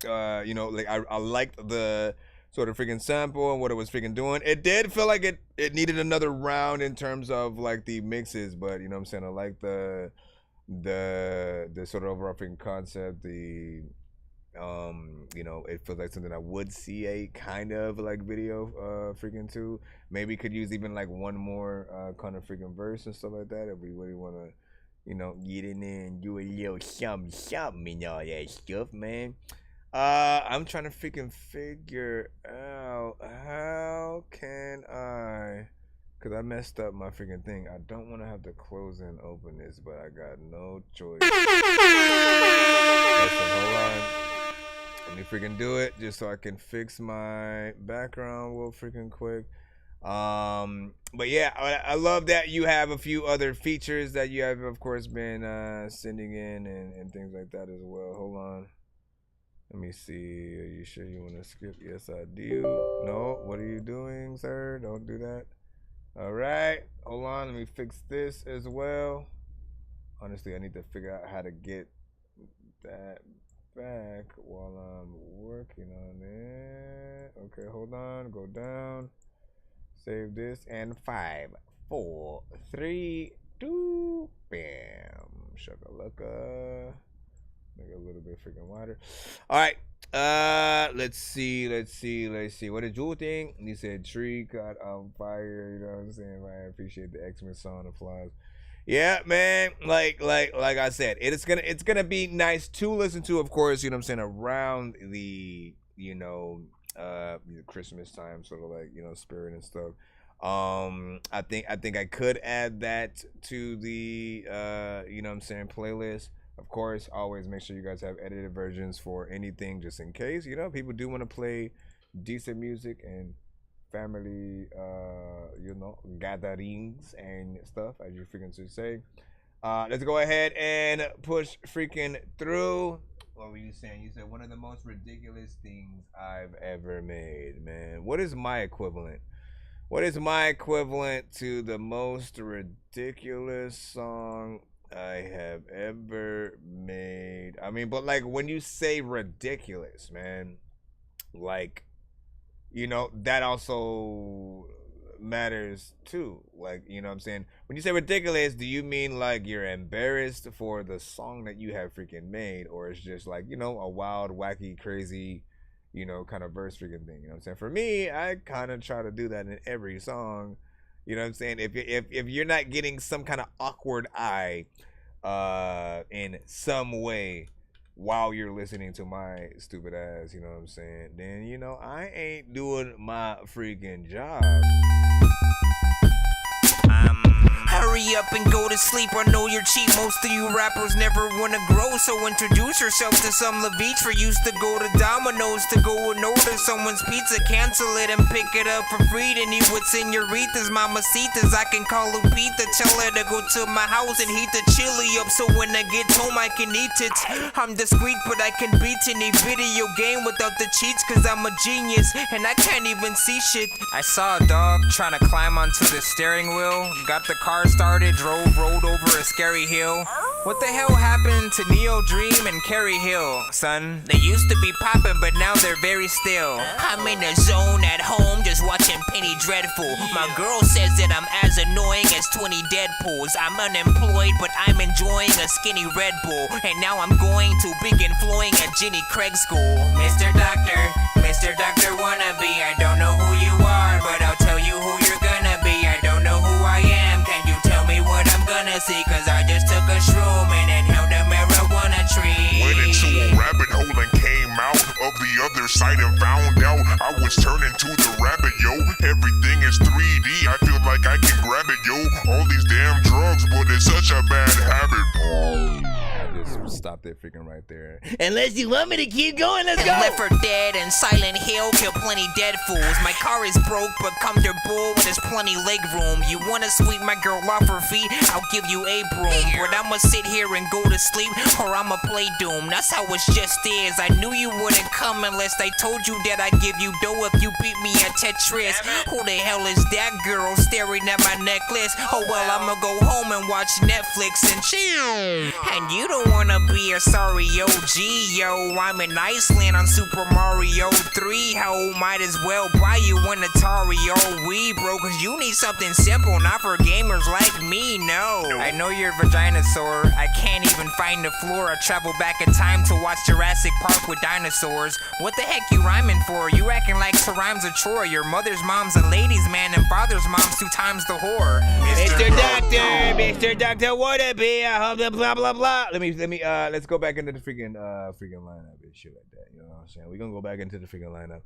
like I liked the sort of freaking sample and what it was freaking doing. It did feel like it needed another round in terms of like the mixes, but you know what I'm saying, I like the sort of overall freaking concept. The it feels like something I would see a kind of like video freaking too. Maybe could use even like one more kind of freaking verse and stuff like that if we really want to get in there and do a little something and all that stuff, man. I'm trying to freaking figure out how can I, because I messed up my freaking thing. I don't want to have to close and open this, but I got no choice. Listen, hold on. Let me freaking do it just so I can fix my background real freaking quick. But yeah, I love that you have a few other features that you have, of course, been sending in and things like that as well. Hold on. Let me see. Are you sure you want to skip? Yes, I do. No, what are you doing, sir? Don't do that. All right. Hold on. Let me fix this as well. Honestly, I need to figure out how to get that back while I'm working on it. Okay, hold on. Go down. Save this. And 5, 4, 3, 2. Bam. Shakalaka. Make it a little bit freaking wider. All right. Let's see. What did you think? You said tree caught on fire. You know what I'm saying? I appreciate the X-Men song applause. Yeah, man. Like I said, it's gonna be nice to listen to, of course. You know what I'm saying, around the Christmas time, sort of like spirit and stuff. I think I could add that to the playlist. Of course, always make sure you guys have edited versions for anything, just in case. People do want to play decent music and family, gatherings and stuff, as you freaking should say. Let's go ahead and push freaking through. What were you saying? You said one of the most ridiculous things I've ever made, man. What is my equivalent? What is my equivalent to the most ridiculous song I have ever made? I mean, but like when you say ridiculous, man, like, that also matters too. Like, what I'm saying? When you say ridiculous, do you mean like you're embarrassed for the song that you have freaking made, or it's just like, a wild, wacky, crazy, kind of verse freaking thing? You know what I'm saying? For me, I kind of try to do that in every song. You know what I'm saying? If you're not getting some kind of awkward eye in some way while you're listening to my stupid ass, you know what I'm saying, then I ain't doing my freaking job. Hurry up and go to sleep, I know you're cheap. Most of you rappers never wanna grow, so introduce yourself to some Beach. For used to go to Domino's to go and order someone's pizza, cancel it and pick it up for free. Then eat what's in your Rita's, mamacitas. I can call Lupita, tell her to go to my house and heat the chili up, so when I get home I can eat it. I'm discreet, but I can beat any video game without the cheats, cause I'm a genius and I can't even see shit. I saw a dog trying to climb onto the steering wheel, got the car started, rolled over a scary hill. What the hell happened to Neo Dream and Carrie Hill, son? They used to be poppin', but now they're very still. I'm in the zone at home, just watching Penny Dreadful. My girl says that I'm as annoying as 20 Deadpools. I'm unemployed, but I'm enjoying a skinny Red Bull. And now I'm going to begin flowing at Jenny Craig's school. Mr. Doctor wannabe, I don't know who you are, but I'll tell you who you're gonna be. I don't know who I am, can you tell me what I'm gonna see? Cause I just took a shroom and inhaled a marijuana tree. Went into a rabbit hole and came out of the other side and found out I was turning to the rabbit, yo. Everything is 3D, I feel like I can grab it, yo. All these damn drugs, but it's such a bad habit. Just stop that freaking right there. Unless you want me to keep going, let's go. Left 4 Dead and Silent Hill kill plenty dead fools. My car is broke but comfortable, there's plenty leg room. You wanna sweep my girl off her feet, I'll give you a broom. But I'ma sit here and go to sleep, or I'ma play Doom. That's how it just is. I knew you wouldn't come unless I told you that I'd give you dough if you beat me at Tetris. Who the hell is that girl staring at my necklace? Oh well, I'ma go home and watch Netflix and chill. And you don't wanna be a sorry OG, yo. I'm in Iceland on Super Mario 3, ho. Might as well buy you an Atari, oh we bro. Cause you need something simple, not for gamers like me, no. I know your vagina sore, I can't even find the floor. I travel back in time to watch Jurassic Park with dinosaurs. What the heck you rhyming for? You acting like to rhymes a chore. Your mother's mom's a ladies man and father's mom's 2 times the whore. Mr. Doctor wannabe, I hope that blah blah blah. Let's go back into the freaking lineup and shit like that. You know what I'm saying? We're gonna go back into the freaking lineup.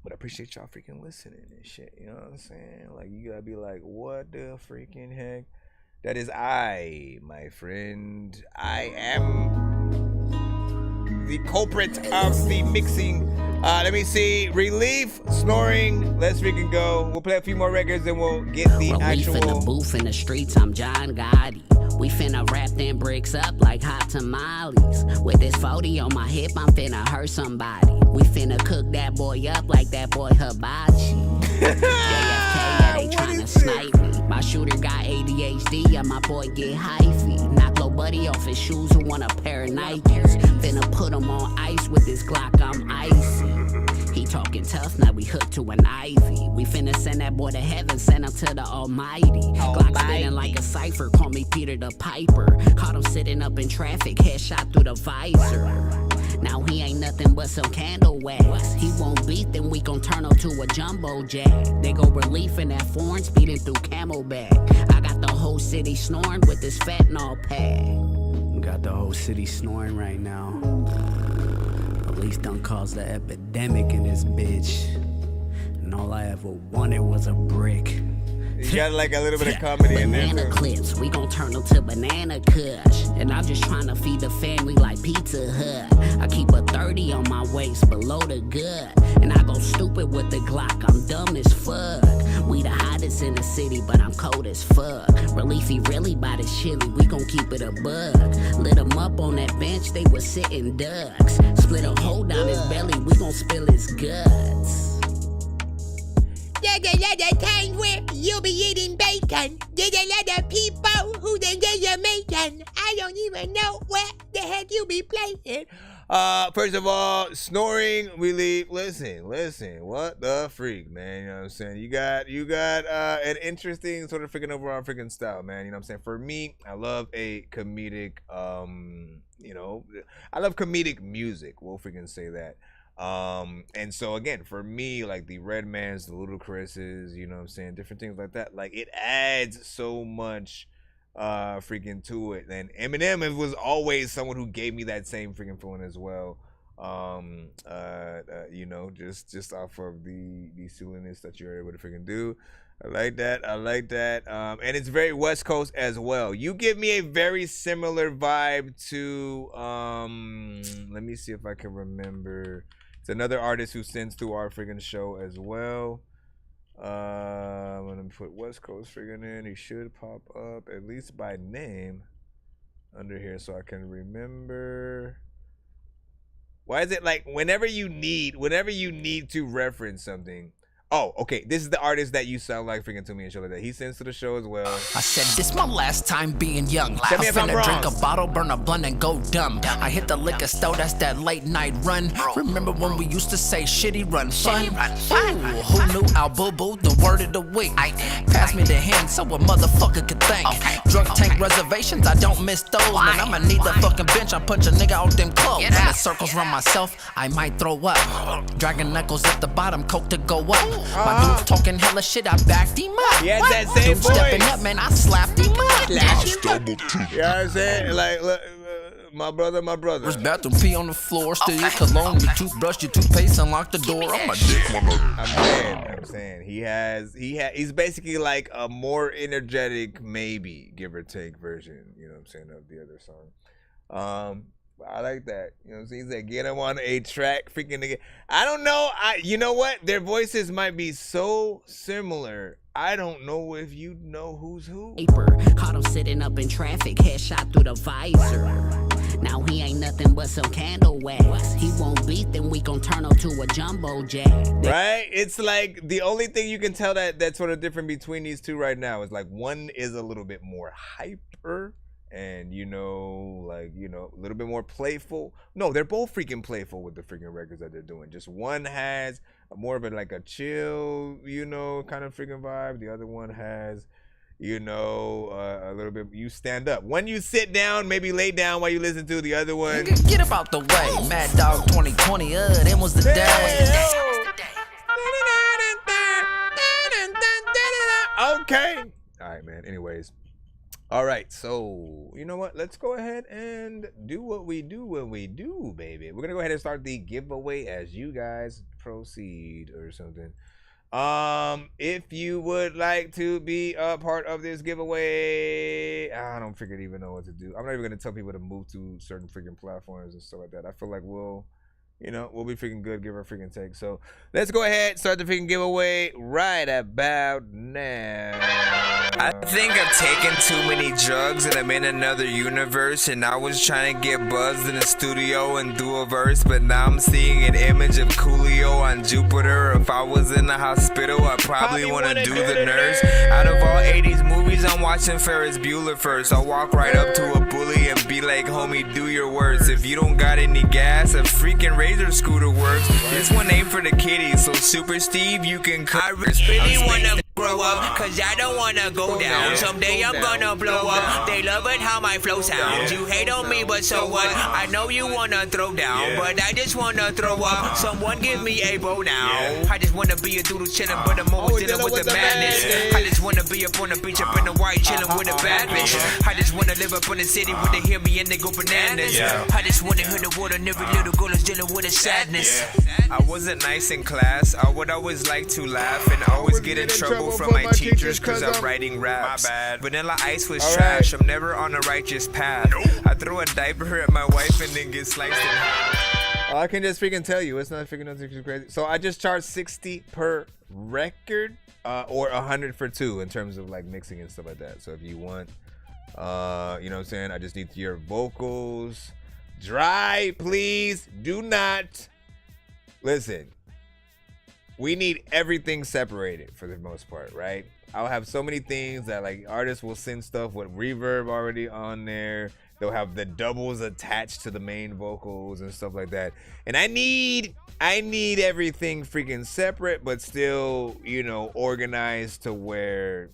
But I appreciate y'all freaking listening and shit. You know what I'm saying? Like, you gotta be like, what the freaking heck? That is I, my friend. I am the culprit of the mixing. Let me see. Relief, Snoring. Let's freaking go. We'll play a few more records and we'll get the actual. In the booth in the streets, I'm John Gotti. We finna wrap them bricks up like hot tamales. With this 40 on my hip, I'm finna hurt somebody. We finna cook that boy up like that boy hibachi. JFK, yeah, they tryna snipe me. My shooter got ADHD, and my boy get hyphy. Knock low buddy off his shoes who want a pair of Nikes. Finna put him on ice with this Glock, I'm icy. He talking tough, now we hooked to an Ivy. We finna send that boy to heaven, send him to the Almighty. Glock spinning like a cipher, call me Peter the Piper. Caught him sitting up in traffic, headshot through the visor. Now he ain't nothing but some candle wax. He won't beat, then we gon' turn him to a jumbo jack. They go relief in that foreign, speeding through Camelback. I got the whole city snoring with this fentanyl pack. Got the whole city snoring right now. Police done caused the epidemic in this bitch. And all I ever wanted was a brick. You got like a little bit of comedy in there. Banana clips, we gon' turn them to banana kush. And I'm just trying to feed the family like Pizza Hut. I keep a 30 on my waist below the gut. And I go stupid with the Glock, I'm dumb as fuck. We the hottest in the city, but I'm cold as fuck. Reliefy really by the chili, we gon' keep it a bug. Lit him up on that bench, they was sitting ducks. Split a hole down his belly, we gon' spill his guts. There's a lot of times where you'll be eating bacon. There's a lot of people who they get Jamaican. I don't even know where the heck you be playing. First of all, Snoring, Relief. Listen, what the freak, man? You know what I'm saying? You got an interesting sort of freaking overall freaking style, man. You know what I'm saying? For me, I love a comedic, I love comedic music. We'll freaking say that. And so again, for me, like the Redmans, the Ludacris's, you know what I'm saying, different things like that, like it adds so much freaking to it. And Eminem was always someone who gave me that same freaking feeling as well. Just off of the silliness that you're able to freaking do. I like that. And it's very West Coast as well. You give me a very similar vibe to let me see if I can remember. It's another artist who sends to our freaking show as well. I'm gonna put West Coast freaking in. He should pop up at least by name under here so I can remember. Why is it like whenever you need to reference something, Oh, okay. This is the artist that you sound like freaking to me and shit like that. He sends to the show as well. I said this my last time being young. Tell me if I'm wrong. Drink a bottle, burn a blunt, and go dumb. I hit the liquor store, that's that late night run. Remember when we used to say shitty run fun? Ooh, who knew Al Boo Boo, the word of the week? Pass me the hand so a motherfucker could think. Drunk tank reservations, I don't miss those. Man, I'ma need the fucking bench, I punch a nigga out them clothes. And the circles run myself, I might throw up. Dragging knuckles at the bottom, coke to go up. My dude talking hella shit, I backed him up. Yes, that same dude stepping up, man, I slapped him up. You know what I'm saying? Like, look, my brother. First bathroom, pee on the floor, steal your cologne, your toothbrush, your toothpaste, unlock the door. I'm a dick. I'm saying he's basically like a more energetic, maybe give or take version. You know what I'm saying, of the other song. I like that. You know what I'm saying? He said, get him on a track, freaking nigga. I don't know. You know what? Their voices might be so similar. I don't know if you know who's who. Caught him sitting up in traffic, headshot through the visor. Now he ain't nothing but some candle wax. He won't beat, then we gon' turn him to a jumbo jet. Right? It's like the only thing you can tell that's sort of different between these two right now is like one is a little bit more hyper. And, you know, like, you know, a little bit more playful. No, they're both freaking playful with the freaking records that they're doing. Just one has more of a, like a chill, you know, kind of freaking vibe. The other one has, you know, a little bit, you stand up. When you sit down, maybe lay down while you listen to the other one. Get up out the way. Mad Dog 2020, them was the day. Okay. All right, man. Anyways. All right, so you know what? Let's go ahead and do what we do when we do, baby. We're gonna go ahead and start the giveaway as you guys proceed or something. If you would like to be a part of this giveaway, I don't freaking even know what to do. I'm not even gonna tell people to move to certain freaking platforms and stuff like that. I feel like we'll be freaking good, give her a freaking take. So let's go ahead, start the freaking giveaway right about now. I think I've taken too many drugs and I'm in another universe. And I was trying to get buzzed in the studio and do a verse, but now I'm seeing an image of Coolio on Jupiter. If I was in the hospital, I probably want to do the nurse. Out of all 80s movies, I'm watching Ferris Bueller first. I'll walk right up to a bully and be like, homie, do your worst. If you don't got any gas, a freaking razor scooter works. This one ain't for the kiddies, so Super Steve, you can cut. I really wanna grow up, cause I don't wanna go down. Someday I'm gonna blow up. They love it how my flow sounds. You hate on me, but so what? I know you wanna throw down, but I just wanna throw up. Someone give me a bow now. I just wanna be a doodle chillin', but I'm always dealing with the madness. I just wanna be up on the beach, up in the white, chillin' with a bad bitch. I just wanna live up in the city where they hear me and they go bananas. I just wanna hear the word and every little girl is dealing with a sadness. I wasn't nice in class. I would always like to laugh and always get in trouble from my teachers cause I'm writing raps. My bad. Vanilla Ice was trash. I'm never on a righteous path. I throw a diaper at my wife and then get sliced in half. I can just freaking tell you, it's not freaking nothing too crazy. So I just charge 60 per record, or 100 for 2 in terms of like mixing and stuff like that. So if you want, you know what I'm saying, I just need your vocals dry, please. Do not listen. We need everything separated for the most part, right? I'll have so many things that like artists will send stuff with reverb already on there. They'll have the doubles attached to the main vocals and stuff like that. And I need everything freaking separate, but still, you know, organized to where,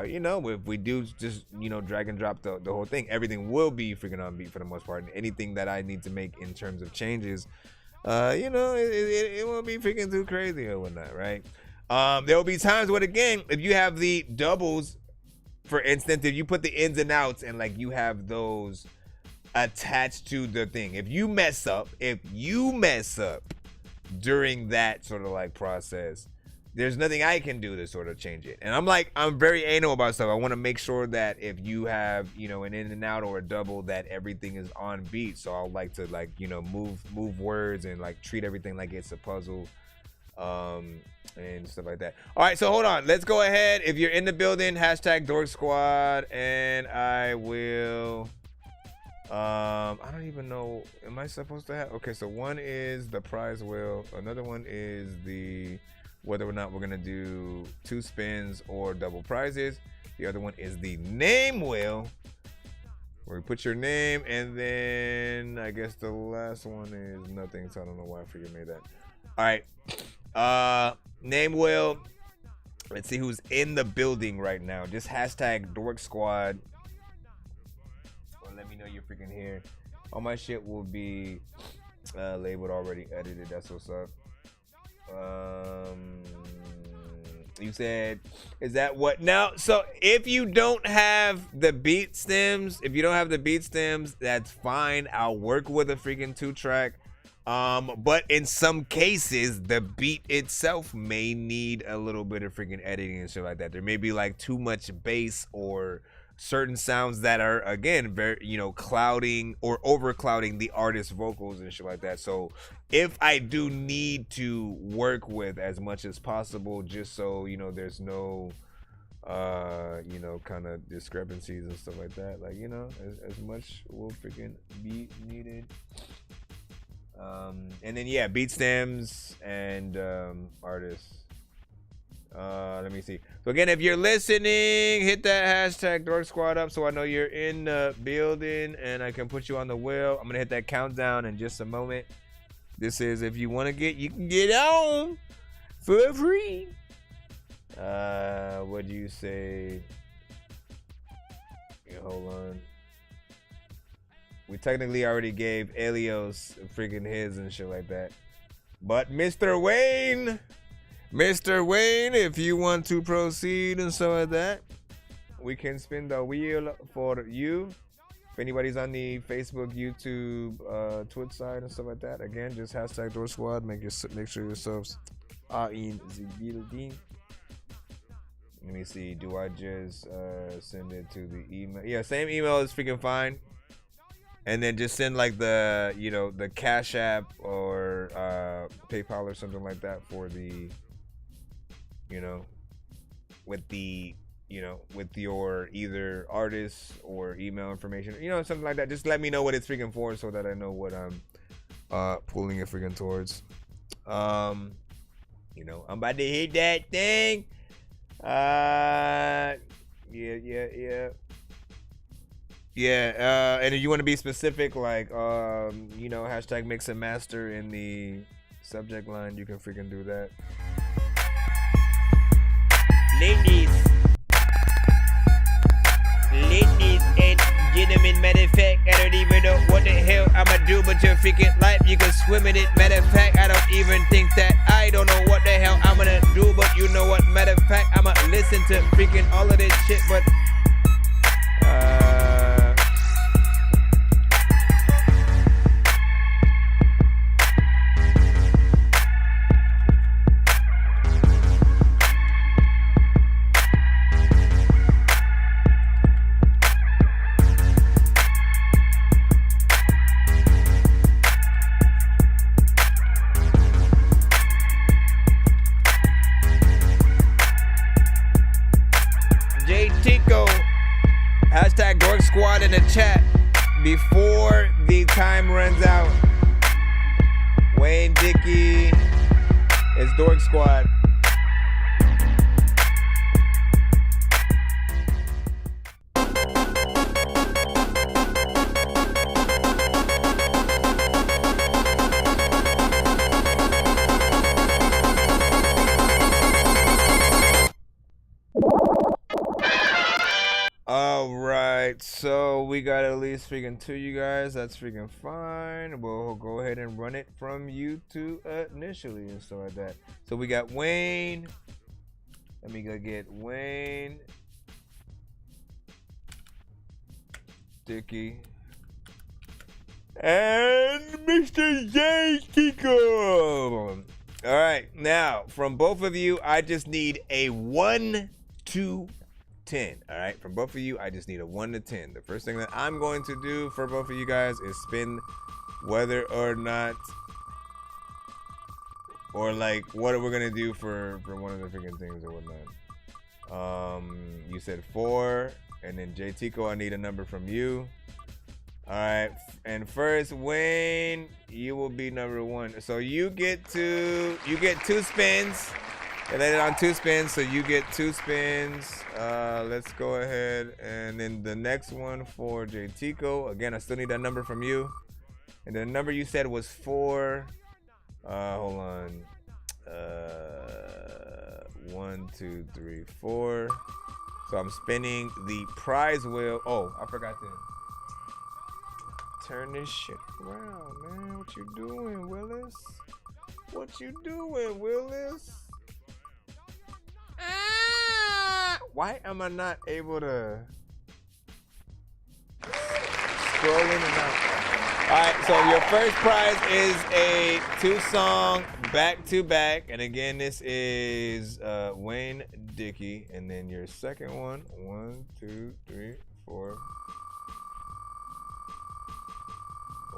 you know, if we do just, you know, drag and drop the whole thing, everything will be freaking on beat for the most part. And anything that I need to make in terms of changes, you know, it won't be freaking too crazy or whatnot, right? There will be times when, again, if you have the doubles, for instance, if you put the ins and outs and like you have those attached to the thing, if you mess up during that sort of like process, there's nothing I can do to sort of change it. And I'm very anal about stuff. I want to make sure that if you have, you know, an in and out or a double, that everything is on beat. So I'll like to like, you know, move words and like treat everything like it's a puzzle, and stuff like that. All right, so hold on. Let's go ahead. If you're in the building, hashtag Dork Squad, and I will. I don't even know. Am I supposed to have? Okay, so one is the prize wheel. Another one is the whether or not we're gonna do 2 spins or double prizes. The other one is the name wheel, where we put your name, and then I guess the last one is nothing, so I don't know why I figured made that. All right, name wheel. Let's see who's in the building right now. Just hashtag Dork Squad. Or let me know you're freaking here. All my shit will be labeled already, edited. That's what's up. You said, is that what now? So if you don't have the beat stems, that's fine. I'll work with a freaking 2-track. But in some cases, the beat itself may need a little bit of freaking editing and shit like that. There may be like too much bass or certain sounds that are, again, very, clouding or overclouding the artist's vocals and shit like that. So if I do need to work with as much as possible, just so, there's no, kind of discrepancies and stuff like that, like, as much will freaking be needed. And then, yeah, beat stems and artists. Let me see. So again, if you're listening, hit that hashtag Dork Squad up so I know you're in the building and I can put you on the wheel. I'm gonna hit that countdown in just a moment. This is if you want to you can get on for free. What do you say? Yeah, hold on. We technically already gave Elios freaking his and shit like that. But Mr. Wayne, if you want to proceed and stuff like that, we can spin the wheel for you. If anybody's on the Facebook, YouTube, Twitch side and stuff like that, again, just hashtag Dork Squad. Make sure yourselves are in the building. Let me see. Do I just send it to the email? Yeah, same email is freaking fine. And then just send like the, the Cash App or PayPal or something like that for the, with the, with your either artist or email information, something like that. Just let me know what it's freaking for so that I know what I'm pulling it freaking towards. I'm about to hit that thing. Yeah, and if you want to be specific, like, hashtag mix and master in the subject line, you can freaking do that. Ladies and gentlemen, matter of fact, I don't even know what the hell I'ma do, but your freaking life, you can swim in it. Matter of fact, I don't even think that I don't know what the hell I'm gonna do, but you know what, matter of fact, I'ma listen to freaking all of this shit, but hashtag Dork Squad in the chat before the time runs out. Wayne Dickey is Dork Squad. Alright, so we got at least freaking 2 you guys. That's freaking fine. We'll go ahead and run it from you two initially and stuff like that. So we got Wayne. Let me go get Wayne. Dicky. And Mr. J. Kiko. Alright, now from both of you, I just need a 1 to 10. All right, from both of you, I just need a 1 to 10. The first thing that I'm going to do for both of you guys is spin whether or not, or like what are we gonna do for one of the freaking things or whatnot. You said 4, and then J Tico, I need a number from you. All right, and first Wayne, you will be number 1. So you get 2 spins. It landed on 2 spins, so you get 2 spins. Let's go ahead. And then the next one for J Tico. Again, I still need that number from you. And the number you said was 4. Hold on. 1, 2, 3, 4. So I'm spinning the prize wheel. Oh, I forgot to turn this shit around, man. What you doing, Willis? What you doing, Willis? Why am I not able to scroll in and out? All right, so your first prize is a 2-song back-to-back. And again, this is Wayne Dickey. And then your second one, 1, 2, 3, 4.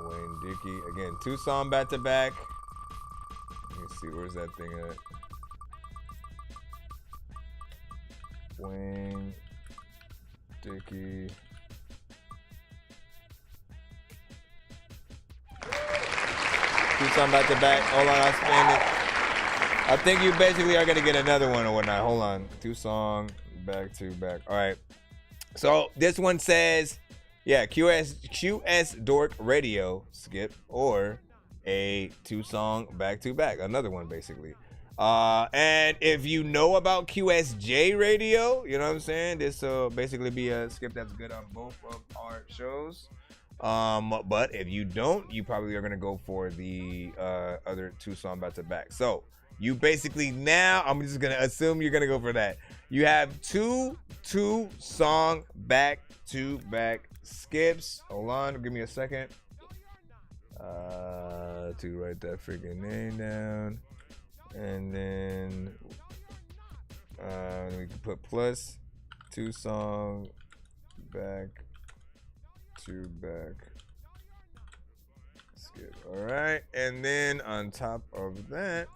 Wayne Dickey. Again, 2-song back-to-back. Let me see, where's that thing at? Wayne Dickey. 2-song back to back. Hold on, I'll spin it. I think you basically are gonna get another one or whatnot. Hold on. 2-song back to back. All right. So this one says, yeah, QS Dork Radio skip or a 2-song back to back. Another one basically. And if you know about QSJ Radio, you know what I'm saying? This will basically be a skip that's good on both of our shows. But if you don't, you probably are gonna go for the other 2-song back to back. So you basically now, I'm just gonna assume you're gonna go for that. You have 2-song back to back skips. Hold on, give me a second. To write that freaking name down, and then we can put plus 2-song back to back skip. All right, and then on top of that,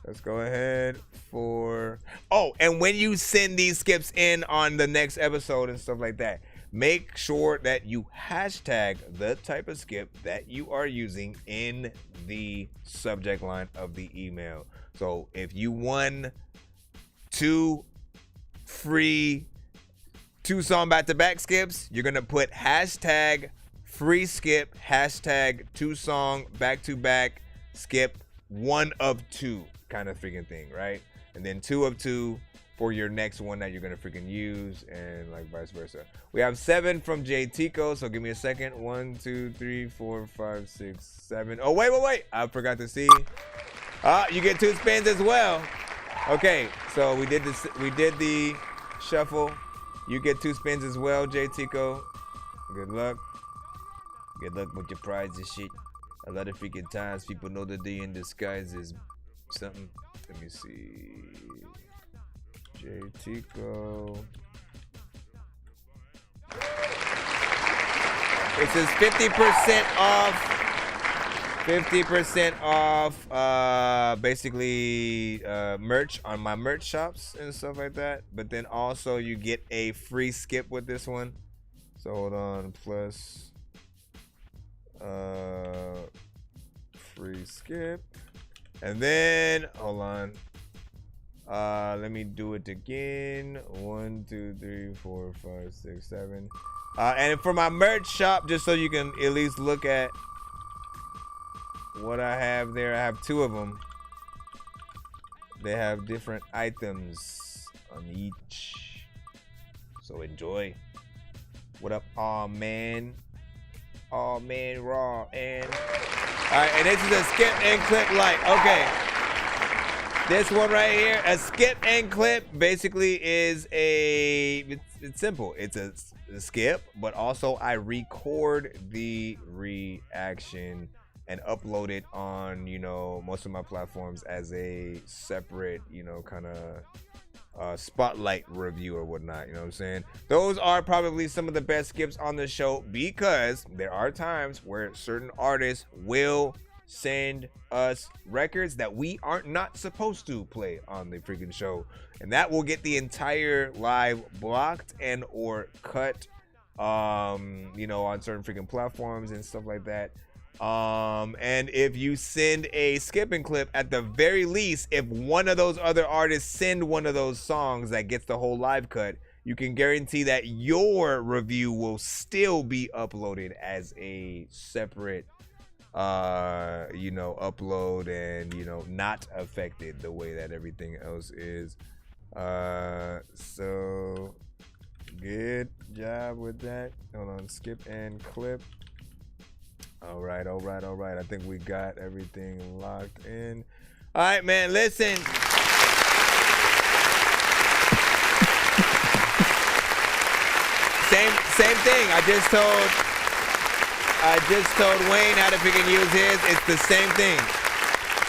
let's go ahead for and when you send these skips in on the next episode and stuff like that, make sure that you hashtag the type of skip that you are using in the subject line of the email. So if you won 2 free 2-song back-to-back skips, you're gonna put hashtag free skip, hashtag 2-song back-to-back skip 1 of 2 kind of freaking thing, right? And then 2 of 2 for your next one that you're gonna freaking use, and like vice versa. We have 7 from J Tico, so give me a second. 1, 2, 3, 4, 5, 6, 7. Oh, wait. I forgot to see. You get 2 spins as well. Okay, so we did this. We did the shuffle. You get 2 spins as well, J Tico. Good luck. Good luck with your prize and shit. A lot of freaking times people know that they in disguise is something. Let me see. J Tico. It says 50% off. 50% off basically merch on my merch shops and stuff like that. But then also you get a free skip with this one. So hold on, plus free skip. And then hold on. Let me do it again. 1, 2, 3, 4, 5, 6, 7. And for my merch shop, just so you can at least look at what I have there, I have 2 of them. They have different items on each. So enjoy. What up, aw man? Aw man raw and alright, and this is a skip and clip light. Okay. This one right here, a skip and clip basically is it's simple. It's a skip, but also I record the reaction and upload it on, most of my platforms as a separate, kind of spotlight review or whatnot. You know what I'm saying? Those are probably some of the best skips on the show because there are times where certain artists will send us records that we aren't not supposed to play on the freaking show, and that will get the entire live blocked and or cut on certain freaking platforms and stuff like that. And if you send a skipping clip, at the very least, if one of those other artists send one of those songs that gets the whole live cut, you can guarantee that your review will still be uploaded as a separate upload, and not affected the way that everything else is. So good job with that. Hold on, skip and clip. All right. I think we got everything locked in. All right, man, listen. Same thing. I just told Wayne how to freaking use his. It's the same thing.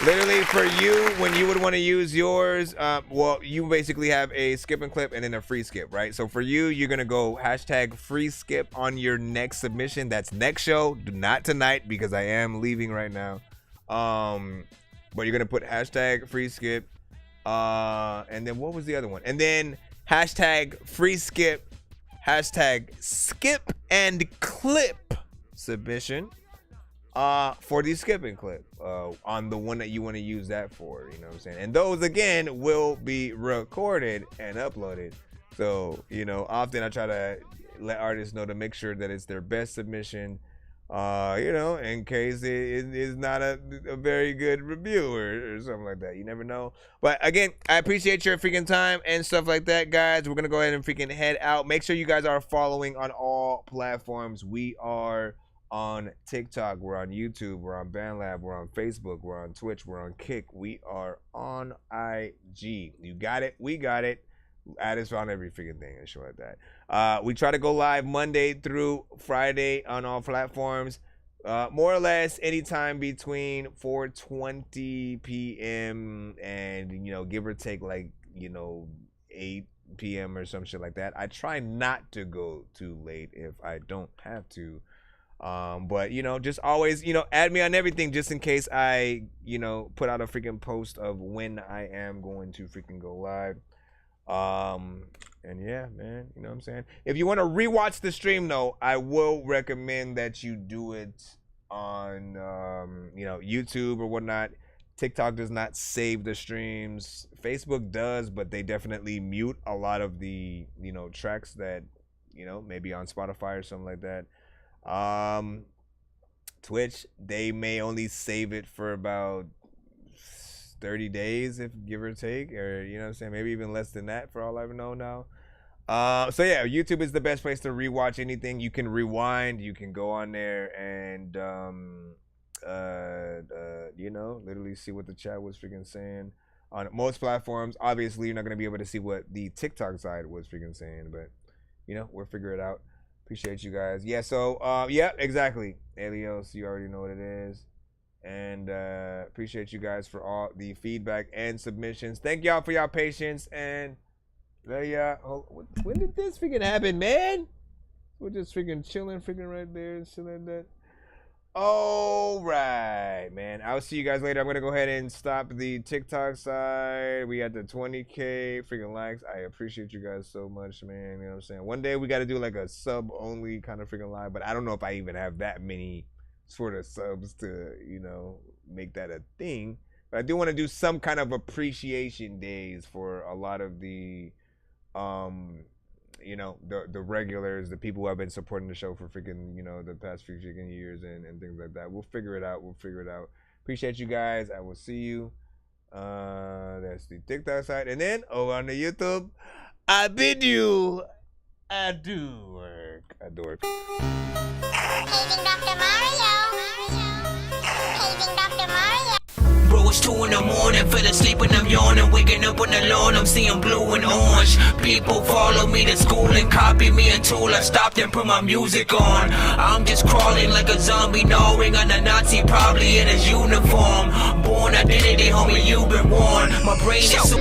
Literally, for you, when you would want to use yours, you basically have a skip and clip and then a free skip, right? So for you, you're going to go hashtag free skip on your next submission. That's next show, not tonight, because I am leaving right now. But you're going to put hashtag free skip. And then what was the other one? And then hashtag free skip, hashtag skip and clip submission. For the skipping clip on the one that you want to use that for, you know what I'm saying? And those, again, will be recorded and uploaded. So, often I try to let artists know to make sure that it's their best submission, in case it is not a very good review or something like that. You never know. But again, I appreciate your freaking time and stuff like that, guys. We're going to go ahead and freaking head out. Make sure you guys are following on all platforms. We are on TikTok, we're on YouTube, we're on BandLab, we're on Facebook, we're on Twitch, we're on Kick, we are on IG. You got it, we got it. Add us on every freaking thing and shit like that. We try to go live Monday through Friday on all platforms, more or less anytime between 4:20 p.m. and give or take 8 p.m. or some shit like that. I try not to go too late if I don't have to. But just always, add me on everything just in case I, put out a freaking post of when I am going to freaking go live. And yeah, man, you know what I'm saying? If you want to rewatch the stream though, I will recommend that you do it on, YouTube or whatnot. TikTok does not save the streams. Facebook does, but they definitely mute a lot of the, tracks that, maybe on Spotify or something like that. Twitch, they may only save it for about 30 days, if give or take, or what I'm saying, maybe even less than that for all I ever know now. So yeah, YouTube is the best place to rewatch anything. You can rewind, you can go on there and literally see what the chat was freaking saying. On most platforms, obviously you're not gonna be able to see what the TikTok side was freaking saying, but we'll figure it out. Appreciate you guys. Yeah, so yeah, exactly. Elios, you already know what it is. And appreciate you guys for all the feedback and submissions. Thank y'all for y'all patience. And when did this freaking happen, man? We're just freaking chilling freaking right there and shit like that. All right, man. I'll see you guys later. I'm gonna go ahead and stop the TikTok side. We had the 20K freaking likes. I appreciate you guys so much, man. You know what I'm saying? One day we got to do like a sub only kind of freaking live, but I don't know if I even have that many sort of subs to make that a thing. But I do want to do some kind of appreciation days for a lot of the the regulars, the people who have been supporting the show for freaking, the past few freaking years and things like that. We'll figure it out. Appreciate you guys. I will see you. That's the TikTok side. And then over on the YouTube, I bid you adieu. Dork. Paging Dr. Mario. Paging Dr. Mario. Bro, it's 2 in the morning, fell asleep when I'm yawning, waking up on the lawn, I'm seeing blue and orange. People follow me to school and copy me until I stopped and put my music on. I'm just crawling like a zombie, gnawing on a Nazi, probably in his uniform. Born identity, homie, you've been warned. My brain is so